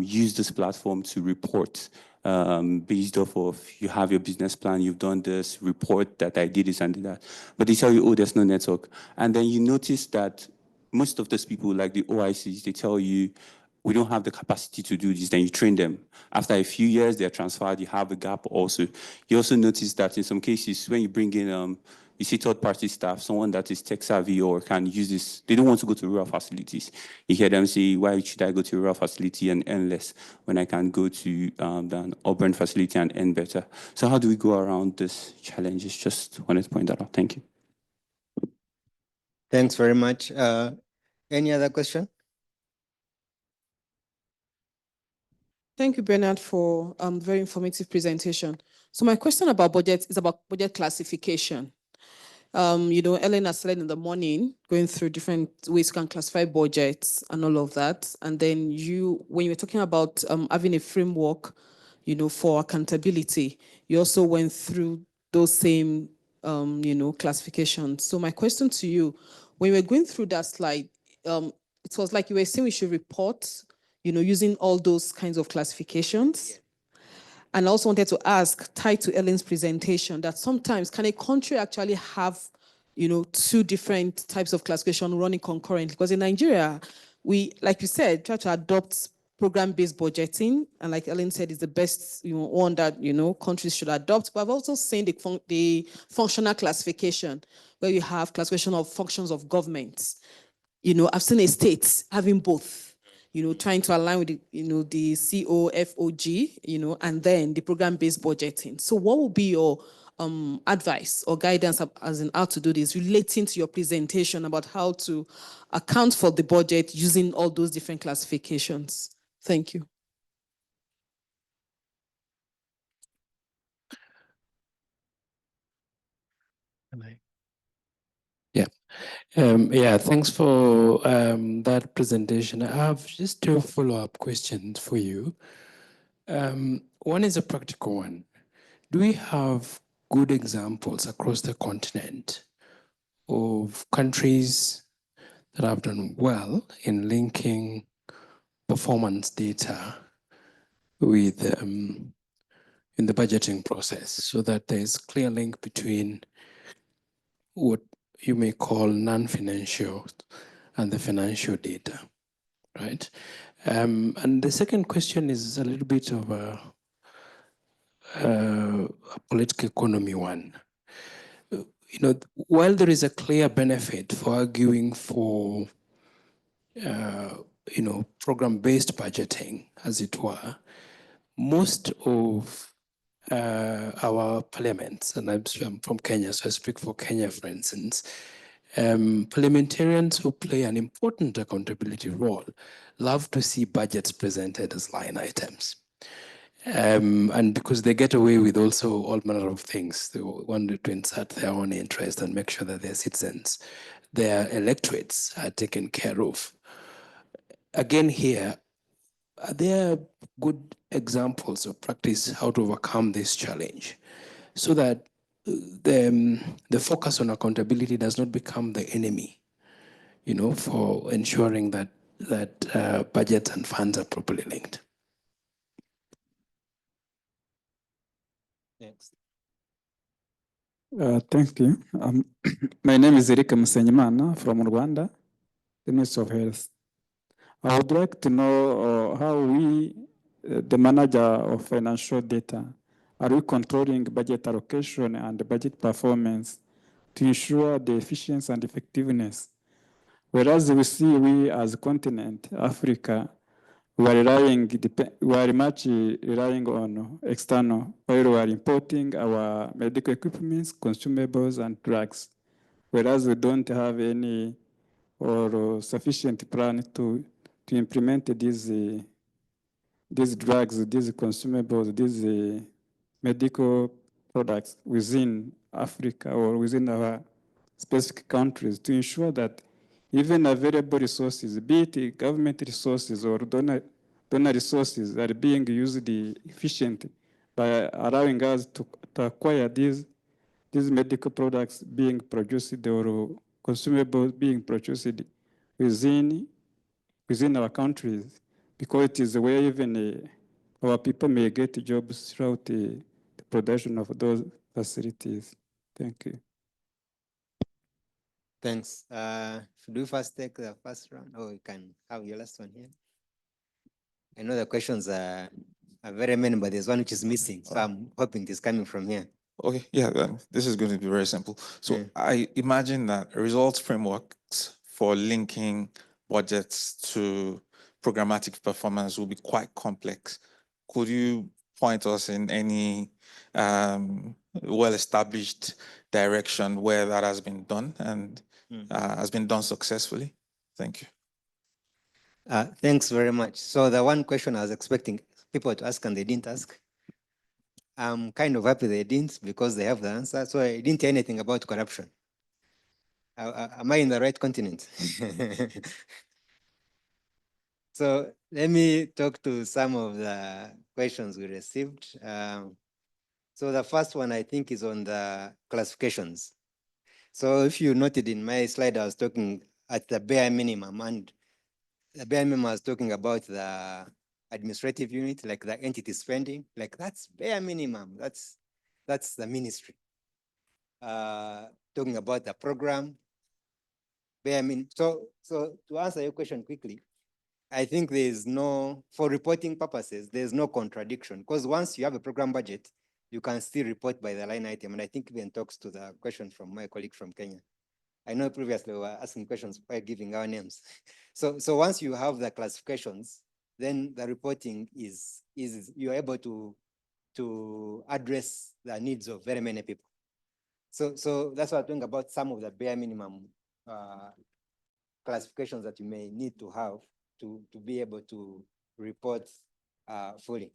use this platform to report based off of, you have your business plan, you've done this, report that I did this and did that. But they tell you, oh, there's no network. And then you notice that most of those people, like the OICs, they tell you, we don't have the capacity to do this, then you train them. After a few years, they're transferred, you have a gap also. You also notice that in some cases, when you bring in, you see third-party staff, someone that is tech-savvy or can use this, they don't want to go to rural facilities. You hear them say, why should I go to a rural facility and earn less when I can go to an urban facility and earn better? So how do we go around this challenges? Just wanted to point that out. Thank you. Thanks very much. Any other question? Thank you, Bernard, for very informative presentation. So my question about budget is about budget classification. Ellen has said in the morning, going through different ways you can classify budgets and all of that. And then when you were talking about having a framework, for accountability, you also went through those same classification. So my question to you, when we're going through that slide, it was like you were saying we should report, using all those kinds of classifications. Yeah. And I also wanted to ask, tied to Ellen's presentation, that sometimes can a country actually have, two different types of classification running concurrently? Because in Nigeria, we, like you said, try to adopt program-based budgeting, and like Ellen said, is the best one that countries should adopt. But I've also seen the functional classification, where you have classification of functions of government. I've seen a state having both. Trying to align with the COFOG, and then the program-based budgeting. So what would be your advice or guidance as in how to do this, relating to your presentation about how to account for the budget using all those different classifications? Thank you. Yeah, thanks for that presentation. I have just two follow-up questions for you. One is a practical one. Do we have good examples across the continent of countries that have done well in linking performance data with in the budgeting process, so that there's clear link between what you may call non-financial and the financial data, right? And the second question is a little bit of a political economy one. While there is a clear benefit for arguing for, program-based budgeting, as it were, most of our parliaments, and I'm from Kenya, so I speak for Kenya, for instance, parliamentarians who play an important accountability role love to see budgets presented as line items. And because they get away with also all manner of things, they want to insert their own interest and make sure that their citizens, their electorates are taken care of. Again here, are there good examples of practice how to overcome this challenge so that the focus on accountability does not become the enemy, for ensuring that budgets and funds are properly linked? Next. Thank you. My name is Eric Musenyimana from Rwanda, the Ministry of Health. I would like to know how we, the manager of financial data, are we controlling budget allocation and budget performance to ensure the efficiency and effectiveness? Whereas we see we as a continent, Africa, we are much relying on external, while we are importing our medical equipments, consumables, and drugs. Whereas we don't have any or sufficient plan to implement these drugs, these consumables, these medical products within Africa or within our specific countries, to ensure that even available resources, be it government resources or donor resources, are being used efficiently by allowing us to acquire these medical products being produced or consumables being produced within our countries, because it is where even our people may get jobs throughout the production of those facilities. Thank you. Thanks. Should we first take the first round, or we can have your last one here? I know the questions are very many, but there's one which is missing, so I'm hoping it's coming from here. Okay, yeah, this is going to be very simple. So I imagine that results frameworks for linking budgets to programmatic performance will be quite complex. Could you point us in any well-established direction where that has been done and has been done successfully? Thank you. Thanks very much. So the one question I was expecting people to ask and they didn't ask, I'm kind of happy they didn't, because they have the answer. So I didn't hear anything about corruption. Am I in the right continent? So let me talk to some of the questions we received. So the first one I think is on the classifications. So if you noted in my slide, I was talking at the bare minimum, and the bare minimum I was talking about the administrative unit, like the entity spending, like that's bare minimum. That's the ministry. Talking about the program, bare minimum. So to answer your question quickly, I think there's no, for reporting purposes, there's no contradiction, because once you have a program budget, you can still report by the line item. And I think even talks to the question from my colleague from Kenya. I know previously we were asking questions by giving our names. So once you have the classifications, then the reporting is you're able to address the needs of very many people. So that's what I'm talking about, some of the bare minimum classifications that you may need to have to be able to report fully.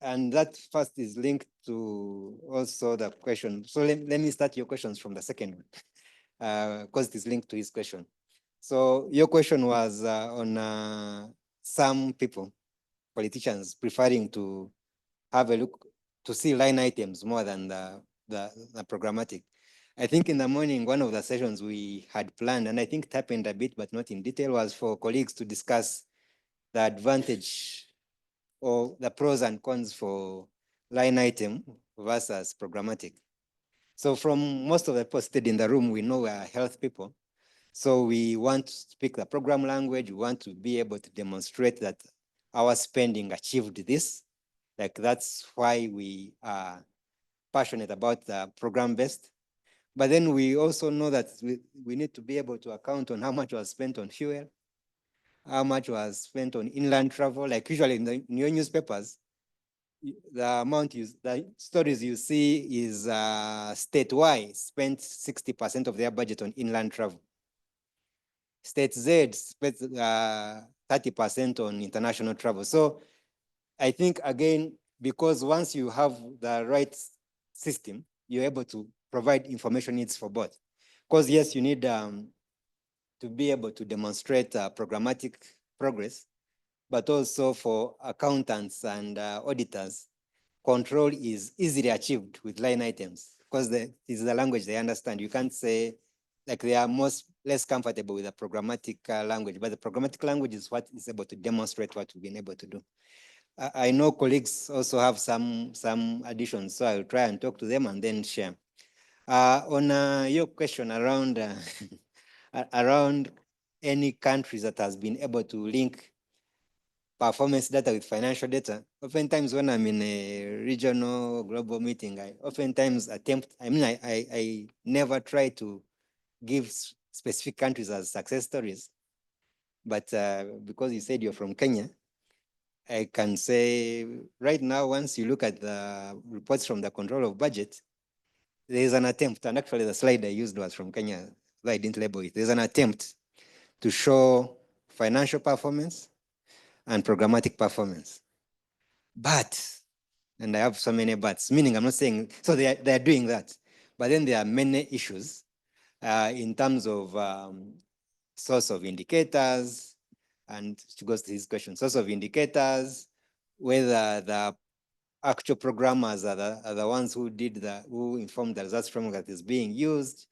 And that first is linked to also the question. So let me start your questions from the second one, because it is linked to his question. So your question was on some people, politicians, preferring to have a look, to see line items more than the programmatic. I think in the morning, one of the sessions we had planned, and I think it happened a bit, but not in detail, was for colleagues to discuss the advantage or the pros and cons for line item versus programmatic. So from most of the people seated in the room, we know we are health people. So we want to speak the program language. We want to be able to demonstrate that our spending achieved this. Like that's why we are passionate about the program-based. But then we also know that we need to be able to account on how much was spent on fuel, how much was spent on inland travel. Like usually in your newspapers, the amount the stories you see is statewide spent 60% of their budget on inland travel. State Z spent 30% on international travel. So I think, again, because once you have the right system, you're able to provide information needs for both. Because yes, you need to be able to demonstrate programmatic progress, but also for accountants and auditors, control is easily achieved with line items because it's the language they understand. You can't say, like, they are less comfortable with the programmatic language, but the programmatic language is what is able to demonstrate what we've been able to do. I know colleagues also have some additions, so I'll try and talk to them and then share. On your question around around any countries that has been able to link performance data with financial data, oftentimes when I'm in a regional global meeting, I oftentimes attempt, I never try to give specific countries as success stories, but because you said you're from Kenya, I can say right now, once you look at the reports from the control of budget, there is an attempt, and actually the slide I used was from Kenya, though I didn't label it. There's an attempt to show financial performance and programmatic performance. But, and I have so many buts, meaning I'm not saying, so they are doing that. But then there are many issues in terms of source of indicators, and to go to his question, source of indicators, whether the actual programmers are the ones who informed the results framework that is being used,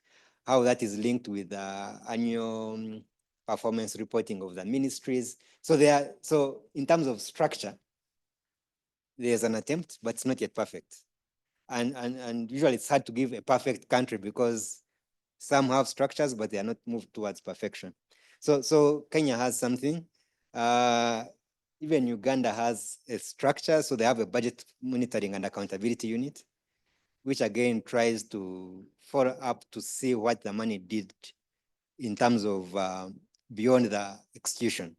how that is linked with the annual performance reporting of the ministries. So in terms of structure, there's an attempt, but it's not yet perfect. And usually it's hard to give a perfect country because some have structures, but they are not moved towards perfection. So Kenya has something. Even Uganda has a structure, so they have a budget monitoring and accountability unit, which again tries to follow up to see what the money did in terms of beyond the execution.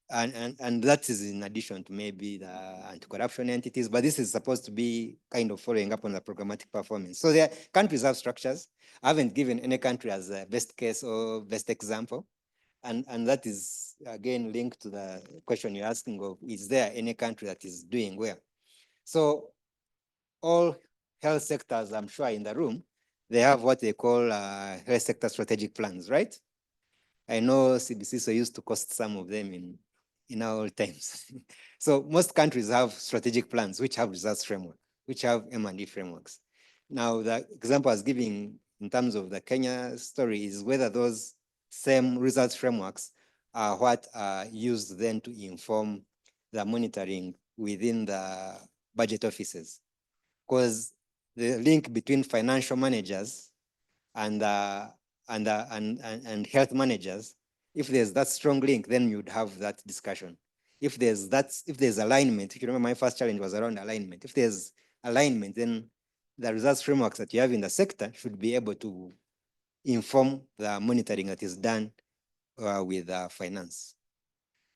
And that is in addition to maybe the anti-corruption entities, but this is supposed to be kind of following up on the programmatic performance. So there, countries have structures. I haven't given any country as a best case or best example. And that is, again, linked to the question you're asking of, is there any country that is doing well? So all health sectors, I'm sure in the room, they have what they call health sector strategic plans, right? I know CBCSO used to cost some of them in our times. So most countries have strategic plans, which have results framework, which have M&E frameworks. Now, the example I was giving in terms of the Kenya story is whether those same results frameworks are what are used then to inform the monitoring within the budget offices. Because the link between financial managers and health managers, if there's that strong link, then you'd have that discussion. If there's alignment, if you remember my first challenge was around alignment. If there's alignment, then the results frameworks that you have in the sector should be able to inform the monitoring that is done with finance.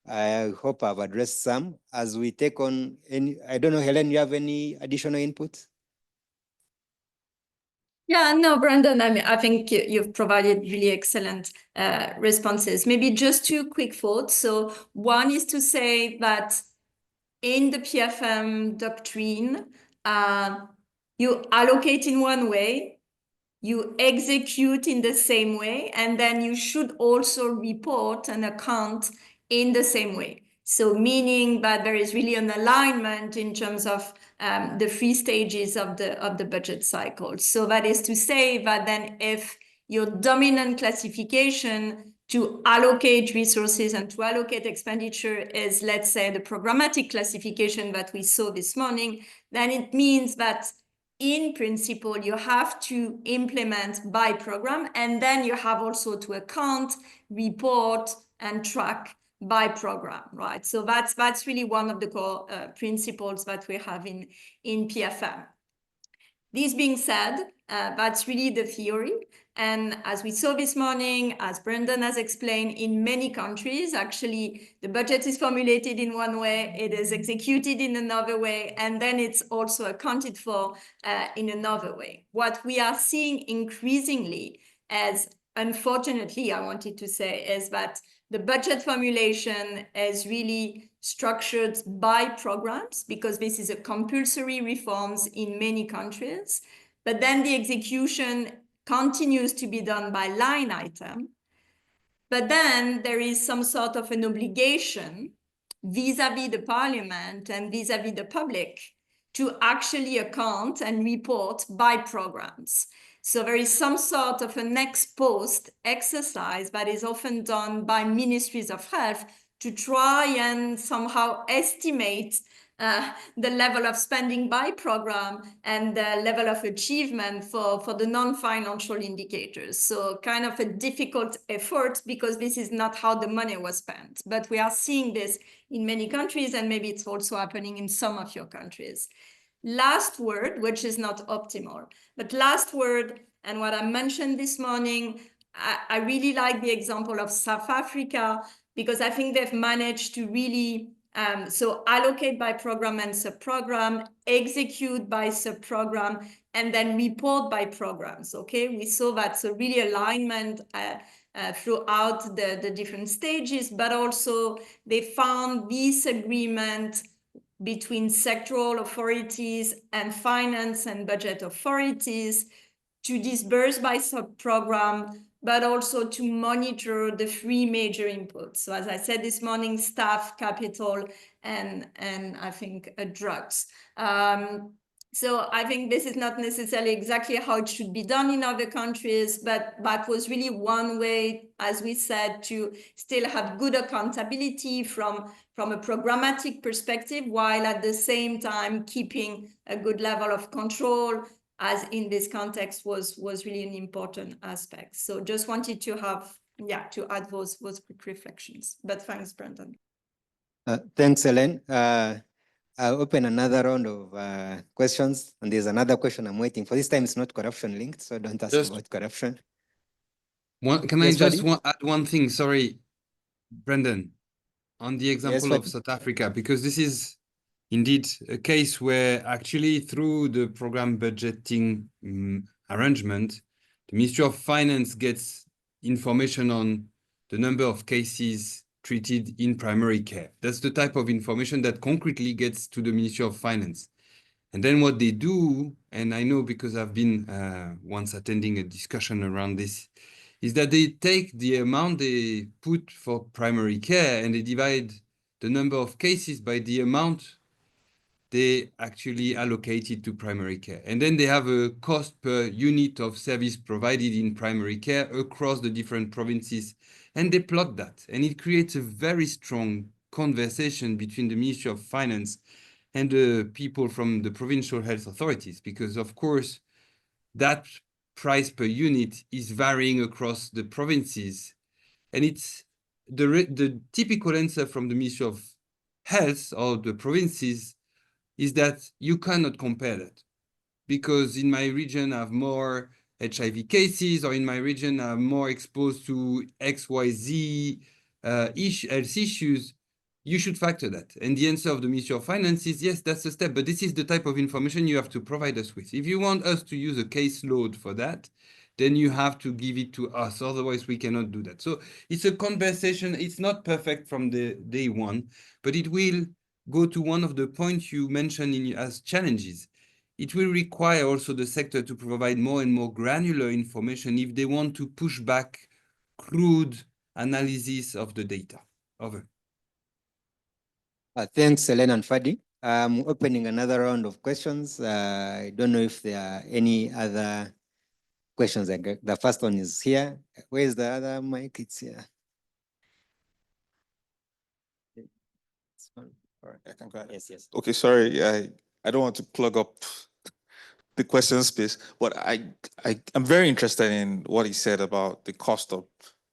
I hope I've addressed some. As we take on any, I don't know, Helen, you have any additional input? Yeah, no, Brandon, I think you've provided really excellent responses. Maybe just two quick thoughts. So one is to say that in the PFM doctrine, you allocate in one way, you execute in the same way, and then you should also report and account in the same way. So meaning that there is really an alignment in terms of the 3 stages of the budget cycle. So that is to say that then if your dominant classification to allocate resources and to allocate expenditure is, let's say, the programmatic classification that we saw this morning, then it means that in principle, you have to implement by program, and then you have also to account, report, and track by program, right? So that's really one of the core principles that we have in PFM. This being said, that's really the theory. And as we saw this morning, as Brendan has explained, in many countries, actually, the budget is formulated in one way, it is executed in another way, and then it's also accounted for in another way. What we are seeing increasingly, as unfortunately, I wanted to say, is that the budget formulation is really structured by programs, because this is a compulsory reforms in many countries. But then the execution continues to be done by line item. But then there is some sort of an obligation vis-a-vis the parliament and vis-a-vis the public to actually account and report by programs. So there is some sort of an ex post exercise that is often done by ministries of health to try and somehow estimate the level of spending by program and the level of achievement for the non-financial indicators. So kind of a difficult effort, because this is not how the money was spent. But we are seeing this in many countries, and maybe it's also happening in some of your countries. Last word, which is not optimal, but last word, and what I mentioned this morning, I really like the example of South Africa, because I think they've managed to really so allocate by program and sub-program, execute by sub-program, and then report by programs, okay? We saw that's a really alignment throughout the different stages, but also they found this agreement between sectoral authorities and finance and budget authorities to disburse by sub-program, but also to monitor the 3 major inputs. So as I said this morning, staff, capital, and I think drugs. So I think this is not necessarily exactly how it should be done in other countries, but that was really one way, as we said, to still have good accountability from a programmatic perspective, while at the same time keeping a good level of control, as in this context was really an important aspect. So just wanted to have, to add those quick reflections. But thanks, Brendan. Thanks, Helen. I'll open another round of questions, and there's another question I'm waiting for. This time it's not corruption linked, so don't ask about corruption. Can I just add one thing? Sorry, Brendan, on the example of South Africa, because this is indeed a case where actually through the program budgeting arrangement, the Ministry of Finance gets information on the number of cases treated in primary care. That's the type of information that concretely gets to the Ministry of Finance. And then what they do, and I know because I've been once attending a discussion around this, is that they take the amount they put for primary care and they divide the number of cases by the amount they actually allocated to primary care. And then they have a cost per unit of service provided in primary care across the different provinces. And they plot that. And it creates a very strong conversation between the Ministry of Finance and the people from the provincial health authorities, because of course, that price per unit is varying across the provinces. And it's the typical answer from the Ministry of Health or the provinces is that you cannot compare that, because in my region I have more HIV cases, or in my region I'm more exposed to XYZ health issues. You should factor that. And the answer of the Ministry of Finance is, yes, that's a step, but this is the type of information you have to provide us with. If you want us to use a caseload for that, then you have to give it to us. Otherwise, we cannot do that. So it's a conversation. It's not perfect from the day one, but it will go to one of the points you mentioned as challenges. It will require also the sector to provide more and more granular information if they want to push back crude analysis of the data. Over. Thanks, Helen and Fadi. I'm opening another round of questions. I don't know if there are any other questions. The first one is here. Where's the other mic? It's here. This one. All right, I can go ahead. Yes, yes. Okay, sorry, I don't want to plug up the question space, but I'm very interested in what he said about the cost of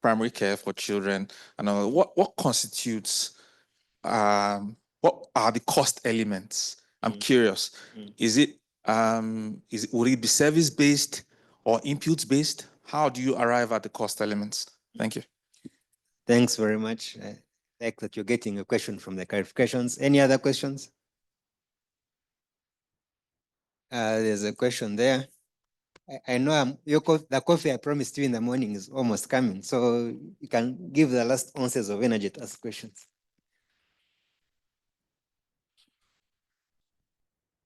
primary care for children, and what constitutes, what are the cost elements? I'm curious. Is it would it be service based or inputs based? How do you arrive at the cost elements? Thank you. Thanks very much. I like that you're getting a question from the clarifications. Any other questions? There's a question there. I know the coffee I promised you in the morning is almost coming, so you can give the last ounces of energy to ask questions.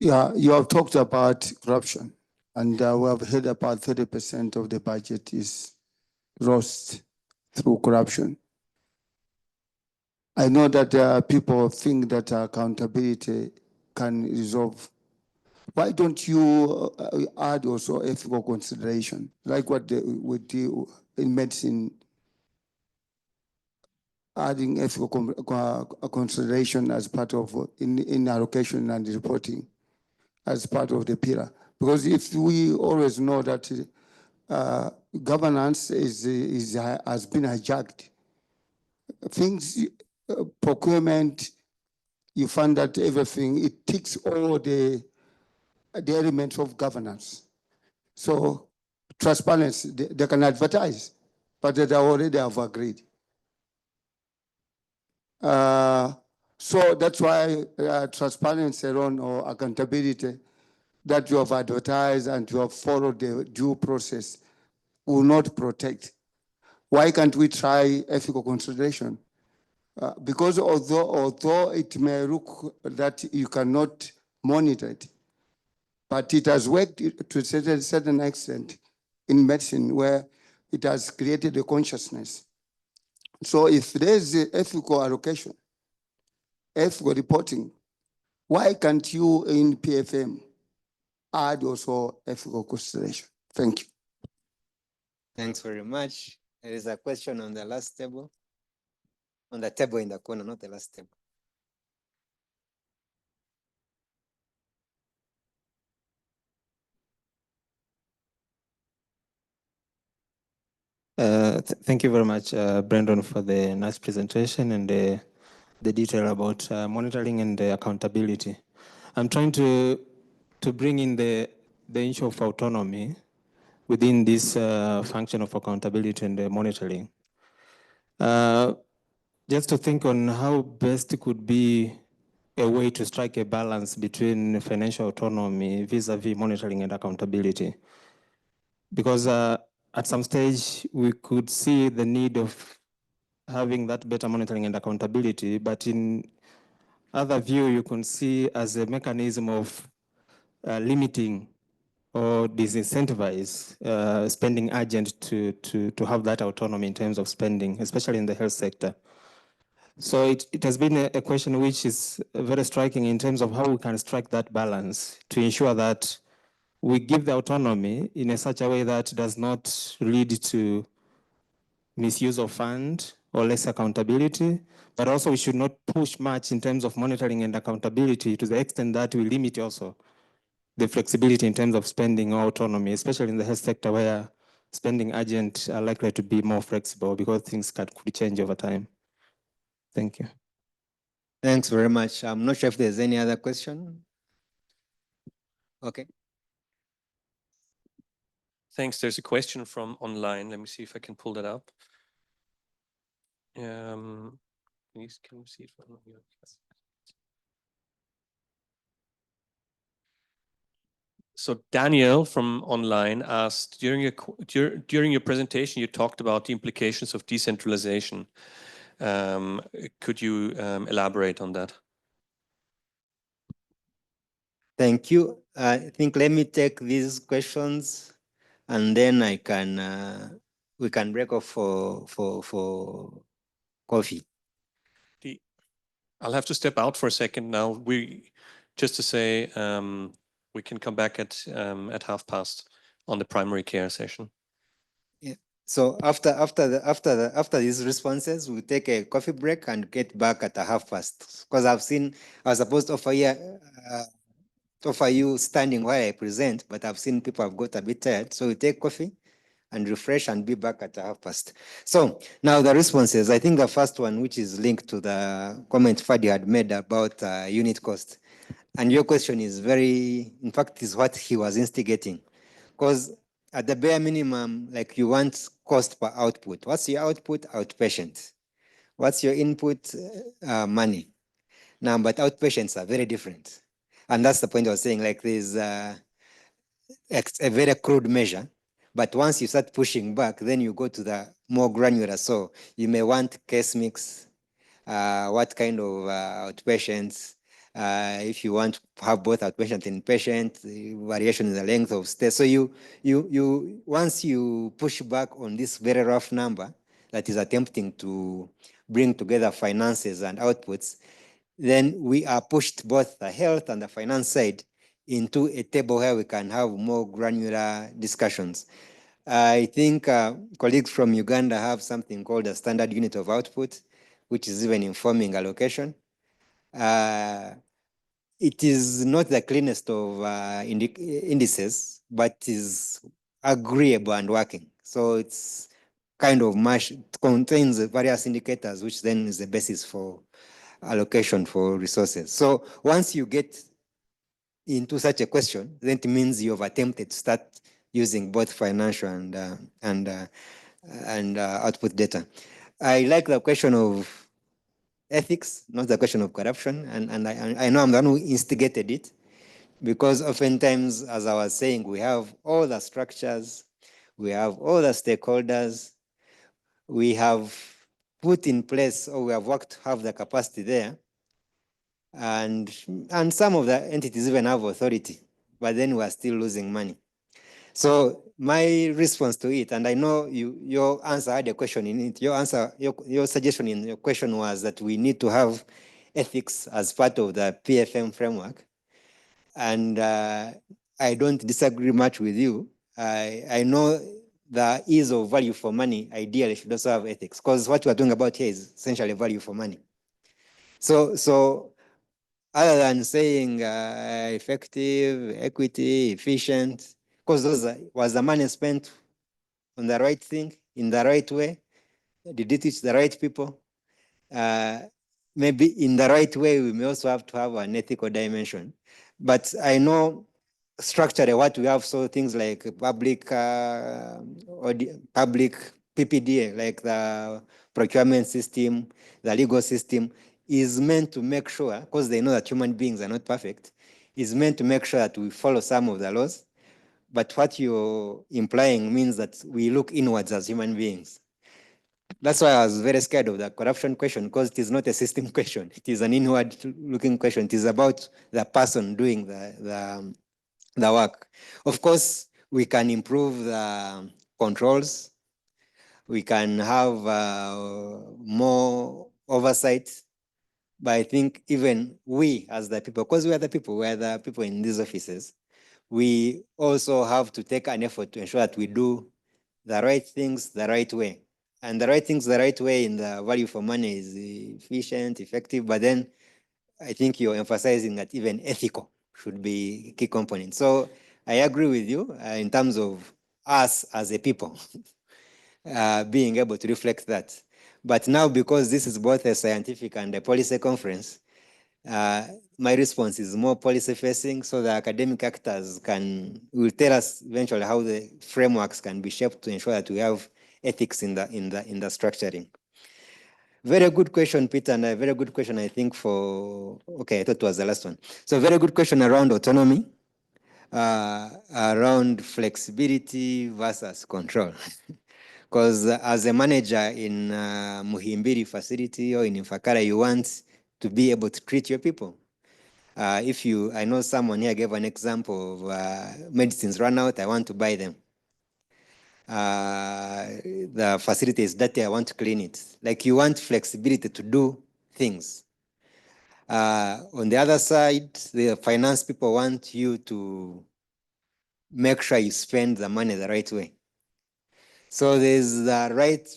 Yeah, you have talked about corruption, and we have heard about 30% of the budget is lost through corruption. I know that people think that accountability can resolve. Why don't you add also ethical consideration, like what we do in medicine, adding ethical consideration as part of in allocation and reporting as part of the pillar? Because if we always know that governance has been hijacked, things, procurement, you find that everything, it ticks all the elements of governance. So transparency, they can advertise, but they already have agreed. So that's why transparency around or accountability that you have advertised and you have followed the due process will not protect. Why can't we try ethical consideration? Because although it may look that you cannot monitor it, but it has worked to a certain extent in medicine where it has created a consciousness. So if there's ethical allocation, ethical reporting, why can't you in PFM add also ethical consideration? Thank you. Thanks very much. There is a question on the last table. On the table in the corner, not the last table. Thank you very much, Brendan, for the nice presentation and the detail about monitoring and accountability. I'm trying to bring in the issue of autonomy within this function of accountability and monitoring. Just to think on how best could be a way to strike a balance between financial autonomy vis-a-vis monitoring and accountability. Because at some stage, we could see the need of having that better monitoring and accountability, but in other view, you can see as a mechanism of limiting or disincentivize spending agent to have that autonomy in terms of spending, especially in the health sector. So it has been a question which is very striking in terms of how we can strike that balance to ensure that we give the autonomy in such a way that does not lead to misuse of fund or less accountability, but also we should not push much in terms of monitoring and accountability to the extent that we limit also the flexibility in terms of spending or autonomy, especially in the health sector where spending agents are likely to be more flexible because things could change over time. Thank you. Thanks very much. I'm not sure if there's any other question. Okay. Thanks. There's a question from online. Let me see if I can pull that up. Please, can you see it from here? So Daniel from online asked, during your presentation, you talked about the implications of decentralization. Could you elaborate on that? Thank you. I think let me take these questions, and then I can we can break off for coffee. I'll have to step out for a second now. Just to say, we can come back at past on the primary care session. Yeah. So after these responses, we'll take a coffee break and get back at past. Because I was supposed to offer you standing while I present, but I've seen people have got a bit tired. So we take coffee and refresh and be back at past. So now the responses, I think the first one, which is linked to the comment Fadi had made about unit cost. And your question is in fact, is what he was instigating. Because at the bare minimum, like you want cost per output. What's your output? Outpatient. What's your input? Money. Now, but outpatients are very different. And that's the point I was saying, like there's a very crude measure, but once you start pushing back, then you go to the more granular. So you may want case mix, what kind of outpatients, if you want to have both outpatient and inpatient, variation in the length of stay. So once you push back on this very rough number that is attempting to bring together finances and outputs, then we are pushed both the health and the finance side into a table where we can have more granular discussions. I think colleagues from Uganda have something called a standard unit of output, which is even informing allocation. It is not the cleanest of indices, but is agreeable and working. So it's kind of it contains various indicators, which then is the basis for allocation for resources. So once you get into such a question, then it means you've attempted to start using both financial and output data. I like the question of ethics, not the question of corruption. And I know I'm the one who instigated it, because oftentimes, as I was saying, we have all the structures, we have all the stakeholders, we have put in place, or we have worked to have the capacity there. And some of the entities even have authority, but then we are still losing money. So my response to it, and I know your answer had a question in it. Your suggestion in your question was that we need to have ethics as part of the PFM framework. And I don't disagree much with you. I know the ease of value for money ideally should also have ethics, because what we're talking about here is essentially value for money. So other than saying effective, equity, efficient, because was the money spent on the right thing, in the right way? Did it reach the right people? Maybe in the right way, we may also have to have an ethical dimension. But I know structurally what we have, so things like public PPDA, like the procurement system, the legal system, is meant to make sure, because they know that human beings are not perfect, is meant to make sure that we follow some of the laws. But what you're implying means that we look inwards as human beings. That's why I was very scared of the corruption question, because it is not a system question. It is an inward-looking question. It is about the person doing the work. Of course, we can improve the controls. We can have more oversight. But I think even we as the people, because we are the people in these offices, we also have to take an effort to ensure that we do the right things the right way. And the right things the right way in the value for money is efficient, effective, but then I think you're emphasizing that even ethical should be a key component. So I agree with you in terms of us as a people being able to reflect that. But now, because this is both a scientific and a policy conference, my response is more policy facing, so the academic actors will tell us eventually how the frameworks can be shaped to ensure that we have ethics in the structuring. Very good question, Peter, and a very good question, I think, okay, I thought it was the last one. So very good question around autonomy, around flexibility versus control. Because as a manager in Muhimbiri facility or in Infakara, you want to be able to treat your people. I know someone here gave an example of medicines run out, I want to buy them. The facility is dirty, I want to clean it. Like, you want flexibility to do things. On the other side, the finance people want you to make sure you spend the money the right way. So there's the right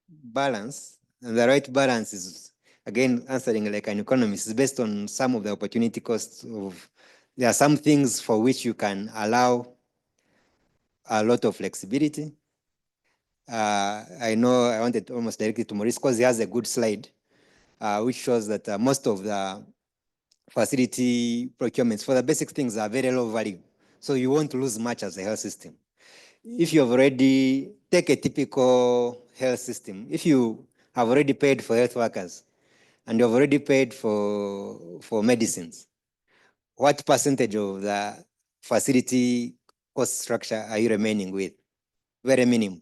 balance, and the right balance is, again, answering like an economist, is based on some of the opportunity costs of, there are some things for which you can allow a lot of flexibility. I know I wanted almost directly to Maurice because he has a good slide which shows that most of the facility procurements for the basic things are very low value. So you won't lose much as a health system. If you've already, take a typical health system, if you have already paid for health workers and you've already paid for medicines, what percentage of the facility cost structure are you remaining with? Very minimum.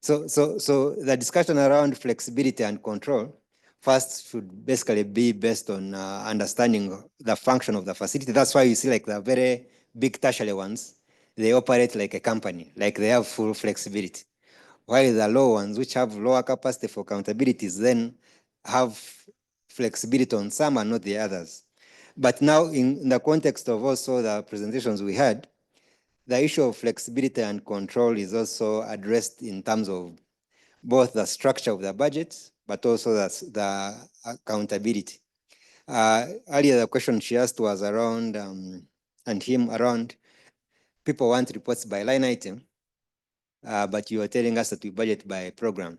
So the discussion around flexibility and control first should basically be based on understanding the function of the facility. That's why you see like the very big tertiary ones, they operate like a company, like they have full flexibility. While the low ones, which have lower capacity for accountabilities, then have flexibility on some and not the others. But now in the context of also the presentations we had, the issue of flexibility and control is also addressed in terms of both the structure of the budget, but also the accountability. Earlier, the question she asked was around, and him around, people want reports by line item, but you are telling us that we budget by program.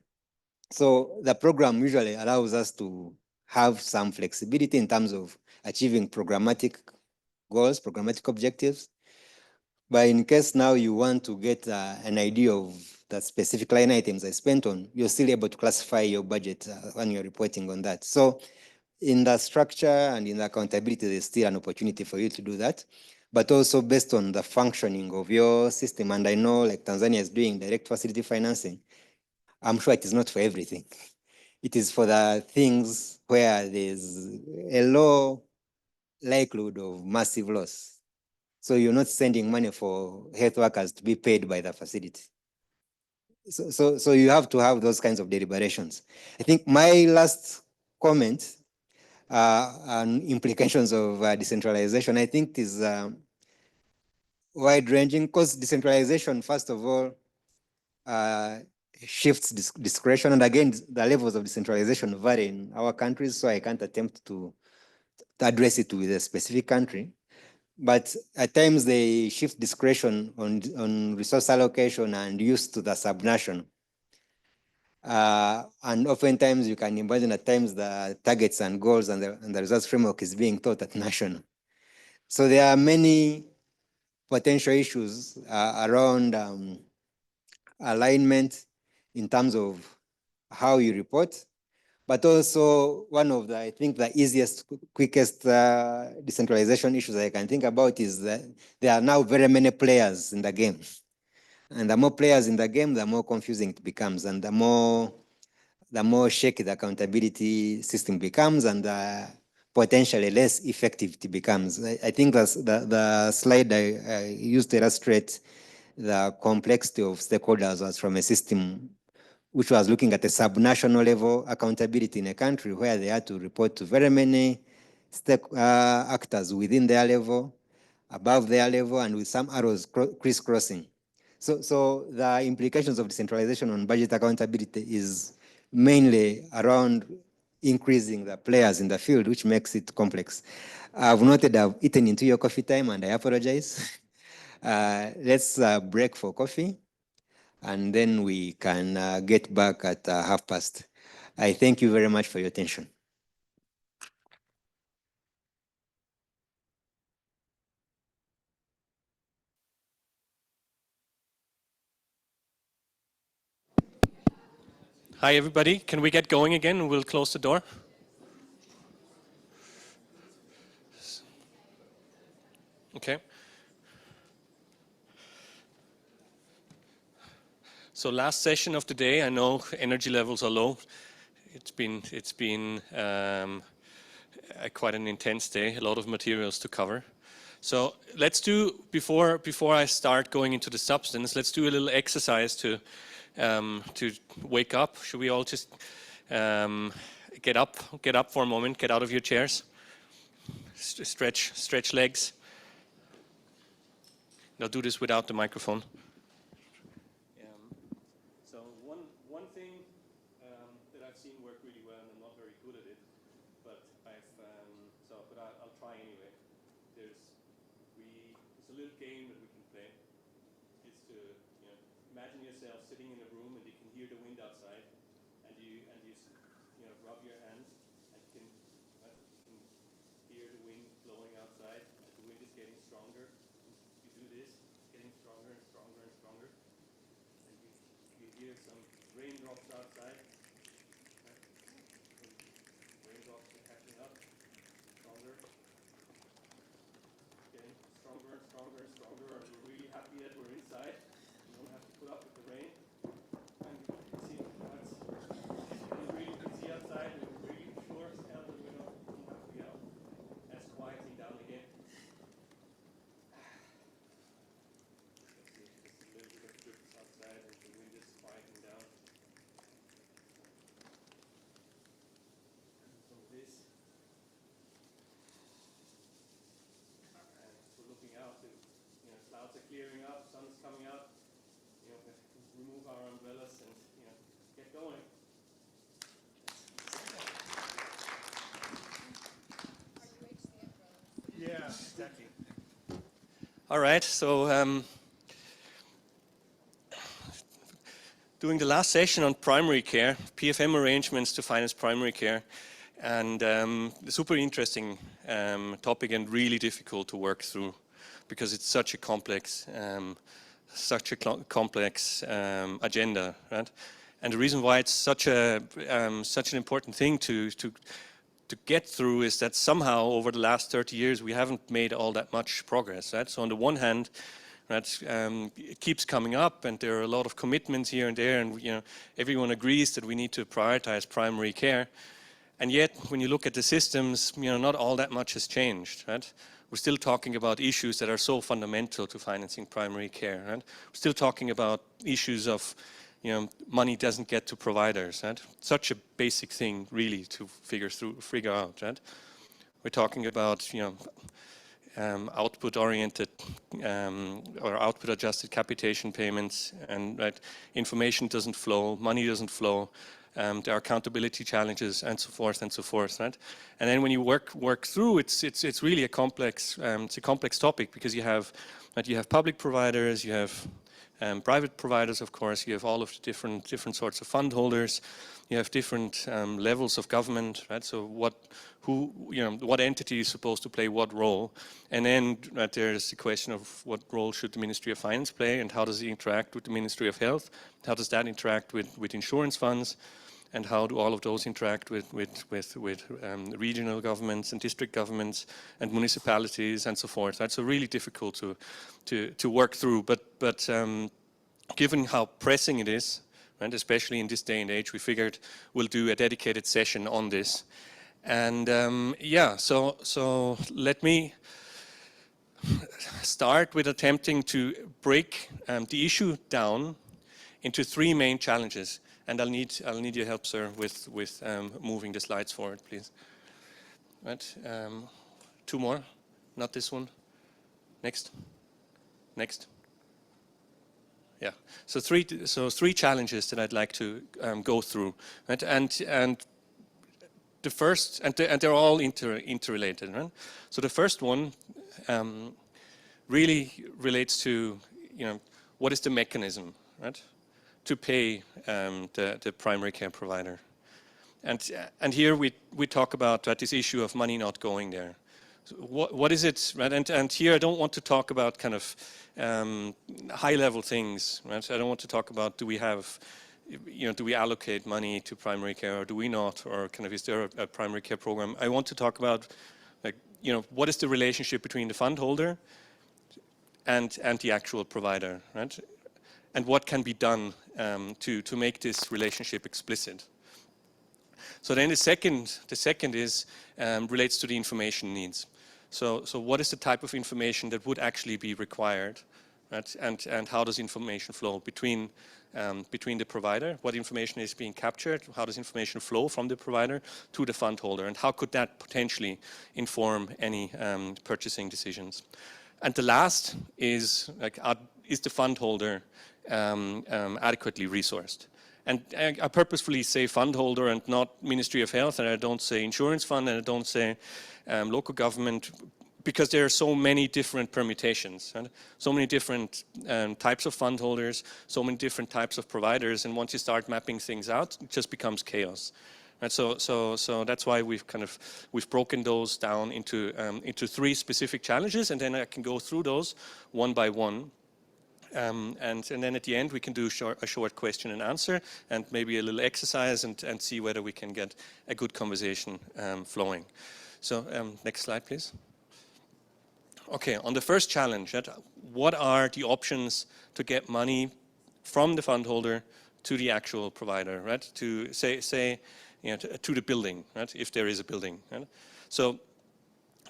So the program usually allows us to have some flexibility in terms of achieving programmatic goals, programmatic objectives. But in case now you want to get an idea of the specific line items I spent on, you're still able to classify your budget when you're reporting on that. So in the structure and in the accountability, there's still an opportunity for you to do that, but also based on the functioning of your system. And I know like Tanzania is doing direct facility financing. I'm sure it is not for everything. It is for the things where there's a low likelihood of massive loss. So you're not sending money for health workers to be paid by the facility. So you have to have those kinds of deliberations. I think my last comment on implications of decentralization, I think is wide-ranging, because decentralization, first of all, shifts discretion. And again, the levels of decentralization vary in our countries, so I can't attempt to address it with a specific country. But at times they shift discretion on resource allocation and use to the subnational. And oftentimes you can imagine at times the targets and goals and the results framework is being taught at national. So there are many potential issues around alignment in terms of how you report, but also one of the, I think the easiest, quickest decentralization issues I can think about is that there are now very many players in the game. And the more players in the game, the more confusing it becomes, and the more shaky the accountability system becomes, and potentially less effective it becomes. I think that's the slide I used to illustrate the complexity of stakeholders was from a system which was looking at the sub-national level accountability in a country where they had to report to very many actors within their level, above their level, and with some arrows crisscrossing. So the implications of decentralization on budget accountability is mainly around increasing the players in the field, which makes it complex. I've noted I've eaten into your coffee time, and I apologize. Let's break for coffee, and then we can get back at past. I thank you very much for your attention. Hi, everybody. Can we get going again? We'll close the door. Okay. So last session of the day, I know energy levels are low. It's been quite an intense day, a lot of materials to cover. So let's do, before I start going into the substance, let's do a little exercise to wake up. Should we all just get up for a moment, get out of your chairs, stretch legs. I'll do this without the microphone. So one thing that I've seen work really well, and I'm not very good at it, but I'll try anyway. There's a little game that we can play. It's to imagine yourself sitting in a room and you can hear the wind outside, and you rub your hands and you can hear the wind blowing outside, and the wind is getting stronger. You do this, it's getting stronger and stronger and stronger, and you hear some raindrops outside. Raindrops are catching up, stronger, getting stronger and stronger and stronger, and we're really happy that we're inside. We don't have to put up with the rain. And you can see it's really busy outside. We're really sure as hell that we don't have to be out. That's quieting down again. Just a little bit of drips outside, and the wind is quieting down. So this. We're looking out, clouds are clearing up, sun is coming out, remove our umbrellas and get going. Yeah, exactly. All right, so doing the last session on primary care, PFM arrangements to finance primary care, and super interesting topic and really difficult to work through because it's such a complex agenda, right? And the reason why it's such an important thing to get through is that somehow over the last 30 years we haven't made all that much progress, right? So on the one hand, right, it keeps coming up, and there are a lot of commitments here and there, and everyone agrees that we need to prioritize primary care. And yet, when you look at the systems, not all that much has changed, right? We're still talking about issues that are so fundamental to financing primary care, right? We're still talking about issues of, money doesn't get to providers, right? Such a basic thing, really, to figure out, right? We're talking about, output-oriented or output-adjusted capitation payments, and right, information doesn't flow, money doesn't flow. There are accountability challenges, and so forth, right? And then when you work through, it's really a complex topic because you have public providers, you have private providers, of course, you have all of the different sorts of fund holders, you have different levels of government, right? So what entity is supposed to play what role, and then there's the question of what role should the Ministry of Finance play, and how does it interact with the Ministry of Health? How does that interact with insurance funds? And how do all of those interact with regional governments and district governments and municipalities and so forth? That's really difficult to work through. But given how pressing it is, and especially in this day and age, we figured we'll do a dedicated session on this. And so let me start with attempting to break the issue down into three main challenges. And I'll need your help, sir, with moving the slides forward, please. Right. 2 more. Not this one. Next. Next. Yeah. So three challenges that I'd like to go through, right? And the first, and they're all interrelated, right? So the first one really relates to, what is the mechanism, right, to pay the primary care provider, and here we talk about this issue of money not going there. So what is it, right? And here I don't want to talk about kind of high-level things, right? I don't want to talk about do we allocate money to primary care or do we not, or kind of is there a primary care program? I want to talk about, like, what is the relationship between the fund holder and the actual provider, right? And what can be done to make this relationship explicit. So then the second is relates to the information needs. So what is the type of information that would actually be required, right? And how does information flow between the provider? What information is being captured? How does information flow from the provider to the fund holder? And how could that potentially inform any purchasing decisions? And the last is, like, is the fund holder adequately resourced? And I purposefully say fund holder and not Ministry of Health, and I don't say insurance fund, and I don't say local government, because there are so many different permutations, and so many different types of fund holders, so many different types of providers, and once you start mapping things out, it just becomes chaos. Right, so that's why we've broken those down into 3 specific challenges, and then I can go through those one by one. And then at the end we can do a short question and answer and maybe a little exercise and see whether we can get a good conversation flowing. So next slide, please. Okay, on the first challenge, what are the options to get money from the fund holder to the actual provider, right? To say to the building, right? If there is a building. Right? So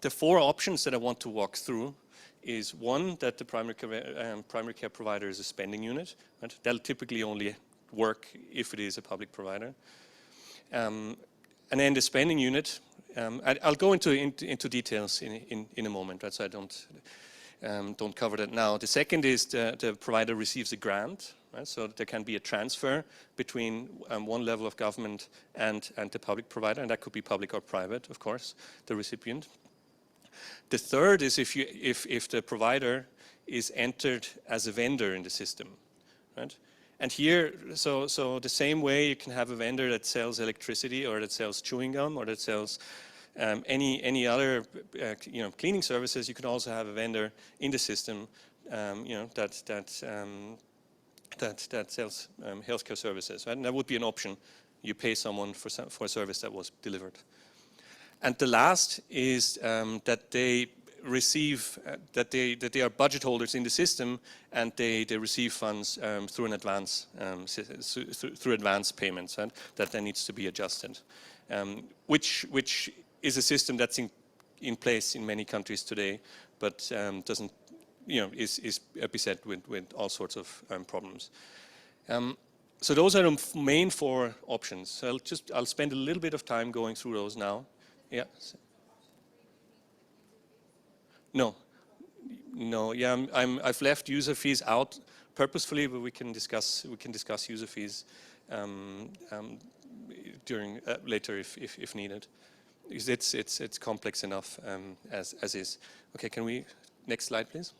the 4 options that I want to walk through is, one, that the primary care provider is a spending unit. Right? That'll typically only work if it is a public provider. And then the spending unit, I'll go into details in a moment, right? So I don't cover that now. The second is the provider receives a grant, right? So there can be a transfer between one level of government and the public provider, and that could be public or private, of course, the recipient. The third is if the provider is entered as a vendor in the system, right? And here, so the same way you can have a vendor that sells electricity or that sells chewing gum or that sells any other cleaning services, you can also have a vendor in the system that sells healthcare services, right? And that would be an option. You pay someone for a service that was delivered. And the last is that they receive, that they are budget holders in the system, and they receive funds through an advance, through advance payments, right? That then needs to be adjusted, which is a system that's in place in many countries today, but doesn't, is beset with all sorts of problems. So those are the main 4 options. So I'll spend a little bit of time going through those now. Yeah. No. Yeah, I've left user fees out purposefully, but we can discuss user fees during later if needed. It's complex enough as is. Okay, can we next slide, please?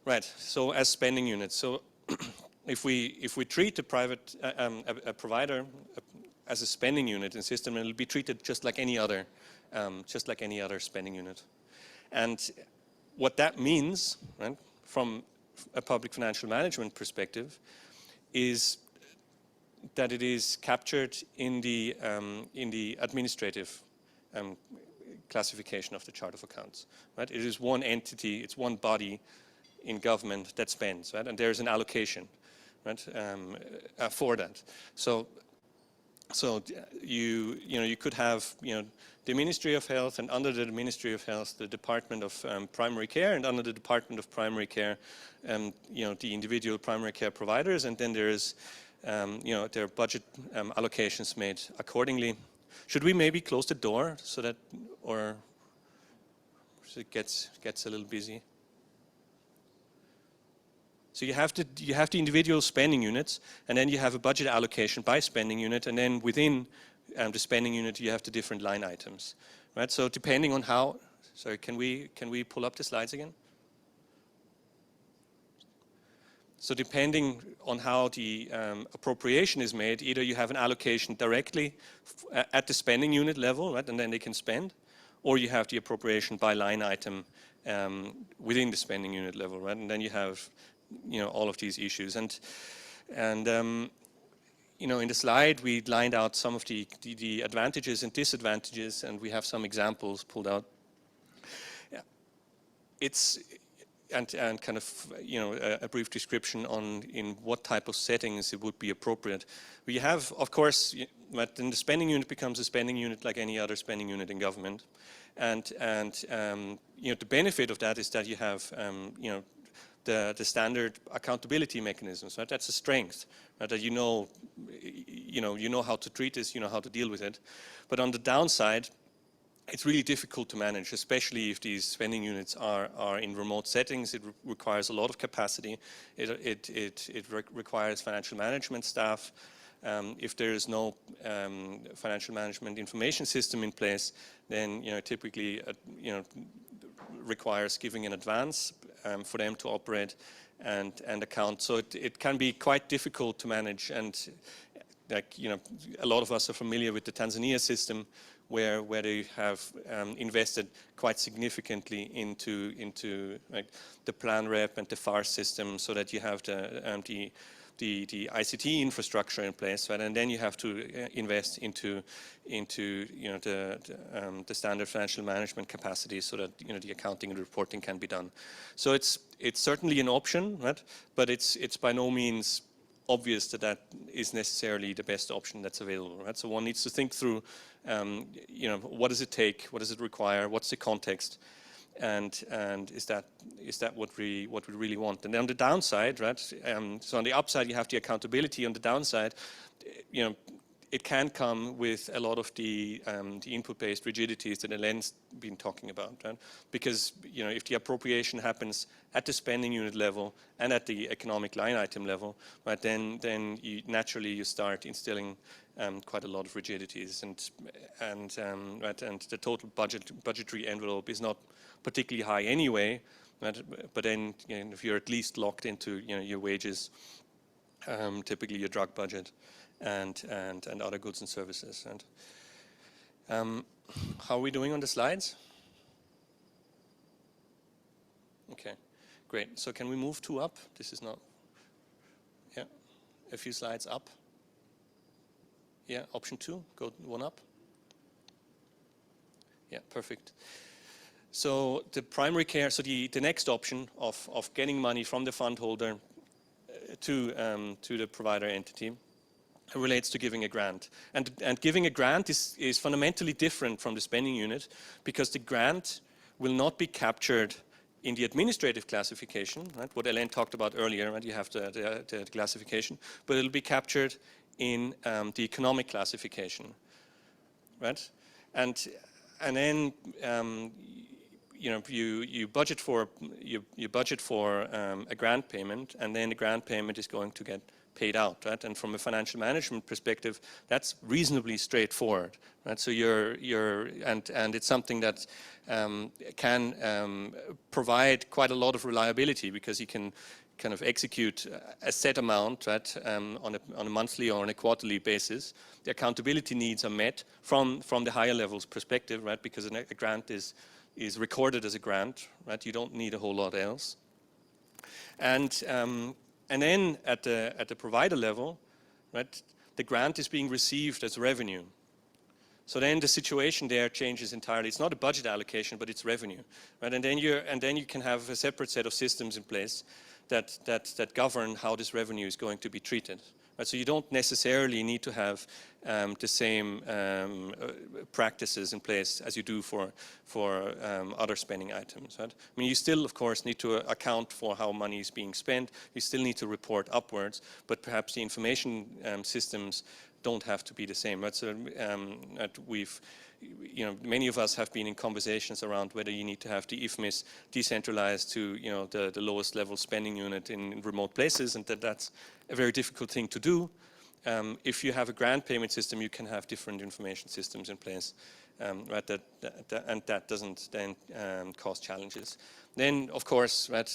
Right. So as spending units. So if we treat a private a provider as a spending unit in system, it'll be treated just like any other spending unit. And what that means, right, from a public financial management perspective, is that it is captured in the administrative classification of the chart of accounts. Right? It is one entity, it's one body in government that spends, right? And there's an allocation, right, for that. So So you could have the Ministry of Health, and under the Ministry of Health, the Department of Primary Care, and under the Department of Primary Care, the individual primary care providers, and then there is their budget allocations made accordingly. Should we maybe close the door so that, or so it gets a little busy? So you have the individual spending units, and then you have a budget allocation by spending unit, and then within the spending unit you have the different line items, right? So depending on how, sorry, can we pull up the slides again? So depending on how the appropriation is made, either you have an allocation directly at the spending unit level, right, and then they can spend, or you have the appropriation by line item within the spending unit level, right, and then you have all of these issues. And in the slide we lined out some of the advantages and disadvantages, and we have some examples pulled out. It's and kind of a brief description on in what type of settings it would be appropriate. We have, of course, but then the spending unit becomes a spending unit like any other spending unit in government, and the benefit of that is that you have the standard accountability mechanisms, right? That's a strength, right? That you know how to treat this, you know how to deal with it. But on the downside, it's really difficult to manage, especially if these spending units are in remote settings. It requires a lot of capacity. It requires financial management staff. If there is no financial management information system in place, then typically requires giving in advance for them to operate and account. So it can be quite difficult to manage. And a lot of us are familiar with the Tanzania system, where they have invested quite significantly into like the plan rep and the FAR system, so that you have the ICT infrastructure in place, right? And then you have to invest into the standard financial management capacity, so that the accounting and reporting can be done. So it's certainly an option, right? But it's by no means obvious that is necessarily the best option that's available, right? So one needs to think through, what does it take, what does it require, what's the context, and is that what we really want? And on the downside, right? So on the upside you have the accountability. On the downside, it can come with a lot of the input-based rigidities that Elaine's been talking about, right? Because if the appropriation happens at the spending unit level and at the economic line item level, right, then you naturally start instilling quite a lot of rigidities, and the total budgetary envelope is not particularly high anyway, right? But then if you're at least locked into your wages, typically your drug budget, and other goods and services. And how are we doing on the slides? Okay, great. So can we move 2 up? This is not, yeah, a few slides up. Yeah, option 2, go 1 up. Yeah, perfect. So the primary care, so the next option of getting money from the fund holder to the provider entity relates to giving a grant. And giving a grant is fundamentally different from the spending unit, because the grant will not be captured in the administrative classification, right? What Elaine talked about earlier, right? You have the classification, but it'll be captured in the economic classification, right? And then you budget for a grant payment, and then the grant payment is going to get paid out, right? And from a financial management perspective, that's reasonably straightforward, right? So and it's something that can provide quite a lot of reliability, because you can kind of execute a set amount, right, on a monthly or on a quarterly basis. The accountability needs are met from the higher levels perspective, right? Because a grant is recorded as a grant, right? You don't need a whole lot else. And then at the provider level, right, the grant is being received as revenue. So then the situation there changes entirely. It's not a budget allocation, but it's revenue, right? And then you can have a separate set of systems in place that govern how this revenue is going to be treated, Right? So you don't necessarily need to have the same practices in place as you do for other spending items. Right? I mean, you still, of course, need to account for how money is being spent. You still need to report upwards, but perhaps the information systems don't have to be the same. Right? So many of us have been in conversations around whether you need to have the IFMIS decentralized to, the lowest level spending unit in remote places, and that's a very difficult thing to do. If you have a grant payment system, you can have different information systems in place, right? And that doesn't then cause challenges. Then, of course, right,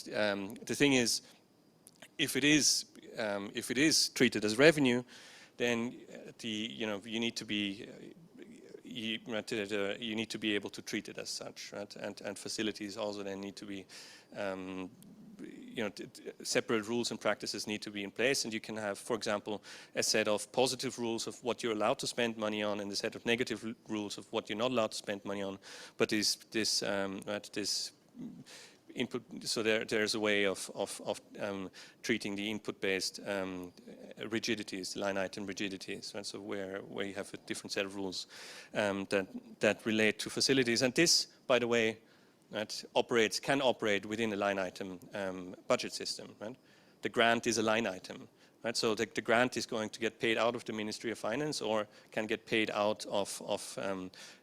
the thing is, if it is treated as revenue, then you need to be you need to be able to treat it as such, right? And facilities also then need to be, separate rules and practices need to be in place, and you can have, for example, a set of positive rules of what you're allowed to spend money on, and a set of negative rules of what you're not allowed to spend money on. But this input, so there's a way of treating the input-based rigidities, line item rigidities, right? So where you have a different set of rules that relate to facilities. And this, by the way, right, can operate within a line item budget system. Right? The grant is a line item. Right? So the grant is going to get paid out of the Ministry of Finance, or can get paid out of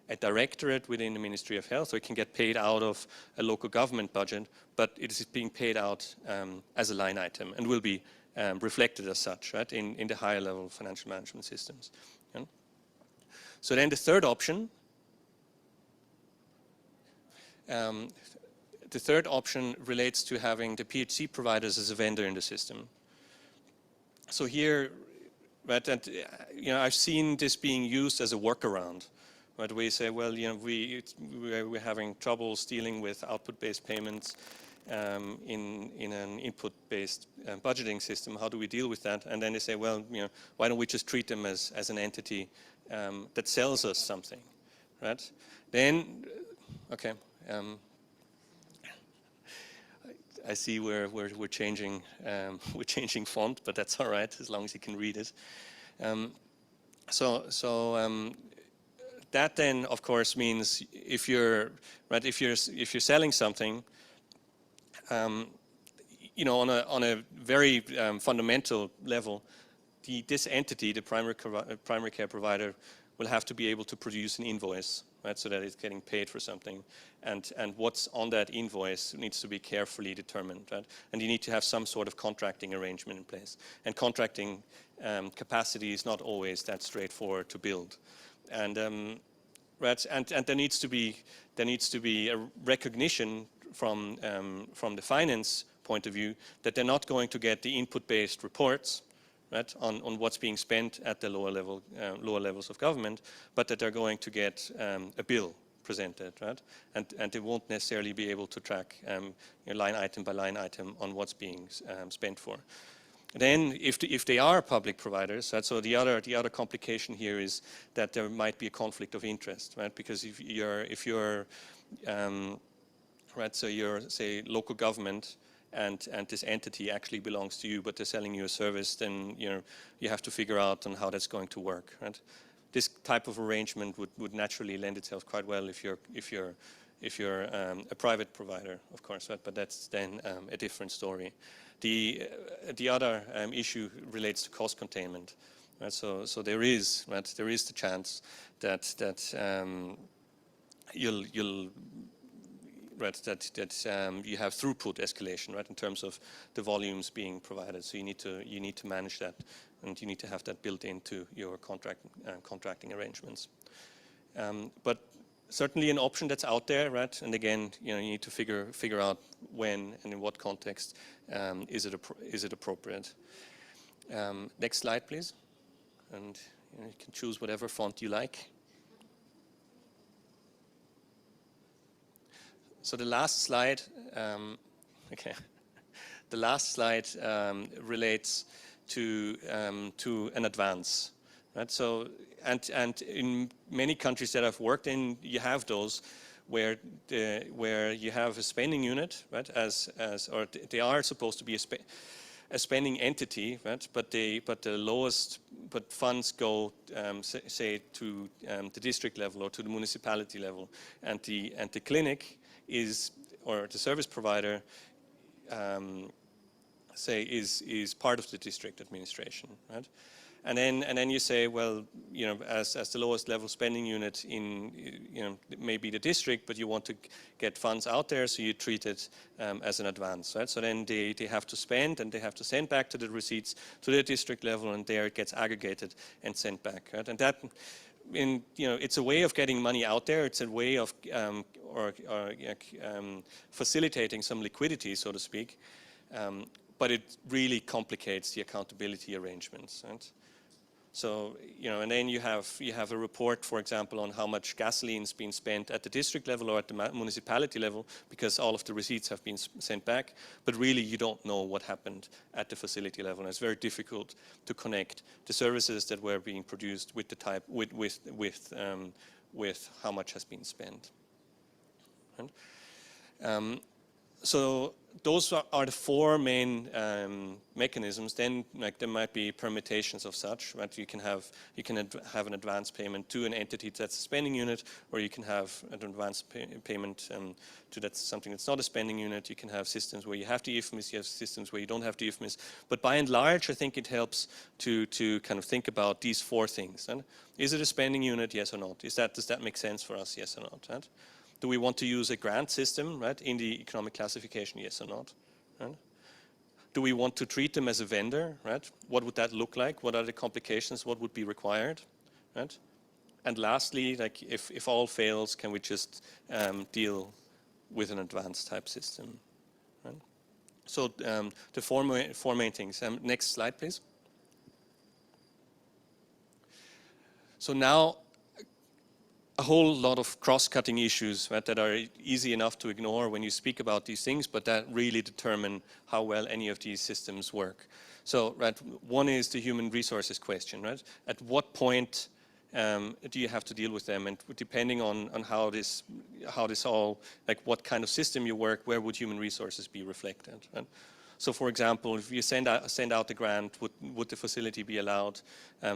a directorate within the Ministry of Health, or it can get paid out of a local government budget, but it is being paid out as a line item and will be reflected as such, right, in the higher level financial management systems. Yeah? So then the third option, relates to having the PHC providers as a vendor in the system. So here, right, and I've seen this being used as a workaround. Right, we say, well, we're having trouble dealing with output-based payments in an input-based budgeting system. How do we deal with that? And then they say, well, why don't we just treat them as an entity that sells us something, right? Then, okay. I see we're changing font, but that's all right as long as you can read it. That then, of course, means if you're selling something, on a very fundamental level, this entity, the primary care provider, will have to be able to produce an invoice, right, so that it's getting paid for something, and what's on that invoice needs to be carefully determined, right? And you need to have some sort of contracting arrangement in place. And contracting capacity is not always that straightforward to build. And right, and there needs to be a recognition from the finance point of view that they're not going to get the input-based reports, right, on what's being spent at the lower levels of government, but that they're going to get a bill presented, right, and they won't necessarily be able to track line item by line item on what's being spent for. Then, if they are public providers, right, so the other complication here is that there might be a conflict of interest, right? Because if you're right, so you're, say, local government, and this entity actually belongs to you, but they're selling you a service, then you have to figure out on how that's going to work, right? This type of arrangement would naturally lend itself quite well if you're a private provider, of course, right? But that's then a different story. The other issue relates to cost containment, right? So there is the chance that you have throughput escalation, right, in terms of the volumes being provided. So you need to manage that, and you need to have that built into your contracting arrangements. But certainly an option that's out there, right? And again, you need to figure out when and in what context is it appropriate. Next slide, please. And you can choose whatever font you like. So the last slide, okay. The last slide relates to an advance, right? So and in many countries that I've worked in, you have those where you have a spending unit, right? Or they are supposed to be a spending entity, right? But funds go say to the district level or to the municipality level, and the clinic is, or the service provider say is part of the district administration, right? And then you say, well, you know, as the lowest level spending unit in, you know, maybe the district, but you want to get funds out there, so you treat it as an advance, right? So then they have to spend, and they have to send back to the receipts to the district level, and there it gets aggregated and sent back, right? And that, you know, it's a way of getting money out there. It's a way of facilitating some liquidity, so to speak. But it really complicates the accountability arrangements, right? So, you know, and then you have a report, for example, on how much gasoline's been spent at the district level or at the municipality level, because all of the receipts have been sent back, but really you don't know what happened at the facility level. And it's very difficult to connect the services that were being produced with the type, with how much has been spent. Right? So those are the four main mechanisms. Then, like, there might be permutations of such, right? You can have an advance payment to an entity that's a spending unit, or you can have an advance payment to that's something that's not a spending unit. You can have systems where you have the IFMIS, you have systems where you don't have the IFMIS. But by and large, I think it helps to kind of think about these four things. Right? Is it a spending unit? Yes or not? Does that make sense for us? Yes or not? Right? Do we want to use a grant system, right, in the economic classification? Yes or not? Right? Do we want to treat them as a vendor? Right? What would that look like? What are the complications? What would be required? Right? And lastly, like, if all fails, can we just deal with an advanced type system? Right? So the four main things. Next slide, please. So now, a whole lot of cross-cutting issues, right, that are easy enough to ignore when you speak about these things, but that really determine how well any of these systems work. So, right, one is the human resources question, right? At what point do you have to deal with them? And depending on how this all, like, what kind of system you work, where would human resources be reflected? Right? So, for example, if you send out the grant, would the facility be allowed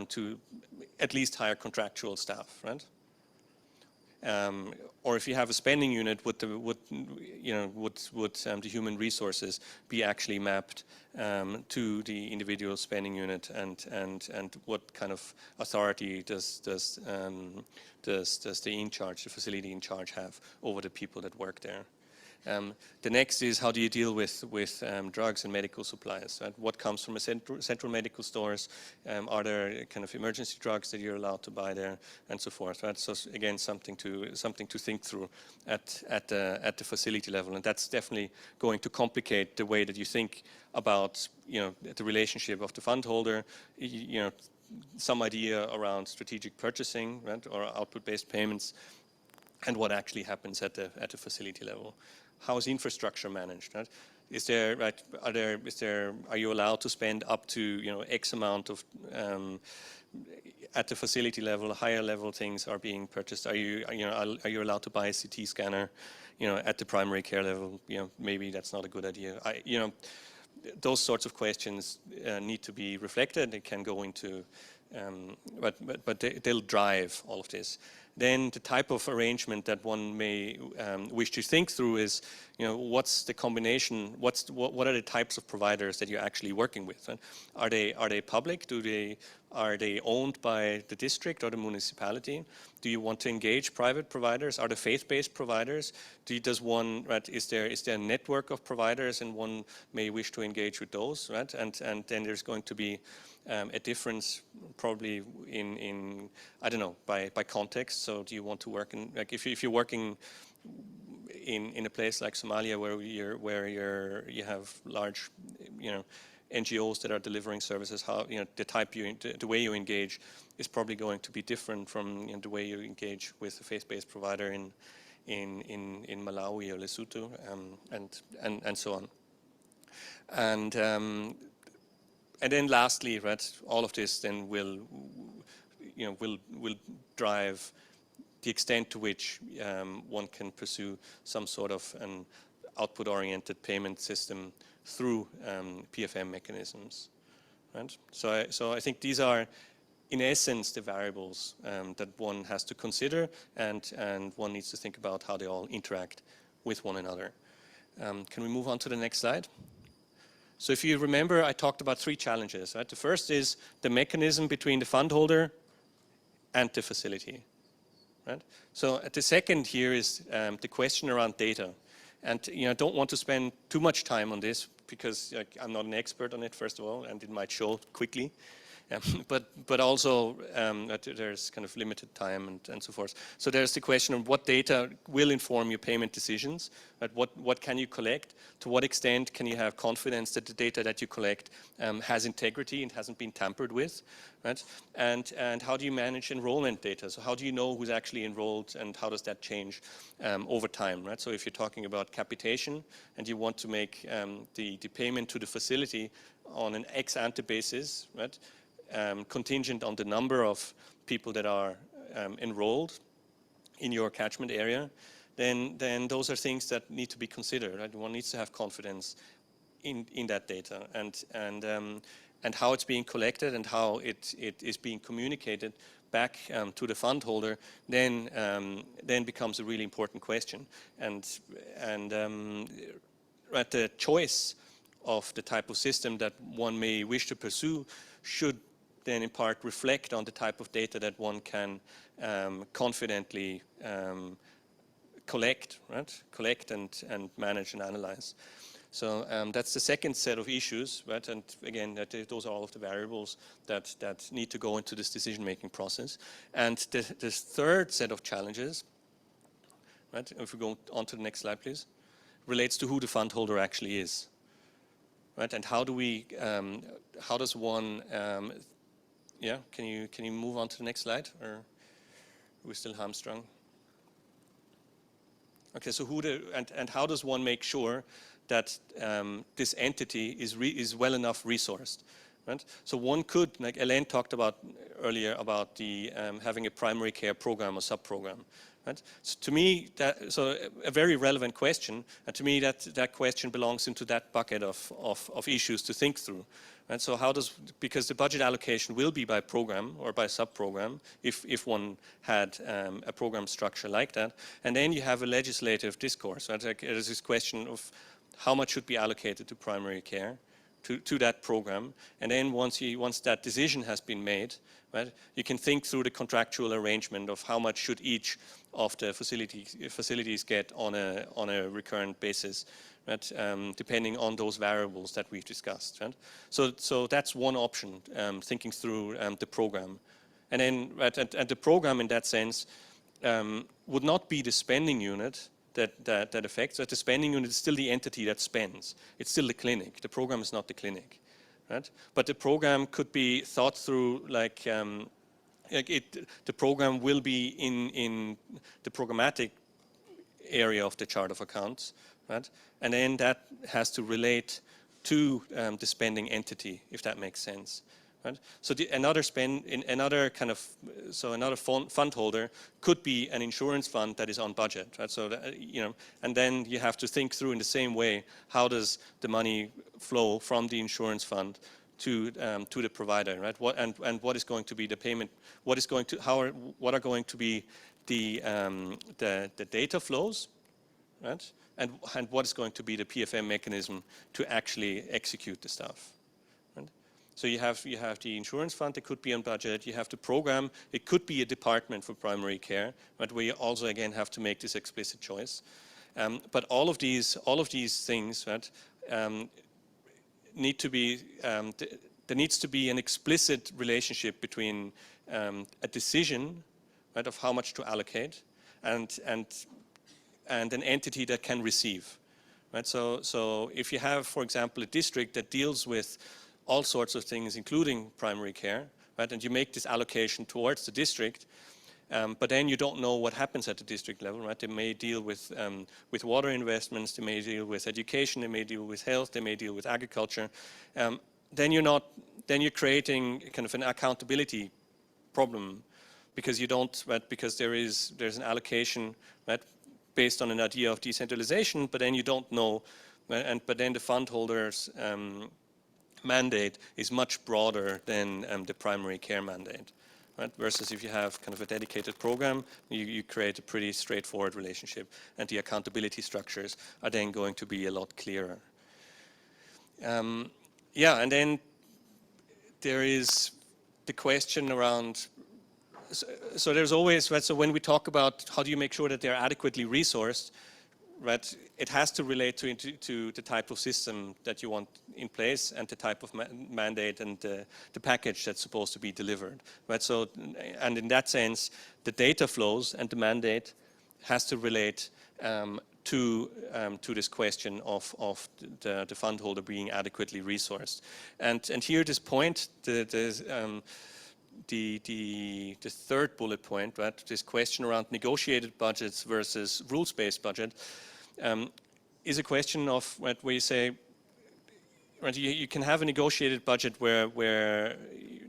to at least hire contractual staff, right? Or if you have a spending unit, would the human resources be actually mapped to the individual spending unit, and what kind of authority does the facility in charge have over the people that work there? The next is, how do you deal with drugs and medical supplies? Right? What comes from a central medical stores? Are there kind of emergency drugs that you're allowed to buy there, and so forth? Right? So again, something to think through at the facility level, and that's definitely going to complicate the way that you think about, you know, the relationship of the fund holder. You know, some idea around strategic purchasing, right, or output-based payments, and what actually happens at the facility level. How is infrastructure managed? Right? Is there, right? Are you allowed to spend up to, you know, X amount of at the facility level? Higher level things are being purchased. Are you allowed to buy a CT scanner? You know, at the primary care level, you know, maybe that's not a good idea. You know, those sorts of questions need to be reflected. They can go into, but they'll drive all of this. Then the type of arrangement that one may wish to think through is, you know, what's the combination? What are the types of providers that you're actually working with? Right? Are they public? Are they owned by the district or the municipality? Do you want to engage private providers? Are they faith-based providers? Does one, right? Is there a network of providers, and one may wish to engage with those, right? And then there's going to be a difference probably in I don't know, by context. So do you want to work in, like, if you're working in a place like Somalia where you have large, you know, NGOs that are delivering services, how, you know, the way you engage is probably going to be different from, you know, the way you engage with a faith-based provider in Malawi or Lesotho, and so on. And then lastly, right, all of this then will drive the extent to which one can pursue some sort of an output-oriented payment system through PFM mechanisms. Right? So I think these are, in essence, the variables that one has to consider, and one needs to think about how they all interact with one another. Can we move on to the next slide? So if you remember, I talked about 3 challenges. Right? The first is the mechanism between the fund holder and the facility. Right? So the second here is the question around data. And I don't want to spend too much time on this because I'm not an expert on it, first of all, and it might show quickly. But also there's kind of limited time and so forth. So there's the question of what data will inform your payment decisions. Right? What can you collect? To what extent can you have confidence that the data that you collect has integrity and hasn't been tampered with? Right? And how do you manage enrollment data? So how do you know who's actually enrolled, and how does that change over time? Right? So if you're talking about capitation and you want to make the payment to the facility on an ex ante basis, right? Contingent on the number of people that are enrolled in your catchment area, then those are things that need to be considered. Right? One needs to have confidence in that data and how it's being collected and how it is being communicated back to the fund holder. Then becomes a really important question. And at the choice of the type of system that one may wish to pursue should then in part reflect on the type of data that one can confidently collect, right? Collect and manage and analyze. So that's the second set of issues, right? And again, those are all of the variables that need to go into this decision-making process. And the third set of challenges, right? If we go on to the next slide, please, relates to who the fund holder actually is, right? And how do we, how does one, yeah, can you move on to the next slide, or are we still hamstrung? Okay, so and how does one make sure that this entity is well enough resourced, right? So one could, like Elaine talked about earlier, about the having a primary care program or sub-program, right? So to me, so a very relevant question, and to me that question belongs into that bucket of issues to think through. Right? So how does, because the budget allocation will be by program or by sub-program if one had a program structure like that. And then you have a legislative discourse. Right? Like there's this question of how much should be allocated to primary care, to that program. And then once that decision has been made, right, you can think through the contractual arrangement of how much should each of the facilities get on a recurrent basis. Right, depending on those variables that we've discussed. Right? So that's one option, thinking through the program. And then and the program in that sense would not be the spending unit that affects. The spending unit is still the entity that spends. It's still the clinic. The program is not the clinic. Right? But the program could be thought through like the program will be in the programmatic area of the chart of accounts. Right? And then that has to relate to the spending entity, if that makes sense. Right? So another fund holder could be an insurance fund that is on budget. Right? So and then you have to think through in the same way, how does the money flow from the insurance fund to the provider, right? What is going to be the payment? What are going to be the data flows, right? And what is going to be the PFM mechanism to actually execute the stuff. Right? So you have the insurance fund, it could be on budget. You have the program, it could be a department for primary care, but we also again have to make this explicit choice. But all of these things, right, need to be there needs to be an explicit relationship between a decision, right, of how much to allocate, and an entity that can receive, right? So if you have, for example, a district that deals with all sorts of things, including primary care, right, and you make this allocation towards the district, but then you don't know what happens at the district level, right? They may deal with water investments, they may deal with education, they may deal with health, they may deal with agriculture. Then you're creating kind of an accountability problem, because you don't, right? Because there's an allocation, right, based on an idea of decentralization, but then you don't know But then the fund holders mandate is much broader than the primary care mandate. Right? Versus if you have kind of a dedicated program, you create a pretty straightforward relationship, and the accountability structures are then going to be a lot clearer. Yeah, and then there is the question around, so there's always, right, so when we talk about how do you make sure that they're adequately resourced, right, it has to relate to the type of system that you want in place and the type of mandate and the package that's supposed to be delivered, right? So, and in that sense, the data flows and the mandate has to relate to this question of the fund holder being adequately resourced. And here this point, the third bullet point, right, this question around negotiated budgets versus rules-based budget, is a question of, right, where you say, right, you can have a negotiated budget where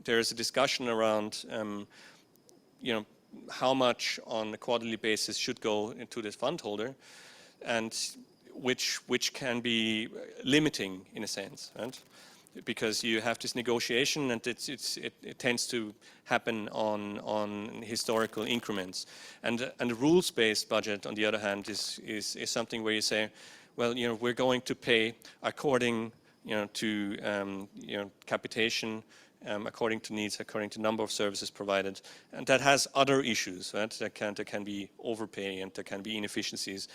there is a discussion around, you know, how much on a quarterly basis should go into this fund holder, and which can be limiting in a sense, right? Because you have this negotiation, and it tends to happen on historical increments, and a rules-based budget, on the other hand, is something where you say, well, you know, we're going to pay according, you know, to capitation, according to needs, according to number of services provided, and that has other issues, right? There can be overpay and there can be inefficiencies,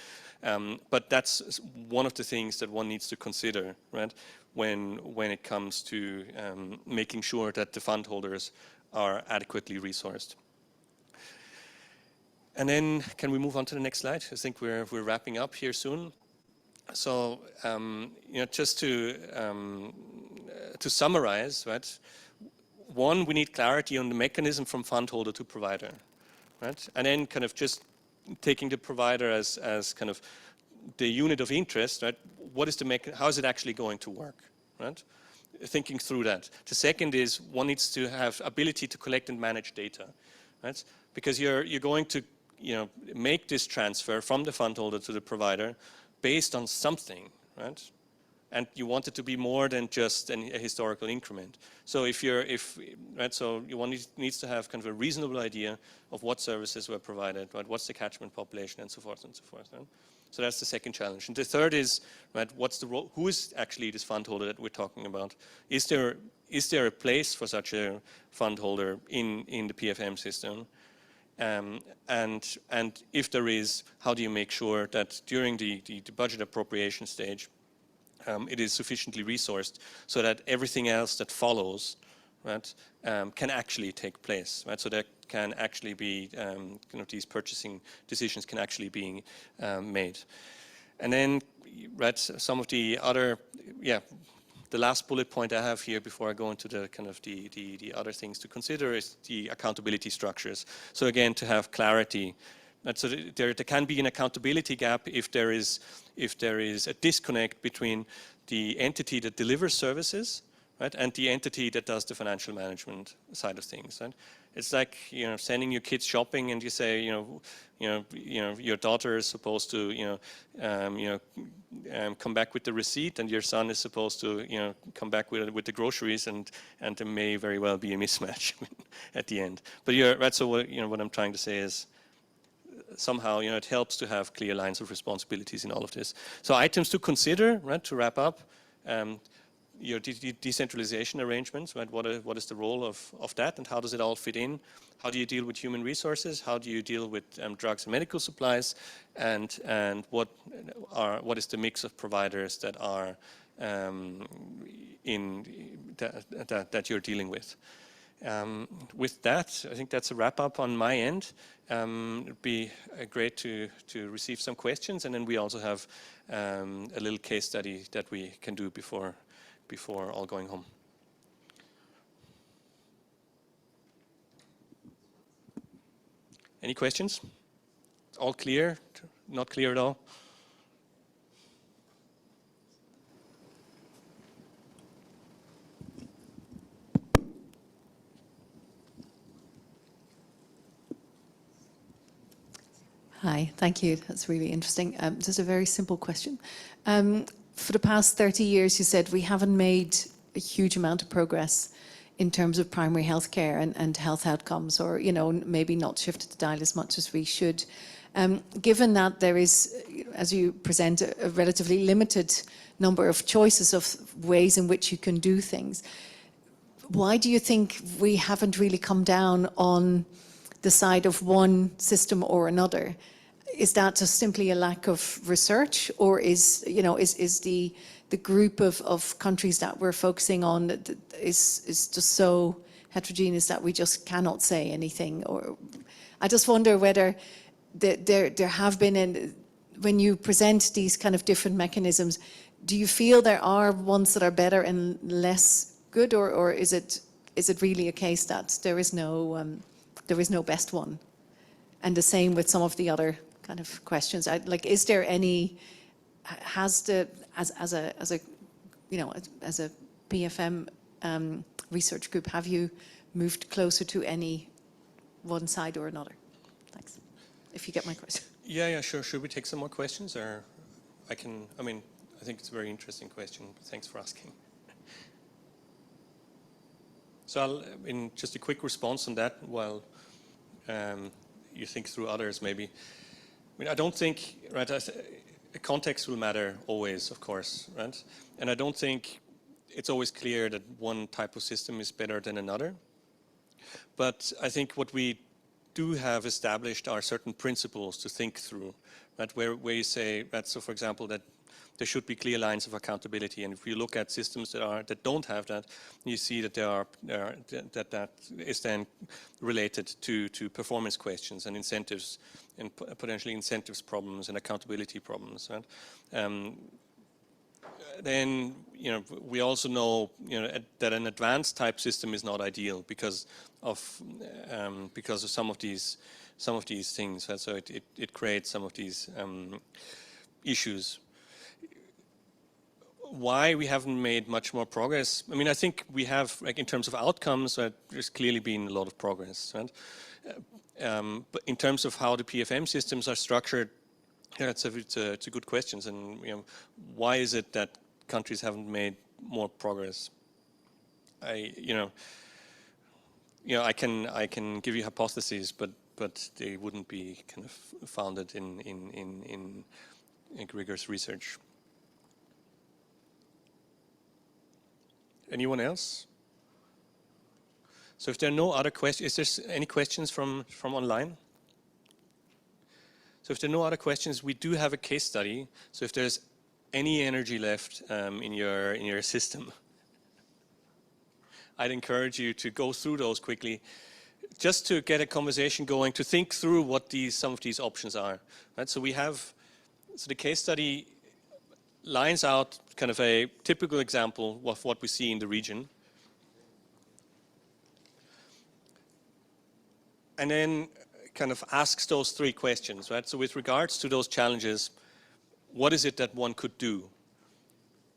but that's one of the things that one needs to consider, right? When it comes to making sure that the fund holders are adequately resourced. And then, can we move on to the next slide? I think we're wrapping up here soon. So, you know, just to summarize, right? One, we need clarity on the mechanism from fund holder to provider, right? And then, kind of just taking the provider as kind of the unit of interest, right? What is how is it actually going to work, right? Thinking through that. The second is one needs to have ability to collect and manage data, right? Because you're going to, you know, make this transfer from the fund holder to the provider based on something, right? And you want it to be more than just a historical increment. So right, so one needs to have kind of a reasonable idea of what services were provided, right? What's the catchment population, and so forth and so forth. Right? So that's the second challenge. And the third is, right, what's the role? Who is actually this fund holder that we're talking about? Is there a place for such a fund holder in the PFM system? And if there is, how do you make sure that during the budget appropriation stage, it is sufficiently resourced so that everything else that follows, right, can actually take place, right? So there can actually be, you know, these purchasing decisions can actually be made. And then, right, some of the other, the last bullet point I have here before I go into the kind of the other things to consider is the accountability structures. So again, to have clarity. So there can be an accountability gap if there is a disconnect between the entity that delivers services, right, and the entity that does the financial management side of things. Right? It's like, you know, sending your kids shopping, and you say, your daughter is supposed to, come back with the receipt, and your son is supposed to, come back with the groceries, and there may very well be a mismatch at the end. But right. So what I'm trying to say is, somehow, it helps to have clear lines of responsibilities in all of this. So items to consider, right, to wrap up, your decentralization arrangements, right? What is the role of that, and how does it all fit in? How do you deal with human resources? How do you deal with drugs and medical supplies? And what is the mix of providers that are that you're dealing with? With that, I think that's a wrap up on my end. It'd be great to receive some questions, and then we also have a little case study that we can do before all going home. Any questions? All clear? Not clear at all? Hi, thank you. That's really interesting. Just a very simple question. for the past 30 years, you said we haven't made a huge amount of progress in terms of primary healthcare and health outcomes, or, you know, maybe not shifted the dial as much as we should. Given that there is, as you present, a relatively limited number of choices of ways in which you can do things, why do you think we haven't really come down on the side of one system or another? Is that just simply a lack of research, or is, you know, is the group of countries that we're focusing on is just so heterogeneous that we just cannot say anything? Or I just wonder whether there have been, when you present these kind of different mechanisms, do you feel there are ones that are better and less good, or is it really a case that there is no best one? And the same with some of the other kind of questions. Like, is there any, has the, as a you know, as a PFM research group, have you moved closer to any one side or another? Thanks. If you get my question. Yeah, sure. Should we take some more questions, or I mean, I think it's a very interesting question. Thanks for asking. So in just a quick response on that, while you think through others maybe. I mean, I don't think, right, context will matter always, of course, right? And I don't think it's always clear that one type of system is better than another. But I think what we do have established are certain principles to think through, right? Where you say, right, so for example, that there should be clear lines of accountability, and if you look at systems that don't have that, you see that that is then related to performance questions and incentives, and potentially incentives problems and accountability problems, right? Then, you know, we also know, you know, that an advanced type system is not ideal because of some of these things, right? So it creates some of these issues. Why we haven't made much more progress? I mean, I think we have, like, in terms of outcomes, there's clearly been a lot of progress, right? But in terms of how the PFM systems are structured, yeah, it's a good question. And, you know, why is it that countries haven't made more progress? I can give you hypotheses, but they wouldn't be kind of founded in rigorous research. Anyone else? So if there are no other questions, is there any questions from online? So if there are no other questions, we do have a case study. So if there's any energy left in your system, I'd encourage you to go through those quickly, just to get a conversation going, to think through what some of these options are. Right? So the case study lines out kind of a typical example of what we see in the region. And then kind of asks those three questions, right? So with regards to those challenges, what is it that one could do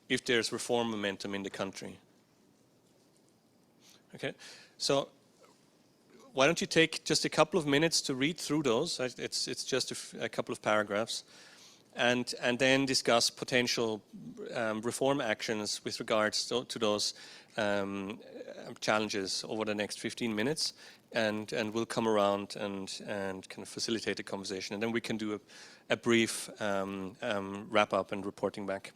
if there's reform momentum in the country? Okay, so why don't you take just a couple of minutes to read through those? It's just a couple of paragraphs. And then discuss potential reform actions with regards to those challenges over the next 15 minutes, and we'll come around and kind of facilitate the conversation, and then we can do a brief wrap up and reporting back.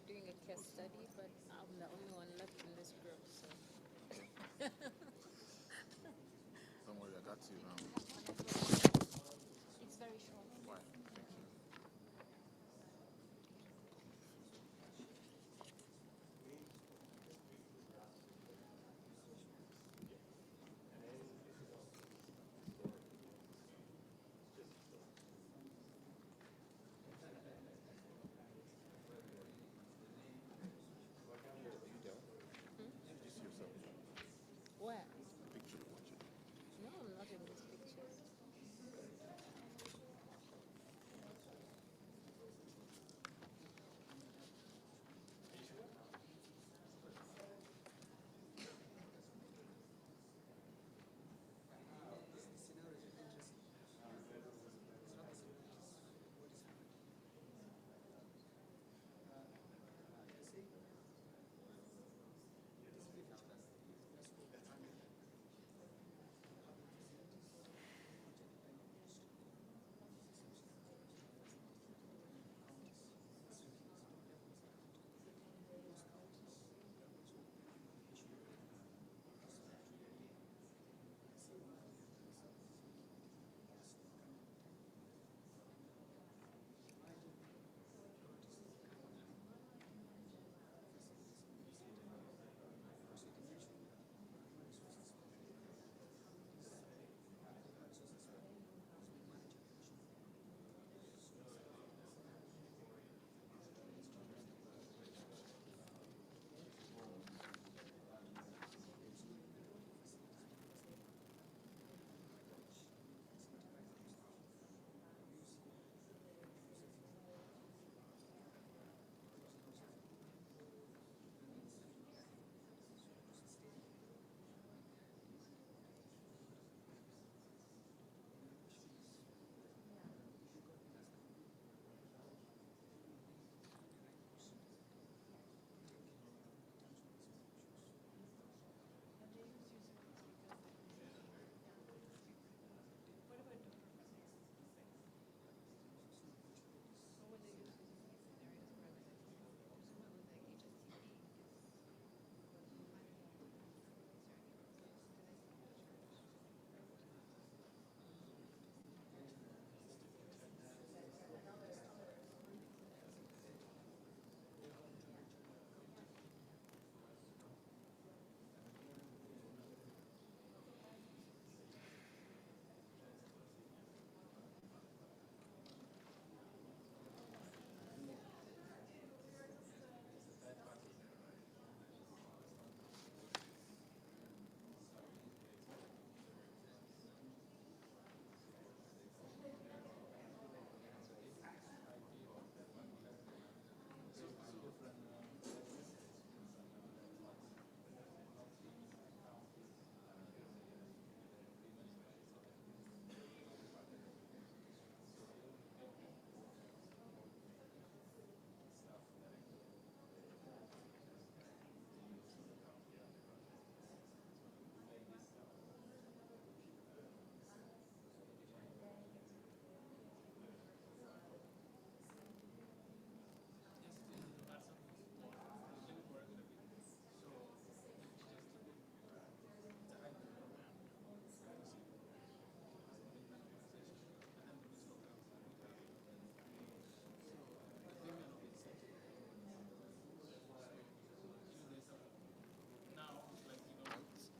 doing a case study, but I'm the only one left in this group, so. Don't worry, I got you now. It's very short. Why? Thank you. Where? Picture, watch it. No, I'm not in this picture.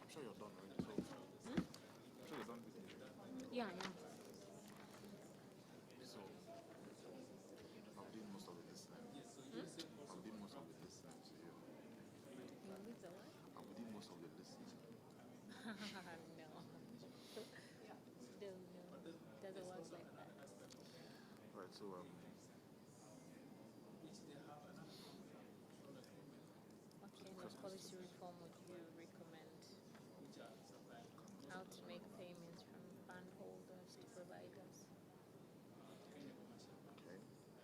I'm sure you're done already. So, I'm sure you're done with it. Yeah, yeah. So, I'm doing most of the listening. I'm doing most of the listening to you. You did the what? I'm doing most of the listening. No. No, doesn't work like that. Right, so, What kind of policy reform would you recommend? How to make payments from fund holders to providers? okay.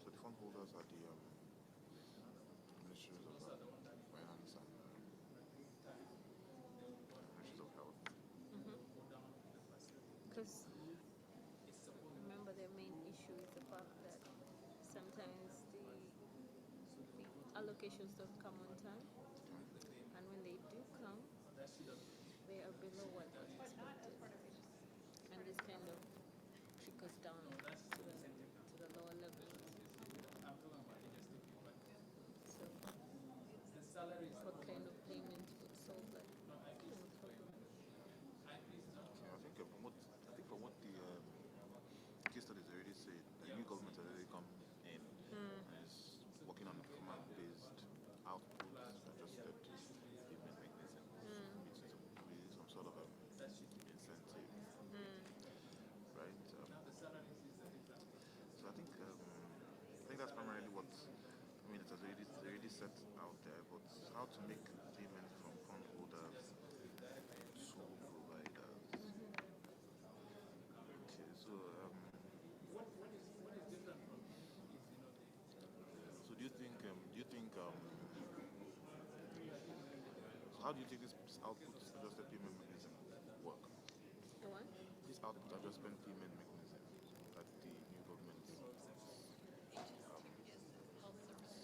So the fund holders are the ministries of finance and ministries of health. Because remember, their main issue is the fact that sometimes the allocations don't come on time, and when they do come, they are below what was expected, and this kind of trickles down to the lower levels. So, what kind of payment would solve that kind of problem? I think from what the case studies already said, the new government has already come in and is working on a performance-based output adjusted payment mechanism, which is really some sort of incentive, right? So I think that's primarily what it has already set out there, but how to make payment from fund holders to providers. Okay, so do you think how do you think this output adjusted payment mechanism work? The what? This output adjustment payment mechanism that the new government is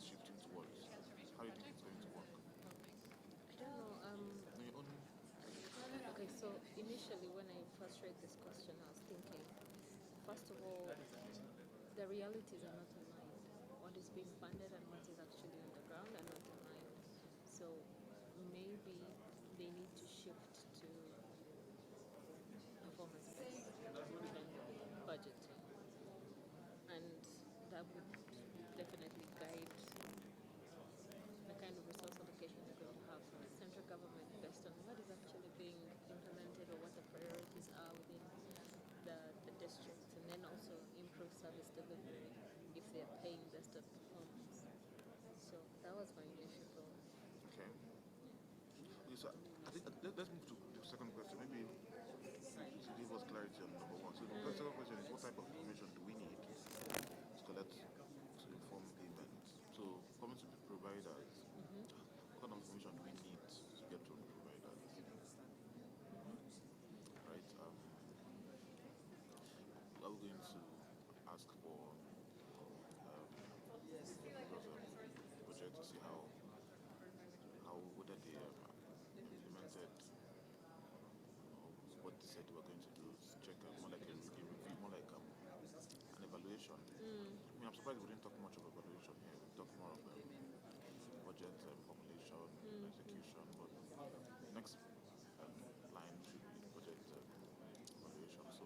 shifting towards. How do you think it's going to work? I don't know. Okay, so initially when I first read this question, I was thinking, first of all, the realities are not aligned. What is being funded and what is actually on the ground are not aligned. So maybe they need to shift to performance-based budgeting, and that would definitely guide the kind of resource allocation they're going to have from the central government based on what is actually being implemented or what the priorities are within the district, and then also improve service delivery if they're paying based on performance. So that was my initial thought. Okay. So I think let's move to the second question. Maybe to give us clarity on number one. So the second question is, what type of information do we need to collect to inform payment? So coming to the providers, what kind of information do we need to get from the providers? Right? Are we going to ask for budget to see whether they implemented what they said they were going to do, check more like a review, more like an evaluation. I'm surprised we didn't talk much of evaluation here. We talked more of budget formulation, execution, but the next line should be budget evaluation. So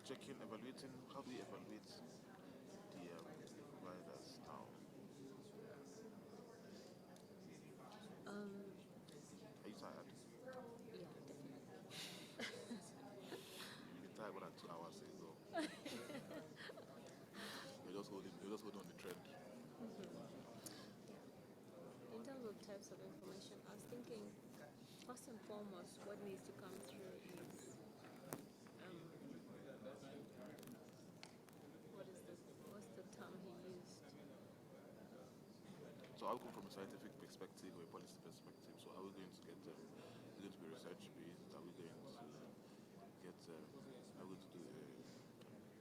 checking, evaluating, how do we evaluate the providers now? Are you tired? Yeah, definitely. You've been tired more than 2 hours ago. You're just holding on the trend. In terms of types of information, I was thinking, first and foremost, what needs to come through is what's the term he used? So I'll come from a scientific perspective or a policy perspective. So how are we going to get is it going to be research based? Are we going to get are we going to do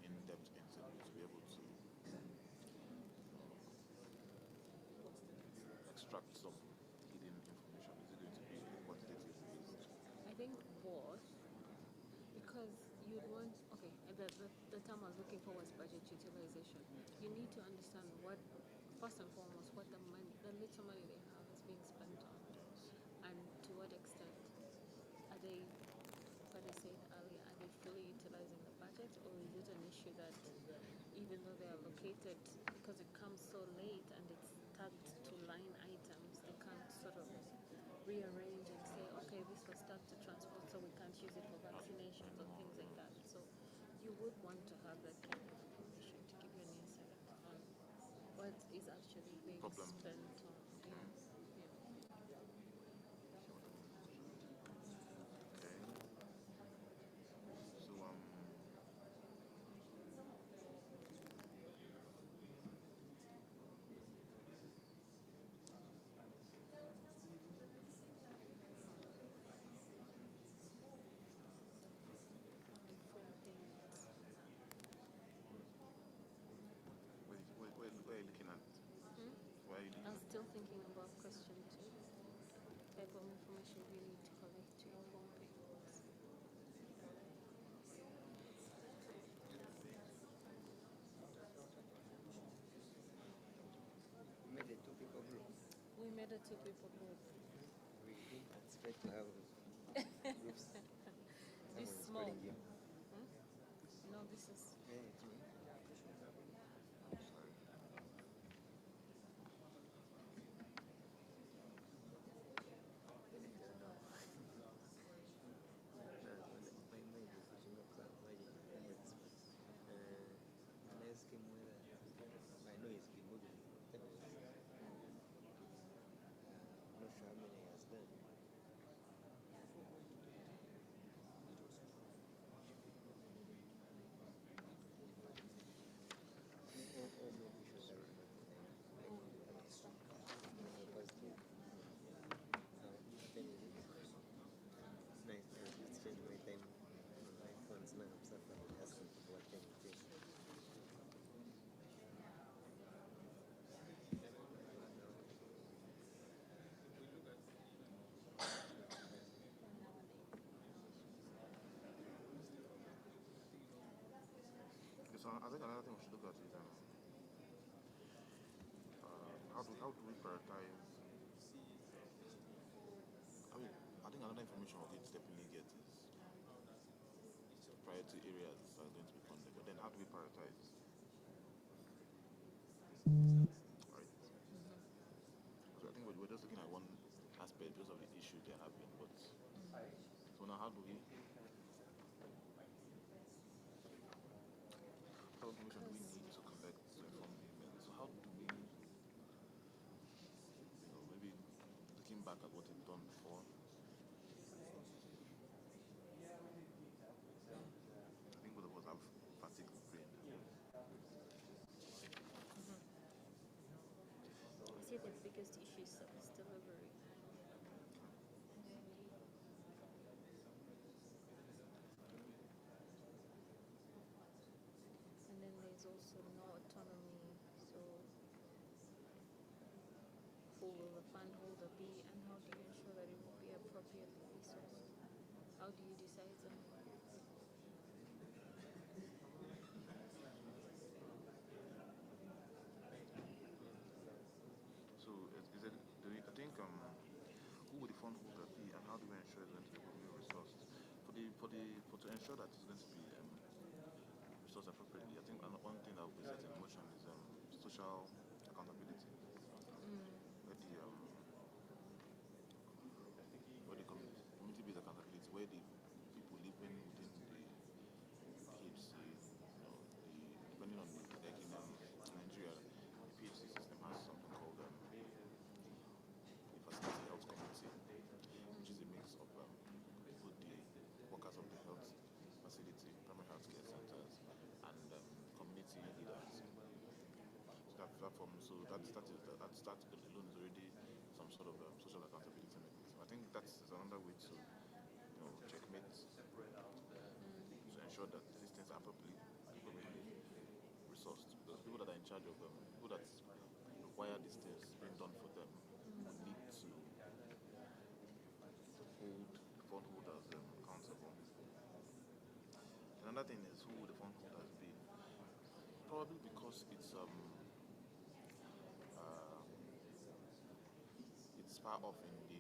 in-depth interview to be able to extract some hidden information? Is it going to be quantitative based? I think both, because you'd want, okay, the term I was looking for was budget utilization. You need to understand what, first and foremost, what the little money they have is being spent on, and to what extent are they, what I said earlier, are they fully utilizing the budget, or is it an issue that even though they are located, because it comes so late and it's tagged to line items, they can't sort of rearrange and say, okay, this was tagged to transport, so we can't use it for vaccinations or things like that. So you would want to have that kind of information to give you an insight on what is actually being spent on. Where are you looking at? Where I I'm still thinking about question 2. Type of information we need to collect to inform people. You made a two-people group. We made a 2-people group. We didn't anticipate to have groups. This Someone is small. calling you. Hmm? No, this is. Yeah, it's me. So I think another thing we should look at is how do we prioritize? I mean, I think another information we need to definitely get is priority areas that are going to be funded. But then how do we prioritize? Right. So I think we're just looking at one aspect because of the issue they're having. But so now how do we? What information do we need to collect to inform women? So how do we, maybe looking back at what they've done before, I think both of us have fatigue of brain. I see the biggest issue is service delivery. And then there's also no autonomy. So who will the fund holder be, and how do you ensure that it will be appropriately resourced? How do you decide that? So is it? I think who would the fund holder be, and how do we ensure it's going to be appropriately resourced? To ensure that it's going to be resourced appropriately, I think one thing that will be set in motion is social accountability. Where the community-based accountability, where the people living within the PHC, depending on like in Nigeria, the PHC system has something called the Facility Health Committee, which is a mix of both the workers of the health facility, primary health care centers, and community leaders. So that alone is already some sort of social accountability mechanism. I think that's another way to checkmate, to ensure that these things are appropriately resourced. Because people that are in charge of people that require these things being done for them need to hold the fund holders accountable. Another thing is, who would the fund holders be? Probably because it's far off in the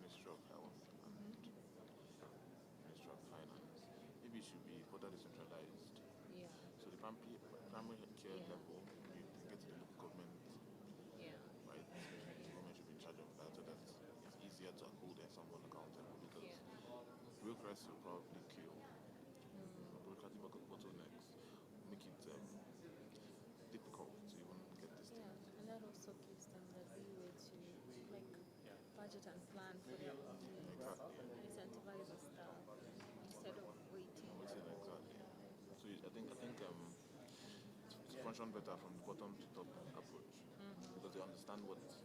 Ministry of Health and Ministry of Finance. Maybe it should be further decentralized. Yeah. So the primary care level, you get to the local government. Yeah. Right. The government should be in charge of that, so that it's easier to hold someone accountable, because bureaucracy will probably kill. Bureaucratic bottlenecks make it difficult to even get this thing. Yeah, and that also gives them the leeway to budget and plan for their own needs, incentivize the staff instead of waiting. Exactly. So I think to function better from the bottom to top approach, because they understand what need.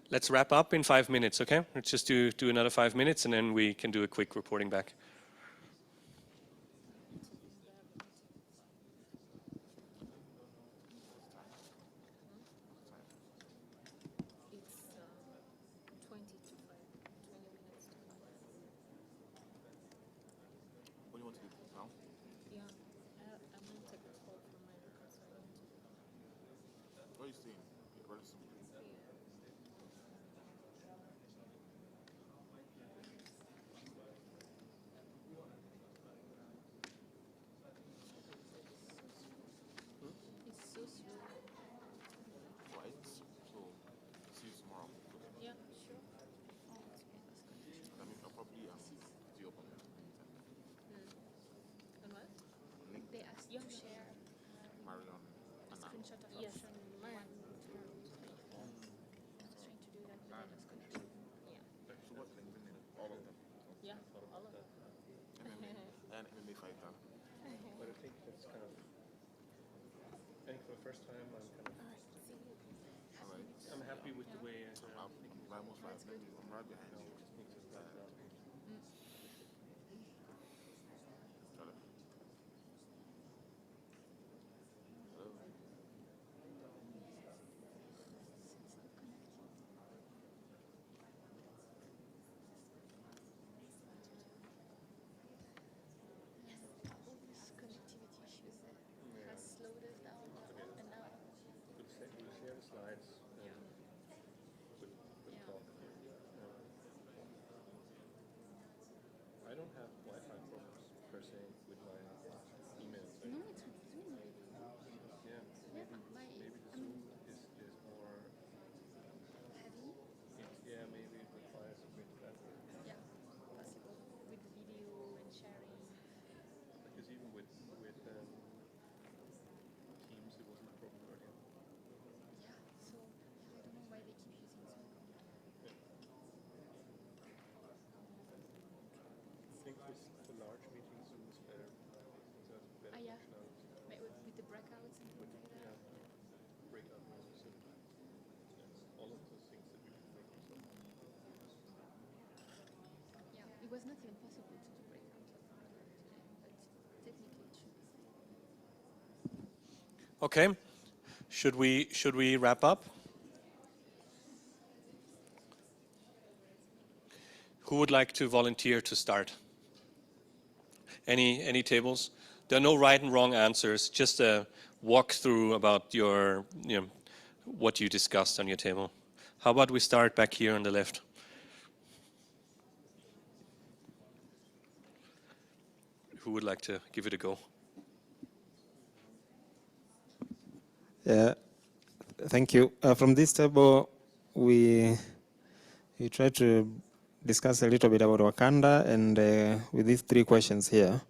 Let's wrap up in 5 minutes, okay? Let's just do another 5 minutes, and then we can do a quick reporting back. now? Yeah, I'm going to take a call from my uncle, so I need to go. What are you saying? Very simply. It's so slow. Right. So, see you tomorrow. Okay. Yeah, sure. Oh, it's okay. That's good. I mean, I'll probably do your comment. And what? Link. They asked you to share Marion. a screenshot of option 1 to 3. I was trying to do that, but I lost connection. Yeah. So what's the LinkedIn name? All of them. Yeah, all of them. MMA and MMA fighter. But I think that's kind of, I think for the first time I'm kind of, Alright. I'm happy with the way I'm almost right behind you. Connectivity issues has slowed us down, and now we'll share the slides. Yeah. We'll talk. I don't have Wi-Fi problems per se with my emails. No, it's with Zoom maybe. Yeah, maybe the Zoom is more heavy. Yeah, maybe it requires a bit better. Yeah, possible with video and sharing. Because even with Teams, it wasn't a problem earlier. Yeah, so I don't know why they keep using Zoom. I think for large meetings, Zoom is better. So it's better Yeah, functionality. with the breakouts and things like that. Breakout rooms and all of those things that we can make ourselves. Yeah, it was not even possible to do breakouts today, but technically it should be fine. Okay, should we wrap up? Who would like to volunteer to start? Any tables? There are no right and wrong answers, just a walkthrough about your, what you discussed on your table. How about we start back here on the left? Who would like to give it a go? Yeah, thank you. From this table, we try to discuss a little bit about Wakanda and with these 3 questions here.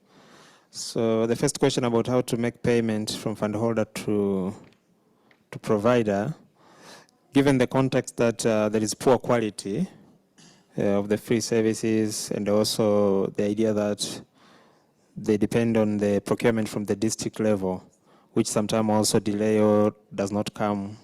So the first question about how to make payment from fund holder to provider, given the context that there is poor quality of the free services and also the idea that they depend on the procurement from the district level, which sometimes also delay or does not come